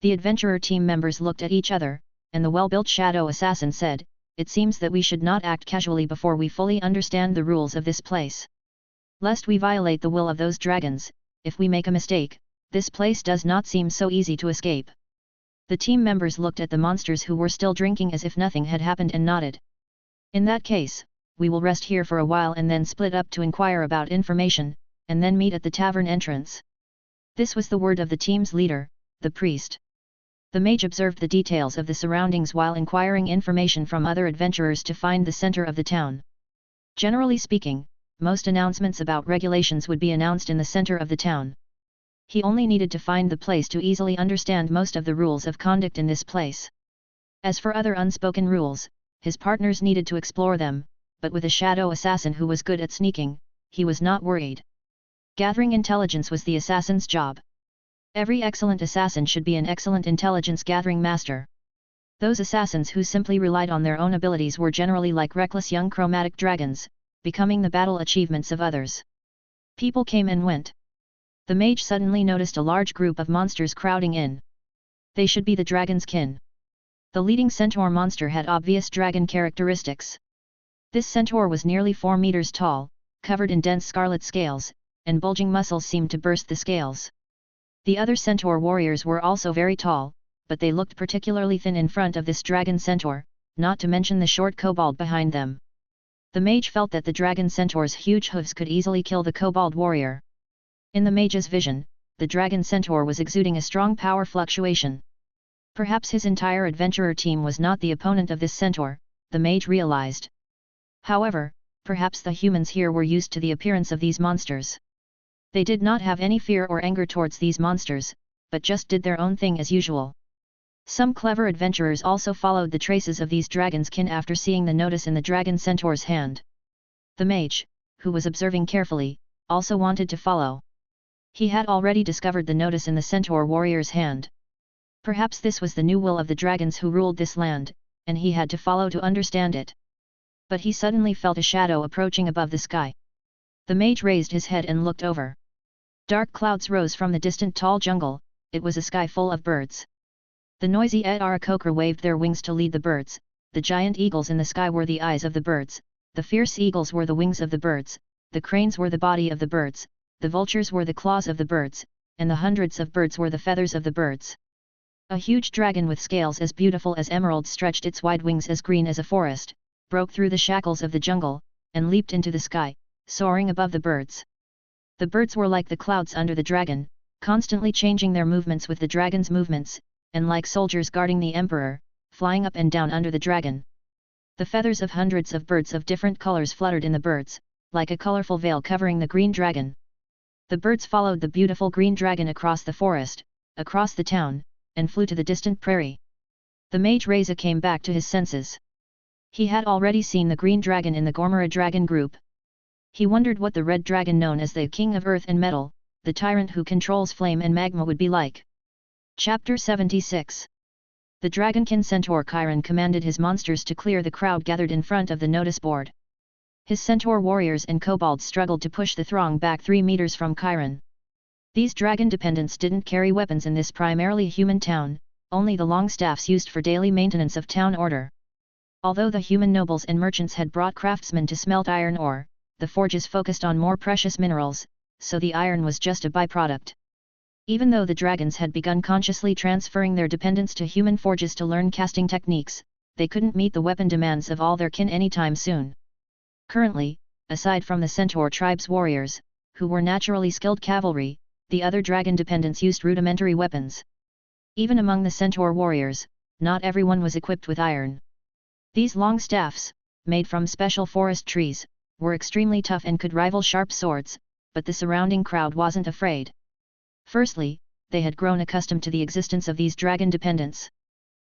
The adventurer team members looked at each other, and the well-built shadow assassin said, "It seems that we should not act casually before we fully understand the rules of this place. Lest we violate the will of those dragons, if we make a mistake, this place does not seem so easy to escape." The team members looked at the monsters who were still drinking as if nothing had happened and nodded. "In that case, we will rest here for a while and then split up to inquire about information, and then meet at the tavern entrance." This was the word of the team's leader, the priest. The mage observed the details of the surroundings while inquiring information from other adventurers to find the center of the town. Generally speaking, most announcements about regulations would be announced in the center of the town. He only needed to find the place to easily understand most of the rules of conduct in this place. As for other unspoken rules, his partners needed to explore them, but with a shadow assassin who was good at sneaking, he was not worried. Gathering intelligence was the assassin's job. Every excellent assassin should be an excellent intelligence-gathering master. Those assassins who simply relied on their own abilities were generally like reckless young chromatic dragons, becoming the battle achievements of others. People came and went. The mage suddenly noticed a large group of monsters crowding in. They should be the dragon's kin. The leading centaur monster had obvious dragon characteristics. This centaur was nearly 4 meters tall, covered in dense scarlet scales, and bulging muscles seemed to burst the scales. The other centaur warriors were also very tall, but they looked particularly thin in front of this dragon centaur, not to mention the short kobold behind them. The mage felt that the dragon centaur's huge hooves could easily kill the kobold warrior. In the mage's vision, the dragon centaur was exuding a strong power fluctuation. Perhaps his entire adventurer team was not the opponent of this centaur, the mage realized. However, perhaps the humans here were used to the appearance of these monsters. They did not have any fear or anger towards these monsters, but just did their own thing as usual. Some clever adventurers also followed the traces of these dragons' kin after seeing the notice in the dragon centaur's hand. The mage, who was observing carefully, also wanted to follow. He had already discovered the notice in the centaur warrior's hand. Perhaps this was the new will of the dragons who ruled this land, and he had to follow to understand it. But he suddenly felt a shadow approaching above the sky. The mage raised his head and looked over. Dark clouds rose from the distant tall jungle. It was a sky full of birds. The noisy Aarakocra waved their wings to lead the birds. The giant eagles in the sky were the eyes of the birds, the fierce eagles were the wings of the birds, the cranes were the body of the birds, the vultures were the claws of the birds, and the hundreds of birds were the feathers of the birds. A huge dragon with scales as beautiful as emeralds stretched its wide wings as green as a forest, broke through the shackles of the jungle, and leaped into the sky, soaring above the birds. The birds were like the clouds under the dragon, constantly changing their movements with the dragon's movements, and like soldiers guarding the emperor, flying up and down under the dragon. The feathers of hundreds of birds of different colors fluttered in the birds, like a colorful veil covering the green dragon. The birds followed the beautiful green dragon across the forest, across the town, and flew to the distant prairie. The mage Reza came back to his senses. He had already seen the green dragon in the Gormara dragon group. He wondered what the red dragon known as the King of Earth and Metal, the tyrant who controls flame and magma would be like. Chapter 76. The Dragonkin centaur Chiron commanded his monsters to clear the crowd gathered in front of the notice board. His centaur warriors and kobolds struggled to push the throng back 3 meters from Chiron. These dragon dependents didn't carry weapons in this primarily human town, only the long staffs used for daily maintenance of town order. Although the human nobles and merchants had brought craftsmen to smelt iron ore, the forges focused on more precious minerals, so the iron was just a byproduct. Even though the dragons had begun consciously transferring their dependence to human forges to learn casting techniques, they couldn't meet the weapon demands of all their kin anytime soon. Currently, aside from the centaur tribe's warriors, who were naturally skilled cavalry, the other dragon dependents used rudimentary weapons. Even among the centaur warriors, not everyone was equipped with iron. These long staffs, made from special forest trees, were extremely tough and could rival sharp swords, but the surrounding crowd wasn't afraid. Firstly, they had grown accustomed to the existence of these dragon dependents.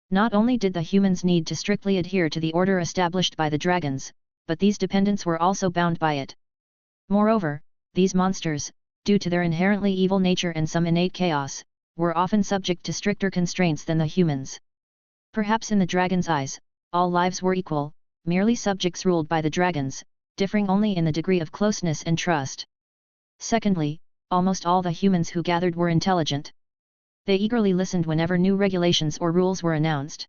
Not only did the humans need to strictly adhere to the order established by the dragons, but these dependents were also bound by it. Moreover, these monsters, due to their inherently evil nature and some innate chaos, were often subject to stricter constraints than the humans. Perhaps in the dragons' eyes, all lives were equal, merely subjects ruled by the dragons, differing only in the degree of closeness and trust. Secondly, almost all the humans who gathered were intelligent. They eagerly listened whenever new regulations or rules were announced.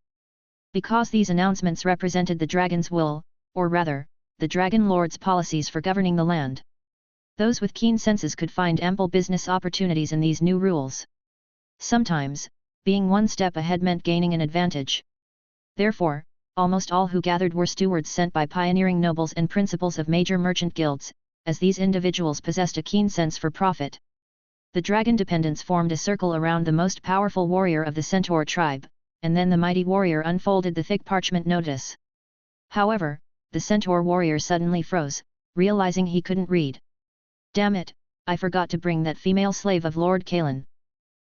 Because these announcements represented the dragon's will, or rather, the dragon lord's policies for governing the land. Those with keen senses could find ample business opportunities in these new rules. Sometimes, being one step ahead meant gaining an advantage. Therefore, almost all who gathered were stewards sent by pioneering nobles and principals of major merchant guilds, as these individuals possessed a keen sense for profit. The dragon dependents formed a circle around the most powerful warrior of the centaur tribe, and then the mighty warrior unfolded the thick parchment notice. However, the centaur warrior suddenly froze, realizing he couldn't read. "Damn it, I forgot to bring that female slave of Lord Kalen.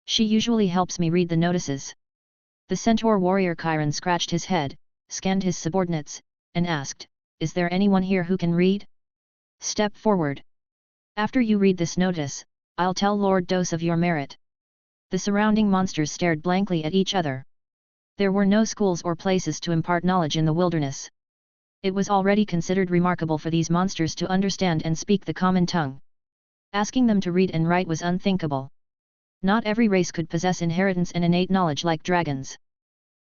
She usually helps me read the notices." The centaur warrior Chiron scratched his head, scanned his subordinates, and asked, "Is there anyone here who can read? Step forward. After you read this notice, I'll tell Lord Dos of your merit." The surrounding monsters stared blankly at each other. There were no schools or places to impart knowledge in the wilderness. It was already considered remarkable for these monsters to understand and speak the common tongue. Asking them to read and write was unthinkable. Not every race could possess inheritance and innate knowledge like dragons.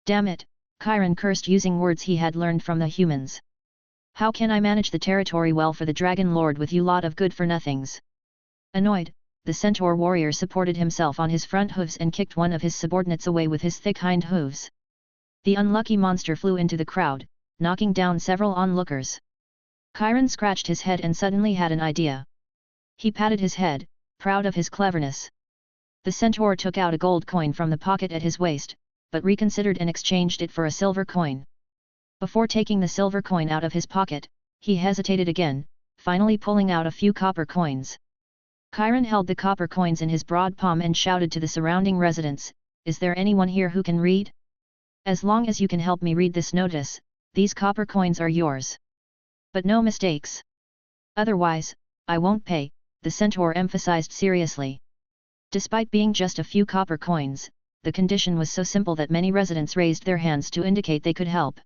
"Damn it," Chiron cursed using words he had learned from the humans. "How can I manage the territory well for the dragon lord with you lot of good-for-nothings?" Annoyed, the centaur warrior supported himself on his front hooves and kicked one of his subordinates away with his thick hind hooves. The unlucky monster flew into the crowd, knocking down several onlookers. Chiron scratched his head and suddenly had an idea. He patted his head, proud of his cleverness. The centaur took out a gold coin from the pocket at his waist, but reconsidered and exchanged it for a silver coin. Before taking the silver coin out of his pocket, he hesitated again, finally pulling out a few copper coins. Chiron held the copper coins in his broad palm and shouted to the surrounding residents, "Is there anyone here who can read? As long as you can help me read this notice, these copper coins are yours. But no mistakes. Otherwise, I won't pay," the centaur emphasized seriously. Despite being just a few copper coins, the condition was so simple that many residents raised their hands to indicate they could help.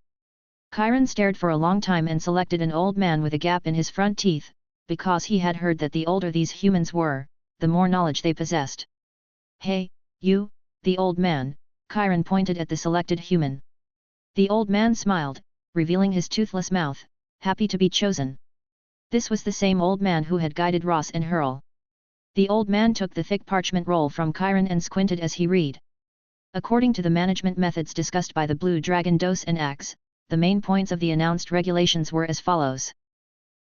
Chiron stared for a long time and selected an old man with a gap in his front teeth, because he had heard that the older these humans were, the more knowledge they possessed. "Hey, you," the old man, Chiron pointed at the selected human. The old man smiled, revealing his toothless mouth, happy to be chosen. This was the same old man who had guided Ross and Hurl. The old man took the thick parchment roll from Chiron and squinted as he read. According to the management methods discussed by the Blue Dragon Dos and Axe, the main points of the announced regulations were as follows.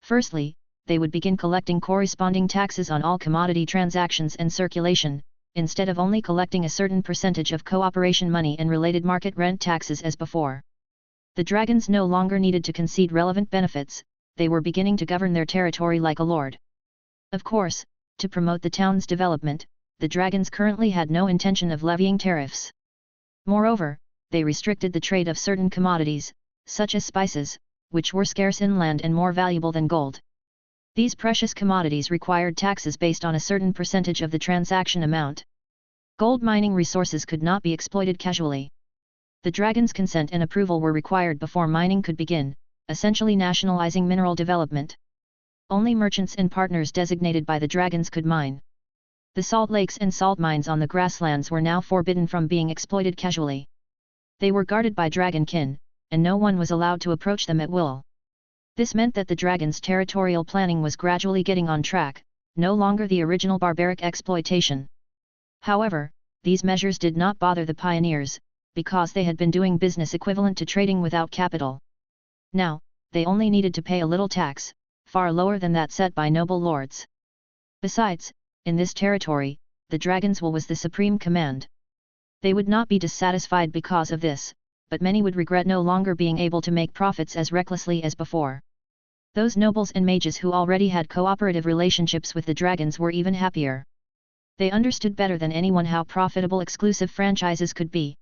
Firstly, they would begin collecting corresponding taxes on all commodity transactions and circulation, instead of only collecting a certain percentage of cooperation money and related market rent taxes as before. The dragons no longer needed to concede relevant benefits, they were beginning to govern their territory like a lord. Of course, to promote the town's development, the dragons currently had no intention of levying tariffs. Moreover, they restricted the trade of certain commodities, such as spices, which were scarce inland and more valuable than gold. These precious commodities required taxes based on a certain percentage of the transaction amount. Gold mining resources could not be exploited casually. The dragons' consent and approval were required before mining could begin, essentially nationalizing mineral development. Only merchants and partners designated by the dragons could mine. The salt lakes and salt mines on the grasslands were now forbidden from being exploited casually. They were guarded by dragonkin, and no one was allowed to approach them at will. This meant that the dragons' territorial planning was gradually getting on track, no longer the original barbaric exploitation. However, these measures did not bother the pioneers, because they had been doing business equivalent to trading without capital. Now, they only needed to pay a little tax, far lower than that set by noble lords. Besides, in this territory, the dragon's will was the supreme command. They would not be dissatisfied because of this, but many would regret no longer being able to make profits as recklessly as before. Those nobles and mages who already had cooperative relationships with the dragons were even happier. They understood better than anyone how profitable exclusive franchises could be.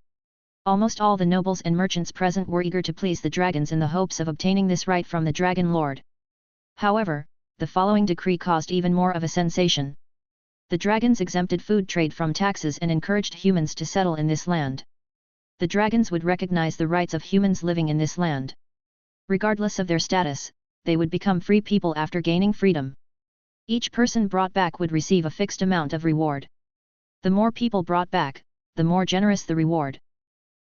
Almost all the nobles and merchants present were eager to please the dragons in the hopes of obtaining this right from the Dragon Lord. However, the following decree caused even more of a sensation. The dragons exempted food trade from taxes and encouraged humans to settle in this land. The dragons would recognize the rights of humans living in this land. Regardless of their status, they would become free people after gaining freedom. Each person brought back would receive a fixed amount of reward. The more people brought back, the more generous the reward.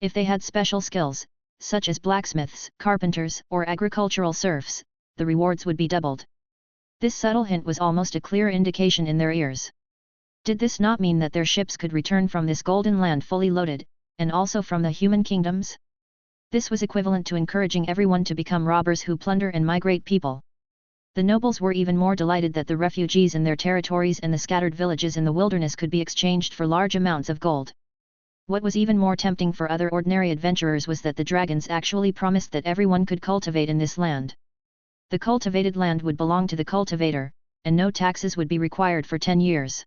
If they had special skills, such as blacksmiths, carpenters, or agricultural serfs, the rewards would be doubled. This subtle hint was almost a clear indication in their ears. Did this not mean that their ships could return from this golden land fully loaded, and also from the human kingdoms? This was equivalent to encouraging everyone to become robbers who plunder and migrate people. The nobles were even more delighted that the refugees in their territories and the scattered villages in the wilderness could be exchanged for large amounts of gold. What was even more tempting for other ordinary adventurers was that the dragons actually promised that everyone could cultivate in this land. The cultivated land would belong to the cultivator, and no taxes would be required for 10 years.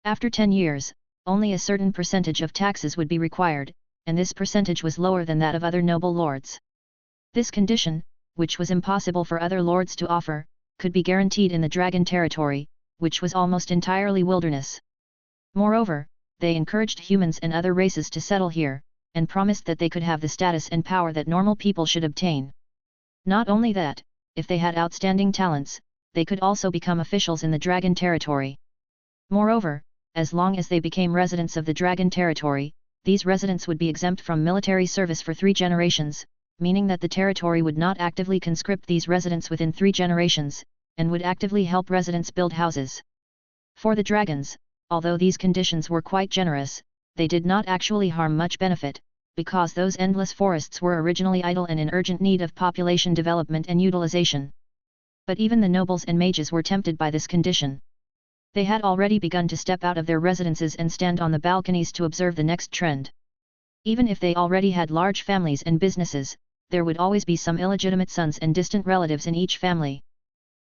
After 10 years, only a certain percentage of taxes would be required, and this percentage was lower than that of other noble lords. This condition, which was impossible for other lords to offer, could be guaranteed in the dragon territory, which was almost entirely wilderness. Moreover, they encouraged humans and other races to settle here, and promised that they could have the status and power that normal people should obtain. Not only that, if they had outstanding talents, they could also become officials in the dragon territory. Moreover, as long as they became residents of the dragon territory, these residents would be exempt from military service for 3 generations, meaning that the territory would not actively conscript these residents within 3 generations, and would actively help residents build houses. For the dragons, although these conditions were quite generous, they did not actually harm much benefit, because those endless forests were originally idle and in urgent need of population development and utilization. But even the nobles and mages were tempted by this condition. They had already begun to step out of their residences and stand on the balconies to observe the next trend. Even if they already had large families and businesses, there would always be some illegitimate sons and distant relatives in each family.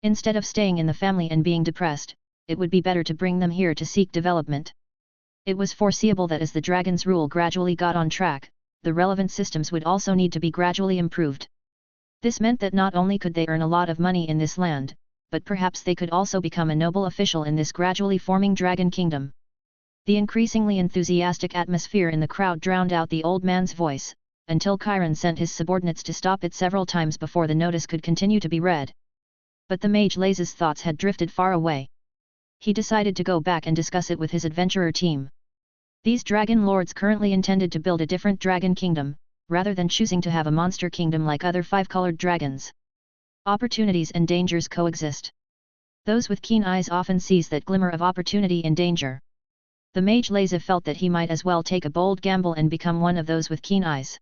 Instead of staying in the family and being depressed, it would be better to bring them here to seek development. It was foreseeable that as the dragon's rule gradually got on track, the relevant systems would also need to be gradually improved. This meant that not only could they earn a lot of money in this land, but perhaps they could also become a noble official in this gradually forming dragon kingdom. The increasingly enthusiastic atmosphere in the crowd drowned out the old man's voice, until Chiron sent his subordinates to stop it several times before the notice could continue to be read. But the mage Laze's thoughts had drifted far away. He decided to go back and discuss it with his adventurer team. These dragon lords currently intended to build a different dragon kingdom, rather than choosing to have a monster kingdom like other 5-colored dragons. Opportunities and dangers coexist. Those with keen eyes often seize that glimmer of opportunity in danger. The mage Laze felt that he might as well take a bold gamble and become one of those with keen eyes.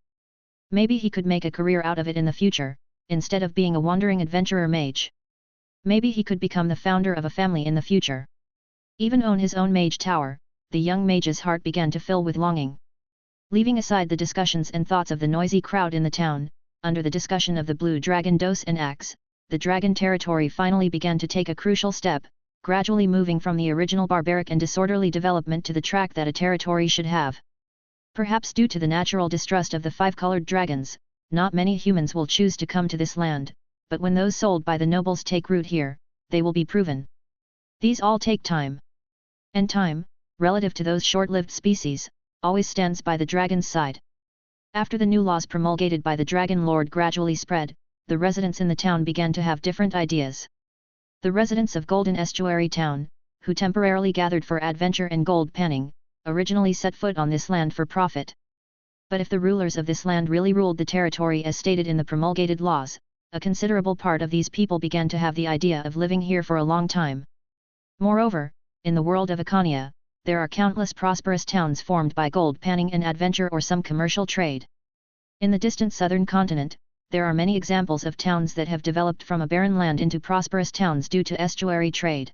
Maybe he could make a career out of it in the future, instead of being a wandering adventurer mage. Maybe he could become the founder of a family in the future. Even own his own mage tower. The young mage's heart began to fill with longing. Leaving aside the discussions and thoughts of the noisy crowd in the town, under the discussion of the blue dragon dose and axe, the dragon territory finally began to take a crucial step, gradually moving from the original barbaric and disorderly development to the track that a territory should have. Perhaps due to the natural distrust of the 5-colored dragons, not many humans will choose to come to this land, but when those sold by the nobles take root here, they will be proven. These all take time. And time, relative to those short-lived species, always stands by the dragon's side. After the new laws promulgated by the Dragon Lord gradually spread, the residents in the town began to have different ideas. The residents of Golden Estuary Town, who temporarily gathered for adventure and gold panning, originally set foot on this land for profit. But if the rulers of this land really ruled the territory as stated in the promulgated laws, a considerable part of these people began to have the idea of living here for a long time. Moreover, in the world of Icania, there are countless prosperous towns formed by gold panning and adventure or some commercial trade. In the distant southern continent, there are many examples of towns that have developed from a barren land into prosperous towns due to estuary trade.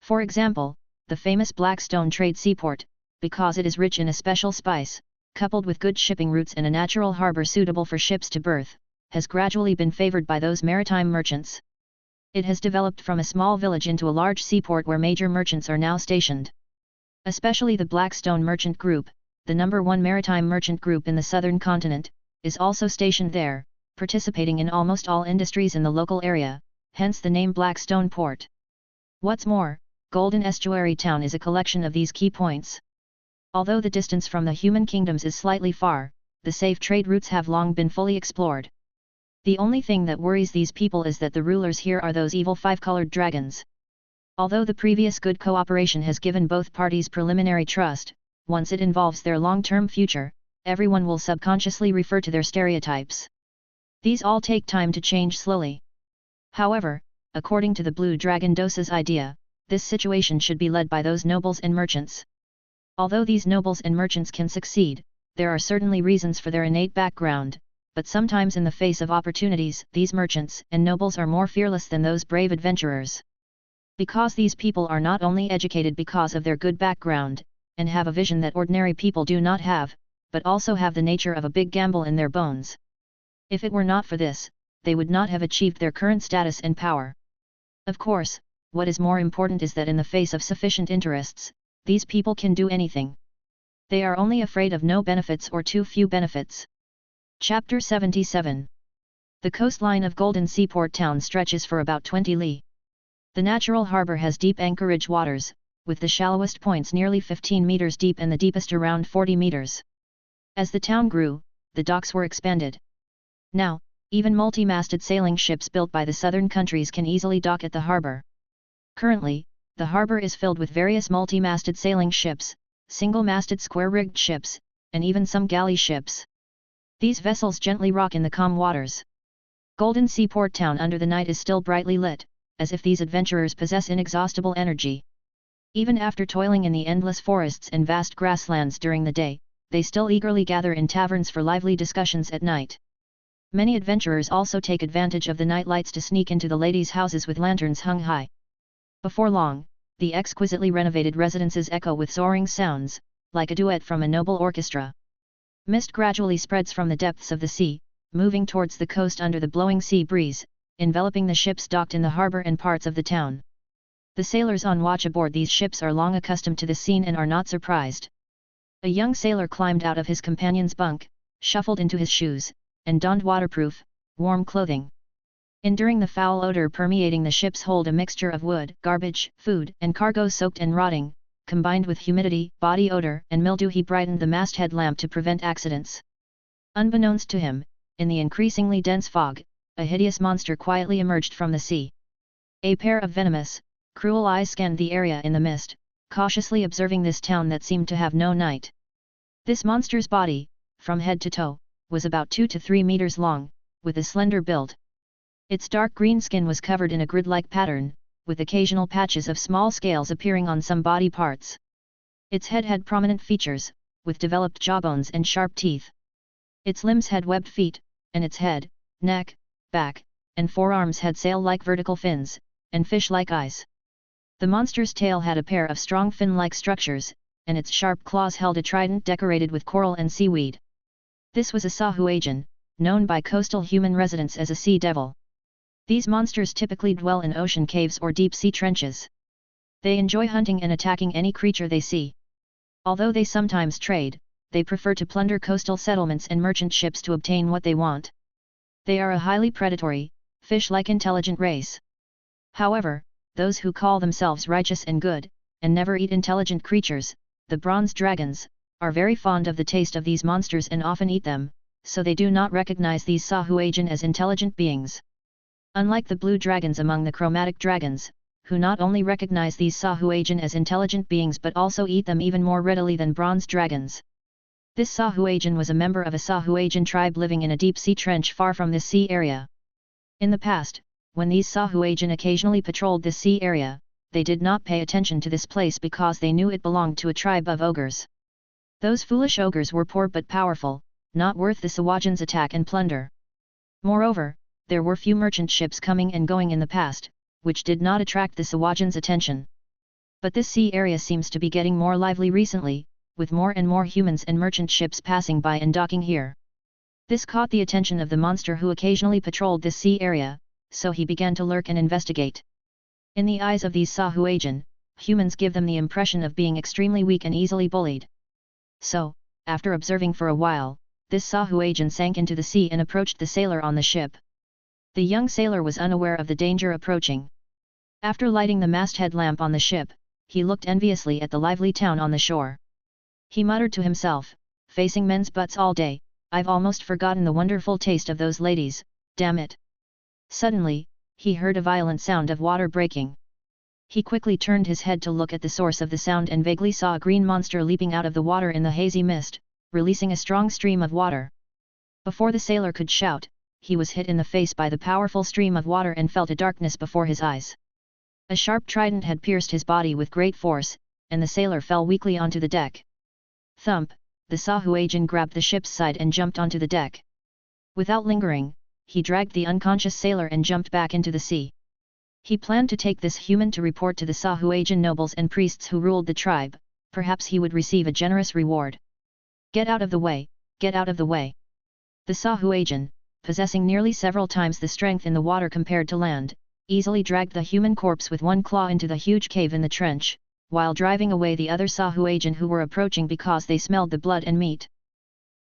For example, the famous Blackstone trade seaport, because it is rich in a special spice, coupled with good shipping routes and a natural harbor suitable for ships to berth, has gradually been favored by those maritime merchants. It has developed from a small village into a large seaport where major merchants are now stationed. Especially the Blackstone merchant group, the #1 maritime merchant group in the southern continent, is also stationed there, participating in almost all industries in the local area, hence the name Blackstone Port. What's more, Golden Estuary Town is a collection of these key points. Although the distance from the human kingdoms is slightly far, the safe trade routes have long been fully explored. The only thing that worries these people is that the rulers here are those evil five-colored dragons. Although the previous good cooperation has given both parties preliminary trust, once it involves their long-term future, everyone will subconsciously refer to their stereotypes. These all take time to change slowly. However, according to the Blue Dragon Dosa's idea, this situation should be led by those nobles and merchants. Although these nobles and merchants can succeed, there are certainly reasons for their innate background, but sometimes in the face of opportunities, these merchants and nobles are more fearless than those brave adventurers. Because these people are not only educated because of their good background, and have a vision that ordinary people do not have, but also have the nature of a big gamble in their bones. If it were not for this, they would not have achieved their current status and power. Of course, what is more important is that in the face of sufficient interests, these people can do anything. They are only afraid of no benefits or too few benefits. Chapter 77. The coastline of Golden Seaport Town stretches for about 20 li. The natural harbour has deep anchorage waters, with the shallowest points nearly 15 meters deep and the deepest around 40 meters. As the town grew, the docks were expanded. Now, even multi-masted sailing ships built by the southern countries can easily dock at the harbour. Currently, the harbour is filled with various multi-masted sailing ships, single-masted square-rigged ships, and even some galley ships. These vessels gently rock in the calm waters. Golden Seaport Town under the night is still brightly lit, as if these adventurers possess inexhaustible energy. Even after toiling in the endless forests and vast grasslands during the day, they still eagerly gather in taverns for lively discussions at night. Many adventurers also take advantage of the night lights to sneak into the ladies' houses with lanterns hung high. Before long, the exquisitely renovated residences echo with soaring sounds, like a duet from a noble orchestra. Mist gradually spreads from the depths of the sea, moving towards the coast under the blowing sea breeze, enveloping the ships docked in the harbour and parts of the town. The sailors on watch aboard these ships are long accustomed to the scene and are not surprised. A young sailor climbed out of his companion's bunk, shuffled into his shoes, and donned waterproof, warm clothing. Enduring the foul odor permeating the ship's hold, a mixture of wood, garbage, food, and cargo soaked and rotting, combined with humidity, body odor, and mildew, he brightened the masthead lamp to prevent accidents. Unbeknownst to him, in the increasingly dense fog, a hideous monster quietly emerged from the sea. A pair of venomous, cruel eyes scanned the area in the mist, cautiously observing this town that seemed to have no night. This monster's body, from head to toe, was about 2 to 3 meters long, with a slender build. Its dark green skin was covered in a grid-like pattern, with occasional patches of small scales appearing on some body parts. Its head had prominent features, with developed jawbones and sharp teeth. Its limbs had webbed feet, and its head, neck, back, and forearms had sail-like vertical fins, and fish-like eyes. The monster's tail had a pair of strong fin-like structures, and its sharp claws held a trident decorated with coral and seaweed. This was a sahuagin, known by coastal human residents as a sea devil. These monsters typically dwell in ocean caves or deep-sea trenches. They enjoy hunting and attacking any creature they see. Although they sometimes trade, they prefer to plunder coastal settlements and merchant ships to obtain what they want. They are a highly predatory, fish-like intelligent race. However, those who call themselves righteous and good, and never eat intelligent creatures, the bronze dragons, are very fond of the taste of these monsters and often eat them, so they do not recognize these sahuagin as intelligent beings. Unlike the blue dragons among the chromatic dragons, who not only recognize these sahuagin as intelligent beings but also eat them even more readily than bronze dragons. This sahuagin was a member of a sahuagin tribe living in a deep-sea trench far from this sea area. In the past, when these sahuagin occasionally patrolled this sea area, they did not pay attention to this place because they knew it belonged to a tribe of ogres. Those foolish ogres were poor but powerful, not worth the sahuagin's attack and plunder. Moreover, there were few merchant ships coming and going in the past, which did not attract the sahuagin's attention. But this sea area seems to be getting more lively recently, with more and more humans and merchant ships passing by and docking here. This caught the attention of the monster who occasionally patrolled this sea area, so he began to lurk and investigate. In the eyes of these sahuagin, humans give them the impression of being extremely weak and easily bullied. So, After observing for a while, this Sahuagin sank into the sea and approached the sailor on the ship. The young sailor was unaware of the danger approaching. After lighting the masthead lamp on the ship, he looked enviously at the lively town on the shore. He muttered to himself, facing men's butts all day, I've almost forgotten the wonderful taste of those ladies, damn it. Suddenly, he heard a violent sound of water breaking. He quickly turned his head to look at the source of the sound and vaguely saw a green monster leaping out of the water in the hazy mist, releasing a strong stream of water. Before the sailor could shout, he was hit in the face by the powerful stream of water and felt a darkness before his eyes. A sharp trident had pierced his body with great force, and the sailor fell weakly onto the deck. Thump, the Sahuagin grabbed the ship's side and jumped onto the deck. Without lingering, he dragged the unconscious sailor and jumped back into the sea. He planned to take this human to report to the Sahuagin nobles and priests who ruled the tribe, perhaps he would receive a generous reward. Get out of the way, get out of the way. The Sahuagin, possessing nearly several times the strength in the water compared to land, easily dragged the human corpse with one claw into the huge cave in the trench, while driving away the other Sahuagin who were approaching because they smelled the blood and meat.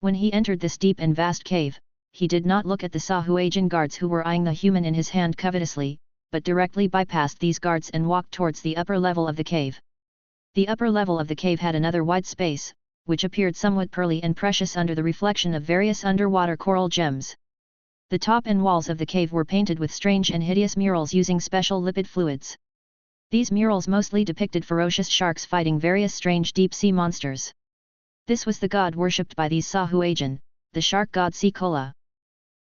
When he entered this deep and vast cave, he did not look at the Sahuagin guards who were eyeing the human in his hand covetously, but directly bypassed these guards and walked towards the upper level of the cave. The upper level of the cave had another wide space, which appeared somewhat pearly and precious under the reflection of various underwater coral gems. The top and walls of the cave were painted with strange and hideous murals using special lipid fluids. These murals mostly depicted ferocious sharks fighting various strange deep-sea monsters. This was the god worshipped by these Sahuagin, the shark god Sekola.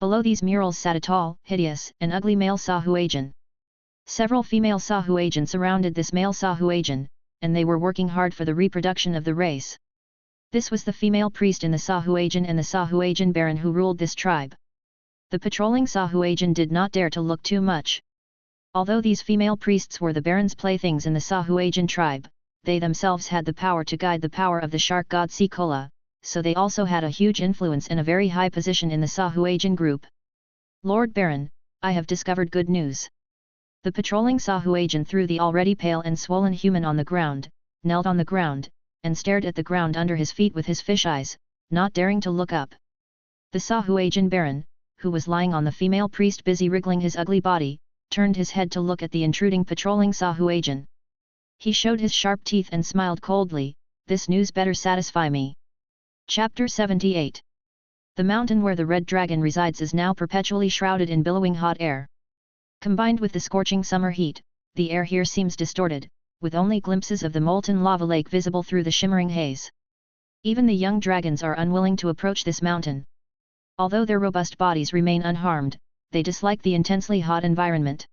Below these murals sat a tall, hideous, and ugly male Sahuagin. Several female Sahuagin surrounded this male Sahuagin, and they were working hard for the reproduction of the race. This was the female priest in the Sahuagin and the Sahuagin baron who ruled this tribe. The patrolling Sahuagin did not dare to look too much. Although these female priests were the baron's playthings in the Sahuagin tribe, they themselves had the power to guide the power of the shark god Sekola, so they also had a huge influence and a very high position in the Sahuagin group. Lord Baron, I have discovered good news. The patrolling Sahuagin threw the already pale and swollen human on the ground, knelt on the ground, and stared at the ground under his feet with his fish eyes, not daring to look up. The Sahuagin baron, who was lying on the female priest busy wriggling his ugly body, turned his head to look at the intruding patrolling Sahuagin. He showed his sharp teeth and smiled coldly, this news better satisfy me. Chapter 78. The mountain where the red dragon resides is now perpetually shrouded in billowing hot air. Combined with the scorching summer heat, the air here seems distorted, with only glimpses of the molten lava lake visible through the shimmering haze. Even the young dragons are unwilling to approach this mountain. Although their robust bodies remain unharmed, they dislike the intensely hot environment.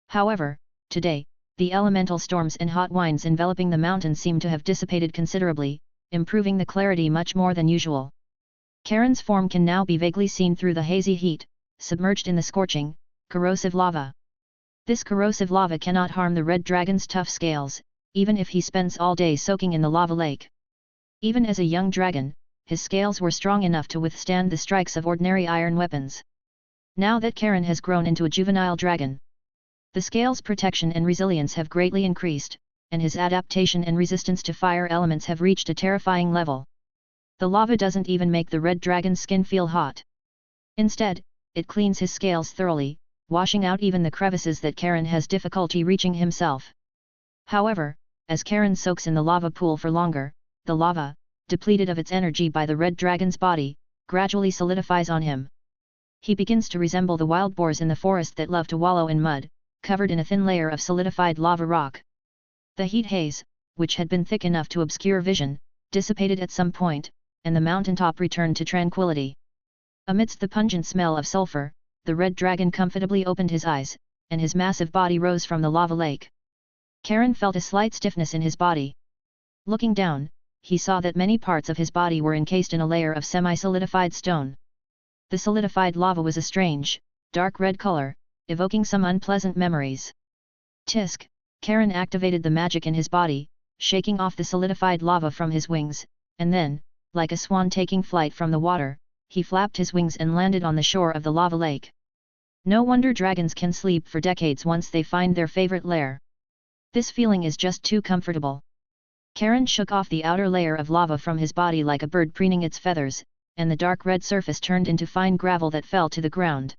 However, today, the elemental storms and hot winds enveloping the mountain seem to have dissipated considerably, improving the clarity much more than usual. Karen's form can now be vaguely seen through the hazy heat, submerged in the scorching, corrosive lava. This corrosive lava cannot harm the red dragon's tough scales, even if he spends all day soaking in the lava lake. Even as a young dragon, his scales were strong enough to withstand the strikes of ordinary iron weapons. Now that Karen has grown into a juvenile dragon, the scales' protection and resilience have greatly increased, and his adaptation and resistance to fire elements have reached a terrifying level. The lava doesn't even make the red dragon's skin feel hot. Instead, it cleans his scales thoroughly, washing out even the crevices that Karen has difficulty reaching himself. However, as Karen soaks in the lava pool for longer, the lava, depleted of its energy by the red dragon's body, gradually solidifies on him. He begins to resemble the wild boars in the forest that love to wallow in mud, covered in a thin layer of solidified lava rock. The heat haze, which had been thick enough to obscure vision, dissipated at some point, and the mountaintop returned to tranquility. Amidst the pungent smell of sulfur, the red dragon comfortably opened his eyes, and his massive body rose from the lava lake. Karen felt a slight stiffness in his body. Looking down, he saw that many parts of his body were encased in a layer of semi-solidified stone. The solidified lava was a strange, dark red color, evoking some unpleasant memories. Tisk, Karen activated the magic in his body, shaking off the solidified lava from his wings, and then, like a swan taking flight from the water, he flapped his wings and landed on the shore of the lava lake. No wonder dragons can sleep for decades once they find their favorite lair. This feeling is just too comfortable. Karen shook off the outer layer of lava from his body like a bird preening its feathers, and the dark red surface turned into fine gravel that fell to the ground.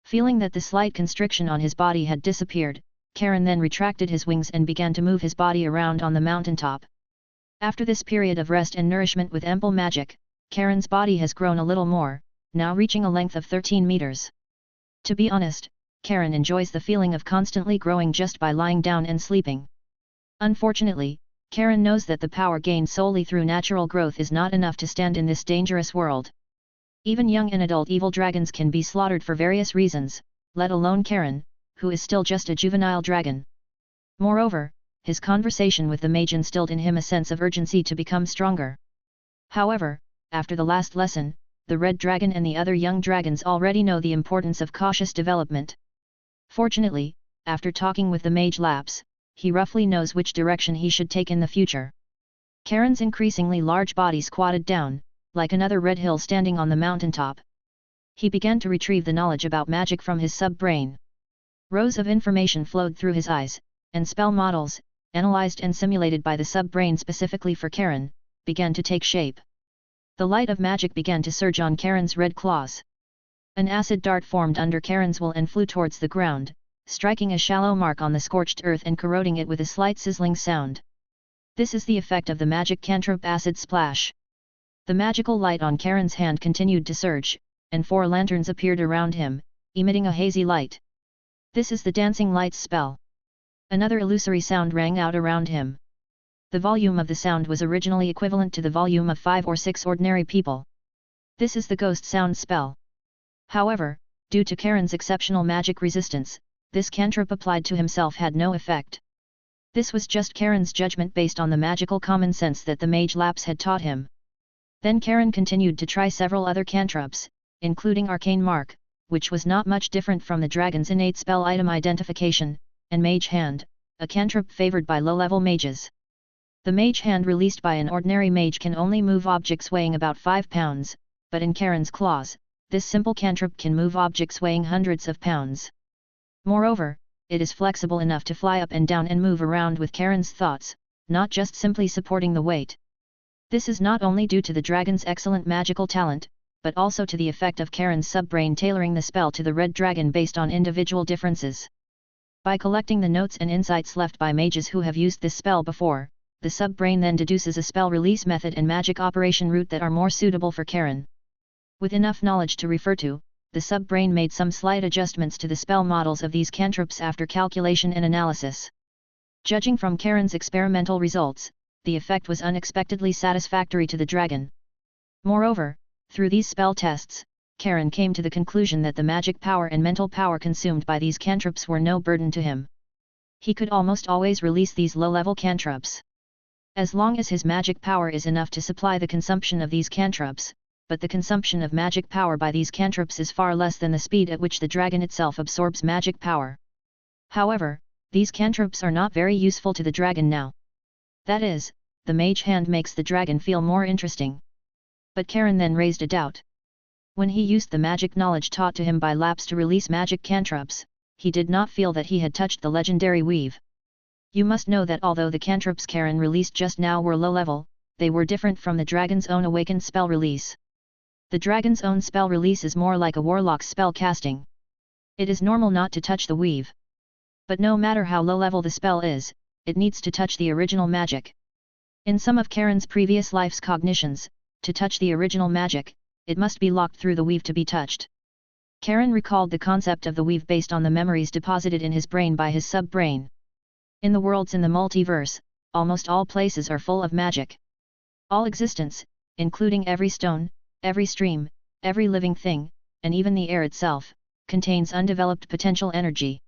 Feeling that the slight constriction on his body had disappeared, Karen then retracted his wings and began to move his body around on the mountaintop. After this period of rest and nourishment with ample magic, Karen's body has grown a little more, now reaching a length of 13 meters. To be honest, Karen enjoys the feeling of constantly growing just by lying down and sleeping. Unfortunately, Karen knows that the power gained solely through natural growth is not enough to stand in this dangerous world. Even young and adult evil dragons can be slaughtered for various reasons, let alone Karen, who is still just a juvenile dragon. Moreover, his conversation with the mage instilled in him a sense of urgency to become stronger. However, after the last lesson, the red dragon and the other young dragons already know the importance of cautious development. Fortunately, after talking with the mage Laps, he roughly knows which direction he should take in the future. Karen's increasingly large body squatted down, like another red hill standing on the mountaintop. He began to retrieve the knowledge about magic from his sub-brain. Rows of information flowed through his eyes, and spell models, analyzed and simulated by the sub-brain specifically for Karen, began to take shape. The light of magic began to surge on Karen's red claws. An acid dart formed under Karen's will and flew towards the ground, striking a shallow mark on the scorched earth and corroding it with a slight sizzling sound. This is the effect of the magic cantrip Acid Splash. The magical light on Karen's hand continued to surge, and 4 lanterns appeared around him, emitting a hazy light. This is the Dancing Lights spell. Another illusory sound rang out around him. The volume of the sound was originally equivalent to the volume of 5 or 6 ordinary people. This is the Ghost Sound spell. However, due to Karen's exceptional magic resistance, this cantrip applied to himself had no effect. This was just Karen's judgment based on the magical common sense that the mage Laps had taught him. Then Karen continued to try several other cantrips, including Arcane Mark, which was not much different from the dragon's innate spell item identification, and Mage Hand, a cantrip favored by low-level mages. The Mage Hand released by an ordinary mage can only move objects weighing about 5 pounds, but in Karen's claws, this simple cantrip can move objects weighing hundreds of pounds. Moreover, it is flexible enough to fly up and down and move around with Karen's thoughts, not just simply supporting the weight. This is not only due to the dragon's excellent magical talent, but also to the effect of Karen's sub-brain tailoring the spell to the red dragon based on individual differences. By collecting the notes and insights left by mages who have used this spell before, the sub-brain then deduces a spell release method and magic operation route that are more suitable for Karen. With enough knowledge to refer to, the sub-brain made some slight adjustments to the spell models of these cantrips after calculation and analysis. Judging from Karen's experimental results, the effect was unexpectedly satisfactory to the dragon. Moreover, through these spell tests, Karen came to the conclusion that the magic power and mental power consumed by these cantrips were no burden to him. He could almost always release these low-level cantrips. As long as his magic power is enough to supply the consumption of these cantrips, but the consumption of magic power by these cantrips is far less than the speed at which the dragon itself absorbs magic power. However, these cantrips are not very useful to the dragon now. That is, the Mage Hand makes the dragon feel more interesting. But Karen then raised a doubt. When he used the magic knowledge taught to him by Laps to release magic cantrips, he did not feel that he had touched the legendary weave. You must know that although the cantrips Karen released just now were low level, they were different from the dragon's own awakened spell release. The dragon's own spell release is more like a warlock's spell casting. It is normal not to touch the weave. But no matter how low level the spell is, it needs to touch the original magic. In some of Karen's previous life's cognitions, to touch the original magic, it must be locked through the weave to be touched. Karen recalled the concept of the weave based on the memories deposited in his brain by his sub-brain. In the worlds in the multiverse, almost all places are full of magic. All existence, including every stone, every stream, every living thing, and even the air itself, contains undeveloped potential energy.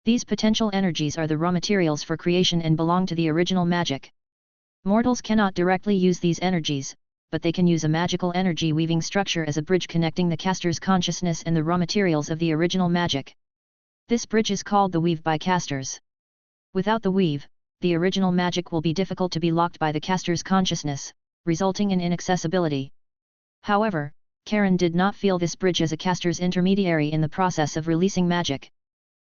These potential energies are the raw materials for creation and belong to the original magic. Mortals cannot directly use these energies, but they can use a magical energy weaving structure as a bridge connecting the caster's consciousness and the raw materials of the original magic. This bridge is called the weave by casters. Without the weave, the original magic will be difficult to be locked by the caster's consciousness, resulting in inaccessibility. However, Karen did not feel this bridge as a caster's intermediary in the process of releasing magic.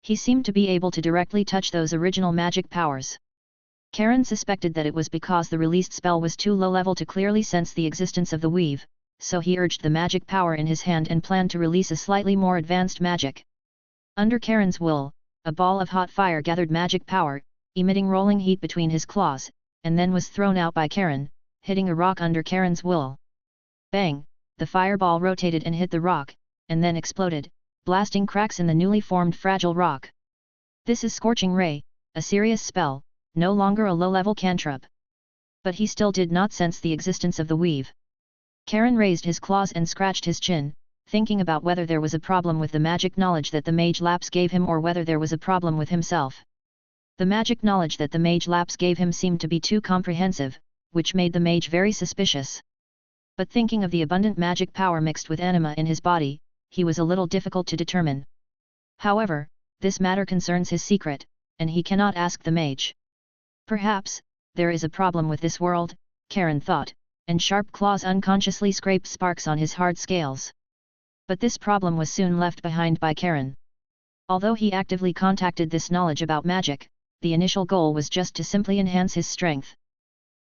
He seemed to be able to directly touch those original magic powers. Karen suspected that it was because the released spell was too low level to clearly sense the existence of the weave, so he urged the magic power in his hand and planned to release a slightly more advanced magic. Under Karen's will, a ball of hot fire gathered magic power, emitting rolling heat between his claws, and then was thrown out by Karen, hitting a rock under Karen's will. Bang! The fireball rotated and hit the rock, and then exploded, blasting cracks in the newly formed fragile rock. This is Scorching Ray, a serious spell, no longer a low-level cantrip. But he still did not sense the existence of the weave. Karen raised his claws and scratched his chin, thinking about whether there was a problem with the magic knowledge that the mage lapse gave him or whether there was a problem with himself. The magic knowledge that the mage lapse gave him seemed to be too comprehensive, which made the mage very suspicious. But thinking of the abundant magic power mixed with anima in his body, he was a little difficult to determine. However, this matter concerns his secret, and he cannot ask the mage. Perhaps, there is a problem with this world, Karen thought, and sharp claws unconsciously scraped sparks on his hard scales. But this problem was soon left behind by Karen. Although he actively contacted this knowledge about magic, the initial goal was just to simply enhance his strength.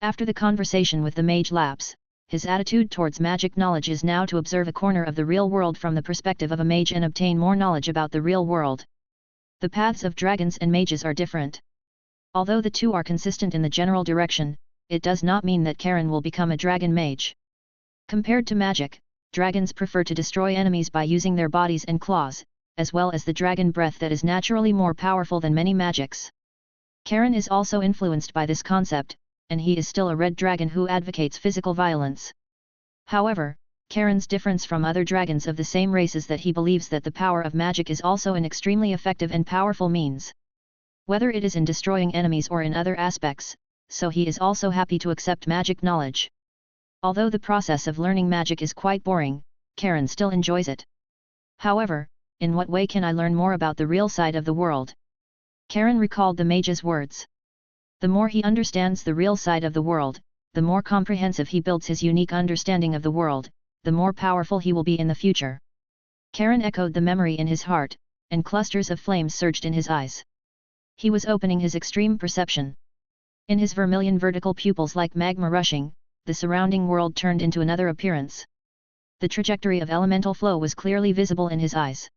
After the conversation with the mage lapse, his attitude towards magic knowledge is now to observe a corner of the real world from the perspective of a mage and obtain more knowledge about the real world. The paths of dragons and mages are different. Although the two are consistent in the general direction, it does not mean that Karen will become a dragon mage. Compared to magic, dragons prefer to destroy enemies by using their bodies and claws, as well as the dragon breath that is naturally more powerful than many magics. Karen is also influenced by this concept, and he is still a red dragon who advocates physical violence. However, Karen's difference from other dragons of the same race is that he believes that the power of magic is also an extremely effective and powerful means. Whether it is in destroying enemies or in other aspects, so he is also happy to accept magic knowledge. Although the process of learning magic is quite boring, Karen still enjoys it. However, in what way can I learn more about the real side of the world? Karen recalled the mage's words. The more he understands the real side of the world, the more comprehensive he builds his unique understanding of the world, the more powerful he will be in the future. Karen echoed the memory in his heart, and clusters of flames surged in his eyes. He was opening his extreme perception. In his vermilion vertical pupils like magma rushing, the surrounding world turned into another appearance. The trajectory of elemental flow was clearly visible in his eyes.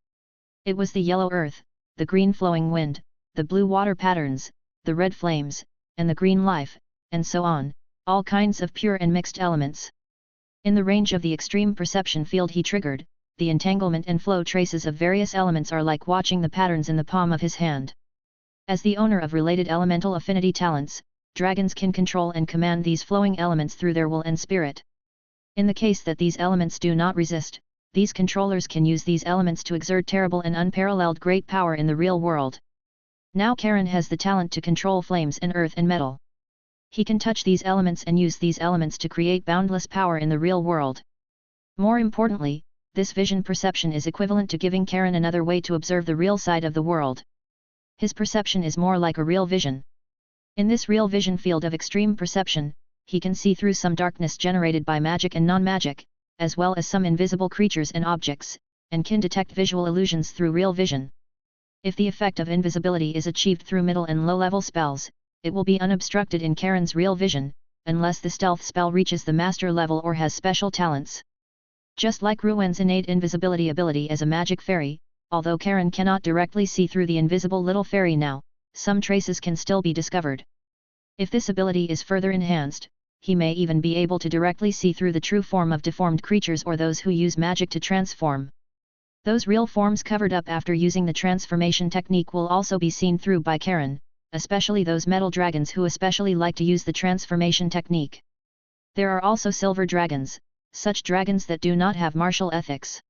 It was the yellow earth, the green flowing wind, the blue water patterns, the red flames, and the green life, and so on, all kinds of pure and mixed elements. In the range of the extreme perception field he triggered, the entanglement and flow traces of various elements are like watching the patterns in the palm of his hand. As the owner of related elemental affinity talents, dragons can control and command these flowing elements through their will and spirit. In the case that these elements do not resist, these controllers can use these elements to exert terrible and unparalleled great power in the real world. Now Karen has the talent to control flames and earth and metal. He can touch these elements and use these elements to create boundless power in the real world. More importantly, this vision perception is equivalent to giving Karen another way to observe the real side of the world. His perception is more like a real vision. In this real vision field of extreme perception, he can see through some darkness generated by magic and non-magic, as well as some invisible creatures and objects, and can detect visual illusions through real vision. If the effect of invisibility is achieved through middle and low-level spells, it will be unobstructed in Karen's real vision, unless the stealth spell reaches the master level or has special talents. Just like Ruwen's innate invisibility ability as a magic fairy, although Karen cannot directly see through the invisible little fairy now, some traces can still be discovered. If this ability is further enhanced, he may even be able to directly see through the true form of deformed creatures or those who use magic to transform. Those real forms covered up after using the transformation technique will also be seen through by Karen, especially those metal dragons who especially like to use the transformation technique. There are also silver dragons, such dragons that do not have martial ethics.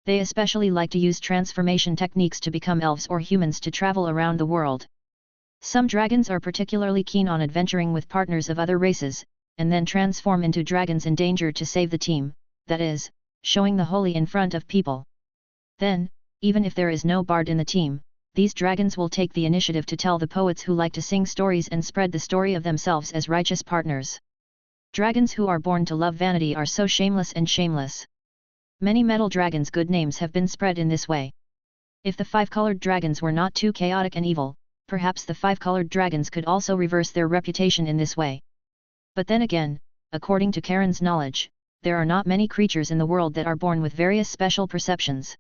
They especially like to use transformation techniques to become elves or humans to travel around the world. Some dragons are particularly keen on adventuring with partners of other races, and then transform into dragons in danger to save the team, that is, showing the holy in front of people. Then, even if there is no bard in the team, these dragons will take the initiative to tell the poets who like to sing stories and spread the story of themselves as righteous partners. Dragons who are born to love vanity are so shameless and shameless. Many metal dragons' good names have been spread in this way. If the 5-colored dragons were not too chaotic and evil, Perhaps the 5-colored dragons could also reverse their reputation in this way. But then again, according to Karen's knowledge, there are not many creatures in the world that are born with various special perceptions.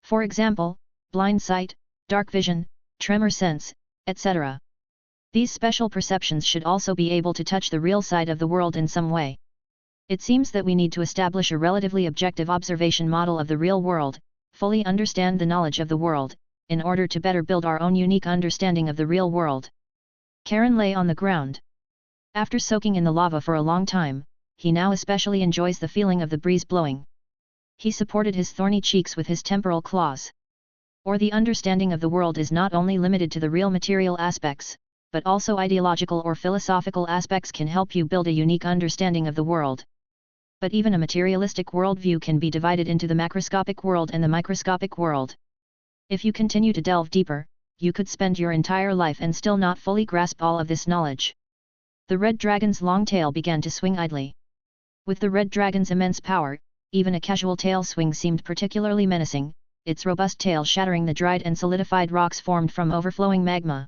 For example, blind sight, dark vision, tremor sense, etc. These special perceptions should also be able to touch the real side of the world in some way. It seems that we need to establish a relatively objective observation model of the real world, fully understand the knowledge of the world, in order to better build our own unique understanding of the real world. Karen lay on the ground. After soaking in the lava for a long time, he now especially enjoys the feeling of the breeze blowing. He supported his thorny cheeks with his temporal claws. Or the understanding of the world is not only limited to the real material aspects, but also ideological or philosophical aspects can help you build a unique understanding of the world. But even a materialistic worldview can be divided into the macroscopic world and the microscopic world. If you continue to delve deeper, you could spend your entire life and still not fully grasp all of this knowledge. The red dragon's long tail began to swing idly. With the red dragon's immense power, even a casual tail swing seemed particularly menacing, its robust tail shattering the dried and solidified rocks formed from overflowing magma.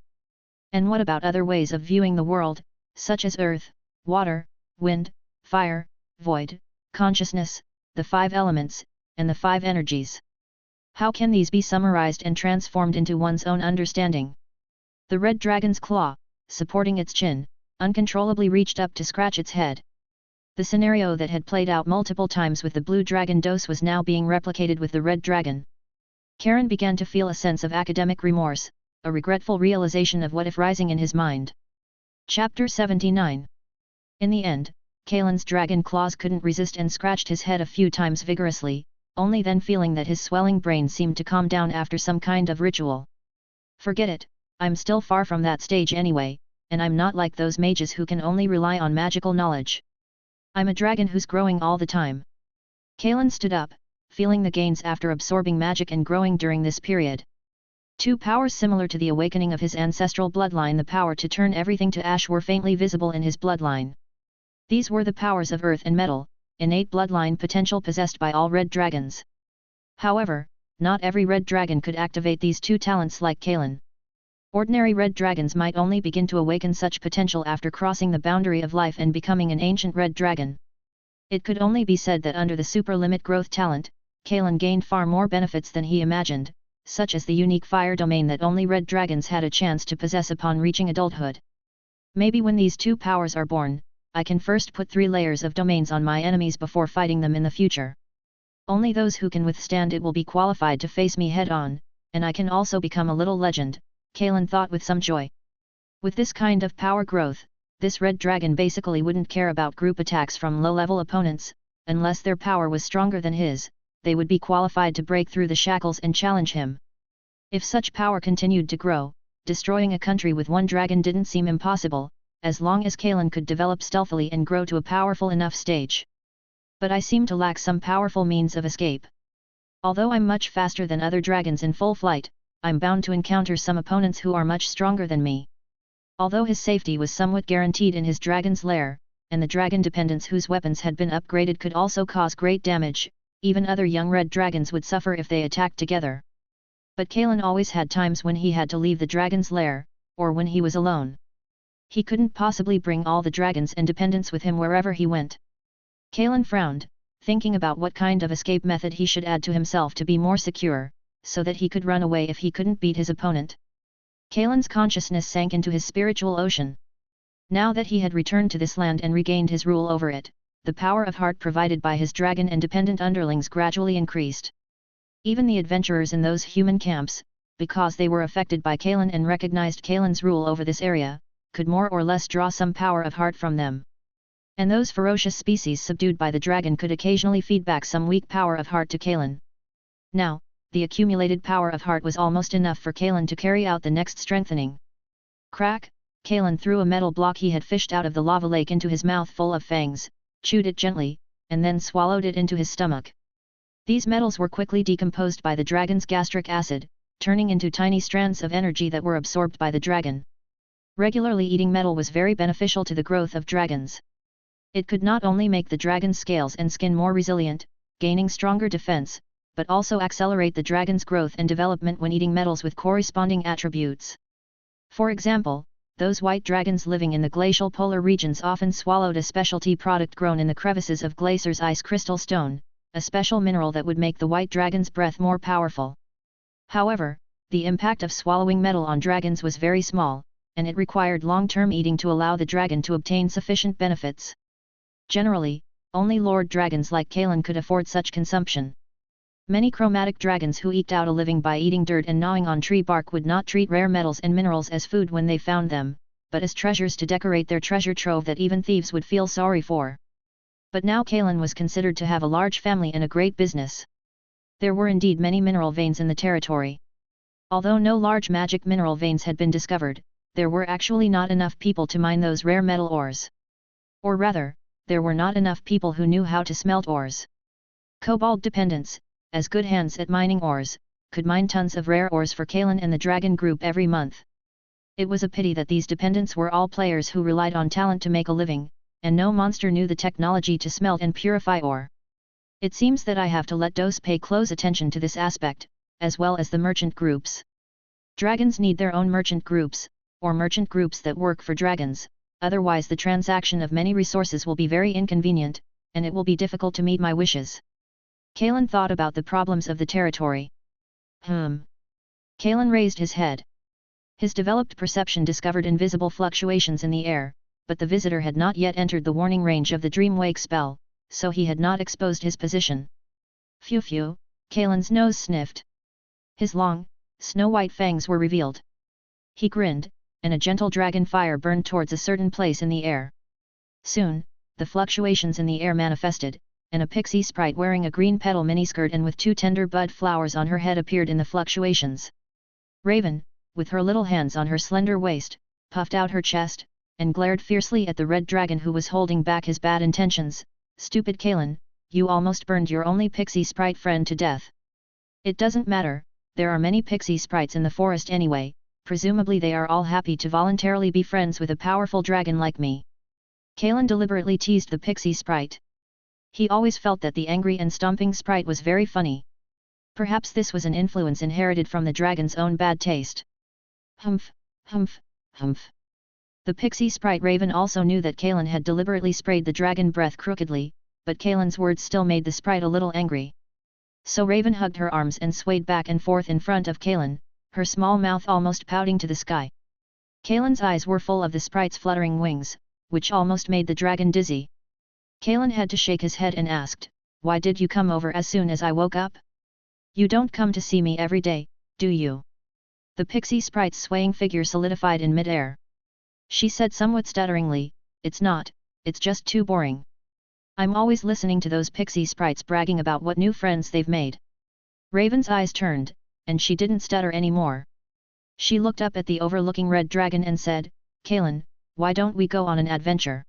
And what about other ways of viewing the world, such as earth, water, wind, fire, void, consciousness, the 5 elements, and the 5 energies? How can these be summarized and transformed into one's own understanding? The red dragon's claw, supporting its chin, uncontrollably reached up to scratch its head. The scenario that had played out multiple times with the blue dragon dose was now being replicated with the red dragon. Karen began to feel a sense of academic remorse, a regretful realization of what if rising in his mind. Chapter 79. In the end, Kalen's dragon claws couldn't resist and scratched his head a few times vigorously, only then feeling that his swelling brain seemed to calm down after some kind of ritual. Forget it, I'm still far from that stage anyway, and I'm not like those mages who can only rely on magical knowledge. I'm a dragon who's growing all the time. Kalen stood up, feeling the gains after absorbing magic and growing during this period. 2 powers similar to the awakening of his ancestral bloodline, the power to turn everything to ash, were faintly visible in his bloodline. These were the powers of earth and metal, innate bloodline potential possessed by all red dragons. However, not every red dragon could activate these 2 talents like Kalen. Ordinary red dragons might only begin to awaken such potential after crossing the boundary of life and becoming an ancient red dragon. It could only be said that under the super limit growth talent, Kalen gained far more benefits than he imagined, such as the unique fire domain that only red dragons had a chance to possess upon reaching adulthood. Maybe when these 2 powers are born, I can first put 3 layers of domains on my enemies before fighting them in the future. Only those who can withstand it will be qualified to face me head-on, and I can also become a little legend, Kalen thought with some joy. With this kind of power growth, this red dragon basically wouldn't care about group attacks from low-level opponents, unless their power was stronger than his. They would be qualified to break through the shackles and challenge him. If such power continued to grow, destroying a country with 1 dragon didn't seem impossible, as long as Kalen could develop stealthily and grow to a powerful enough stage. But I seem to lack some powerful means of escape. Although I'm much faster than other dragons in full flight, I'm bound to encounter some opponents who are much stronger than me. Although his safety was somewhat guaranteed in his dragon's lair, and the dragon dependents whose weapons had been upgraded could also cause great damage, even other young red dragons would suffer if they attacked together. But Kalen always had times when he had to leave the dragon's lair, or when he was alone. He couldn't possibly bring all the dragons and dependents with him wherever he went. Kalen frowned, thinking about what kind of escape method he should add to himself to be more secure, so that he could run away if he couldn't beat his opponent. Kalen's consciousness sank into his spiritual ocean. Now that he had returned to this land and regained his rule over it, the power of heart provided by his dragon and dependent underlings gradually increased. Even the adventurers in those human camps, because they were affected by Kalen and recognized Kalen's rule over this area, could more or less draw some power of heart from them. And those ferocious species subdued by the dragon could occasionally feed back some weak power of heart to Kalen. Now, the accumulated power of heart was almost enough for Kalen to carry out the next strengthening. Crack! Kalen threw a metal block he had fished out of the lava lake into his mouth full of fangs, chewed it gently, and then swallowed it into his stomach. These metals were quickly decomposed by the dragon's gastric acid, turning into tiny strands of energy that were absorbed by the dragon. Regularly eating metal was very beneficial to the growth of dragons. It could not only make the dragon's scales and skin more resilient, gaining stronger defense, but also accelerate the dragon's growth and development when eating metals with corresponding attributes. For example, those white dragons living in the glacial polar regions often swallowed a specialty product grown in the crevices of glaciers, ice crystal stone, a special mineral that would make the white dragon's breath more powerful. However, the impact of swallowing metal on dragons was very small, and it required long-term eating to allow the dragon to obtain sufficient benefits. Generally, only lord dragons like Kalen could afford such consumption. Many chromatic dragons who eked out a living by eating dirt and gnawing on tree bark would not treat rare metals and minerals as food when they found them, but as treasures to decorate their treasure trove that even thieves would feel sorry for. But now Kalen was considered to have a large family and a great business. There were indeed many mineral veins in the territory. Although no large magic mineral veins had been discovered, there were actually not enough people to mine those rare metal ores. Or rather, there were not enough people who knew how to smelt ores. Kobold dependents, as good hands at mining ores, could mine tons of rare ores for Kalen and the dragon group every month. It was a pity that these dependents were all players who relied on talent to make a living, and no monster knew the technology to smelt and purify ore. It seems that I have to let Dos pay close attention to this aspect, as well as the merchant groups. Dragons need their own merchant groups, or merchant groups that work for dragons, otherwise the transaction of many resources will be very inconvenient, and it will be difficult to meet my wishes. Kalen thought about the problems of the territory. Kalen raised his head. His developed perception discovered invisible fluctuations in the air, but the visitor had not yet entered the warning range of the Dreamwake spell, so he had not exposed his position. Phew phew, Kalen's nose sniffed. His long, snow-white fangs were revealed. He grinned, and a gentle dragon fire burned towards a certain place in the air. Soon, the fluctuations in the air manifested, and a pixie sprite wearing a green petal miniskirt and with 2 tender bud flowers on her head appeared in the fluctuations. Raven, with her little hands on her slender waist, puffed out her chest, and glared fiercely at the red dragon who was holding back his bad intentions. Stupid Kalen, you almost burned your only pixie sprite friend to death. It doesn't matter, there are many pixie sprites in the forest anyway, presumably they are all happy to voluntarily be friends with a powerful dragon like me. Kalen deliberately teased the pixie sprite. He always felt that the angry and stomping sprite was very funny. Perhaps this was an influence inherited from the dragon's own bad taste. Humph, humph, humph. The pixie sprite Raven also knew that Kalen had deliberately sprayed the dragon breath crookedly, but Kalen's words still made the sprite a little angry. So Raven hugged her arms and swayed back and forth in front of Kalen, her small mouth almost pouting to the sky. Kalen's eyes were full of the sprite's fluttering wings, which almost made the dragon dizzy. Kalen had to shake his head and asked, "Why did you come over as soon as I woke up? You don't come to see me every day, do you?" The pixie sprite's swaying figure solidified in mid-air. She said somewhat stutteringly, "It's not, it's just too boring. I'm always listening to those pixie sprites bragging about what new friends they've made." Raven's eyes turned, and she didn't stutter anymore. She looked up at the overlooking red dragon and said, "Kalen, why don't we go on an adventure?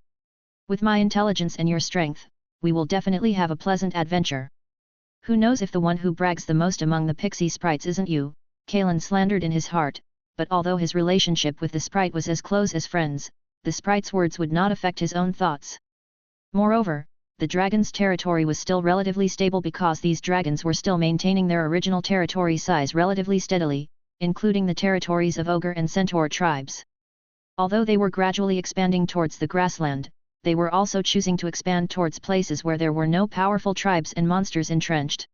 With my intelligence and your strength, we will definitely have a pleasant adventure. Who knows if the one who brags the most among the pixie sprites isn't you?" Kalen slandered in his heart, but although his relationship with the sprite was as close as friends, the sprite's words would not affect his own thoughts. Moreover, the dragon's territory was still relatively stable because these dragons were still maintaining their original territory size relatively steadily, including the territories of ogre and centaur tribes. Although they were gradually expanding towards the grassland, they were also choosing to expand towards places where there were no powerful tribes and monsters entrenched.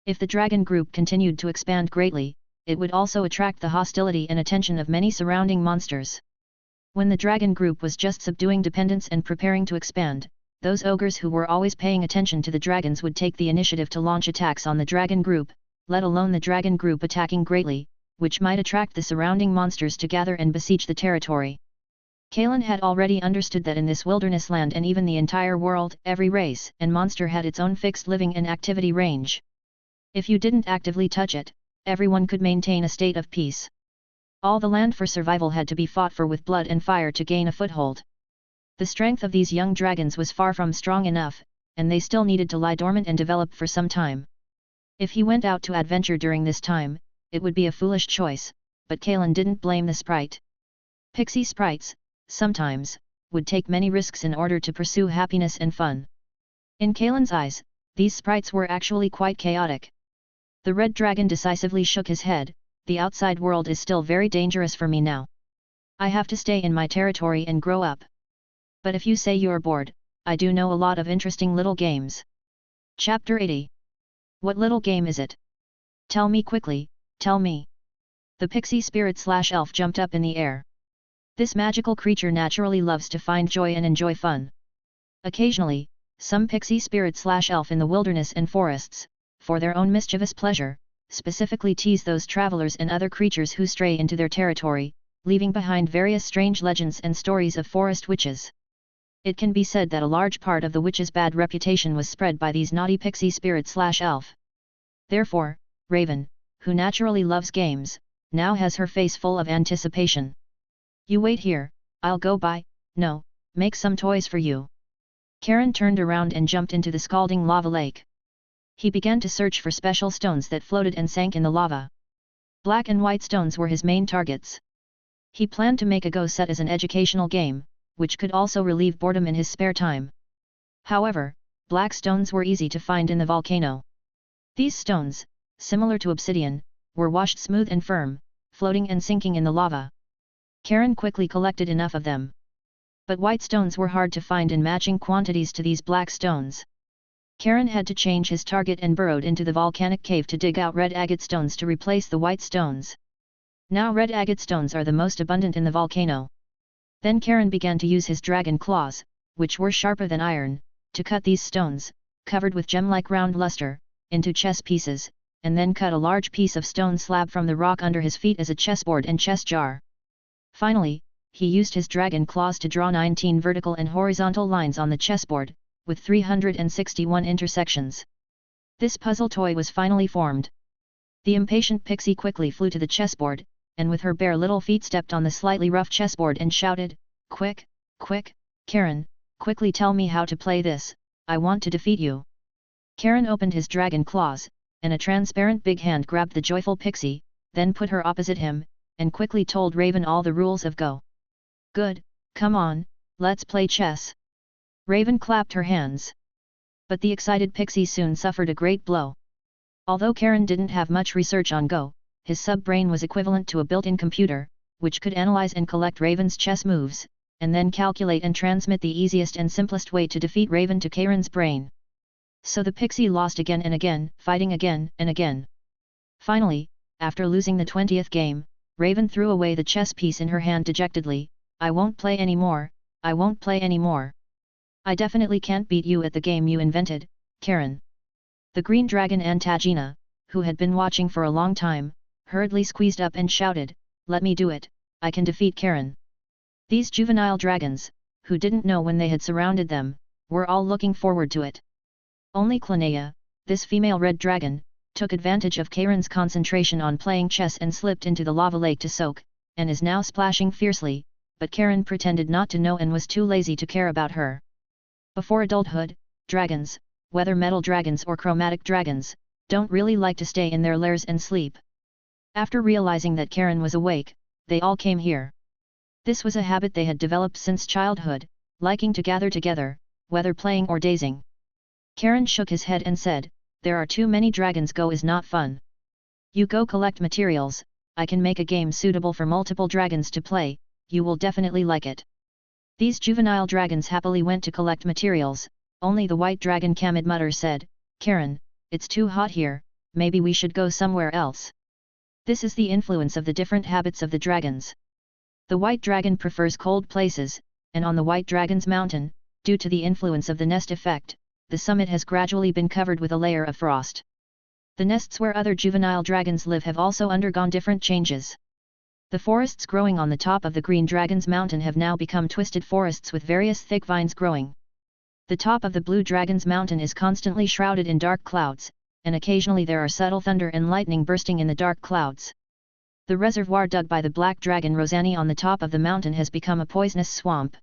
If the dragon group continued to expand greatly, it would also attract the hostility and attention of many surrounding monsters. When the dragon group was just subduing dependents and preparing to expand, those ogres who were always paying attention to the dragons would take the initiative to launch attacks on the dragon group, let alone the dragon group attacking greatly, which might attract the surrounding monsters to gather and besiege the territory. Kalen had already understood that in this wilderness land and even the entire world, every race and monster had its own fixed living and activity range. If you didn't actively touch it, everyone could maintain a state of peace. All the land for survival had to be fought for with blood and fire to gain a foothold. The strength of these young dragons was far from strong enough, and they still needed to lie dormant and develop for some time. If he went out to adventure during this time, it would be a foolish choice, but Kalen didn't blame the sprite. Pixie sprites, sometimes, would take many risks in order to pursue happiness and fun. In Kalen's eyes, these sprites were actually quite chaotic. The red dragon decisively shook his head, "The outside world is still very dangerous for me now. I have to stay in my territory and grow up. But if you say you're bored, I do know a lot of interesting little games. Chapter 80. What little game is it? Tell me quickly, tell me. The pixie spirit/elf jumped up in the air. This magical creature naturally loves to find joy and enjoy fun. Occasionally, some pixie spirit/elf in the wilderness and forests, for their own mischievous pleasure, specifically tease those travelers and other creatures who stray into their territory, leaving behind various strange legends and stories of forest witches. It can be said that a large part of the witch's bad reputation was spread by these naughty pixie spirit/elf. Therefore, Raven, who naturally loves games, now has her face full of anticipation. You wait here, I'll go make some toys for you. Karen turned around and jumped into the scalding lava lake. He began to search for special stones that floated and sank in the lava. Black and white stones were his main targets. He planned to make a Go set as an educational game, which could also relieve boredom in his spare time. However, black stones were easy to find in the volcano. These stones, similar to obsidian, were washed smooth and firm, floating and sinking in the lava. Karen quickly collected enough of them. But white stones were hard to find in matching quantities to these black stones. Karen had to change his target and burrowed into the volcanic cave to dig out red agate stones to replace the white stones. Now red agate stones are the most abundant in the volcano. Then Karen began to use his dragon claws, which were sharper than iron, to cut these stones, covered with gem-like round luster, into chess pieces, and then cut a large piece of stone slab from the rock under his feet as a chessboard and chess jar. Finally, he used his dragon claws to draw 19 vertical and horizontal lines on the chessboard, with 361 intersections. This puzzle toy was finally formed. The impatient pixie quickly flew to the chessboard, and with her bare little feet stepped on the slightly rough chessboard and shouted, "Quick, quick, Karen, quickly tell me how to play this, I want to defeat you." Karen opened his dragon claws, and a transparent big hand grabbed the joyful pixie, then put her opposite him, and quickly told Raven all the rules of Go. "Good, come on, let's play chess." Raven clapped her hands. But the excited pixie soon suffered a great blow. Although Karen didn't have much research on Go, his sub-brain was equivalent to a built-in computer, which could analyze and collect Raven's chess moves, and then calculate and transmit the easiest and simplest way to defeat Raven to Karen's brain. So the pixie lost again and again, fighting again and again. Finally, after losing the 20th game, Raven threw away the chess piece in her hand dejectedly. "I won't play anymore, I won't play anymore. I definitely can't beat you at the game you invented, Karen." The green dragon Antagina, who had been watching for a long time, hurriedly squeezed up and shouted, "Let me do it, I can defeat Karen." These juvenile dragons, who didn't know when they had surrounded them, were all looking forward to it. Only Clinea, this female red dragon, took advantage of Karen's concentration on playing chess and slipped into the lava lake to soak, and is now splashing fiercely, but Karen pretended not to know and was too lazy to care about her. Before adulthood, dragons, whether metal dragons or chromatic dragons, don't really like to stay in their lairs and sleep. After realizing that Karen was awake, they all came here. This was a habit they had developed since childhood, liking to gather together, whether playing or dazing. Karen shook his head and said, "There are too many dragons. Go is not fun. You go collect materials, I can make a game suitable for multiple dragons to play, you will definitely like it." These juvenile dragons happily went to collect materials. Only the white dragon Kamidmutter said, "Karen, it's too hot here, maybe we should go somewhere else." This is the influence of the different habits of the dragons. The white dragon prefers cold places, and on the white dragon's mountain, due to the influence of the nest effect, the summit has gradually been covered with a layer of frost. The nests where other juvenile dragons live have also undergone different changes. The forests growing on the top of the green dragon's mountain have now become twisted forests with various thick vines growing. The top of the blue dragon's mountain is constantly shrouded in dark clouds, and occasionally there are subtle thunder and lightning bursting in the dark clouds. The reservoir dug by the black dragon Rosani on the top of the mountain has become a poisonous swamp.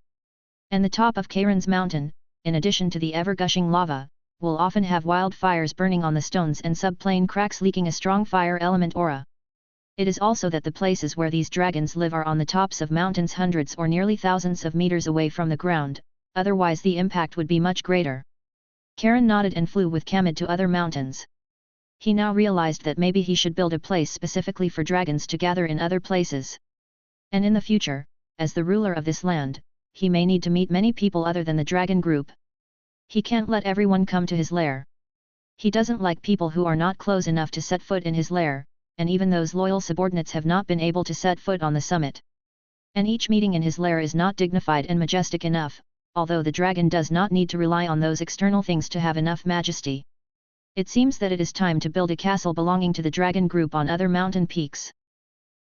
And the top of Karen's mountain, in addition to the ever-gushing lava, will often have wildfires burning on the stones and subplane cracks leaking a strong fire element aura. It is also that the places where these dragons live are on the tops of mountains hundreds or nearly thousands of meters away from the ground, otherwise the impact would be much greater. Karen nodded and flew with Kamid to other mountains. He now realized that maybe he should build a place specifically for dragons to gather in other places. And in the future, as the ruler of this land, he may need to meet many people other than the dragon group. He can't let everyone come to his lair. He doesn't like people who are not close enough to set foot in his lair, and even those loyal subordinates have not been able to set foot on the summit. And each meeting in his lair is not dignified and majestic enough, although the dragon does not need to rely on those external things to have enough majesty. It seems that it is time to build a castle belonging to the dragon group on other mountain peaks.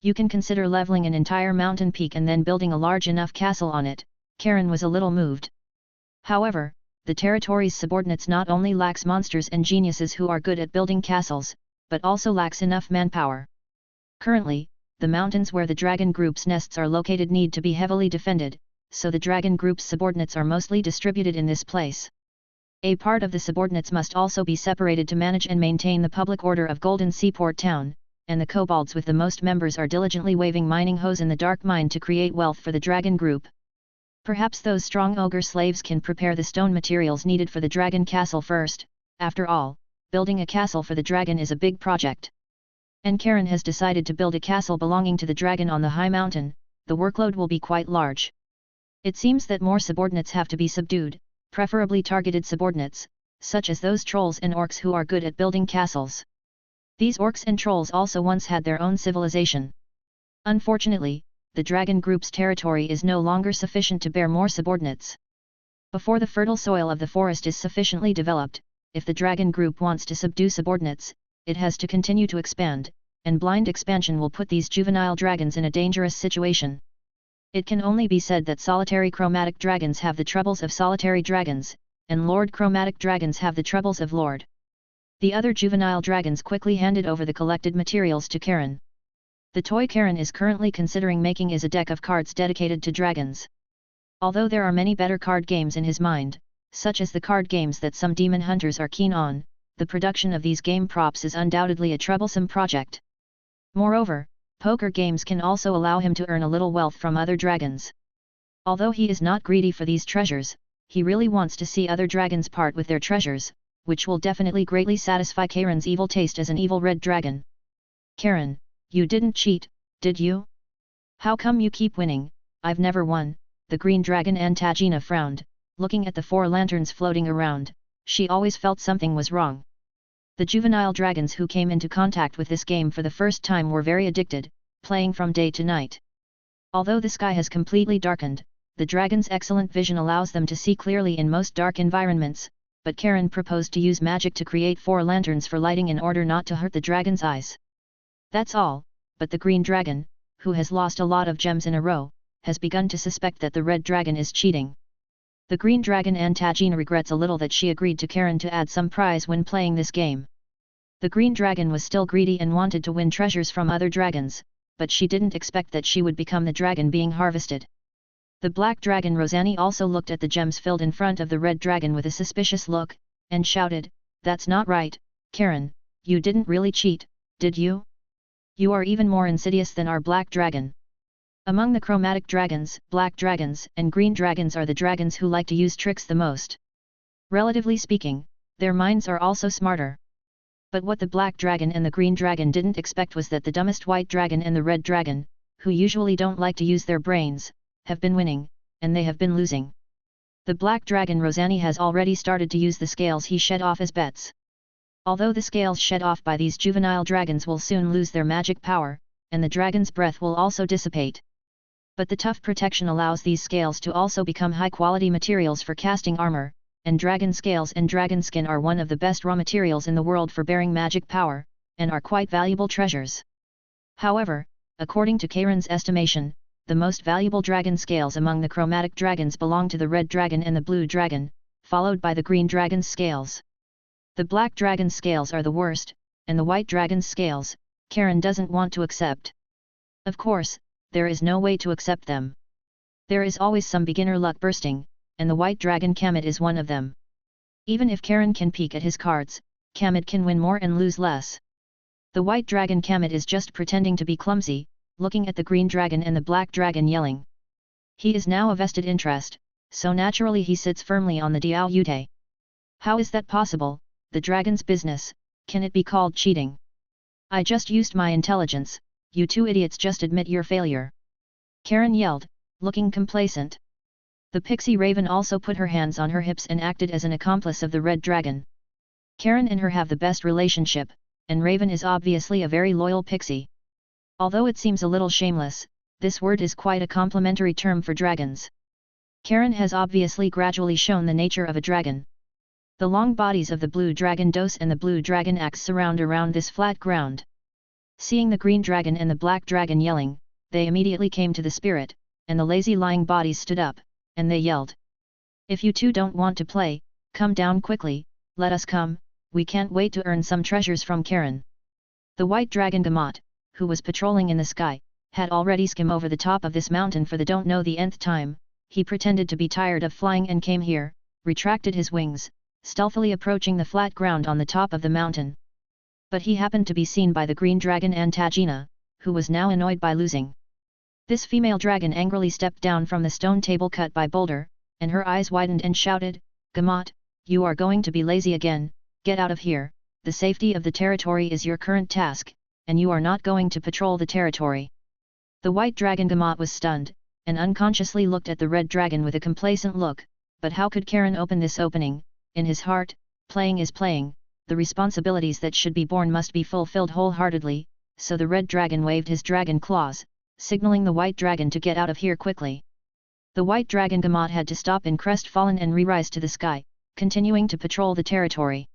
You can consider leveling an entire mountain peak and then building a large enough castle on it. Karen was a little moved. However, the territory's subordinates not only lacks monsters and geniuses who are good at building castles, but also lacks enough manpower. Currently, the mountains where the dragon group's nests are located need to be heavily defended, so the dragon group's subordinates are mostly distributed in this place. A part of the subordinates must also be separated to manage and maintain the public order of Golden Seaport Town, and the kobolds with the most members are diligently waving mining hoes in the dark mine to create wealth for the dragon group. Perhaps those strong ogre slaves can prepare the stone materials needed for the dragon castle first. After all, building a castle for the dragon is a big project. And Karen has decided to build a castle belonging to the dragon on the high mountain. The workload will be quite large. It seems that more subordinates have to be subdued, preferably targeted subordinates, such as those trolls and orcs who are good at building castles. These orcs and trolls also once had their own civilization. Unfortunately, the dragon group's territory is no longer sufficient to bear more subordinates. Before the fertile soil of the forest is sufficiently developed, if the dragon group wants to subdue subordinates, it has to continue to expand, and blind expansion will put these juvenile dragons in a dangerous situation. It can only be said that solitary chromatic dragons have the troubles of solitary dragons, and lord chromatic dragons have the troubles of lord. The other juvenile dragons quickly handed over the collected materials to Karen. The toy Karen is currently considering making is a deck of cards dedicated to dragons. Although there are many better card games in his mind, such as the card games that some demon hunters are keen on, the production of these game props is undoubtedly a troublesome project. Moreover, poker games can also allow him to earn a little wealth from other dragons. Although he is not greedy for these treasures, he really wants to see other dragons part with their treasures, which will definitely greatly satisfy Karen's evil taste as an evil red dragon. Karen, you didn't cheat, did you? How come you keep winning? I've never won. The green dragon Antagina frowned, looking at the 4 lanterns floating around. She always felt something was wrong. The juvenile dragons who came into contact with this game for the first time were very addicted, playing from day to night. Although the sky has completely darkened, the dragon's excellent vision allows them to see clearly in most dark environments, but Karen proposed to use magic to create 4 lanterns for lighting in order not to hurt the dragon's eyes. That's all, but the green dragon, who has lost a lot of gems in a row, has begun to suspect that the red dragon is cheating. The green dragon Antagina regrets a little that she agreed to Karen to add some prize when playing this game. The green dragon was still greedy and wanted to win treasures from other dragons, but she didn't expect that she would become the dragon being harvested. The black dragon Rosani also looked at the gems filled in front of the red dragon with a suspicious look, and shouted, "That's not right, Karen, you didn't really cheat, did you? You are even more insidious than our black dragon." Among the chromatic dragons, black dragons and green dragons are the dragons who like to use tricks the most. Relatively speaking, their minds are also smarter. But what the black dragon and the green dragon didn't expect was that the dumbest white dragon and the red dragon, who usually don't like to use their brains, have been winning, and they have been losing. The black dragon Rosani has already started to use the scales he shed off as bets. Although the scales shed off by these juvenile dragons will soon lose their magic power, and the dragon's breath will also dissipate. But the tough protection allows these scales to also become high-quality materials for casting armor, and dragon scales and dragon skin are one of the best raw materials in the world for bearing magic power, and are quite valuable treasures. However, according to Karen's estimation, the most valuable dragon scales among the chromatic dragons belong to the red dragon and the blue dragon, followed by the green dragon's scales. The black dragon's scales are the worst, and the white dragon's scales, Karen doesn't want to accept. Of course, there is no way to accept them. There is always some beginner luck bursting, and the white dragon Kamid is one of them. Even if Karen can peek at his cards, Kamid can win more and lose less. The white dragon Kamid is just pretending to be clumsy, looking at the green dragon and the black dragon yelling. He is now a vested interest, so naturally he sits firmly on the Diao Yute. How is that possible? The dragon's business, can it be called cheating? I just used my intelligence, you two idiots just admit your failure. Karen yelled, looking complacent. The pixie raven also put her hands on her hips and acted as an accomplice of the red dragon. Karen and her have the best relationship, and Raven is obviously a very loyal pixie. Although it seems a little shameless, this word is quite a complimentary term for dragons. Karen has obviously gradually shown the nature of a dragon. The long bodies of the blue dragon Dose and the blue dragon Axe surround around this flat ground. Seeing the green dragon and the black dragon yelling, they immediately came to the spirit, and the lazy lying bodies stood up, and they yelled. If you two don't want to play, come down quickly, let us come, we can't wait to earn some treasures from Karen. The white dragon Gamot, who was patrolling in the sky, had already skimmed over the top of this mountain for the don't know the nth time. He pretended to be tired of flying and came here, retracted his wings, stealthily approaching the flat ground on the top of the mountain. But he happened to be seen by the green dragon Antagina, who was now annoyed by losing. This female dragon angrily stepped down from the stone table cut by Boulder, and her eyes widened and shouted, Gamot, you are going to be lazy again, get out of here, the safety of the territory is your current task, and you are not going to patrol the territory. The white dragon Gamot was stunned, and unconsciously looked at the red dragon with a complacent look, but how could Karen open this opening? In his heart, playing is playing, the responsibilities that should be borne must be fulfilled wholeheartedly, so the red dragon waved his dragon claws, signaling the white dragon to get out of here quickly. The white dragon Gamot had to stop in crestfallen and re-rise to the sky, continuing to patrol the territory.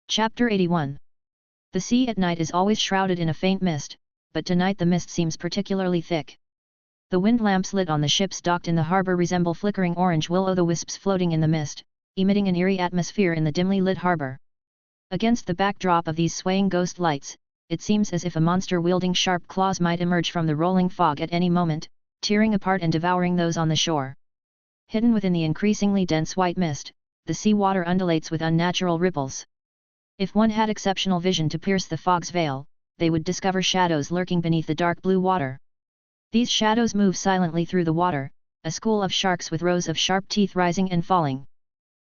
Chapter 81. The sea at night is always shrouded in a faint mist, but tonight the mist seems particularly thick. The wind lamps lit on the ships docked in the harbour resemble flickering orange will-o'-the-wisps floating in the mist, emitting an eerie atmosphere in the dimly lit harbour. Against the backdrop of these swaying ghost lights, it seems as if a monster wielding sharp claws might emerge from the rolling fog at any moment, tearing apart and devouring those on the shore. Hidden within the increasingly dense white mist, the sea water undulates with unnatural ripples. If one had exceptional vision to pierce the fog's veil, they would discover shadows lurking beneath the dark blue water. These shadows move silently through the water, a school of sharks with rows of sharp teeth rising and falling.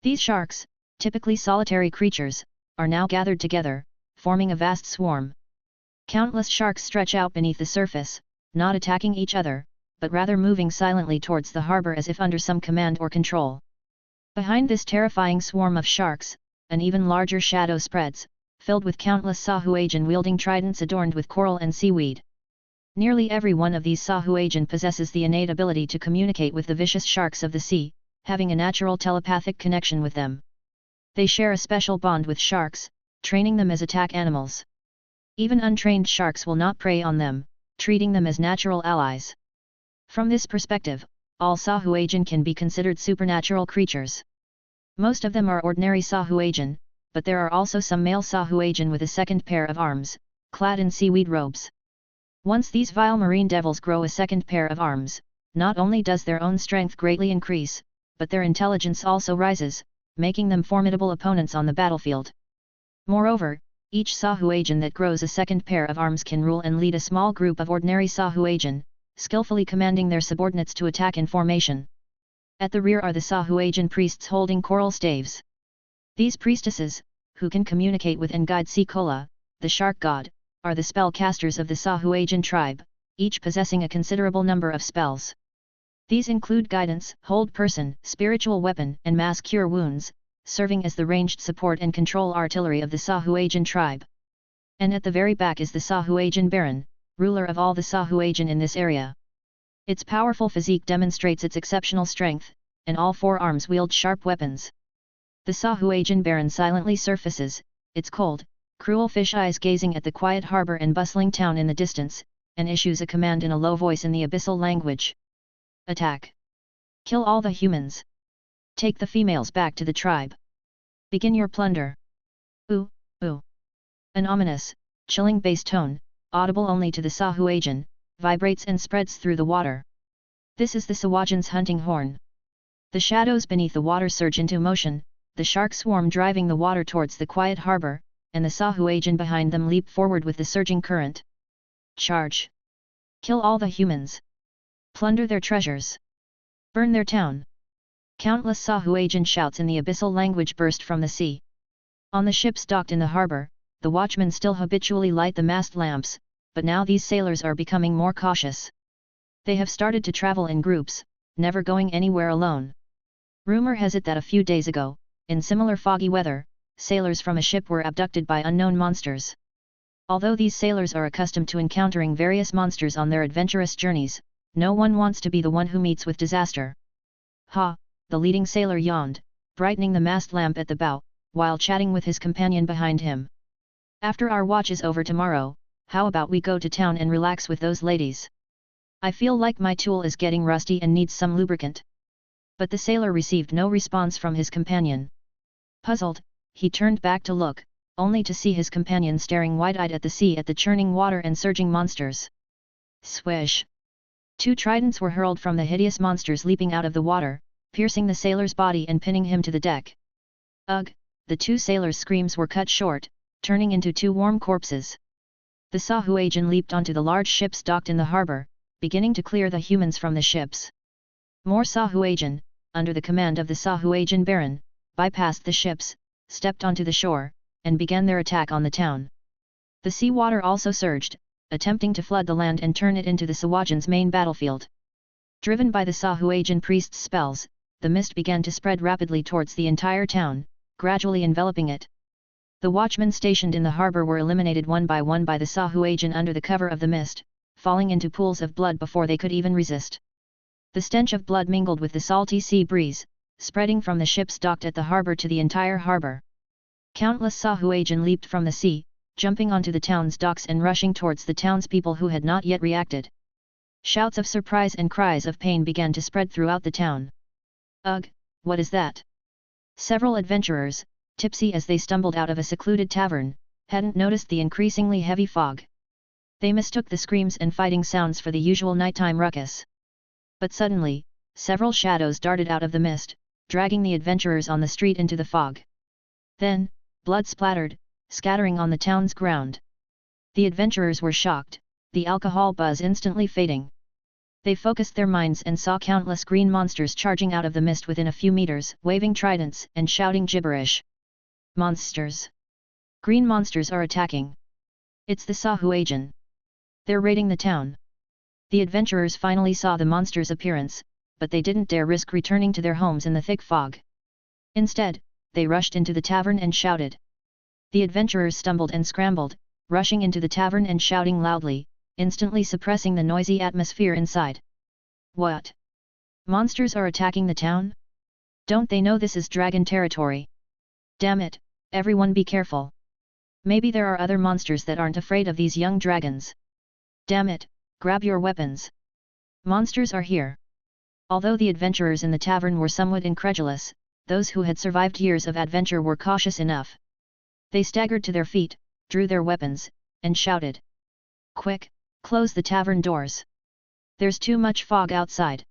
These sharks, typically solitary creatures, are now gathered together, forming a vast swarm. Countless sharks stretch out beneath the surface, not attacking each other, but rather moving silently towards the harbour as if under some command or control. Behind this terrifying swarm of sharks, an even larger shadow spreads, filled with countless Sahuagin wielding tridents adorned with coral and seaweed. Nearly every one of these Sahuagin possesses the innate ability to communicate with the vicious sharks of the sea, having a natural telepathic connection with them. They share a special bond with sharks, training them as attack animals. Even untrained sharks will not prey on them, treating them as natural allies. From this perspective, all Sahuagin can be considered supernatural creatures. Most of them are ordinary Sahuagin, but there are also some male Sahuagin with a second pair of arms, clad in seaweed robes. Once these vile marine devils grow a second pair of arms, not only does their own strength greatly increase, but their intelligence also rises, making them formidable opponents on the battlefield. Moreover, each Sahuagin that grows a second pair of arms can rule and lead a small group of ordinary Sahuagin, skillfully commanding their subordinates to attack in formation. At the rear are the Sahuagin priests holding coral staves. These priestesses, who can communicate with and guide Sikola, the shark god, are the spellcasters of the Sahuagin tribe, each possessing a considerable number of spells. These include guidance, hold person, spiritual weapon, and mass cure wounds, serving as the ranged support and control artillery of the Sahuagin tribe. And at the very back is the Sahuagin Baron, ruler of all the Sahuagin in this area. Its powerful physique demonstrates its exceptional strength, and all four arms wield sharp weapons. The Sahuagin Baron silently surfaces, its cold, cruel fish eyes gazing at the quiet harbour and bustling town in the distance, and issues a command in a low voice in the abyssal language. Attack! Kill all the humans! Take the females back to the tribe! Begin your plunder! Ooh, ooh! An ominous, chilling bass tone, audible only to the Sahuagin, vibrates and spreads through the water. This is the Sahuagin's hunting horn. The shadows beneath the water surge into motion, the shark swarm driving the water towards the quiet harbour, and the Sahuagin behind them leap forward with the surging current. Charge! Kill all the humans! Plunder their treasures! Burn their town! Countless Sahuagin shouts in the abyssal language burst from the sea. On the ships docked in the harbour, the watchmen still habitually light the mast lamps, but now these sailors are becoming more cautious. They have started to travel in groups, never going anywhere alone. Rumor has it that a few days ago, in similar foggy weather, sailors from a ship were abducted by unknown monsters. Although these sailors are accustomed to encountering various monsters on their adventurous journeys, no one wants to be the one who meets with disaster. Ha, the leading sailor yawned, brightening the mast lamp at the bow, while chatting with his companion behind him. After our watch is over tomorrow, how about we go to town and relax with those ladies? I feel like my tool is getting rusty and needs some lubricant. But the sailor received no response from his companion. Puzzled, he turned back to look, only to see his companion staring wide-eyed at the sea, at the churning water and surging monsters. Swish! 2 tridents were hurled from the hideous monsters, leaping out of the water, piercing the sailor's body and pinning him to the deck. Ugh! The 2 sailors' screams were cut short, turning into 2 warm corpses. The Sahuagin leaped onto the large ships docked in the harbor, beginning to clear the humans from the ships. More Sahuagin, under the command of the Sahuagin Baron, bypassed the ships, stepped onto the shore, and began their attack on the town. The seawater also surged, attempting to flood the land and turn it into the Sahuagin's main battlefield. Driven by the Sahuagin priest's spells, the mist began to spread rapidly towards the entire town, gradually enveloping it. The watchmen stationed in the harbor were eliminated one by the Sahuagin under the cover of the mist, falling into pools of blood before they could even resist. The stench of blood mingled with the salty sea breeze, spreading from the ships docked at the harbor to the entire harbor. Countless Sahuagin leaped from the sea, jumping onto the town's docks and rushing towards the townspeople who had not yet reacted. Shouts of surprise and cries of pain began to spread throughout the town. Ugh, what is that? Several adventurers, tipsy as they stumbled out of a secluded tavern, hadn't noticed the increasingly heavy fog. They mistook the screams and fighting sounds for the usual nighttime ruckus. But suddenly, several shadows darted out of the mist, dragging the adventurers on the street into the fog. Then, blood splattered, scattering on the town's ground. The adventurers were shocked, the alcohol buzz instantly fading. They focused their minds and saw countless green monsters charging out of the mist within a few meters, waving tridents and shouting gibberish. Monsters! Green monsters are attacking! It's the Sahuagin! They're raiding the town! The adventurers finally saw the monsters' appearance, but they didn't dare risk returning to their homes in the thick fog. Instead, they rushed into the tavern and shouted. The adventurers stumbled and scrambled, rushing into the tavern and shouting loudly, instantly suppressing the noisy atmosphere inside. What? Monsters are attacking the town? Don't they know this is dragon territory? Damn it, everyone be careful. Maybe there are other monsters that aren't afraid of these young dragons. Damn it, grab your weapons. Monsters are here. Although the adventurers in the tavern were somewhat incredulous, those who had survived years of adventure were cautious enough. They staggered to their feet, drew their weapons, and shouted. Quick, close the tavern doors. There's too much fog outside.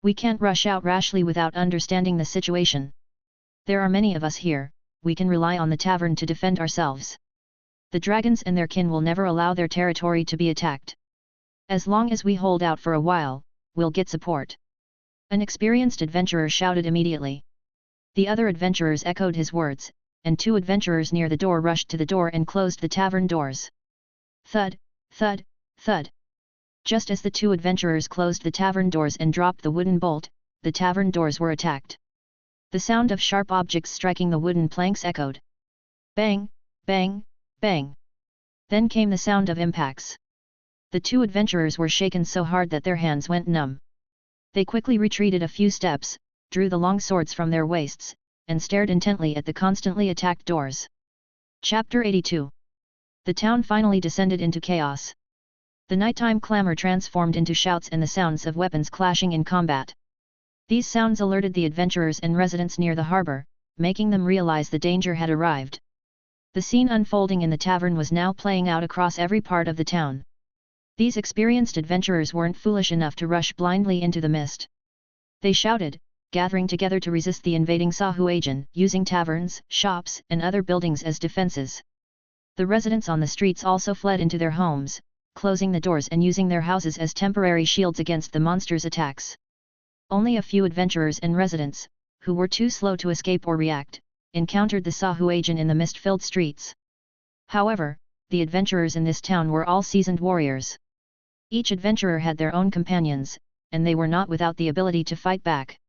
We can't rush out rashly without understanding the situation. There are many of us here, we can rely on the tavern to defend ourselves. The dragons and their kin will never allow their territory to be attacked. As long as we hold out for a while, we'll get support. An experienced adventurer shouted immediately. The other adventurers echoed his words, and 2 adventurers near the door rushed to the door and closed the tavern doors. Thud, thud, thud. Just as the 2 adventurers closed the tavern doors and dropped the wooden bolt, the tavern doors were attacked. The sound of sharp objects striking the wooden planks echoed. Bang, bang, bang. Then came the sound of impacts. The 2 adventurers were shaken so hard that their hands went numb. They quickly retreated a few steps, drew the long swords from their waists, and stared intently at the constantly attacked doors. Chapter 82. The town finally descended into chaos. The nighttime clamor transformed into shouts and the sounds of weapons clashing in combat. These sounds alerted the adventurers and residents near the harbor, making them realize the danger had arrived. The scene unfolding in the tavern was now playing out across every part of the town. These experienced adventurers weren't foolish enough to rush blindly into the mist. They shouted, gathering together to resist the invading Sahuagin, using taverns, shops, and other buildings as defenses. The residents on the streets also fled into their homes, closing the doors and using their houses as temporary shields against the monsters' attacks. Only a few adventurers and residents, who were too slow to escape or react, encountered the Sahuagin in the mist-filled streets. However, the adventurers in this town were all seasoned warriors. Each adventurer had their own companions, and they were not without the ability to fight back.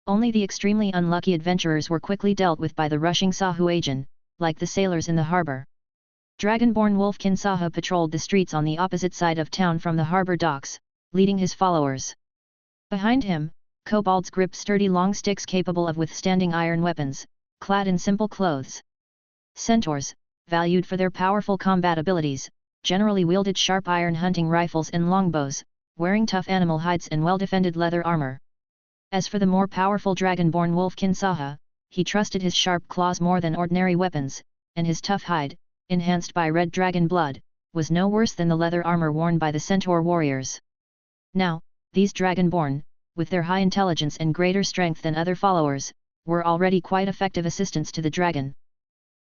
Only the extremely unlucky adventurers were quickly dealt with by the rushing Sahuagin, like the sailors in the harbor. Dragonborn Wolfkin Saha patrolled the streets on the opposite side of town from the harbor docks, leading his followers. Behind him, kobolds gripped sturdy long sticks capable of withstanding iron weapons, clad in simple clothes. Centaurs, valued for their powerful combat abilities, generally wielded sharp iron hunting rifles and longbows, wearing tough animal hides and well-defended leather armor. As for the more powerful Dragonborn Wolfkin Saha, he trusted his sharp claws more than ordinary weapons, and his tough hide, enhanced by red dragon blood, was no worse than the leather armor worn by the centaur warriors. Now, these Dragonborn, with their high intelligence and greater strength than other followers, were already quite effective assistants to the dragon.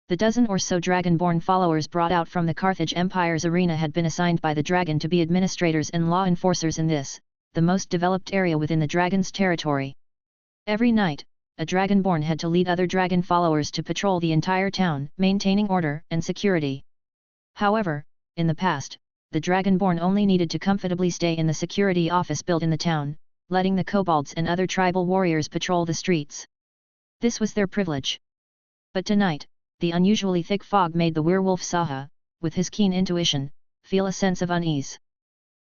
The dozen or so Dragonborn followers brought out from the Carthage Empire's arena had been assigned by the dragon to be administrators and law enforcers in this, the most developed area within the dragon's territory. Every night, a Dragonborn had to lead other dragon followers to patrol the entire town, maintaining order and security. However, in the past, the Dragonborn only needed to comfortably stay in the security office built in the town, letting the kobolds and other tribal warriors patrol the streets. This was their privilege. But tonight, the unusually thick fog made the werewolf Saha, with his keen intuition, feel a sense of unease.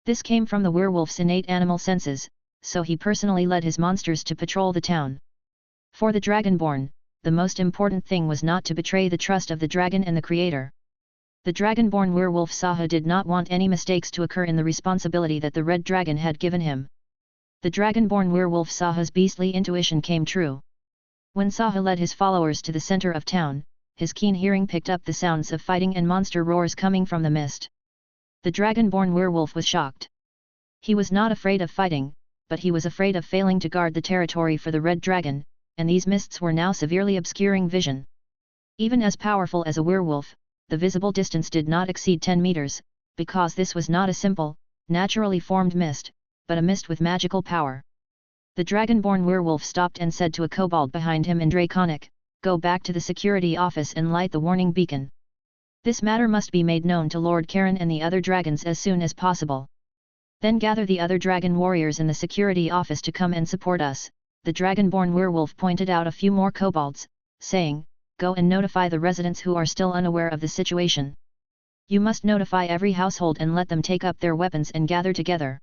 This came from the werewolf's innate animal senses, so he personally led his monsters to patrol the town. For the Dragonborn, the most important thing was not to betray the trust of the dragon and the creator. The Dragonborn werewolf Saha did not want any mistakes to occur in the responsibility that the red dragon had given him. The Dragonborn werewolf Saha's beastly intuition came true. When Saha led his followers to the center of town, his keen hearing picked up the sounds of fighting and monster roars coming from the mist. The Dragonborn werewolf was shocked. He was not afraid of fighting, but he was afraid of failing to guard the territory for the red dragon, and these mists were now severely obscuring vision. Even as powerful as a werewolf, the visible distance did not exceed 10 meters, because this was not a simple, naturally formed mist, but a mist with magical power. The Dragonborn werewolf stopped and said to a kobold behind him in Draconic, "Go back to the security office and light the warning beacon. This matter must be made known to Lord Karen and the other dragons as soon as possible. Then gather the other dragon warriors in the security office to come and support us." The Dragonborn werewolf pointed out a few more kobolds, saying, "Go and notify the residents who are still unaware of the situation. You must notify every household and let them take up their weapons and gather together.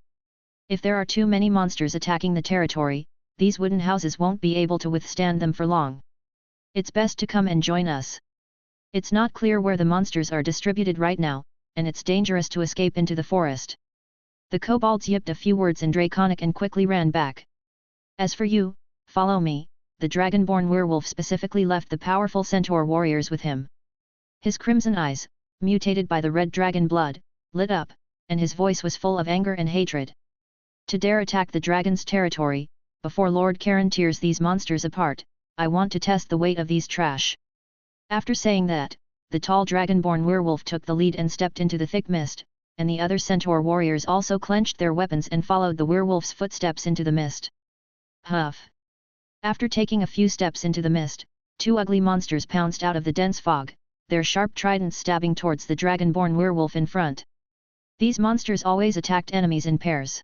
If there are too many monsters attacking the territory, these wooden houses won't be able to withstand them for long. It's best to come and join us. It's not clear where the monsters are distributed right now, and it's dangerous to escape into the forest." The kobolds yipped a few words in Draconic and quickly ran back. "As for you, follow me." The Dragonborn werewolf specifically left the powerful centaur warriors with him. His crimson eyes, mutated by the red dragon blood, lit up, and his voice was full of anger and hatred. "To dare attack the dragon's territory, before Lord Karen tears these monsters apart, I want to test the weight of these trash." After saying that, the tall Dragonborn werewolf took the lead and stepped into the thick mist, and the other centaur warriors also clenched their weapons and followed the werewolf's footsteps into the mist. Huff! After taking a few steps into the mist, two ugly monsters pounced out of the dense fog, their sharp tridents stabbing towards the Dragonborn werewolf in front. These monsters always attacked enemies in pairs.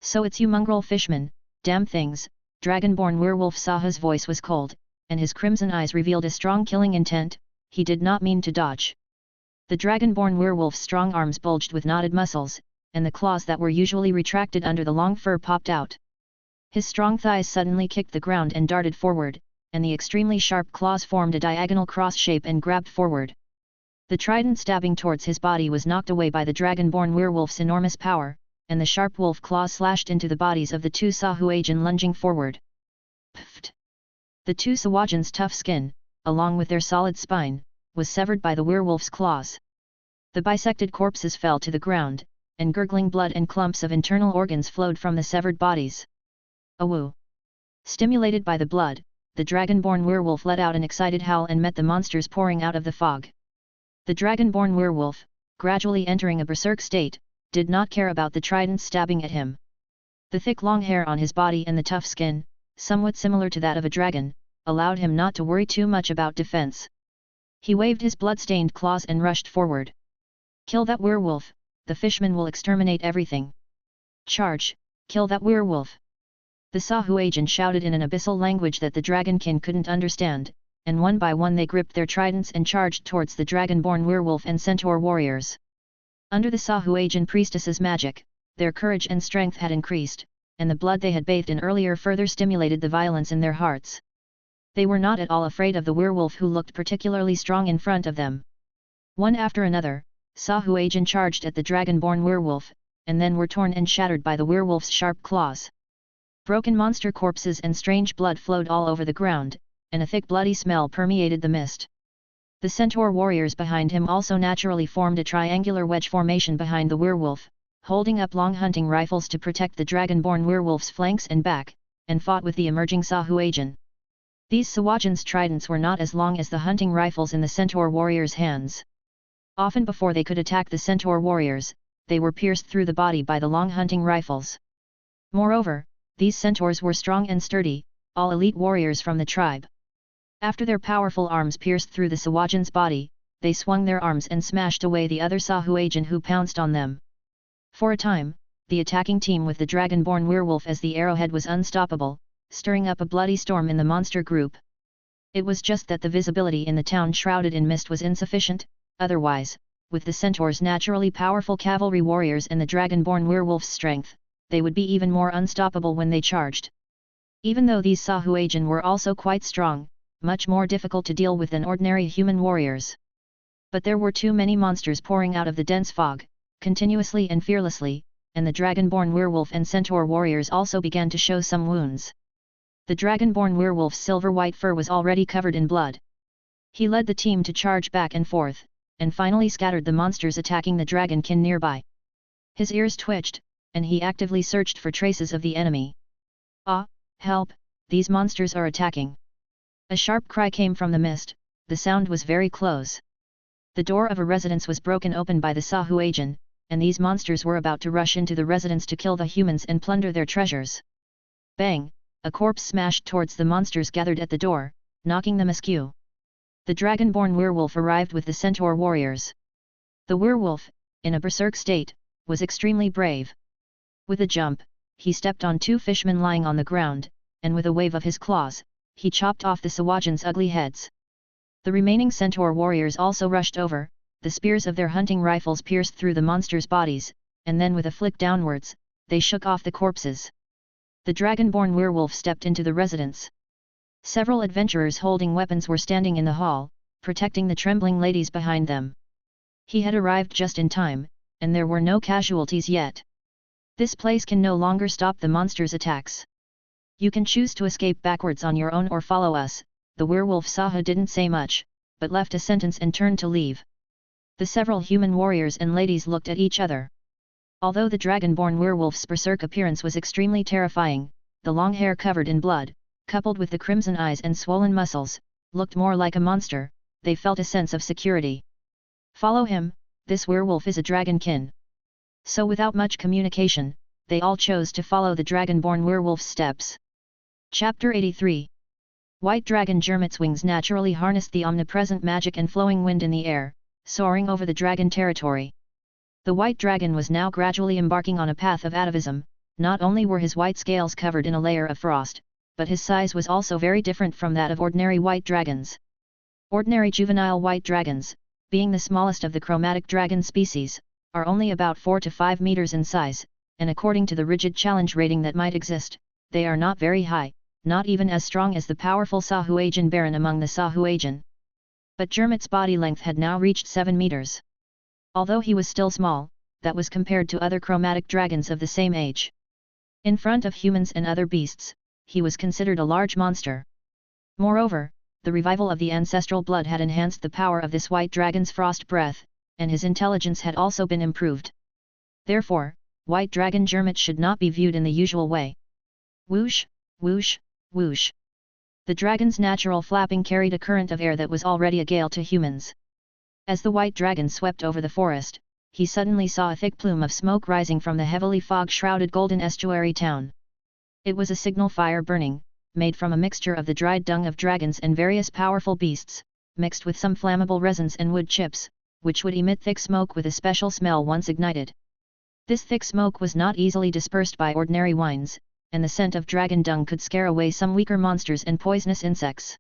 "So it's you mongrel fishmen, damn things!" Dragonborn werewolf Saha's voice was cold, and his crimson eyes revealed a strong killing intent. He did not mean to dodge. The Dragonborn werewolf's strong arms bulged with knotted muscles, and the claws that were usually retracted under the long fur popped out. His strong thighs suddenly kicked the ground and darted forward, and the extremely sharp claws formed a diagonal cross shape and grabbed forward. The trident stabbing towards his body was knocked away by the Dragonborn werewolf's enormous power, and the sharp wolf claws slashed into the bodies of the two Sahuagin lunging forward. Pfft! The two Sahuagin's tough skin, along with their solid spine, was severed by the werewolf's claws. The bisected corpses fell to the ground, and gurgling blood and clumps of internal organs flowed from the severed bodies. Awoo! Stimulated by the blood, the Dragonborn werewolf let out an excited howl and met the monsters pouring out of the fog. The Dragonborn werewolf, gradually entering a berserk state, did not care about the tridents stabbing at him. The thick long hair on his body and the tough skin, somewhat similar to that of a dragon, allowed him not to worry too much about defense. He waved his blood-stained claws and rushed forward. "Kill that werewolf!" the fishman will exterminate everything. Charge, kill that werewolf! The Sahuagin shouted in an abyssal language that the dragonkin couldn't understand, and one by one they gripped their tridents and charged towards the dragonborn werewolf and centaur warriors. Under the Sahuagin priestess's magic, their courage and strength had increased, and the blood they had bathed in earlier further stimulated the violence in their hearts. They were not at all afraid of the werewolf who looked particularly strong in front of them. One after another, Sahuagin charged at the dragonborn werewolf, and then were torn and shattered by the werewolf's sharp claws. Broken monster corpses and strange blood flowed all over the ground, and a thick bloody smell permeated the mist. The centaur warriors behind him also naturally formed a triangular wedge formation behind the werewolf, holding up long hunting rifles to protect the dragonborn werewolf's flanks and back, and fought with the emerging Sahuagin. These Sahuagin's tridents were not as long as the hunting rifles in the centaur warriors' hands. Often before they could attack the centaur warriors, they were pierced through the body by the long hunting rifles. Moreover, these centaurs were strong and sturdy, all elite warriors from the tribe. After their powerful arms pierced through the Sahuagin's body, they swung their arms and smashed away the other Sahuagin who pounced on them. For a time, the attacking team with the dragonborn werewolf as the arrowhead was unstoppable, stirring up a bloody storm in the monster group. It was just that the visibility in the town shrouded in mist was insufficient, otherwise, with the centaur's naturally powerful cavalry warriors and the dragonborn werewolf's strength, they would be even more unstoppable when they charged. Even though these Sahuagin were also quite strong, much more difficult to deal with than ordinary human warriors. But there were too many monsters pouring out of the dense fog, continuously and fearlessly, and the dragonborn werewolf and centaur warriors also began to show some wounds. The dragonborn werewolf's silver-white fur was already covered in blood. He led the team to charge back and forth, and finally scattered the monsters attacking the dragonkin nearby. His ears twitched, and he actively searched for traces of the enemy. "Ah, help, these monsters are attacking!" A sharp cry came from the mist, the sound was very close. The door of a residence was broken open by the Sahuagin, and these monsters were about to rush into the residence to kill the humans and plunder their treasures. Bang! A corpse smashed towards the monsters gathered at the door, knocking them askew. The dragonborn werewolf arrived with the centaur warriors. The werewolf, in a berserk state, was extremely brave. With a jump, he stepped on two fishmen lying on the ground, and with a wave of his claws, he chopped off the Sahuagin's ugly heads. The remaining centaur warriors also rushed over, the spears of their hunting rifles pierced through the monsters' bodies, and then with a flick downwards, they shook off the corpses. The dragonborn werewolf stepped into the residence. Several adventurers holding weapons were standing in the hall, protecting the trembling ladies behind them. He had arrived just in time, and there were no casualties yet. This place can no longer stop the monsters' attacks. You can choose to escape backwards on your own or follow us. The werewolf Saha didn't say much, but left a sentence and turned to leave. The several human warriors and ladies looked at each other. Although the dragonborn werewolf's berserk appearance was extremely terrifying, the long hair covered in blood, coupled with the crimson eyes and swollen muscles, looked more like a monster. They felt a sense of security. "Follow him, this werewolf is a dragonkin." So without much communication, they all chose to follow the dragonborn werewolf's steps. Chapter 83. White dragon Germit's wings naturally harnessed the omnipresent magic and flowing wind in the air, soaring over the dragon territory. The white dragon was now gradually embarking on a path of atavism. Not only were his white scales covered in a layer of frost, but his size was also very different from that of ordinary white dragons. Ordinary juvenile white dragons, being the smallest of the chromatic dragon species, are only about 4 to 5 meters in size, and according to the rigid challenge rating that might exist, they are not very high, not even as strong as the powerful Sahuagin Baron among the Sahuagin. But Germit's body length had now reached 7 meters. Although he was still small, that was compared to other chromatic dragons of the same age. In front of humans and other beasts, he was considered a large monster. Moreover, the revival of the ancestral blood had enhanced the power of this white dragon's frost breath, and his intelligence had also been improved. Therefore, white dragon Germit should not be viewed in the usual way. Whoosh, whoosh, whoosh. The dragon's natural flapping carried a current of air that was already a gale to humans. As the white dragon swept over the forest, he suddenly saw a thick plume of smoke rising from the heavily fog-shrouded golden estuary town. It was a signal fire burning, made from a mixture of the dried dung of dragons and various powerful beasts, mixed with some flammable resins and wood chips, which would emit thick smoke with a special smell once ignited. This thick smoke was not easily dispersed by ordinary winds, and the scent of dragon dung could scare away some weaker monsters and poisonous insects.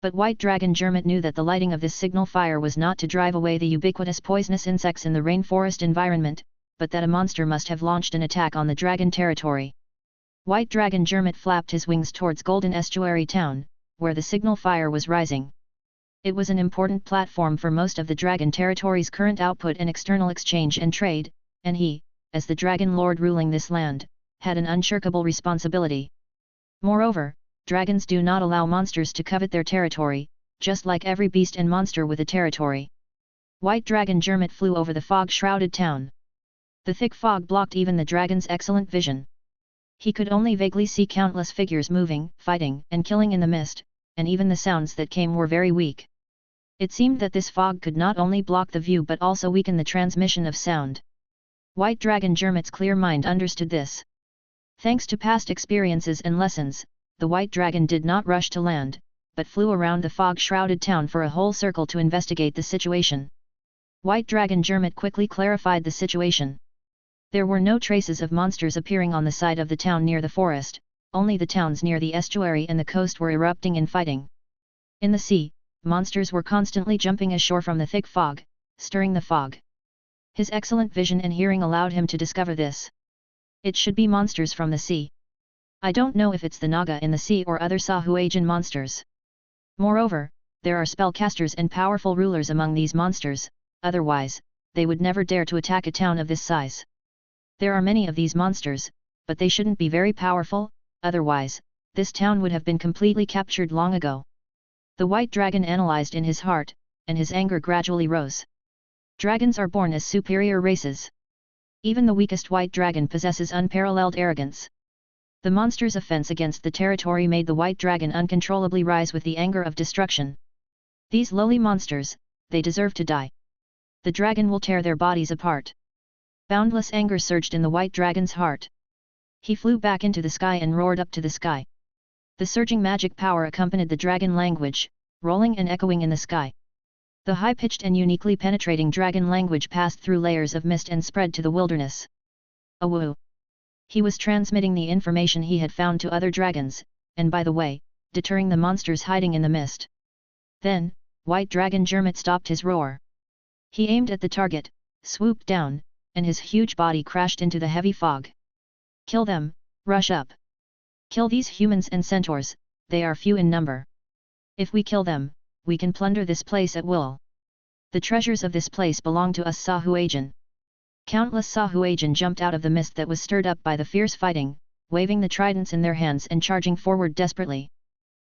But White Dragon Germit knew that the lighting of this signal fire was not to drive away the ubiquitous poisonous insects in the rainforest environment, but that a monster must have launched an attack on the dragon territory. White Dragon Germit flapped his wings towards Golden Estuary Town, where the signal fire was rising. It was an important platform for most of the dragon territory's current output and external exchange and trade, and he, as the dragon lord ruling this land, had an unshirkable responsibility. Moreover, dragons do not allow monsters to covet their territory, just like every beast and monster with a territory. White Dragon Germit flew over the fog-shrouded town. The thick fog blocked even the dragon's excellent vision. He could only vaguely see countless figures moving, fighting, and killing in the mist, and even the sounds that came were very weak. It seemed that this fog could not only block the view but also weaken the transmission of sound. White Dragon Germit's clear mind understood this. Thanks to past experiences and lessons, the White Dragon did not rush to land, but flew around the fog-shrouded town for a whole circle to investigate the situation. White Dragon Germit quickly clarified the situation. There were no traces of monsters appearing on the side of the town near the forest, only the towns near the estuary and the coast were erupting in fighting. In the sea, monsters were constantly jumping ashore from the thick fog, stirring the fog. His excellent vision and hearing allowed him to discover this. It should be monsters from the sea. I don't know if it's the Naga in the sea or other Sahuagin monsters. Moreover, there are spellcasters and powerful rulers among these monsters, otherwise, they would never dare to attack a town of this size. There are many of these monsters, but they shouldn't be very powerful, otherwise, this town would have been completely captured long ago. The White Dragon analyzed in his heart, and his anger gradually rose. Dragons are born as superior races. Even the weakest White Dragon possesses unparalleled arrogance. The monster's offense against the territory made the White Dragon uncontrollably rise with the anger of destruction. These lowly monsters, they deserve to die. The dragon will tear their bodies apart. Boundless anger surged in the White Dragon's heart. He flew back into the sky and roared up to the sky. The surging magic power accompanied the dragon language, rolling and echoing in the sky. The high-pitched and uniquely penetrating dragon language passed through layers of mist and spread to the wilderness. Awoo! He was transmitting the information he had found to other dragons, and by the way, deterring the monsters hiding in the mist. Then, White Dragon Germit stopped his roar. He aimed at the target, swooped down, and his huge body crashed into the heavy fog. Kill them, rush up. Kill these humans and centaurs, they are few in number. If we kill them, we can plunder this place at will. The treasures of this place belong to us Sahuagin. Countless Sahuagin jumped out of the mist that was stirred up by the fierce fighting, waving the tridents in their hands and charging forward desperately.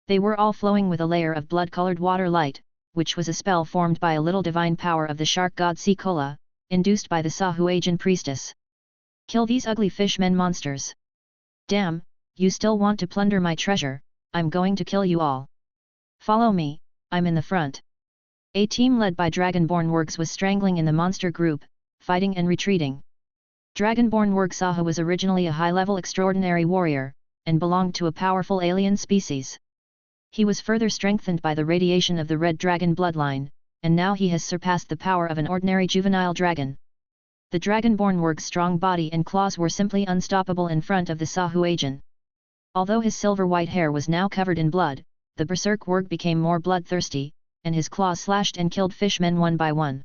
They were all flowing with a layer of blood-colored water light, which was a spell formed by a little divine power of the shark god Sikola, induced by the Sahuagin priestess. Kill these ugly fishmen monsters. Damn, you still want to plunder my treasure, I'm going to kill you all. Follow me, I'm in the front. A team led by Dragonborn Wargs was strangling in the monster group, fighting and retreating. Dragonborn Warg Saha was originally a high-level extraordinary warrior, and belonged to a powerful alien species. He was further strengthened by the radiation of the Red Dragon bloodline, and now he has surpassed the power of an ordinary juvenile dragon. The Dragonborn Warg's strong body and claws were simply unstoppable in front of the Sahuagin. Although his silver-white hair was now covered in blood, the Berserk Warg became more bloodthirsty, and his claws slashed and killed fishmen one by one.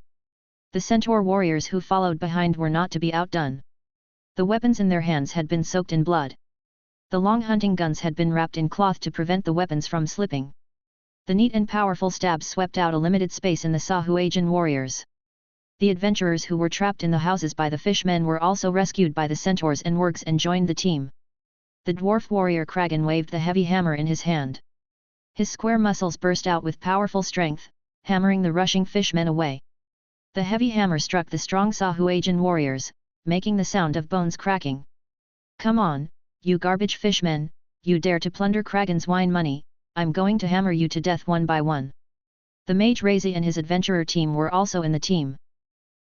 The centaur warriors who followed behind were not to be outdone. The weapons in their hands had been soaked in blood. The long hunting guns had been wrapped in cloth to prevent the weapons from slipping. The neat and powerful stabs swept out a limited space in the Sahuagin warriors. The adventurers who were trapped in the houses by the fishmen were also rescued by the centaurs and wargs and joined the team. The dwarf warrior Kragan waved the heavy hammer in his hand. His square muscles burst out with powerful strength, hammering the rushing fishmen away. The heavy hammer struck the strong Sahuagin warriors, making the sound of bones cracking. Come on, you garbage fishmen, you dare to plunder Kragan's wine money, I'm going to hammer you to death one by one. The mage Razi and his adventurer team were also in the team.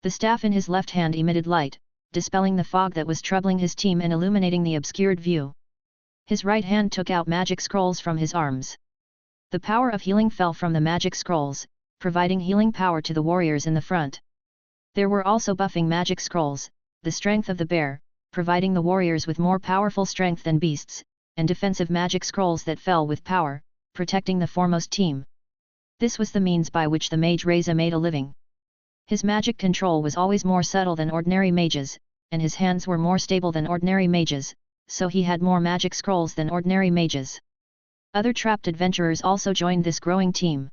The staff in his left hand emitted light, dispelling the fog that was troubling his team and illuminating the obscured view. His right hand took out magic scrolls from his arms. The power of healing fell from the magic scrolls, providing healing power to the warriors in the front. There were also buffing magic scrolls, the strength of the bear, providing the warriors with more powerful strength than beasts, and defensive magic scrolls that fell with power, protecting the foremost team. This was the means by which the mage Reza made a living. His magic control was always more subtle than ordinary mages, and his hands were more stable than ordinary mages, so he had more magic scrolls than ordinary mages. Other trapped adventurers also joined this growing team.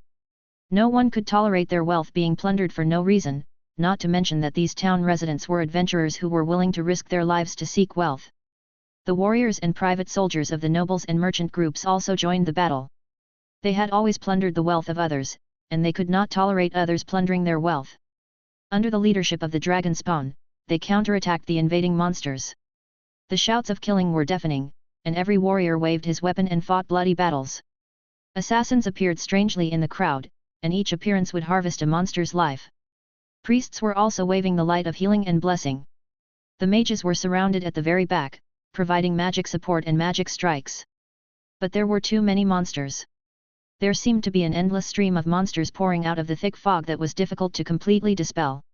No one could tolerate their wealth being plundered for no reason, not to mention that these town residents were adventurers who were willing to risk their lives to seek wealth. The warriors and private soldiers of the nobles and merchant groups also joined the battle. They had always plundered the wealth of others, and they could not tolerate others plundering their wealth. Under the leadership of the dragon spawn, they counterattacked the invading monsters. The shouts of killing were deafening, and every warrior waved his weapon and fought bloody battles. Assassins appeared strangely in the crowd, and each appearance would harvest a monster's life. Priests were also waving the light of healing and blessing. The mages were surrounded at the very back, providing magic support and magic strikes. But there were too many monsters. There seemed to be an endless stream of monsters pouring out of the thick fog that was difficult to completely dispel.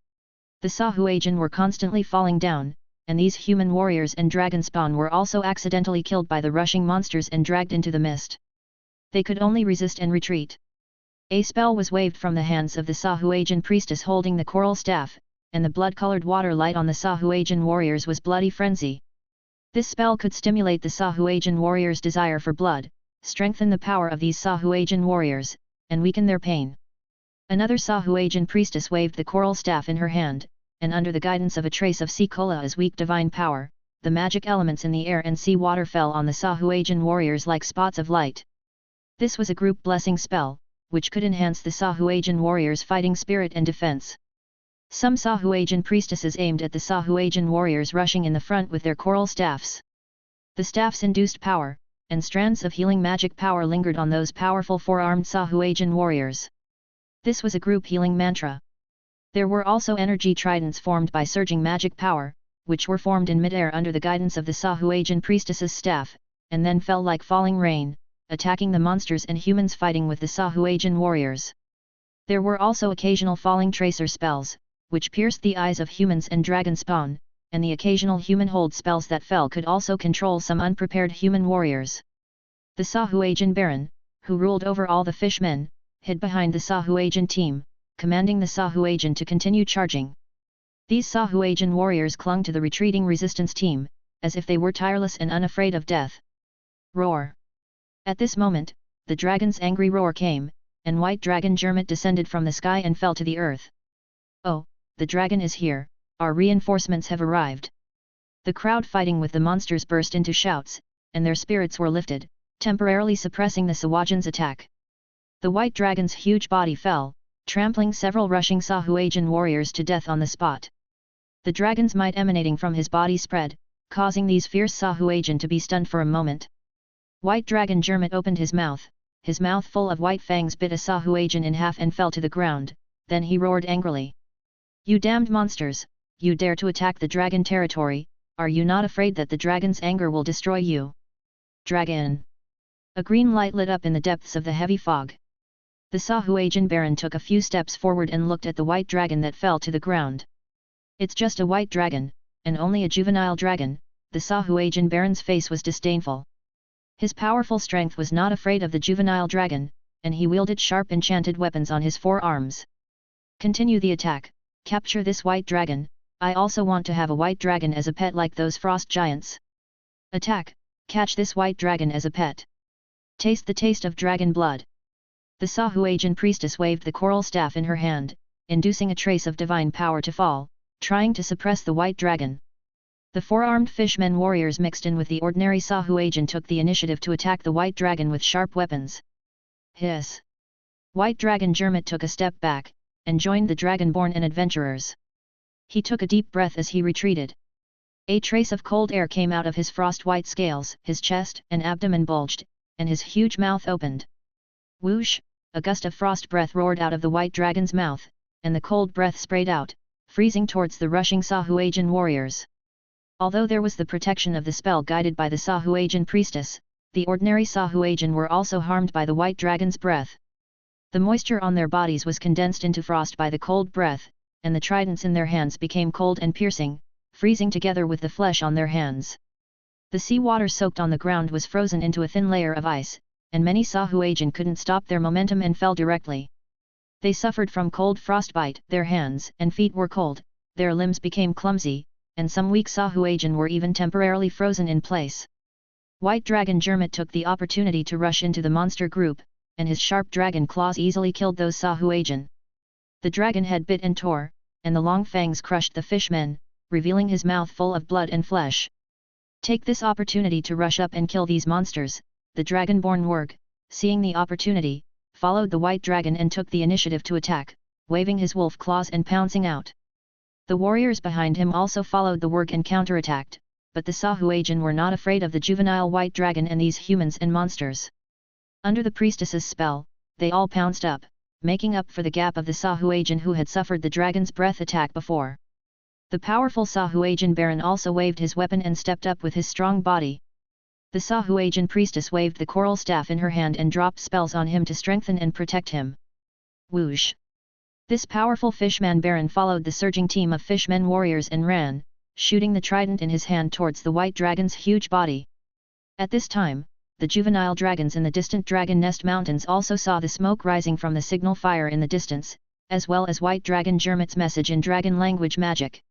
The Sahuagin were constantly falling down, and these human warriors and dragon spawn were also accidentally killed by the rushing monsters and dragged into the mist. They could only resist and retreat. A spell was waved from the hands of the Sahuagin priestess holding the coral staff, and the blood-colored water light on the Sahuagin warriors was bloody frenzy. This spell could stimulate the Sahuagin warriors' desire for blood, strengthen the power of these Sahuagin warriors, and weaken their pain. Another Sahuagin priestess waved the coral staff in her hand, and under the guidance of a trace of sea Kola's weak divine power, the magic elements in the air and sea water fell on the Sahuagin warriors like spots of light. This was a group blessing spell, which could enhance the Sahuagin warriors' fighting spirit and defense. Some Sahuagin priestesses aimed at the Sahuagin warriors rushing in the front with their coral staffs. The staffs induced power, and strands of healing magic power lingered on those powerful four-armed Sahuagin warriors. This was a group healing mantra. There were also energy tridents formed by surging magic power, which were formed in midair under the guidance of the Sahuagin priestess's staff, and then fell like falling rain, attacking the monsters and humans fighting with the Sahuagin warriors. There were also occasional falling tracer spells, which pierced the eyes of humans and dragon spawn, and the occasional human hold spells that fell could also control some unprepared human warriors. The Sahuagin Baron, who ruled over all the fishmen, hid behind the Sahuagin team, commanding the Sahuagin to continue charging. These Sahuagin warriors clung to the retreating resistance team, as if they were tireless and unafraid of death. Roar! At this moment, the dragon's angry roar came, and White Dragon Jermit descended from the sky and fell to the earth. Oh, the dragon is here, our reinforcements have arrived. The crowd fighting with the monsters burst into shouts, and their spirits were lifted, temporarily suppressing the Sahuagin's attack. The white dragon's huge body fell, trampling several rushing Sahuagin warriors to death on the spot. The dragon's might emanating from his body spread, causing these fierce Sahuagin to be stunned for a moment. White Dragon Jermit opened his mouth full of white fangs bit a Sahuagin in half and fell to the ground, then he roared angrily. You damned monsters, you dare to attack the dragon territory, are you not afraid that the dragon's anger will destroy you? Dragon! A green light lit up in the depths of the heavy fog. The Sahuagin Baron took a few steps forward and looked at the white dragon that fell to the ground. It's just a white dragon, and only a juvenile dragon, the Sahuagin Baron's face was disdainful. His powerful strength was not afraid of the juvenile dragon, and he wielded sharp enchanted weapons on his forearms. Continue the attack, capture this white dragon, I also want to have a white dragon as a pet like those frost giants. Attack, catch this white dragon as a pet. Taste the taste of dragon blood. The Sahuagin priestess waved the coral staff in her hand, inducing a trace of divine power to fall, trying to suppress the white dragon. The four-armed fishmen warriors mixed in with the ordinary Sahuagin took the initiative to attack the white dragon with sharp weapons. Hiss! White Dragon Jermit took a step back, and joined the dragonborn and adventurers. He took a deep breath as he retreated. A trace of cold air came out of his frost-white scales, his chest and abdomen bulged, and his huge mouth opened. Whoosh! A gust of frost breath roared out of the white dragon's mouth, and the cold breath sprayed out, freezing towards the rushing Sahuagin warriors. Although there was the protection of the spell guided by the Sahuagin priestess, the ordinary Sahuagin were also harmed by the white dragon's breath. The moisture on their bodies was condensed into frost by the cold breath, and the tridents in their hands became cold and piercing, freezing together with the flesh on their hands. The sea water soaked on the ground was frozen into a thin layer of ice, and many Sahuagin couldn't stop their momentum and fell directly. They suffered from cold frostbite, their hands and feet were cold, their limbs became clumsy, and some weak Sahuagin were even temporarily frozen in place. White Dragon Jermit took the opportunity to rush into the monster group, and his sharp dragon claws easily killed those Sahuagin. The dragon head bit and tore, and the long fangs crushed the fishmen, revealing his mouth full of blood and flesh. Take this opportunity to rush up and kill these monsters, the dragonborn warg, seeing the opportunity, followed the white dragon and took the initiative to attack, waving his wolf claws and pouncing out. The warriors behind him also followed the warg and counterattacked, but the Sahuagin were not afraid of the juvenile white dragon and these humans and monsters. Under the priestess's spell, they all pounced up, making up for the gap of the Sahuagin who had suffered the dragon's breath attack before. The powerful Sahuagin Baron also waved his weapon and stepped up with his strong body. The Sahuagin priestess waved the coral staff in her hand and dropped spells on him to strengthen and protect him. Whoosh! This powerful fishman Baron followed the surging team of fishmen warriors and ran, shooting the trident in his hand towards the white dragon's huge body. At this time, the juvenile dragons in the distant Dragon Nest Mountains also saw the smoke rising from the signal fire in the distance, as well as White Dragon Jermit's message in dragon language magic.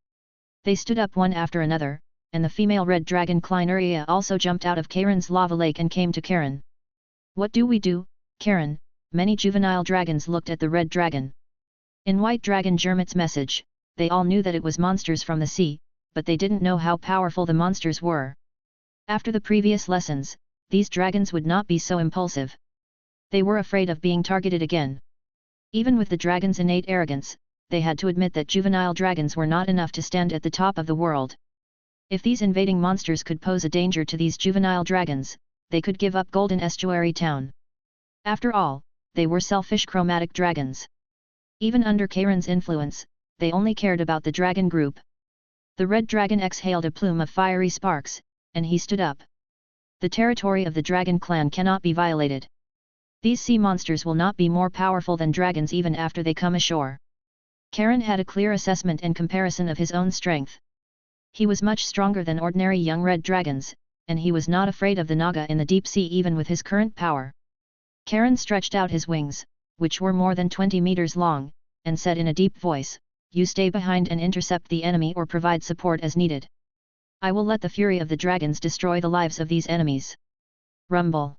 They stood up one after another, and the female red dragon Kleineria also jumped out of Karen's lava lake and came to Karen. What do we do, Karen? Many juvenile dragons looked at the red dragon. In White Dragon Jermit's message, they all knew that it was monsters from the sea, but they didn't know how powerful the monsters were. After the previous lessons, these dragons would not be so impulsive. They were afraid of being targeted again. Even with the dragon's innate arrogance, they had to admit that juvenile dragons were not enough to stand at the top of the world. If these invading monsters could pose a danger to these juvenile dragons, they could give up Golden Estuary Town. After all, they were selfish chromatic dragons. Even under Karen's influence, they only cared about the dragon group. The red dragon exhaled a plume of fiery sparks, and he stood up. The territory of the dragon clan cannot be violated. These sea monsters will not be more powerful than dragons even after they come ashore. Karen had a clear assessment and comparison of his own strength. He was much stronger than ordinary young red dragons, and he was not afraid of the Naga in the deep sea even with his current power. Karen stretched out his wings, which were more than 20 meters long, and said in a deep voice, "You stay behind and intercept the enemy or provide support as needed. I will let the fury of the dragons destroy the lives of these enemies." Rumble!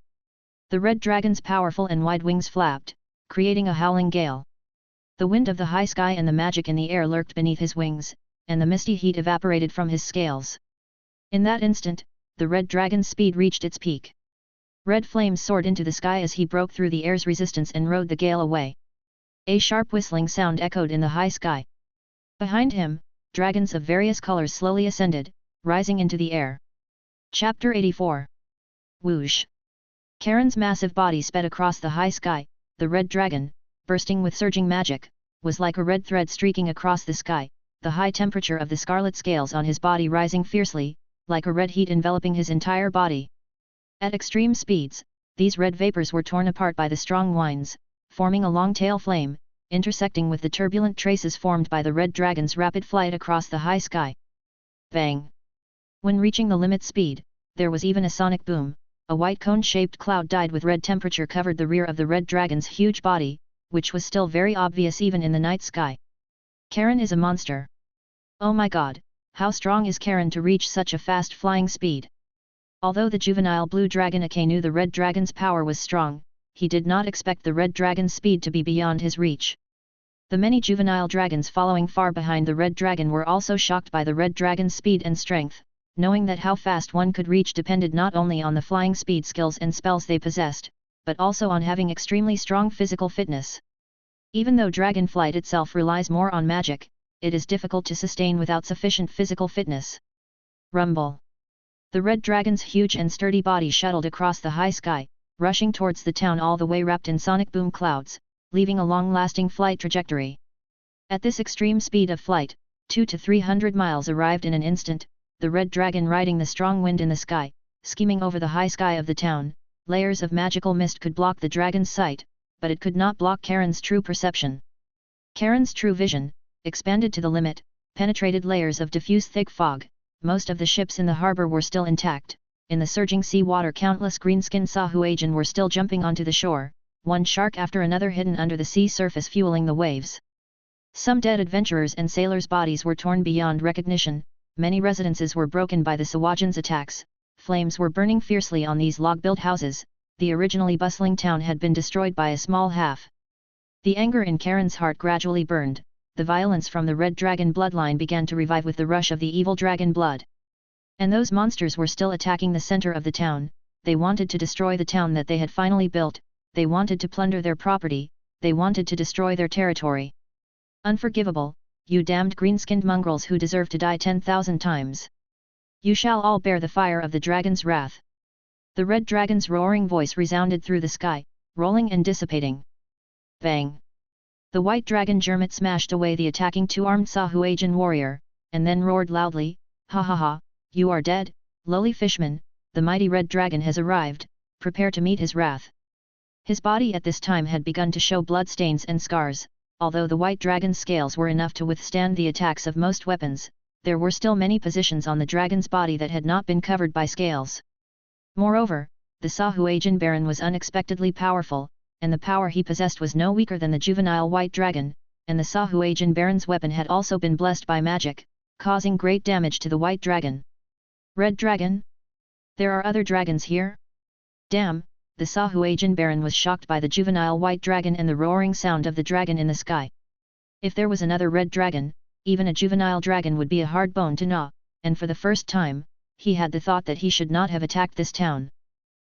The red dragon's powerful and wide wings flapped, creating a howling gale. The wind of the high sky and the magic in the air lurked beneath his wings, and the misty heat evaporated from his scales. In that instant, the red dragon's speed reached its peak. Red flames soared into the sky as he broke through the air's resistance and rode the gale away. A sharp whistling sound echoed in the high sky. Behind him, dragons of various colors slowly ascended, rising into the air. Chapter 84. Whoosh! Karen's massive body sped across the high sky. The red dragon, bursting with surging magic, was like a red thread streaking across the sky, the high temperature of the scarlet scales on his body rising fiercely, like a red heat enveloping his entire body. At extreme speeds, these red vapors were torn apart by the strong winds, forming a long tail flame, intersecting with the turbulent traces formed by the red dragon's rapid flight across the high sky. Bang! When reaching the limit speed, there was even a sonic boom. A white cone-shaped cloud dyed with red temperature covered the rear of the red dragon's huge body, which was still very obvious even in the night sky. Karen is a monster. Oh my god, how strong is Karen to reach such a fast flying speed? Although the juvenile blue dragon Ake knew the red dragon's power was strong, he did not expect the red dragon's speed to be beyond his reach. The many juvenile dragons following far behind the red dragon were also shocked by the red dragon's speed and strength, knowing that how fast one could reach depended not only on the flying speed skills and spells they possessed, but also on having extremely strong physical fitness. Even though dragon flight itself relies more on magic, it is difficult to sustain without sufficient physical fitness. Rumble! The red dragon's huge and sturdy body shuttled across the high sky, rushing towards the town all the way wrapped in sonic boom clouds, leaving a long-lasting flight trajectory. At this extreme speed of flight, 200 to 300 miles arrived in an instant, the red dragon riding the strong wind in the sky, skimming over the high sky of the town. Layers of magical mist could block the dragon's sight, but it could not block Karen's true perception. Karen's true vision, expanded to the limit, penetrated layers of diffuse thick fog. Most of the ships in the harbor were still intact. In the surging sea water countless green-skinned Sahuagin were still jumping onto the shore, one shark after another hidden under the sea surface fueling the waves. Some dead adventurers and sailors' bodies were torn beyond recognition, many residences were broken by the Sahuagins' attacks, flames were burning fiercely on these log-built houses, the originally bustling town had been destroyed by a small half. The anger in Karen's heart gradually burned, the violence from the red dragon bloodline began to revive with the rush of the evil dragon blood. And those monsters were still attacking the center of the town, they wanted to destroy the town that they had finally built, they wanted to plunder their property, they wanted to destroy their territory. Unforgivable, you damned green-skinned mongrels who deserve to die 10,000 times. You shall all bear the fire of the dragon's wrath. The red dragon's roaring voice resounded through the sky, rolling and dissipating. Bang! The white dragon Jermit smashed away the attacking two-armed Sahuagin warrior, and then roared loudly, "Ha ha ha, you are dead, lowly fishman, the mighty red dragon has arrived, prepare to meet his wrath." His body at this time had begun to show bloodstains and scars, although the white dragon's scales were enough to withstand the attacks of most weapons, there were still many positions on the dragon's body that had not been covered by scales. Moreover, the Sahuagin Baron was unexpectedly powerful, and the power he possessed was no weaker than the juvenile white dragon, and the Sahuagin Baron's weapon had also been blessed by magic, causing great damage to the white dragon. Red dragon? There are other dragons here? Damn! The Sahuagin Baron was shocked by the juvenile white dragon and the roaring sound of the dragon in the sky. If there was another red dragon, even a juvenile dragon would be a hard bone to gnaw, and for the first time, he had the thought that he should not have attacked this town.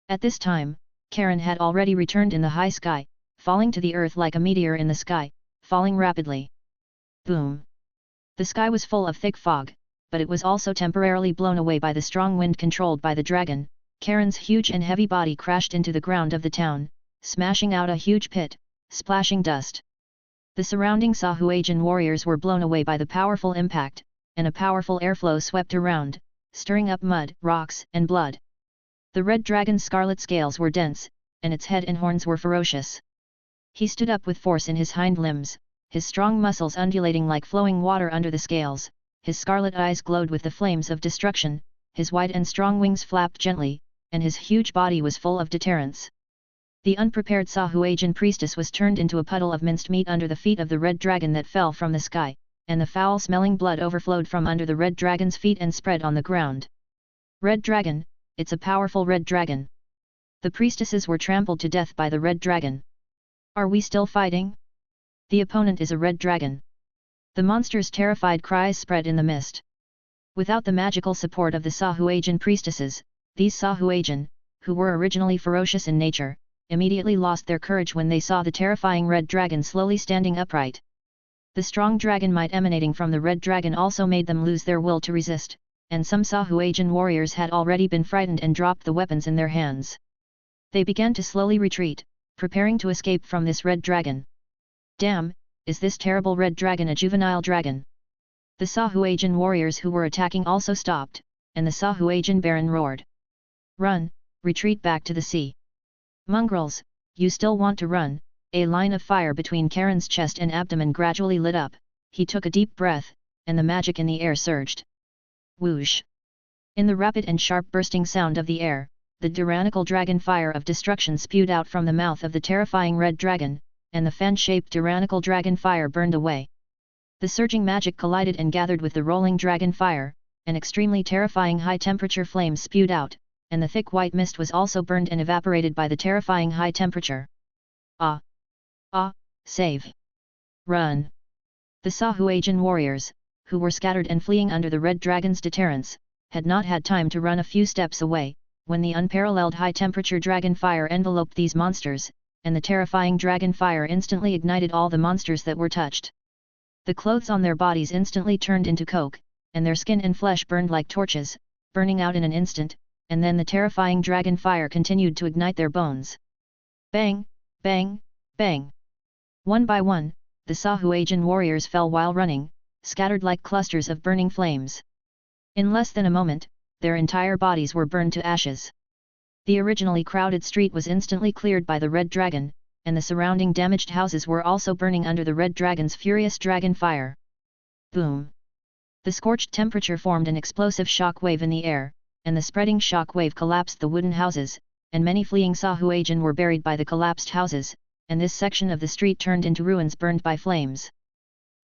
At this time, Karen had already returned in the high sky, falling to the earth like a meteor in the sky, falling rapidly. Boom! The sky was full of thick fog, but it was also temporarily blown away by the strong wind controlled by the dragon. Karen's huge and heavy body crashed into the ground of the town, smashing out a huge pit, splashing dust. The surrounding Sahuagin warriors were blown away by the powerful impact, and a powerful airflow swept around, stirring up mud, rocks, and blood. The red dragon's scarlet scales were dense, and its head and horns were ferocious. He stood up with force in his hind limbs, his strong muscles undulating like flowing water under the scales, his scarlet eyes glowed with the flames of destruction, his wide and strong wings flapped gently, and his huge body was full of deterrence. The unprepared Sahuagin priestess was turned into a puddle of minced meat under the feet of the red dragon that fell from the sky, and the foul-smelling blood overflowed from under the red dragon's feet and spread on the ground. Red dragon, it's a powerful red dragon. The priestesses were trampled to death by the red dragon. Are we still fighting? The opponent is a red dragon. The monster's terrified cries spread in the mist. Without the magical support of the Sahuagin priestesses, these Sahuagin, who were originally ferocious in nature, immediately lost their courage when they saw the terrifying red dragon slowly standing upright. The strong dragon might emanating from the red dragon also made them lose their will to resist, and some Sahuagin warriors had already been frightened and dropped the weapons in their hands. They began to slowly retreat, preparing to escape from this red dragon. Damn, is this terrible red dragon a juvenile dragon? The Sahuagin warriors who were attacking also stopped, and the Sahuagin Baron roared. Run, retreat back to the sea. Mongrels, you still want to run? A line of fire between Karen's chest and abdomen gradually lit up, he took a deep breath, and the magic in the air surged. Whoosh! In the rapid and sharp bursting sound of the air, the tyrannical dragon fire of destruction spewed out from the mouth of the terrifying red dragon, and the fan-shaped tyrannical dragon fire burned away. The surging magic collided and gathered with the rolling dragon fire, an extremely terrifying high-temperature flame spewed out, and the thick white mist was also burned and evaporated by the terrifying high temperature. Ah! Ah! Save! Run! The Sahuagin warriors, who were scattered and fleeing under the red dragon's deterrence, had not had time to run a few steps away, when the unparalleled high-temperature dragon fire enveloped these monsters, and the terrifying dragon fire instantly ignited all the monsters that were touched. The clothes on their bodies instantly turned into coke, and their skin and flesh burned like torches, burning out in an instant, and then the terrifying dragon fire continued to ignite their bones. Bang! Bang! Bang! One by one, the Sahuagin warriors fell while running, scattered like clusters of burning flames. In less than a moment, their entire bodies were burned to ashes. The originally crowded street was instantly cleared by the red dragon, and the surrounding damaged houses were also burning under the red dragon's furious dragon fire. Boom! The scorched temperature formed an explosive shock wave in the air, and the spreading shock wave collapsed the wooden houses, and many fleeing Sahuagin were buried by the collapsed houses, and this section of the street turned into ruins burned by flames.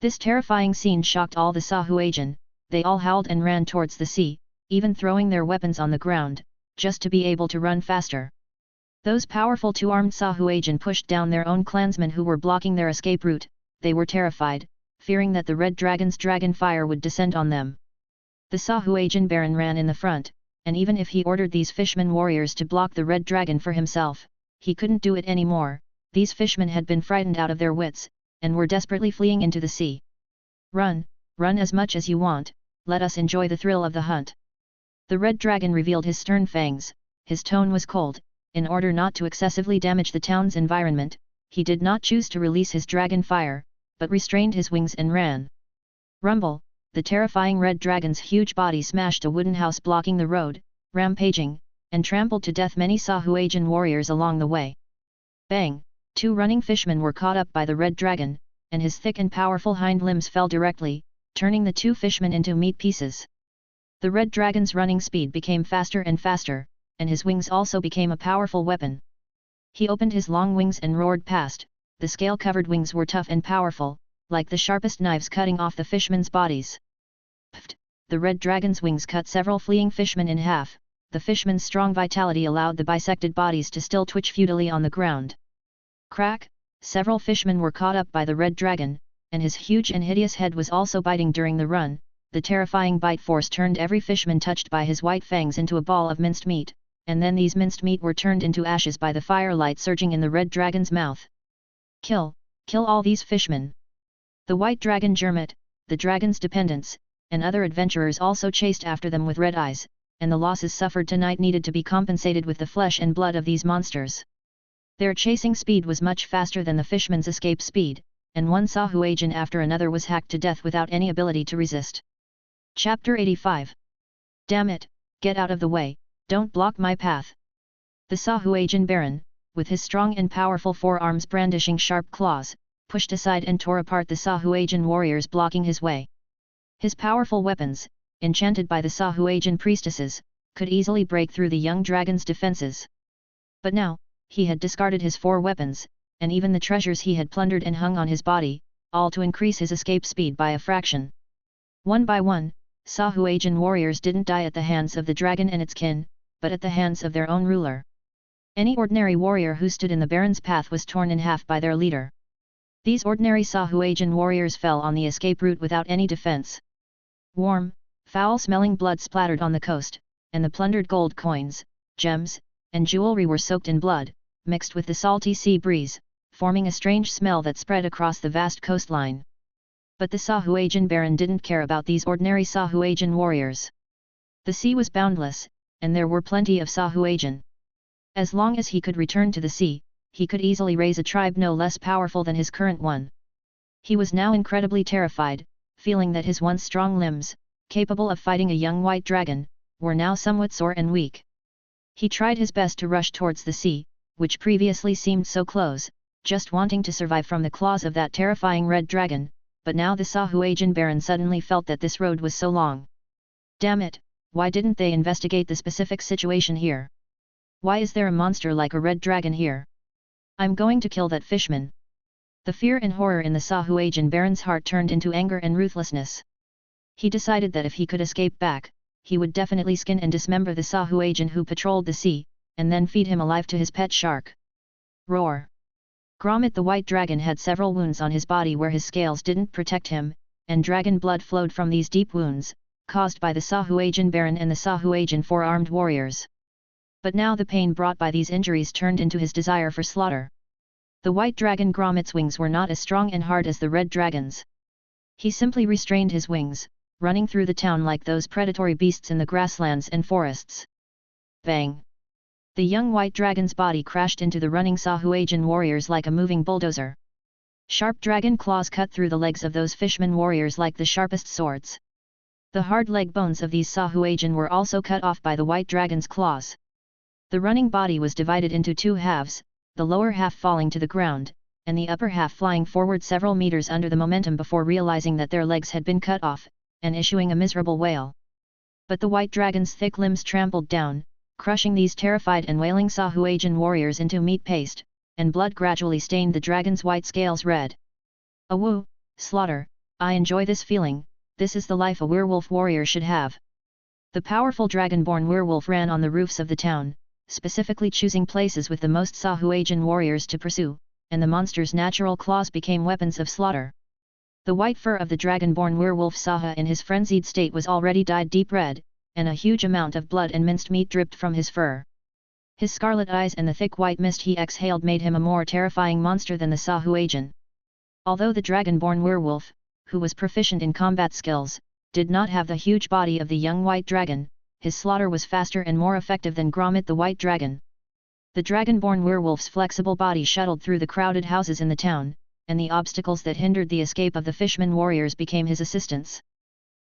This terrifying scene shocked all the Sahuagin. They all howled and ran towards the sea, even throwing their weapons on the ground, just to be able to run faster. Those powerful two-armed Sahuagin pushed down their own clansmen who were blocking their escape route. They were terrified, fearing that the red dragon's dragon fire would descend on them. The Sahuagin Baron ran in the front, and even if he ordered these fishmen warriors to block the red dragon for himself, he couldn't do it anymore. These fishmen had been frightened out of their wits, and were desperately fleeing into the sea. Run, run as much as you want, let us enjoy the thrill of the hunt. The red dragon revealed his stern fangs. His tone was cold. In order not to excessively damage the town's environment, he did not choose to release his dragon fire, but restrained his wings and ran. Rumble! The terrifying red dragon's huge body smashed a wooden house blocking the road, rampaging, and trampled to death many Sahuagin warriors along the way. Bang! 2 running fishmen were caught up by the red dragon, and his thick and powerful hind limbs fell directly, turning the 2 fishmen into meat pieces. The red dragon's running speed became faster and faster, and his wings also became a powerful weapon. He opened his long wings and roared past. The scale-covered wings were tough and powerful, like the sharpest knives cutting off the fishmen's bodies. Pft! The red dragon's wings cut several fleeing fishmen in half. The fishmen's strong vitality allowed the bisected bodies to still twitch futilely on the ground. Crack! Several fishmen were caught up by the red dragon, and his huge and hideous head was also biting during the run. The terrifying bite force turned every fishman touched by his white fangs into a ball of minced meat, and then these minced meat were turned into ashes by the firelight surging in the red dragon's mouth. Kill! Kill all these fishmen! The white dragon Jermit, the dragon's dependents, and other adventurers also chased after them with red eyes, and the losses suffered tonight needed to be compensated with the flesh and blood of these monsters. Their chasing speed was much faster than the fishmen's escape speed, and one Sahuagin after another was hacked to death without any ability to resist. Chapter 85. Damn it, get out of the way, don't block my path. The Sahuagin Baron, with his strong and powerful forearms brandishing sharp claws, pushed aside and tore apart the Sahuagin warriors blocking his way. His powerful weapons, enchanted by the Sahuagin priestesses, could easily break through the young dragon's defenses. But now, he had discarded his 4 weapons, and even the treasures he had plundered and hung on his body, all to increase his escape speed by a fraction. One by one, Sahuagin warriors didn't die at the hands of the dragon and its kin, but at the hands of their own ruler. Any ordinary warrior who stood in the Baron's path was torn in half by their leader. These ordinary Sahuagin warriors fell on the escape route without any defense. Warm, foul-smelling blood splattered on the coast, and the plundered gold coins, gems, and jewelry were soaked in blood, mixed with the salty sea breeze, forming a strange smell that spread across the vast coastline. But the Sahuagin Baron didn't care about these ordinary Sahuagin warriors. The sea was boundless, and there were plenty of Sahuagin. As long as he could return to the sea, he could easily raise a tribe no less powerful than his current one. He was now incredibly terrified, feeling that his once strong limbs, capable of fighting a young white dragon, were now somewhat sore and weak. He tried his best to rush towards the sea, which previously seemed so close, just wanting to survive from the claws of that terrifying red dragon, but now the Sahuagin Baron suddenly felt that this road was so long. Damn it, why didn't they investigate the specific situation here? Why is there a monster like a red dragon here? I'm going to kill that fishman. The fear and horror in the Sahuagin Baron's heart turned into anger and ruthlessness. He decided that if he could escape back, he would definitely skin and dismember the Sahuagin who patrolled the sea, and then feed him alive to his pet shark. Roar! Gromit the white dragon had several wounds on his body where his scales didn't protect him, and dragon blood flowed from these deep wounds, caused by the Sahuagin Baron and the Sahuagin 4-armed warriors. But now the pain brought by these injuries turned into his desire for slaughter. The white dragon Gromit's wings were not as strong and hard as the red dragon's. He simply restrained his wings, running through the town like those predatory beasts in the grasslands and forests. Bang! The young white dragon's body crashed into the running Sahuagin warriors like a moving bulldozer. Sharp dragon claws cut through the legs of those fishman warriors like the sharpest swords. The hard leg bones of these Sahuagin were also cut off by the white dragon's claws. The running body was divided into 2 halves, the lower half falling to the ground, and the upper half flying forward several meters under the momentum before realizing that their legs had been cut off, and issuing a miserable wail. But the white dragon's thick limbs trampled down, crushing these terrified and wailing Sahuagin warriors into meat paste, and blood gradually stained the dragon's white scales red. Awoo, slaughter, I enjoy this feeling, this is the life a werewolf warrior should have. The powerful dragon-born werewolf ran on the roofs of the town, specifically choosing places with the most Sahuagin warriors to pursue, and the monster's natural claws became weapons of slaughter. The white fur of the dragon-born werewolf Saha in his frenzied state was already dyed deep red, and a huge amount of blood and minced meat dripped from his fur. His scarlet eyes and the thick white mist he exhaled made him a more terrifying monster than the Sahuagin. Although the dragon-born werewolf, who was proficient in combat skills, did not have the huge body of the young white dragon, his slaughter was faster and more effective than Gromit the white dragon. The dragon-born werewolf's flexible body shuttled through the crowded houses in the town, and the obstacles that hindered the escape of the fisherman warriors became his assistants.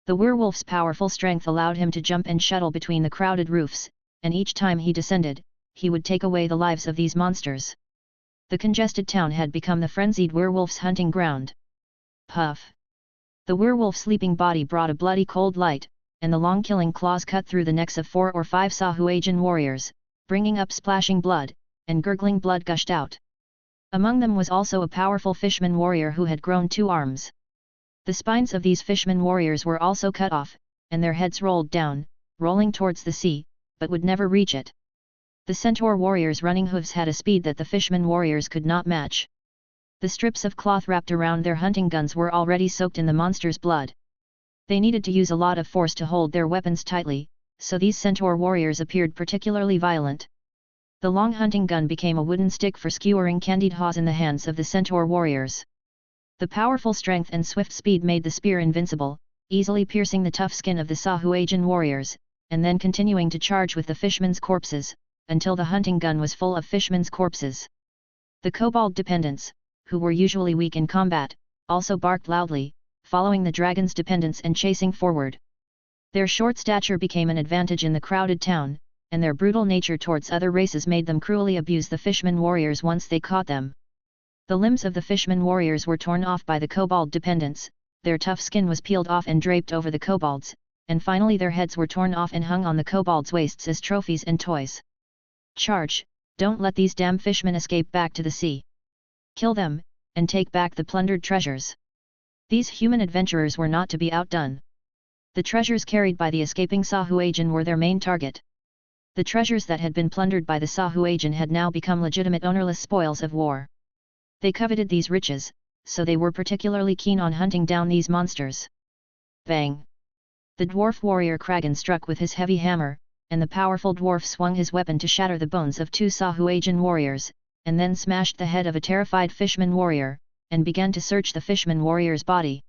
The werewolf's powerful strength allowed him to jump and shuttle between the crowded roofs, and each time he descended, he would take away the lives of these monsters. The congested town had become the frenzied werewolf's hunting ground. Puff! The werewolf's leaping body brought a bloody cold light, and the long killing claws cut through the necks of 4 or 5 Sahuagin warriors, bringing up splashing blood, and gurgling blood gushed out. Among them was also a powerful fishman warrior who had grown 2 arms. The spines of these fishman warriors were also cut off, and their heads rolled down, rolling towards the sea, but would never reach it. The centaur warriors' running hooves had a speed that the fishman warriors could not match. The strips of cloth wrapped around their hunting guns were already soaked in the monster's blood. They needed to use a lot of force to hold their weapons tightly, so these centaur warriors appeared particularly violent. The long hunting gun became a wooden stick for skewering candied haws in the hands of the centaur warriors. The powerful strength and swift speed made the spear invincible, easily piercing the tough skin of the Sahuagin warriors, and then continuing to charge with the fishmen's corpses, until the hunting gun was full of fishmen's corpses. The kobold dependents, who were usually weak in combat, also barked loudly, following the dragon's dependents and chasing forward. Their short stature became an advantage in the crowded town, and their brutal nature towards other races made them cruelly abuse the fishman warriors once they caught them. The limbs of the fishman warriors were torn off by the kobold dependents, their tough skin was peeled off and draped over the kobolds, and finally their heads were torn off and hung on the kobolds' waists as trophies and toys. Charge! Don't let these damn fishmen escape back to the sea. Kill them, and take back the plundered treasures. These human adventurers were not to be outdone. The treasures carried by the escaping Sahuagin were their main target. The treasures that had been plundered by the Sahuagin had now become legitimate ownerless spoils of war. They coveted these riches, so they were particularly keen on hunting down these monsters. Bang! The dwarf warrior Kragan struck with his heavy hammer, and the powerful dwarf swung his weapon to shatter the bones of 2 Sahuagin warriors, and then smashed the head of a terrified fishman warrior, and began to search the fishman warrior's body.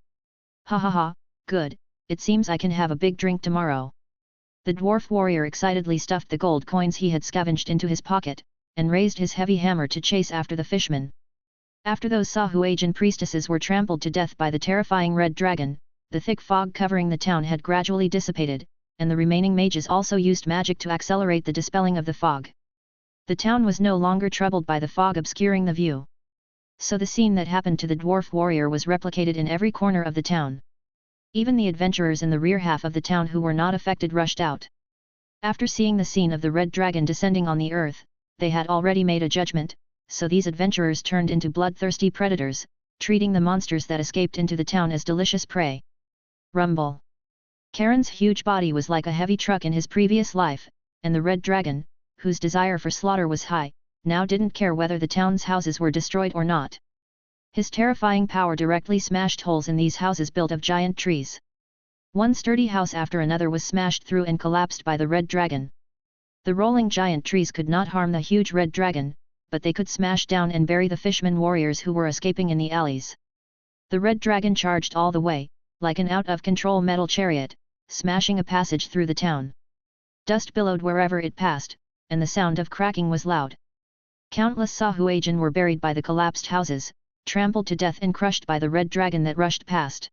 Ha ha ha, good, it seems I can have a big drink tomorrow. The dwarf warrior excitedly stuffed the gold coins he had scavenged into his pocket, and raised his heavy hammer to chase after the fishman. After those Sahuagin priestesses were trampled to death by the terrifying red dragon, the thick fog covering the town had gradually dissipated, and the remaining mages also used magic to accelerate the dispelling of the fog. The town was no longer troubled by the fog obscuring the view. So the scene that happened to the dwarf warrior was replicated in every corner of the town. Even the adventurers in the rear half of the town who were not affected rushed out. After seeing the scene of the red dragon descending on the earth, they had already made a judgment, so these adventurers turned into bloodthirsty predators, treating the monsters that escaped into the town as delicious prey. Rumble! Karen's huge body was like a heavy truck in his previous life, and the red dragon, whose desire for slaughter was high, now didn't care whether the town's houses were destroyed or not. His terrifying power directly smashed holes in these houses built of giant trees. One sturdy house after another was smashed through and collapsed by the red dragon. The rolling giant trees could not harm the huge red dragon, but they could smash down and bury the fishman warriors who were escaping in the alleys. The red dragon charged all the way, like an out-of-control metal chariot, smashing a passage through the town. Dust billowed wherever it passed, and the sound of cracking was loud. Countless Sahuagin were buried by the collapsed houses, trampled to death and crushed by the red dragon that rushed past.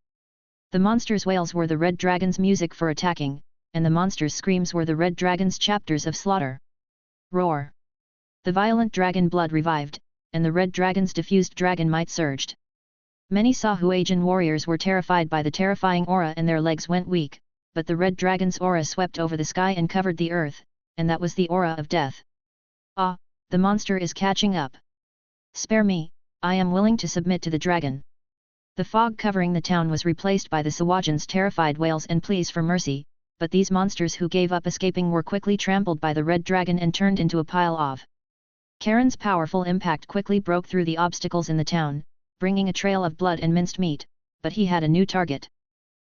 The monster's wails were the red dragon's music for attacking, and the monster's screams were the red dragon's chapters of slaughter. Roar! The violent dragon blood revived, and the red dragon's diffused dragon might surged. Many Sahuagin warriors were terrified by the terrifying aura and their legs went weak, but the red dragon's aura swept over the sky and covered the earth, and that was the aura of death. Ah, the monster is catching up. Spare me, I am willing to submit to the dragon. The fog covering the town was replaced by the Sawajin's terrified wails and pleas for mercy, but these monsters who gave up escaping were quickly trampled by the red dragon and turned into a pile of. Karen's powerful impact quickly broke through the obstacles in the town, bringing a trail of blood and minced meat, but he had a new target.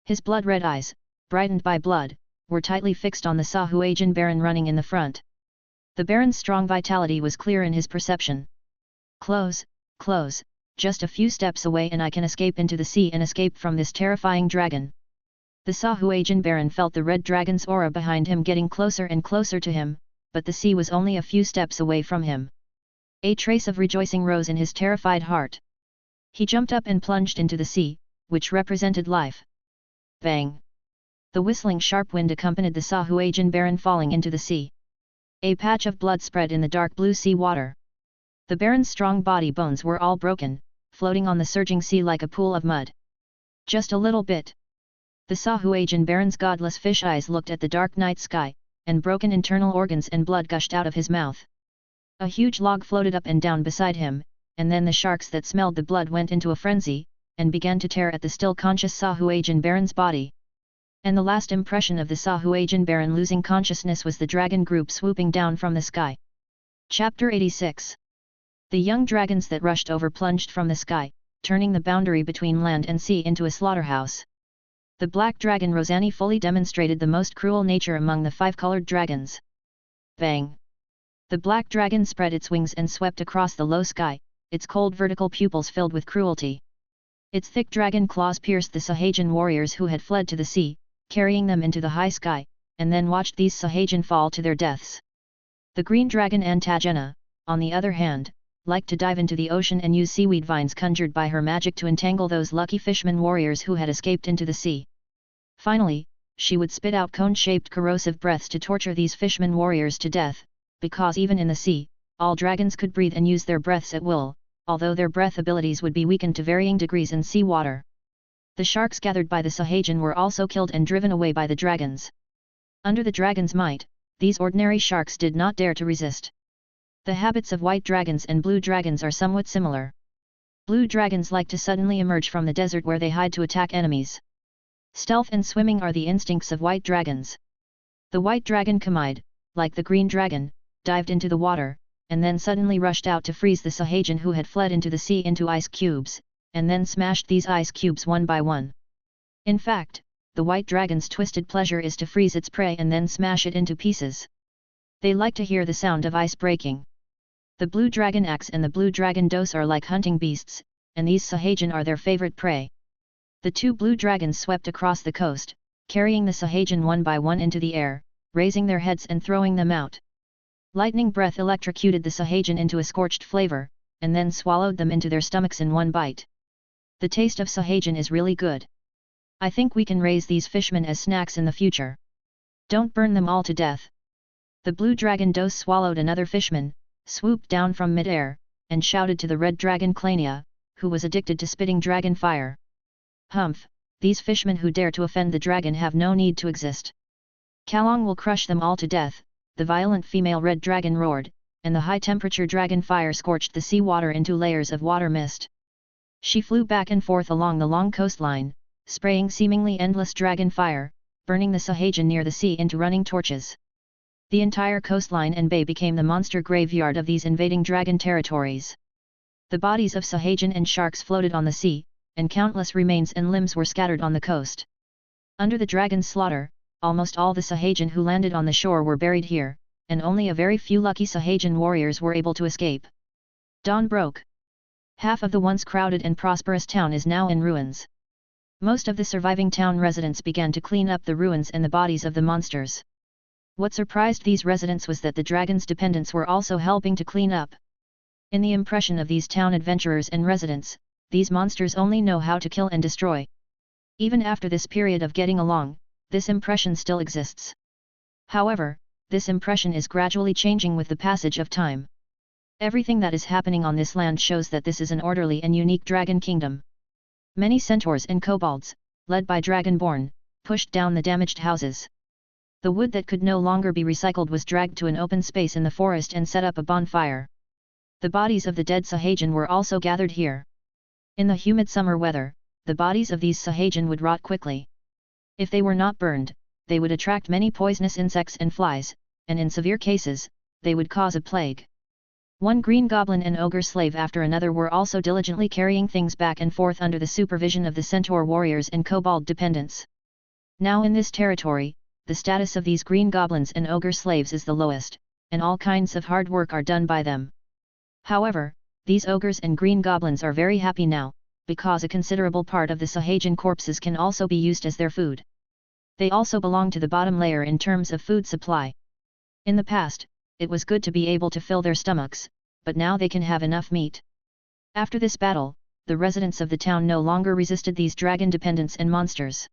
His blood-red eyes, brightened by blood, were tightly fixed on the Sahuagin Baron running in the front. The Baron's strong vitality was clear in his perception. Close, close, just a few steps away and I can escape into the sea and escape from this terrifying dragon. The Sahuagin Baron felt the red dragon's aura behind him getting closer and closer to him, but the sea was only a few steps away from him. A trace of rejoicing rose in his terrified heart. He jumped up and plunged into the sea, which represented life. Bang! The whistling sharp wind accompanied the Sahuagin Baron falling into the sea. A patch of blood spread in the dark blue sea water. The Baron's strong body bones were all broken, floating on the surging sea like a pool of mud. Just a little bit. The Sahuagin Baron's godless fish eyes looked at the dark night sky, and broken internal organs and blood gushed out of his mouth. A huge log floated up and down beside him, and then the sharks that smelled the blood went into a frenzy, and began to tear at the still conscious Sahuagin Baron's body. And the last impression of the Sahuagin Baron losing consciousness was the dragon group swooping down from the sky. Chapter 86. The young dragons that rushed over plunged from the sky, turning the boundary between land and sea into a slaughterhouse. The black dragon Rosani fully demonstrated the most cruel nature among the five-colored dragons. Bang! The black dragon spread its wings and swept across the low sky, its cold vertical pupils filled with cruelty. Its thick dragon claws pierced the Sahuagin warriors who had fled to the sea, carrying them into the high sky, and then watched these Sahuagin fall to their deaths. The green dragon Antagena, on the other hand, liked to dive into the ocean and use seaweed vines conjured by her magic to entangle those lucky fisherman warriors who had escaped into the sea. Finally, she would spit out cone-shaped corrosive breaths to torture these fisherman warriors to death, because even in the sea, all dragons could breathe and use their breaths at will, although their breath abilities would be weakened to varying degrees in sea water. The sharks gathered by the Sahuagin were also killed and driven away by the dragons. Under the dragon's might, these ordinary sharks did not dare to resist. The habits of white dragons and blue dragons are somewhat similar. Blue dragons like to suddenly emerge from the desert where they hide to attack enemies. Stealth and swimming are the instincts of white dragons. The white dragon Kamide, like the green dragon, dived into the water, and then suddenly rushed out to freeze the Sahuagin who had fled into the sea into ice cubes, and then smashed these ice cubes one by one. In fact, the white dragon's twisted pleasure is to freeze its prey and then smash it into pieces. They like to hear the sound of ice breaking. The blue dragon axe and the blue dragon dose are like hunting beasts, and these Sahuagin are their favorite prey. The two blue dragons swept across the coast, carrying the Sahuagin one by one into the air, raising their heads and throwing them out. Lightning breath electrocuted the Sahuagin into a scorched flavor, and then swallowed them into their stomachs in one bite. The taste of Sahuagin is really good. I think we can raise these fishmen as snacks in the future. Don't burn them all to death. The blue dragon dose swallowed another fishman, swooped down from mid-air, and shouted to the red dragon Klania, who was addicted to spitting dragon fire. Humph, these fishmen who dare to offend the dragon have no need to exist. Kalong will crush them all to death, the violent female red dragon roared, and the high-temperature dragon fire scorched the sea water into layers of water mist. She flew back and forth along the long coastline, spraying seemingly endless dragon fire, burning the Sahuagin near the sea into running torches. The entire coastline and bay became the monster graveyard of these invading dragon territories. The bodies of Sahuagin and sharks floated on the sea, and countless remains and limbs were scattered on the coast. Under the dragon's slaughter, almost all the Sahuagin who landed on the shore were buried here, and only a very few lucky Sahuagin warriors were able to escape. Dawn broke. Half of the once crowded and prosperous town is now in ruins. Most of the surviving town residents began to clean up the ruins and the bodies of the monsters. What surprised these residents was that the dragon's dependents were also helping to clean up. In the impression of these town adventurers and residents, these monsters only know how to kill and destroy. Even after this period of getting along, this impression still exists. However, this impression is gradually changing with the passage of time. Everything that is happening on this land shows that this is an orderly and unique dragon kingdom. Many centaurs and kobolds, led by Dragonborn, pushed down the damaged houses. The wood that could no longer be recycled was dragged to an open space in the forest and set up a bonfire. The bodies of the dead Sahagin were also gathered here. In the humid summer weather, the bodies of these Sahagin would rot quickly. If they were not burned, they would attract many poisonous insects and flies, and in severe cases, they would cause a plague. One green goblin and ogre slave after another were also diligently carrying things back and forth under the supervision of the centaur warriors and kobold dependents. Now in this territory, the status of these green goblins and ogre slaves is the lowest, and all kinds of hard work are done by them. However, these ogres and green goblins are very happy now, because a considerable part of the Sahagin corpses can also be used as their food. They also belong to the bottom layer in terms of food supply. In the past, it was good to be able to fill their stomachs, but now they can have enough meat. After this battle, the residents of the town no longer resisted these dragon dependents and monsters.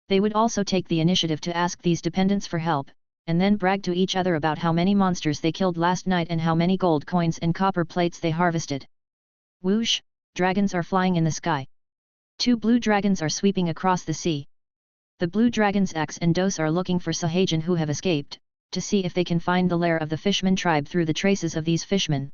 They would also take the initiative to ask these dependents for help, and then brag to each other about how many monsters they killed last night and how many gold coins and copper plates they harvested. Whoosh, dragons are flying in the sky. 2 blue dragons are sweeping across the sea. The blue dragons Axe and Dose are looking for Sahagin who have escaped, to see if they can find the lair of the Fishman tribe through the traces of these fishmen.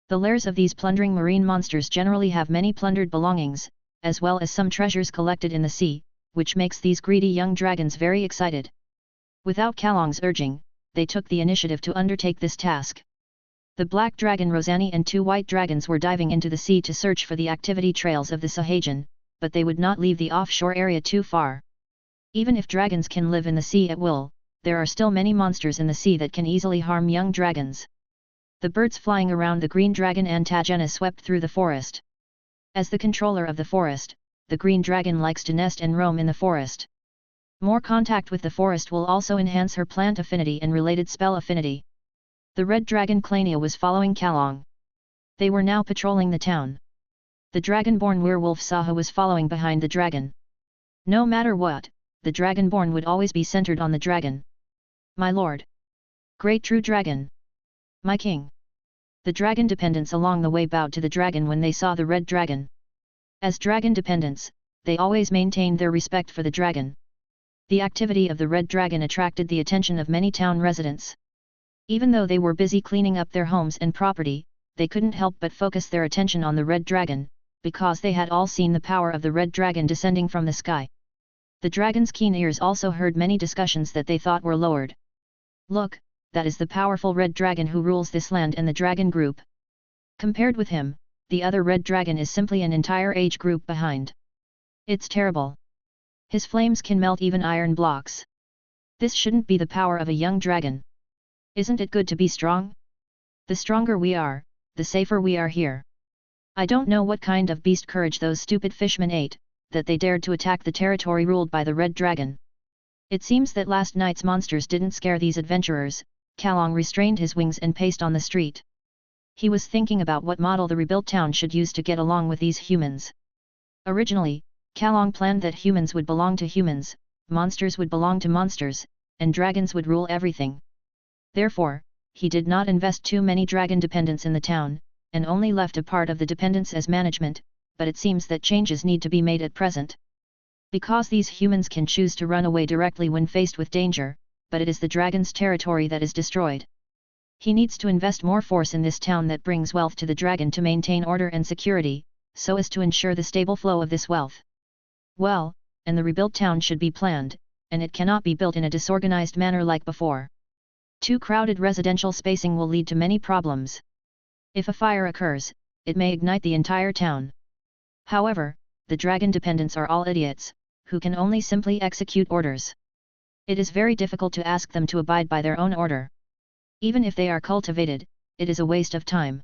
The lairs of these plundering marine monsters generally have many plundered belongings, as well as some treasures collected in the sea, which makes these greedy young dragons very excited. Without Kalong's urging, they took the initiative to undertake this task. The black dragon Rosani and 2 white dragons were diving into the sea to search for the activity trails of the Sahagin, but they would not leave the offshore area too far. Even if dragons can live in the sea at will, there are still many monsters in the sea that can easily harm young dragons. The birds flying around the green dragon Antagena swept through the forest. As the controller of the forest, the green dragon likes to nest and roam in the forest. More contact with the forest will also enhance her plant affinity and related spell affinity. The red dragon Klania was following Kalong. They were now patrolling the town. The dragonborn werewolf Saha was following behind the dragon. No matter what, the dragonborn would always be centered on the dragon. My lord! Great true dragon! My king! The dragon dependents along the way bowed to the dragon when they saw the red dragon. As dragon dependents, they always maintained their respect for the dragon. The activity of the red dragon attracted the attention of many town residents. Even though they were busy cleaning up their homes and property, they couldn't help but focus their attention on the red dragon, because they had all seen the power of the red dragon descending from the sky. The dragon's keen ears also heard many discussions that they thought were lowered. Look, that is the powerful red dragon who rules this land and the dragon group. Compared with him, the other red dragon is simply an entire age group behind. It's terrible. His flames can melt even iron blocks. This shouldn't be the power of a young dragon. Isn't it good to be strong? The stronger we are, the safer we are here. I don't know what kind of beast courage those stupid fishmen ate, that they dared to attack the territory ruled by the red dragon. It seems that last night's monsters didn't scare these adventurers. Kalong restrained his wings and paced on the street. He was thinking about what model the rebuilt town should use to get along with these humans. Originally, Kalong planned that humans would belong to humans, monsters would belong to monsters, and dragons would rule everything. Therefore, he did not invest too many dragon dependents in the town, and only left a part of the dependents as management, but it seems that changes need to be made at present. Because these humans can choose to run away directly when faced with danger, but it is the dragon's territory that is destroyed. He needs to invest more force in this town that brings wealth to the dragon to maintain order and security, so as to ensure the stable flow of this wealth. Well, and the rebuilt town should be planned, and it cannot be built in a disorganized manner like before. Too crowded residential spacing will lead to many problems. If a fire occurs, it may ignite the entire town. However, the dragon dependents are all idiots, who can only simply execute orders. It is very difficult to ask them to abide by their own order. Even if they are cultivated, it is a waste of time.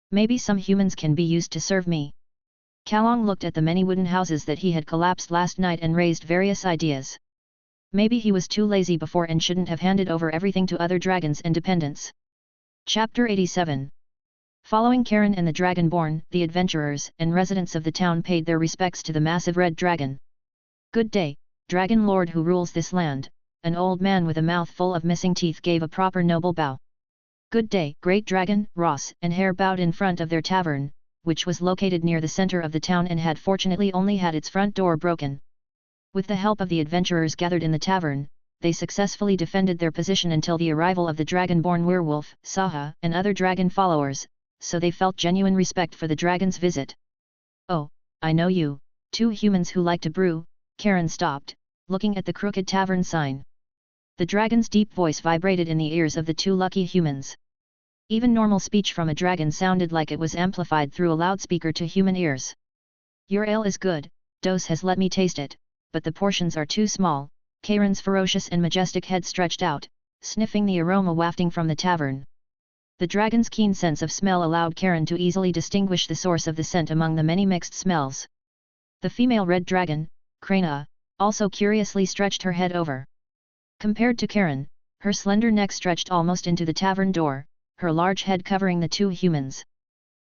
Maybe some humans can be used to serve me. Kalong looked at the many wooden houses that he had collapsed last night and raised various ideas. Maybe he was too lazy before and shouldn't have handed over everything to other dragons and dependents. Chapter 87. Following Karen and the Dragonborn, the adventurers and residents of the town paid their respects to the massive red dragon. Good day, Dragon Lord who rules this land. An old man with a mouth full of missing teeth gave a proper noble bow. Good day, Great Dragon. Ross and Hare bowed in front of their tavern, which was located near the center of the town and had fortunately only had its front door broken. With the help of the adventurers gathered in the tavern, they successfully defended their position until the arrival of the dragon-born werewolf, Saha, and other dragon followers, so they felt genuine respect for the dragon's visit. Oh, I know you, two humans who like to brew. Karen stopped, looking at the crooked tavern sign. The dragon's deep voice vibrated in the ears of the two lucky humans. Even normal speech from a dragon sounded like it was amplified through a loudspeaker to human ears. Your ale is good, Dose has let me taste it, but the portions are too small. Karen's ferocious and majestic head stretched out, sniffing the aroma wafting from the tavern. The dragon's keen sense of smell allowed Karen to easily distinguish the source of the scent among the many mixed smells. The female red dragon, Krana, also curiously stretched her head over. Compared to Karen, her slender neck stretched almost into the tavern door, her large head covering the two humans.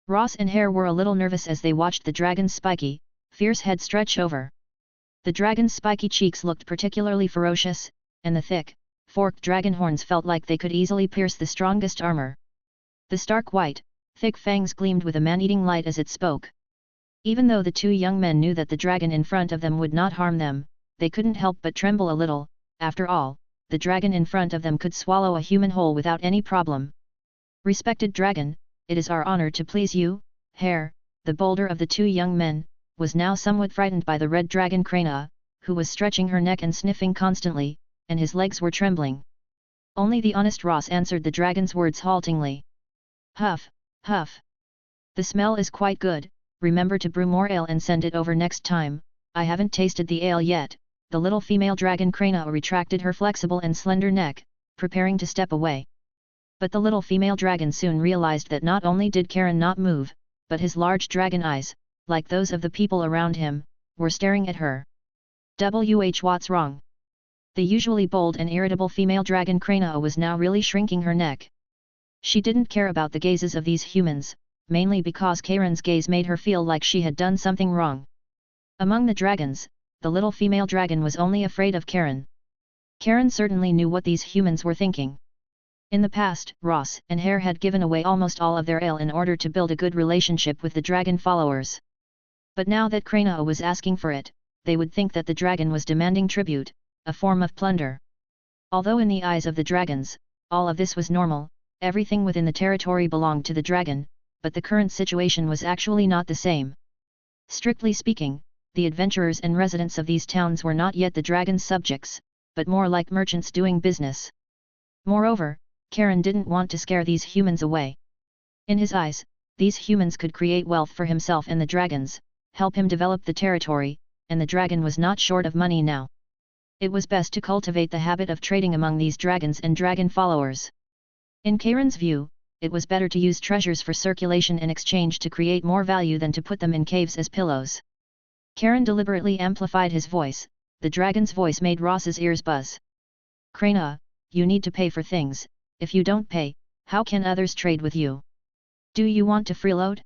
Ross and Hare were a little nervous as they watched the dragon's spiky, fierce head stretch over. The dragon's spiky cheeks looked particularly ferocious, and the thick, forked dragon horns felt like they could easily pierce the strongest armor. The stark white, thick fangs gleamed with a man-eating light as it spoke. Even though the two young men knew that the dragon in front of them would not harm them, they couldn't help but tremble a little. After all, the dragon in front of them could swallow a human whole without any problem. Respected dragon, it is our honor to please you. Hare, the bolder of the two young men, was now somewhat frightened by the red dragon Krana, who was stretching her neck and sniffing constantly, and his legs were trembling. Only the honest Ross answered the dragon's words haltingly. Huff, huff. The smell is quite good, remember to brew more ale and send it over next time. I haven't tasted the ale yet. The little female dragon Krana retracted her flexible and slender neck, preparing to step away. But the little female dragon soon realized that not only did Karen not move, but his large dragon eyes, like those of the people around him, were staring at her. What's wrong? The usually bold and irritable female dragon Krana was now really shrinking her neck. She didn't care about the gazes of these humans, mainly because Karen's gaze made her feel like she had done something wrong. Among the dragons, the little female dragon was only afraid of Karen. Karen certainly knew what these humans were thinking. In the past, Ross and Hare had given away almost all of their ale in order to build a good relationship with the dragon followers. But now that Krana was asking for it, they would think that the dragon was demanding tribute, a form of plunder. Although in the eyes of the dragons, all of this was normal, everything within the territory belonged to the dragon, but the current situation was actually not the same. Strictly speaking, the adventurers and residents of these towns were not yet the dragon's subjects, but more like merchants doing business. Moreover, Karen didn't want to scare these humans away. In his eyes, these humans could create wealth for himself and the dragons, help him develop the territory, and the dragon was not short of money now. It was best to cultivate the habit of trading among these dragons and dragon followers. In Karen's view, it was better to use treasures for circulation and exchange to create more value than to put them in caves as pillows. Karen deliberately amplified his voice. The dragon's voice made Ross's ears buzz. Krana, you need to pay for things. If you don't pay, how can others trade with you? Do you want to freeload?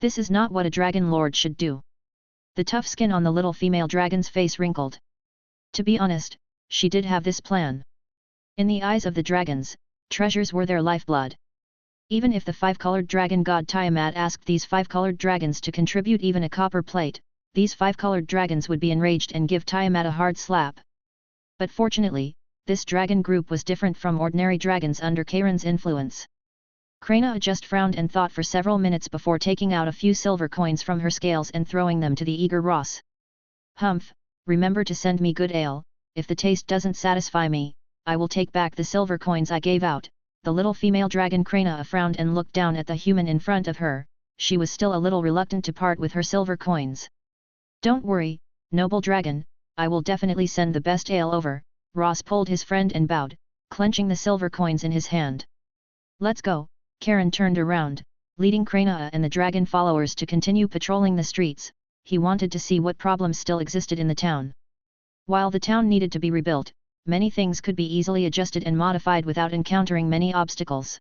This is not what a dragon lord should do. The tough skin on the little female dragon's face wrinkled. To be honest, she did have this plan. In the eyes of the dragons, treasures were their lifeblood. Even if the five-colored dragon god Tiamat asked these five-colored dragons to contribute even a copper plate, these five-colored dragons would be enraged and give Tiamat a hard slap. But fortunately, this dragon group was different from ordinary dragons under Karen's influence. Krana just frowned and thought for several minutes before taking out a few silver coins from her scales and throwing them to the eager Ross. Humph, remember to send me good ale. If the taste doesn't satisfy me, I will take back the silver coins I gave out. The little female dragon Krana frowned and looked down at the human in front of her. She was still a little reluctant to part with her silver coins. Don't worry, noble dragon, I will definitely send the best ale over. Ross pulled his friend and bowed, clenching the silver coins in his hand. Let's go. Karen turned around, leading Krana and the dragon followers to continue patrolling the streets. He wanted to see what problems still existed in the town. While the town needed to be rebuilt, many things could be easily adjusted and modified without encountering many obstacles.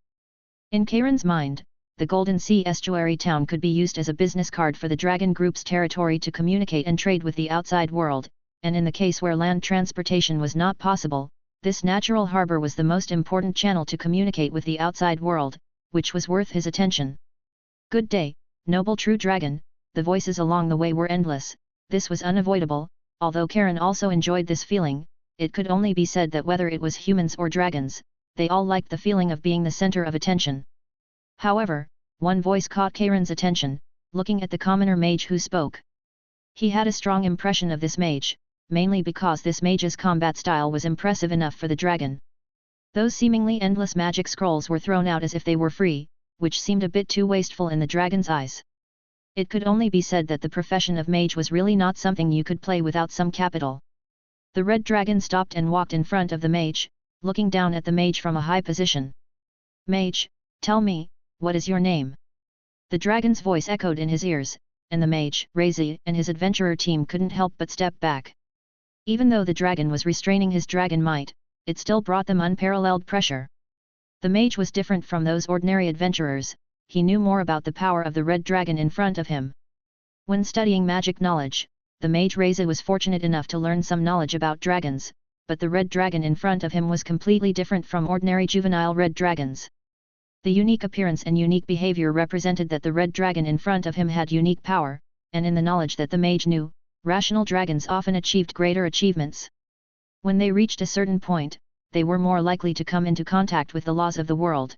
In Karen's mind, the Golden Sea estuary town could be used as a business card for the Dragon Group's territory to communicate and trade with the outside world, and in the case where land transportation was not possible, This natural harbor was the most important channel to communicate with the outside world, which was worth his attention. "Good day, noble true dragon." The voices along the way were endless. This was unavoidable, although Karen also enjoyed this feeling. It could only be said that whether it was humans or dragons, they all liked the feeling of being the center of attention. However, one voice caught Karen's attention, looking at the commoner mage who spoke. He had a strong impression of this mage, mainly because this mage's combat style was impressive enough for the dragon. Those seemingly endless magic scrolls were thrown out as if they were free, which seemed a bit too wasteful in the dragon's eyes. It could only be said that the profession of mage was really not something you could play without some capital. The red dragon stopped and walked in front of the mage, looking down at the mage from a high position. "Mage, tell me, what is your name?" The dragon's voice echoed in his ears, and the mage, Razi, and his adventurer team couldn't help but step back. Even though the dragon was restraining his dragon might, it still brought them unparalleled pressure. The mage was different from those ordinary adventurers. He knew more about the power of the red dragon in front of him. When studying magic knowledge, the mage Razi was fortunate enough to learn some knowledge about dragons, but the red dragon in front of him was completely different from ordinary juvenile red dragons. The unique appearance and unique behavior represented that the red dragon in front of him had unique power, and in the knowledge that the mage knew, rational dragons often achieved greater achievements. When they reached a certain point, they were more likely to come into contact with the laws of the world.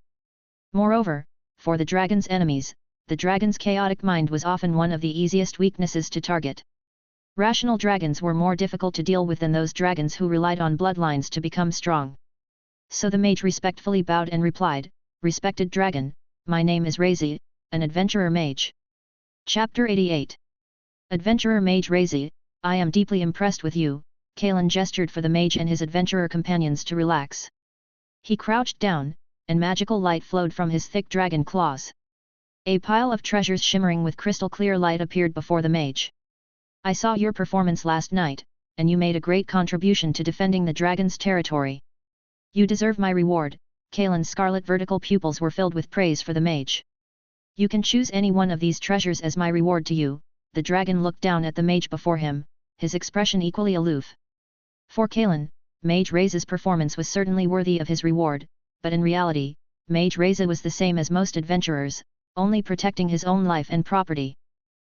Moreover, for the dragon's enemies, the dragon's chaotic mind was often one of the easiest weaknesses to target. Rational dragons were more difficult to deal with than those dragons who relied on bloodlines to become strong. So the mage respectfully bowed and replied, "Respected dragon, my name is Razi, an adventurer mage." Chapter 88. Adventurer Mage Razi, I am deeply impressed with you. Kalen gestured for the mage and his adventurer companions to relax. He crouched down, and magical light flowed from his thick dragon claws. A pile of treasures shimmering with crystal clear light appeared before the mage. "I saw your performance last night, and you made a great contribution to defending the dragon's territory. You deserve my reward." Kalen's scarlet vertical pupils were filled with praise for the mage. "You can choose any one of these treasures as my reward to you." The dragon looked down at the mage before him, his expression equally aloof. For Kalen, Mage Razi's performance was certainly worthy of his reward, but in reality, Mage Razi was the same as most adventurers, only protecting his own life and property.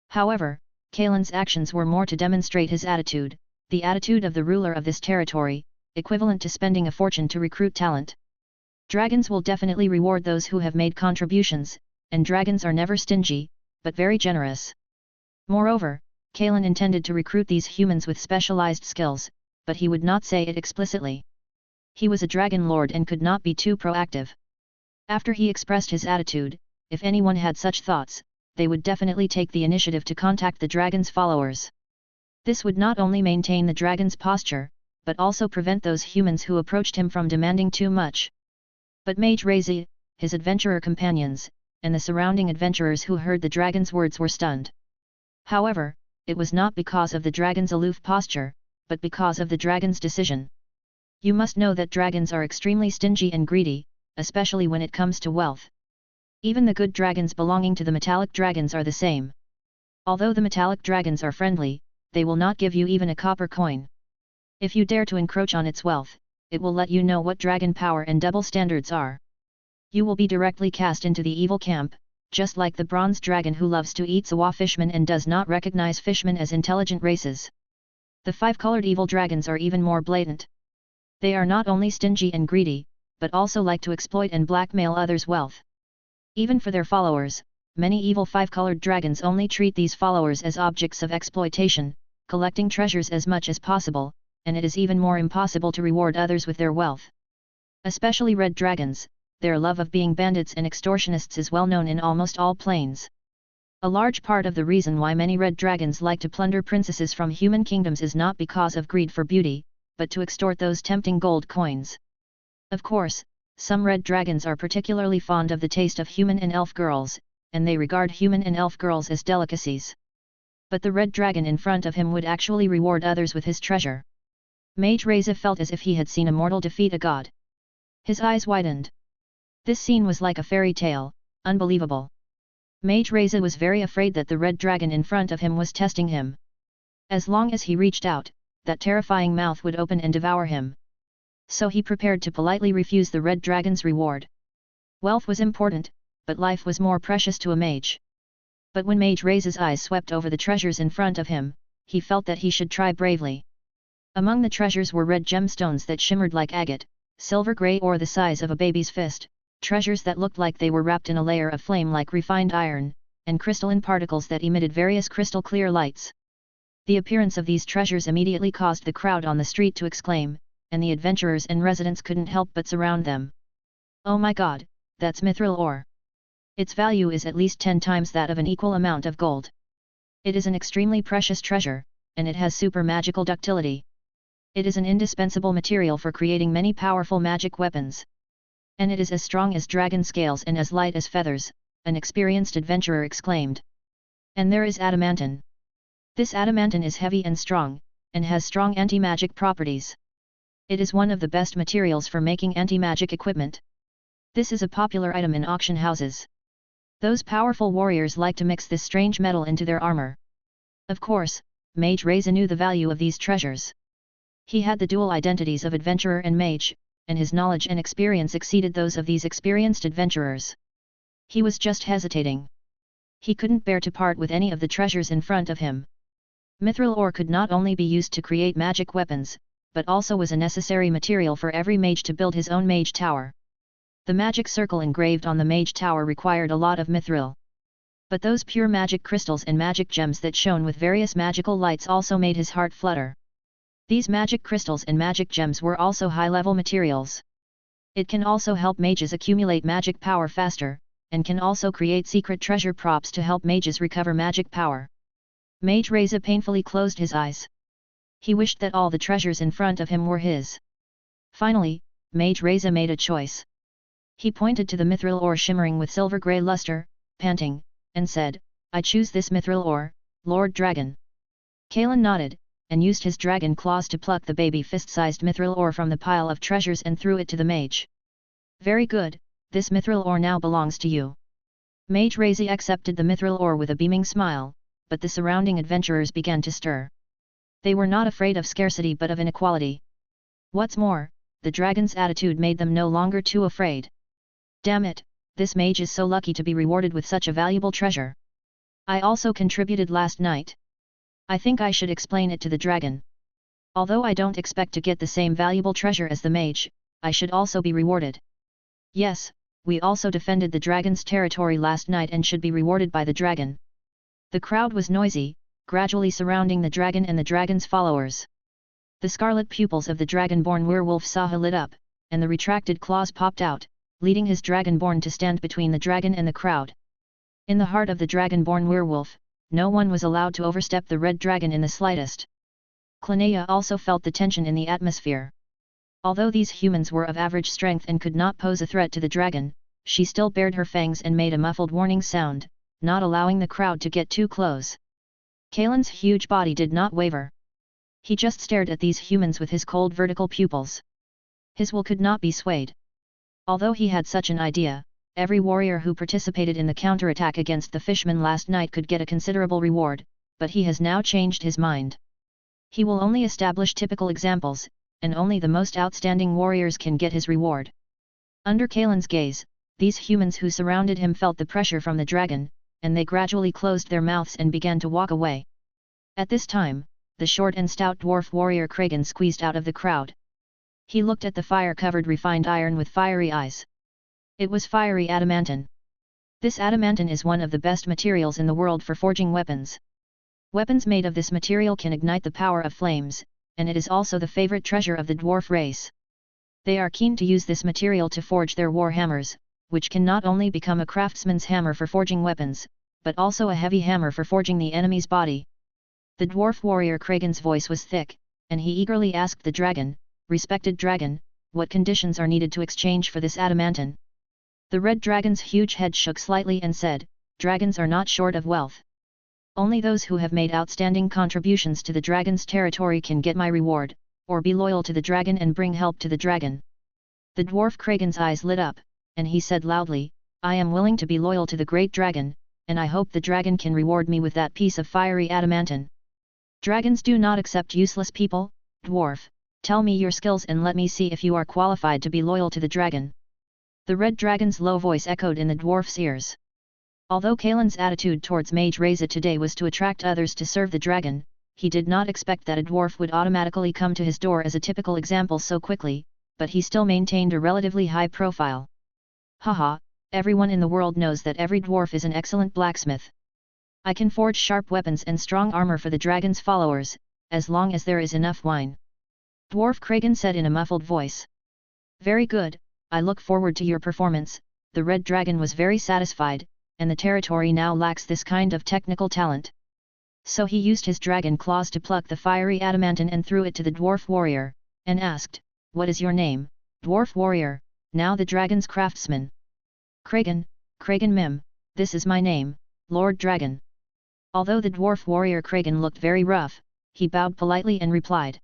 However, Kalen's actions were more to demonstrate his attitude, the attitude of the ruler of this territory, equivalent to spending a fortune to recruit talent. Dragons will definitely reward those who have made contributions, and dragons are never stingy, but very generous. Moreover, Kalen intended to recruit these humans with specialized skills, but he would not say it explicitly. He was a dragon lord and could not be too proactive. After he expressed his attitude, if anyone had such thoughts, they would definitely take the initiative to contact the dragon's followers. This would not only maintain the dragon's posture, but also prevent those humans who approached him from demanding too much. But Mage Razi, his adventurer companions, and the surrounding adventurers who heard the dragon's words were stunned. However, it was not because of the dragon's aloof posture, but because of the dragon's decision. You must know that dragons are extremely stingy and greedy, especially when it comes to wealth. Even the good dragons belonging to the metallic dragons are the same. Although the metallic dragons are friendly, they will not give you even a copper coin. If you dare to encroach on its wealth, it will let you know what dragon power and double standards are. You will be directly cast into the evil camp, just like the bronze dragon who loves to eat sawa fishmen and does not recognize fishmen as intelligent races. The five-colored evil dragons are even more blatant. They are not only stingy and greedy, but also like to exploit and blackmail others' wealth. Even for their followers, many evil five-colored dragons only treat these followers as objects of exploitation, collecting treasures as much as possible, and it is even more impossible to reward others with their wealth. Especially red dragons, their love of being bandits and extortionists is well known in almost all planes. A large part of the reason why many red dragons like to plunder princesses from human kingdoms is not because of greed for beauty, but to extort those tempting gold coins. Of course, some red dragons are particularly fond of the taste of human and elf girls, and they regard human and elf girls as delicacies. But the red dragon in front of him would actually reward others with his treasure. Mage Razi felt as if he had seen a mortal defeat a god. His eyes widened. This scene was like a fairy tale, unbelievable. Mage Razi was very afraid that the red dragon in front of him was testing him. As long as he reached out, that terrifying mouth would open and devour him. so he prepared to politely refuse the red dragon's reward. Wealth was important, but life was more precious to a mage. But when Mage Ray's eyes swept over the treasures in front of him, he felt that he should try bravely. Among the treasures were red gemstones that shimmered like agate, silver grey or the size of a baby's fist, treasures that looked like they were wrapped in a layer of flame like refined iron, and crystalline particles that emitted various crystal clear lights. The appearance of these treasures immediately caused the crowd on the street to exclaim, and the adventurers and residents couldn't help but surround them. "Oh my god, that's mithril ore! Its value is at least 10 times that of an equal amount of gold. It is an extremely precious treasure, and it has super magical ductility. It is an indispensable material for creating many powerful magic weapons. And it is as strong as dragon scales and as light as feathers," an experienced adventurer exclaimed. "And there is adamantine. This adamantine is heavy and strong, and has strong anti-magic properties. It is one of the best materials for making anti-magic equipment. This is a popular item in auction houses. Those powerful warriors like to mix this strange metal into their armor." Of course, Mage Reza knew the value of these treasures. He had the dual identities of adventurer and mage, and his knowledge and experience exceeded those of these experienced adventurers. He was just hesitating. He couldn't bear to part with any of the treasures in front of him. Mithril ore could not only be used to create magic weapons, but also was a necessary material for every mage to build his own mage tower. The magic circle engraved on the mage tower required a lot of mithril. But those pure magic crystals and magic gems that shone with various magical lights also made his heart flutter. These magic crystals and magic gems were also high-level materials. It can also help mages accumulate magic power faster, and can also create secret treasure props to help mages recover magic power. Mage Reza painfully closed his eyes. He wished that all the treasures in front of him were his. Finally, Mage Reza made a choice. He pointed to the mithril ore shimmering with silver-grey luster, panting, and said, "I choose this mithril ore, Lord Dragon." Kalen nodded, and used his dragon claws to pluck the baby fist-sized mithril ore from the pile of treasures and threw it to the mage. "Very good, this mithril ore now belongs to you." Mage Reza accepted the mithril ore with a beaming smile, but the surrounding adventurers began to stir. They were not afraid of scarcity but of inequality. What's more, the dragon's attitude made them no longer too afraid. "Damn it, this mage is so lucky to be rewarded with such a valuable treasure. I also contributed last night. I think I should explain it to the dragon. Although I don't expect to get the same valuable treasure as the mage, I should also be rewarded. Yes, we also defended the dragon's territory last night and should be rewarded by the dragon." The crowd was noisy, gradually surrounding the dragon and the dragon's followers. The scarlet pupils of the dragonborn werewolf Saha lit up, and the retracted claws popped out, leading his dragonborn to stand between the dragon and the crowd. In the heart of the dragonborn werewolf, no one was allowed to overstep the red dragon in the slightest. Clinea also felt the tension in the atmosphere. Although these humans were of average strength and could not pose a threat to the dragon, she still bared her fangs and made a muffled warning sound, not allowing the crowd to get too close. Kalen's huge body did not waver. He just stared at these humans with his cold vertical pupils. His will could not be swayed. Although he had such an idea, every warrior who participated in the counterattack against the fishmen last night could get a considerable reward, but he has now changed his mind. He will only establish typical examples, and only the most outstanding warriors can get his reward. Under Kalen's gaze, these humans who surrounded him felt the pressure from the dragon, and they gradually closed their mouths and began to walk away. At this time, the short and stout dwarf warrior Kragan squeezed out of the crowd. He looked at the fire-covered refined iron with fiery eyes. It was fiery adamantine. This adamantine is one of the best materials in the world for forging weapons. Weapons made of this material can ignite the power of flames, and it is also the favorite treasure of the dwarf race. They are keen to use this material to forge their war hammers, which can not only become a craftsman's hammer for forging weapons, but also a heavy hammer for forging the enemy's body. The dwarf warrior Kragan's voice was thick, and he eagerly asked the dragon, "Respected dragon, what conditions are needed to exchange for this adamantine?" The red dragon's huge head shook slightly and said, "Dragons are not short of wealth. Only those who have made outstanding contributions to the dragon's territory can get my reward, or be loyal to the dragon and bring help to the dragon." The dwarf Kragan's eyes lit up, and he said loudly, "I am willing to be loyal to the great dragon, and I hope the dragon can reward me with that piece of fiery adamantine." "Dragons do not accept useless people, dwarf," Tell me your skills and let me see if you are qualified to be loyal to the dragon." The red dragon's low voice echoed in the dwarf's ears. Although Kalen's attitude towards Mage Reza today was to attract others to serve the dragon, he did not expect that a dwarf would automatically come to his door as a typical example so quickly, but he still maintained a relatively high profile. "Haha, everyone in the world knows that every dwarf is an excellent blacksmith. I can forge sharp weapons and strong armor for the dragon's followers, as long as there is enough wine." Dwarf Kragan said in a muffled voice. "Very good, I look forward to your performance." The red dragon was very satisfied, and the territory now lacks this kind of technical talent. So he used his dragon claws to pluck the fiery adamantine and threw it to the dwarf warrior, and asked, "What is your name, dwarf warrior, now the dragon's craftsman?" "Kragan, Kragan Mim, this is my name, Lord Dragon." Although the dwarf warrior Kragan looked very rough, he bowed politely and replied.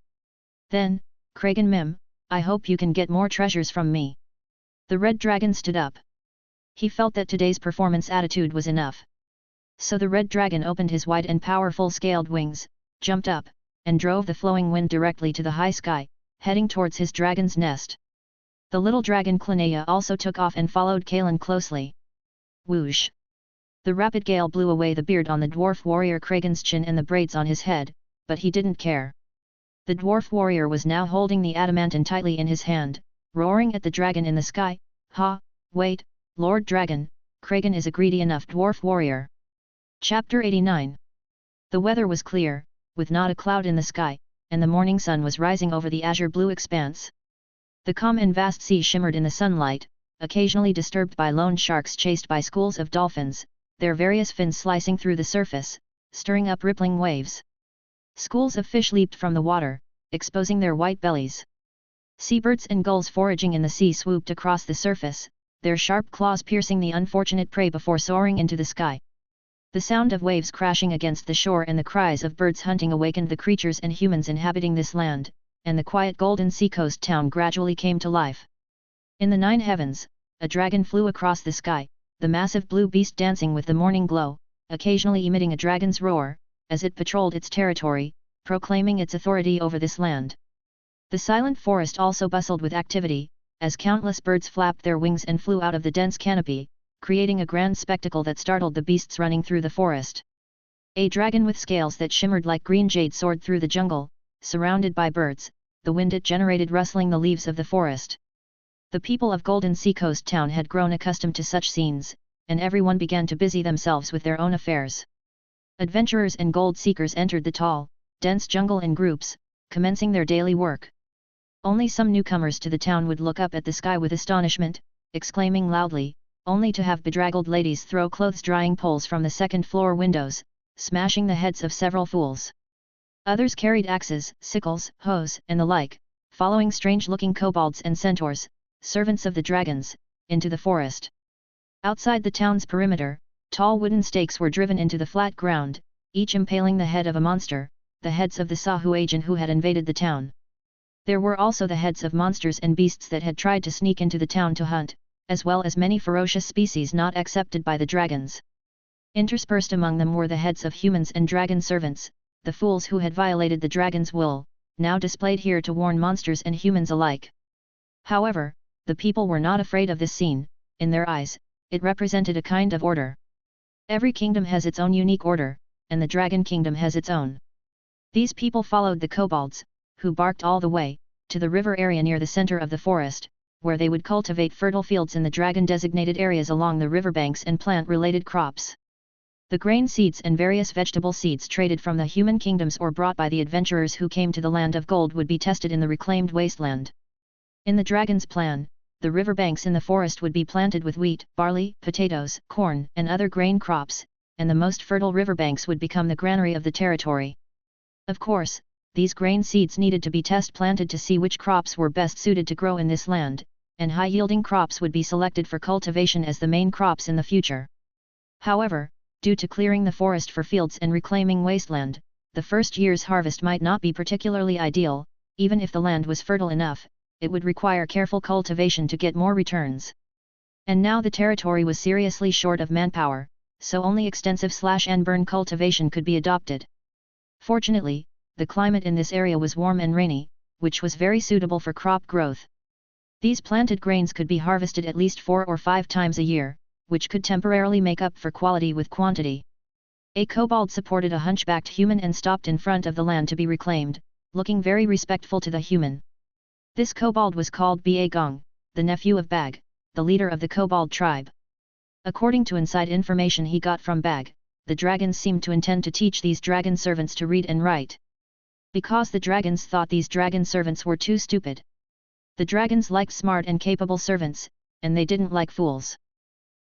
"Then, Kragan Mim, I hope you can get more treasures from me." The red dragon stood up. He felt that today's performance attitude was enough. So the red dragon opened his wide and powerful scaled wings, jumped up, and drove the flowing wind directly to the high sky, heading towards his dragon's nest. The little dragon Clinea also took off and followed Kalen closely. Whoosh! The rapid gale blew away the beard on the dwarf warrior Kragan's chin and the braids on his head, but he didn't care. The dwarf warrior was now holding the adamantine tightly in his hand, roaring at the dragon in the sky. "Ha, wait, Lord Dragon, Kragan is a greedy enough dwarf warrior." Chapter 89. The weather was clear, with not a cloud in the sky, and the morning sun was rising over the azure blue expanse. The calm and vast sea shimmered in the sunlight, occasionally disturbed by lone sharks chased by schools of dolphins, their various fins slicing through the surface, stirring up rippling waves. Schools of fish leaped from the water, exposing their white bellies. Seabirds and gulls foraging in the sea swooped across the surface, their sharp claws piercing the unfortunate prey before soaring into the sky. The sound of waves crashing against the shore and the cries of birds hunting awakened the creatures and humans inhabiting this land, and the quiet golden seacoast town gradually came to life. In the 9 heavens, a dragon flew across the sky, the massive blue beast dancing with the morning glow, occasionally emitting a dragon's roar, as it patrolled its territory, proclaiming its authority over this land. The silent forest also bustled with activity, as countless birds flapped their wings and flew out of the dense canopy, creating a grand spectacle that startled the beasts running through the forest. A dragon with scales that shimmered like green jade soared through the jungle, surrounded by birds, the wind it generated rustling the leaves of the forest. The people of Golden Seacoast Town had grown accustomed to such scenes, and everyone began to busy themselves with their own affairs. Adventurers and gold seekers entered the tall, dense jungle in groups, commencing their daily work. Only some newcomers to the town would look up at the sky with astonishment, exclaiming loudly, only to have bedraggled ladies throw clothes-drying poles from the second-floor windows, smashing the heads of several fools. Others carried axes, sickles, hoes, and the like, following strange-looking kobolds and centaurs, servants of the dragons, into the forest. Outside the town's perimeter, tall wooden stakes were driven into the flat ground, each impaling the head of a monster, the heads of the Sahuagin who had invaded the town. There were also the heads of monsters and beasts that had tried to sneak into the town to hunt, as well as many ferocious species not accepted by the dragons. Interspersed among them were the heads of humans and dragon servants, the fools who had violated the dragon's will, now displayed here to warn monsters and humans alike. However, the people were not afraid of this scene. In their eyes, it represented a kind of order. Every kingdom has its own unique order, and the Dragon Kingdom has its own. These people followed the kobolds, who barked all the way, to the river area near the center of the forest, where they would cultivate fertile fields in the dragon-designated areas along the riverbanks and plant related crops. The grain seeds and various vegetable seeds traded from the human kingdoms or brought by the adventurers who came to the land of gold would be tested in the reclaimed wasteland. In the dragon's plan, the riverbanks in the forest would be planted with wheat, barley, potatoes, corn, and other grain crops, and the most fertile riverbanks would become the granary of the territory. Of course, these grain seeds needed to be test-planted to see which crops were best suited to grow in this land, and high-yielding crops would be selected for cultivation as the main crops in the future. However, due to clearing the forest for fields and reclaiming wasteland, the first year's harvest might not be particularly ideal. Even if the land was fertile enough, it would require careful cultivation to get more returns. And now the territory was seriously short of manpower, so only extensive slash-and-burn cultivation could be adopted. Fortunately, the climate in this area was warm and rainy, which was very suitable for crop growth. These planted grains could be harvested at least 4 or 5 times a year, which could temporarily make up for quality with quantity. A kobold supported a hunchbacked human and stopped in front of the land to be reclaimed, looking very respectful to the human. This kobold was called Ba Gong, the nephew of Bag, the leader of the kobold tribe. According to inside information he got from Bag, the dragons seemed to intend to teach these dragon servants to read and write. Because the dragons thought these dragon servants were too stupid. The dragons liked smart and capable servants, and they didn't like fools.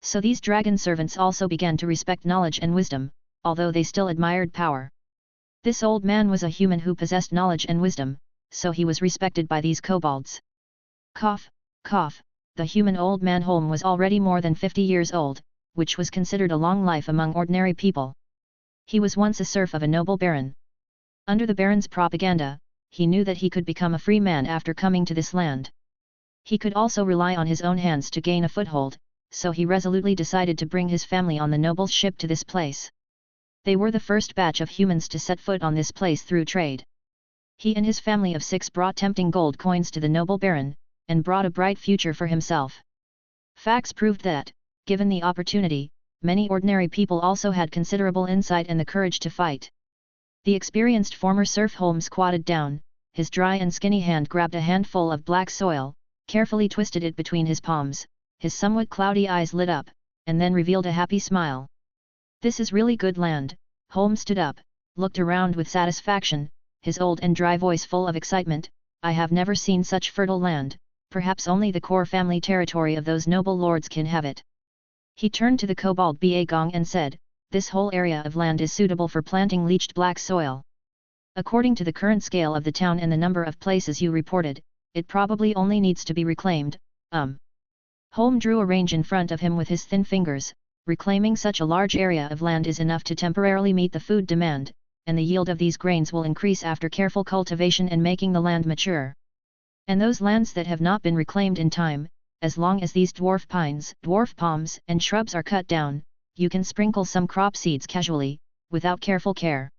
So these dragon servants also began to respect knowledge and wisdom, although they still admired power. This old man was a human who possessed knowledge and wisdom, so he was respected by these kobolds. Cough, cough, the human old man Holm was already more than 50 years old, which was considered a long life among ordinary people. He was once a serf of a noble baron. Under the baron's propaganda, he knew that he could become a free man after coming to this land. He could also rely on his own hands to gain a foothold, so he resolutely decided to bring his family on the noble's ship to this place. They were the first batch of humans to set foot on this place through trade. He and his family of 6 brought tempting gold coins to the noble baron, and brought a bright future for himself. Facts proved that, given the opportunity, many ordinary people also had considerable insight and the courage to fight. The experienced former serf Holm squatted down, his dry and skinny hand grabbed a handful of black soil, carefully twisted it between his palms, his somewhat cloudy eyes lit up, and then revealed a happy smile. This is really good land. Holm stood up, looked around with satisfaction, his old and dry voice full of excitement. I have never seen such fertile land, perhaps only the core family territory of those noble lords can have it. He turned to the kobold Ba Gong and said, this whole area of land is suitable for planting leached black soil. According to the current scale of the town and the number of places you reported, it probably only needs to be reclaimed. Holm drew a range in front of him with his thin fingers. Reclaiming such a large area of land is enough to temporarily meet the food demand, and the yield of these grains will increase after careful cultivation and making the land mature. And those lands that have not been reclaimed in time, as long as these dwarf pines, dwarf palms, and shrubs are cut down, you can sprinkle some crop seeds casually, without careful care.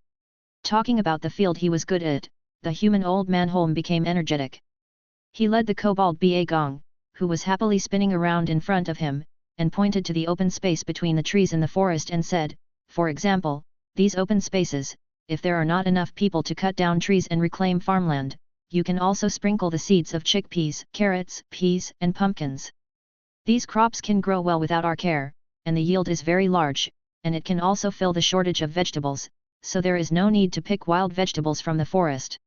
Talking about the field he was good at, the human old man Holm became energetic. He led the kobold Ba Gong, who was happily spinning around in front of him, and pointed to the open space between the trees in the forest and said, for example, these open spaces, if there are not enough people to cut down trees and reclaim farmland, you can also sprinkle the seeds of chickpeas, carrots, peas, and pumpkins. These crops can grow well without our care, and the yield is very large, and it can also fill the shortage of vegetables, so there is no need to pick wild vegetables from the forest.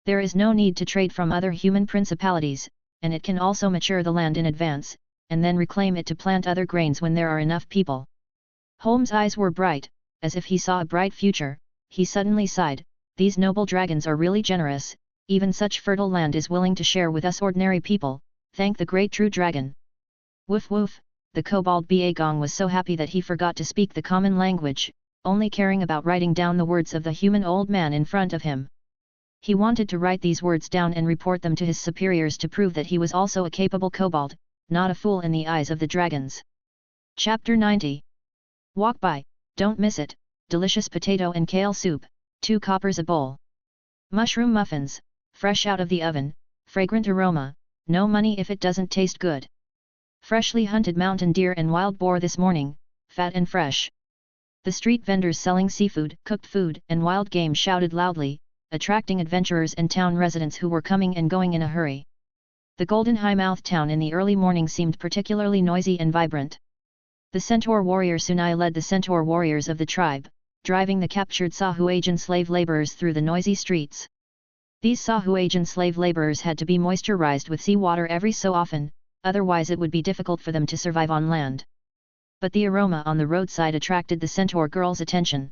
There is no need to trade from other human principalities, and it can also mature the land in advance, and then reclaim it to plant other grains when there are enough people. Holm's eyes were bright, as if he saw a bright future. He suddenly sighed, these noble dragons are really generous, even such fertile land is willing to share with us ordinary people, thank the great true dragon. Woof woof, the kobold Ba Gong was so happy that he forgot to speak the common language, only caring about writing down the words of the human old man in front of him. He wanted to write these words down and report them to his superiors to prove that he was also a capable kobold, not a fool in the eyes of the dragons. Chapter 90. Walk by, don't miss it, delicious potato and kale soup, 2 coppers a bowl. Mushroom muffins, fresh out of the oven, fragrant aroma, no money if it doesn't taste good. Freshly hunted mountain deer and wild boar this morning, fat and fresh. The street vendors selling seafood, cooked food, and wild game shouted loudly, attracting adventurers and town residents who were coming and going in a hurry. The golden high-mouthed town in the early morning seemed particularly noisy and vibrant. The centaur warrior Sunai led the centaur warriors of the tribe, driving the captured Sahuagin slave laborers through the noisy streets. These Sahuagin slave laborers had to be moisturized with seawater every so often, otherwise it would be difficult for them to survive on land. But the aroma on the roadside attracted the centaur girl's attention.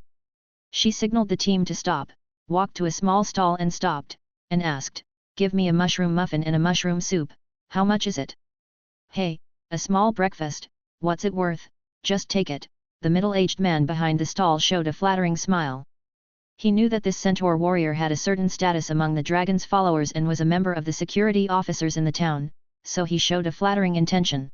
She signaled the team to stop, walked to a small stall and stopped, and asked, "Give me a mushroom muffin and a mushroom soup, how much is it?" "Hey, a small breakfast, what's it worth, just take it," the middle-aged man behind the stall showed a flattering smile. He knew that this centaur warrior had a certain status among the dragon's followers and was a member of the security officers in the town, so he showed a flattering intention.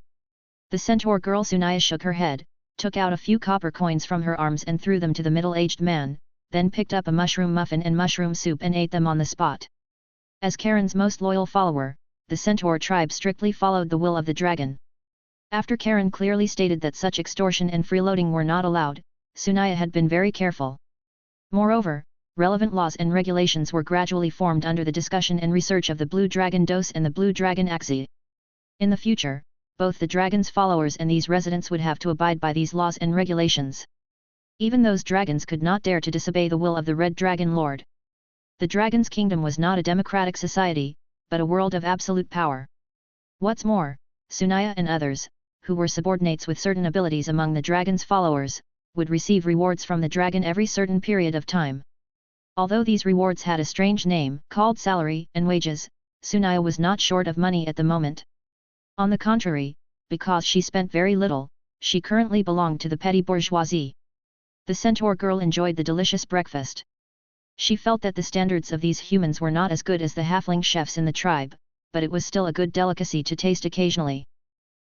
The centaur girl Sunaya shook her head, took out a few copper coins from her arms and threw them to the middle-aged man, then picked up a mushroom muffin and mushroom soup and ate them on the spot. As Karen's most loyal follower, the Centaur tribe strictly followed the will of the dragon. After Karen clearly stated that such extortion and freeloading were not allowed, Sunaya had been very careful. Moreover, relevant laws and regulations were gradually formed under the discussion and research of the Blue Dragon Dose and the Blue Dragon Axi. In the future, both the dragon's followers and these residents would have to abide by these laws and regulations. Even those dragons could not dare to disobey the will of the Red Dragon Lord. The dragon's kingdom was not a democratic society, but a world of absolute power. What's more, Sunaya and others, who were subordinates with certain abilities among the dragon's followers, would receive rewards from the dragon every certain period of time. Although these rewards had a strange name, called salary and wages, Sunaya was not short of money at the moment. On the contrary, because she spent very little, she currently belonged to the petty bourgeoisie. The Centaur girl enjoyed the delicious breakfast. She felt that the standards of these humans were not as good as the halfling chefs in the tribe, but it was still a good delicacy to taste occasionally.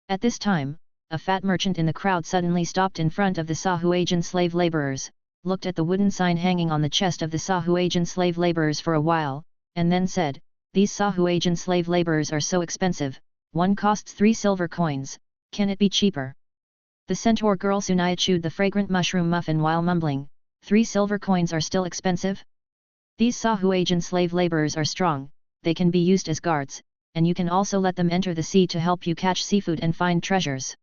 At this time, a fat merchant in the crowd suddenly stopped in front of the Sahuagin slave laborers, looked at the wooden sign hanging on the chest of the Sahuagin slave laborers for a while, and then said, "These Sahuagin slave laborers are so expensive, one costs 3 silver coins, can it be cheaper?" The Centaur girl Sunaya chewed the fragrant mushroom muffin while mumbling, 3 silver coins are still expensive? These Sahuagin slave laborers are strong, they can be used as guards, and you can also let them enter the sea to help you catch seafood and find treasures.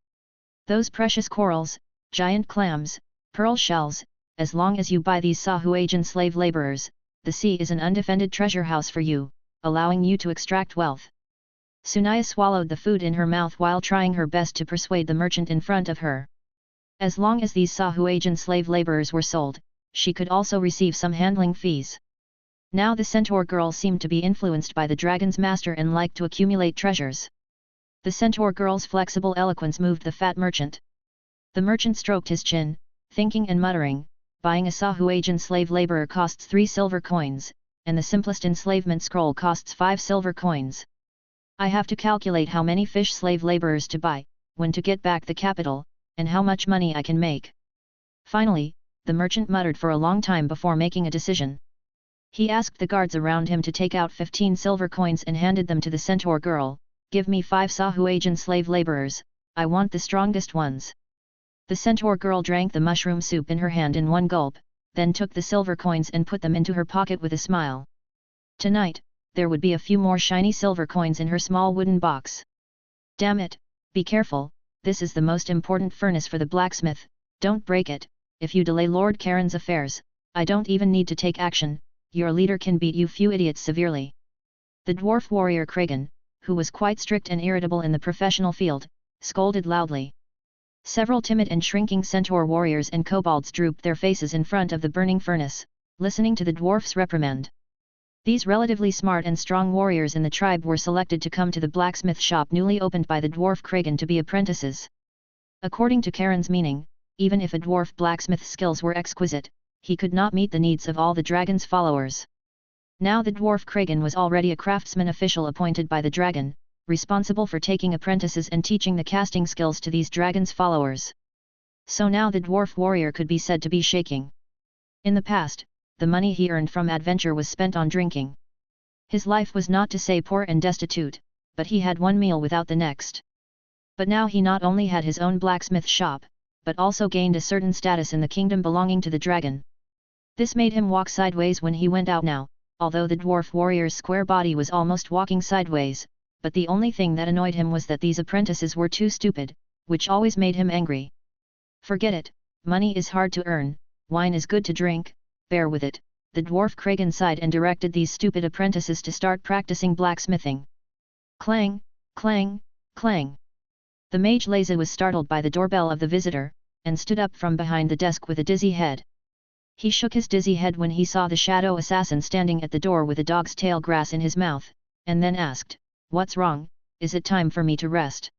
Those precious corals, giant clams, pearl shells, as long as you buy these Sahuagin slave laborers, the sea is an undefended treasure house for you, allowing you to extract wealth. Sunaya swallowed the food in her mouth while trying her best to persuade the merchant in front of her. As long as these Sahuagin slave laborers were sold, she could also receive some handling fees. Now the Centaur girl seemed to be influenced by the dragon's master and liked to accumulate treasures. The Centaur girl's flexible eloquence moved the fat merchant. The merchant stroked his chin, thinking and muttering, buying a Sahuagin slave laborer costs 3 silver coins, and the simplest enslavement scroll costs 5 silver coins. I have to calculate how many fish slave laborers to buy, when to get back the capital, and how much money I can make. Finally, the merchant muttered for a long time before making a decision. He asked the guards around him to take out 15 silver coins and handed them to the Centaur girl. "Give me 5 Sahuagin slave laborers, I want the strongest ones." The Centaur girl drank the mushroom soup in her hand in one gulp, then took the silver coins and put them into her pocket with a smile. Tonight, there would be a few more shiny silver coins in her small wooden box. "Damn it, be careful, this is the most important furnace for the blacksmith, don't break it, if you delay Lord Karen's affairs, I don't even need to take action, your leader can beat you few idiots severely." The dwarf warrior Kragan, who was quite strict and irritable in the professional field, scolded loudly. Several timid and shrinking centaur warriors and kobolds drooped their faces in front of the burning furnace, listening to the dwarf's reprimand. These relatively smart and strong warriors in the tribe were selected to come to the blacksmith shop newly opened by the dwarf Kragan to be apprentices. According to Karen's meaning, even if a dwarf blacksmith's skills were exquisite, he could not meet the needs of all the dragon's followers. Now the dwarf Kragan was already a craftsman official appointed by the dragon, responsible for taking apprentices and teaching the casting skills to these dragon's followers. So now the dwarf warrior could be said to be shaking. In the past, the money he earned from adventure was spent on drinking. His life was not to say poor and destitute, but he had one meal without the next. But now he not only had his own blacksmith shop, but also gained a certain status in the kingdom belonging to the dragon. This made him walk sideways when he went out now, although the dwarf warrior's square body was almost walking sideways, but the only thing that annoyed him was that these apprentices were too stupid, which always made him angry. "Forget it, money is hard to earn, wine is good to drink, bear with it," the dwarf Kragan sighed and directed these stupid apprentices to start practicing blacksmithing. Clang, clang, clang. The mage Laza was startled by the doorbell of the visitor, and stood up from behind the desk with a dizzy head. He shook his dizzy head when he saw the shadow assassin standing at the door with a dog's tail grass in his mouth, and then asked, "What's wrong, is it time for me to rest?"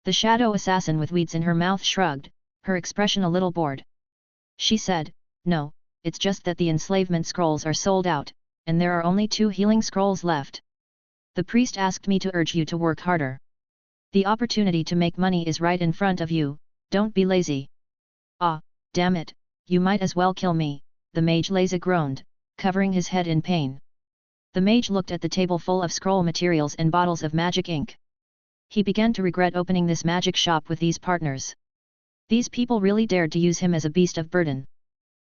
The shadow assassin with weeds in her mouth shrugged, her expression a little bored. She said, "No, it's just that the enslavement scrolls are sold out, and there are only 2 healing scrolls left. The priest asked me to urge you to work harder. The opportunity to make money is right in front of you, don't be lazy." "Ah, damn it, you might as well kill me," the mage Laza groaned, covering his head in pain. The mage looked at the table full of scroll materials and bottles of magic ink. He began to regret opening this magic shop with these partners. These people really dared to use him as a beast of burden.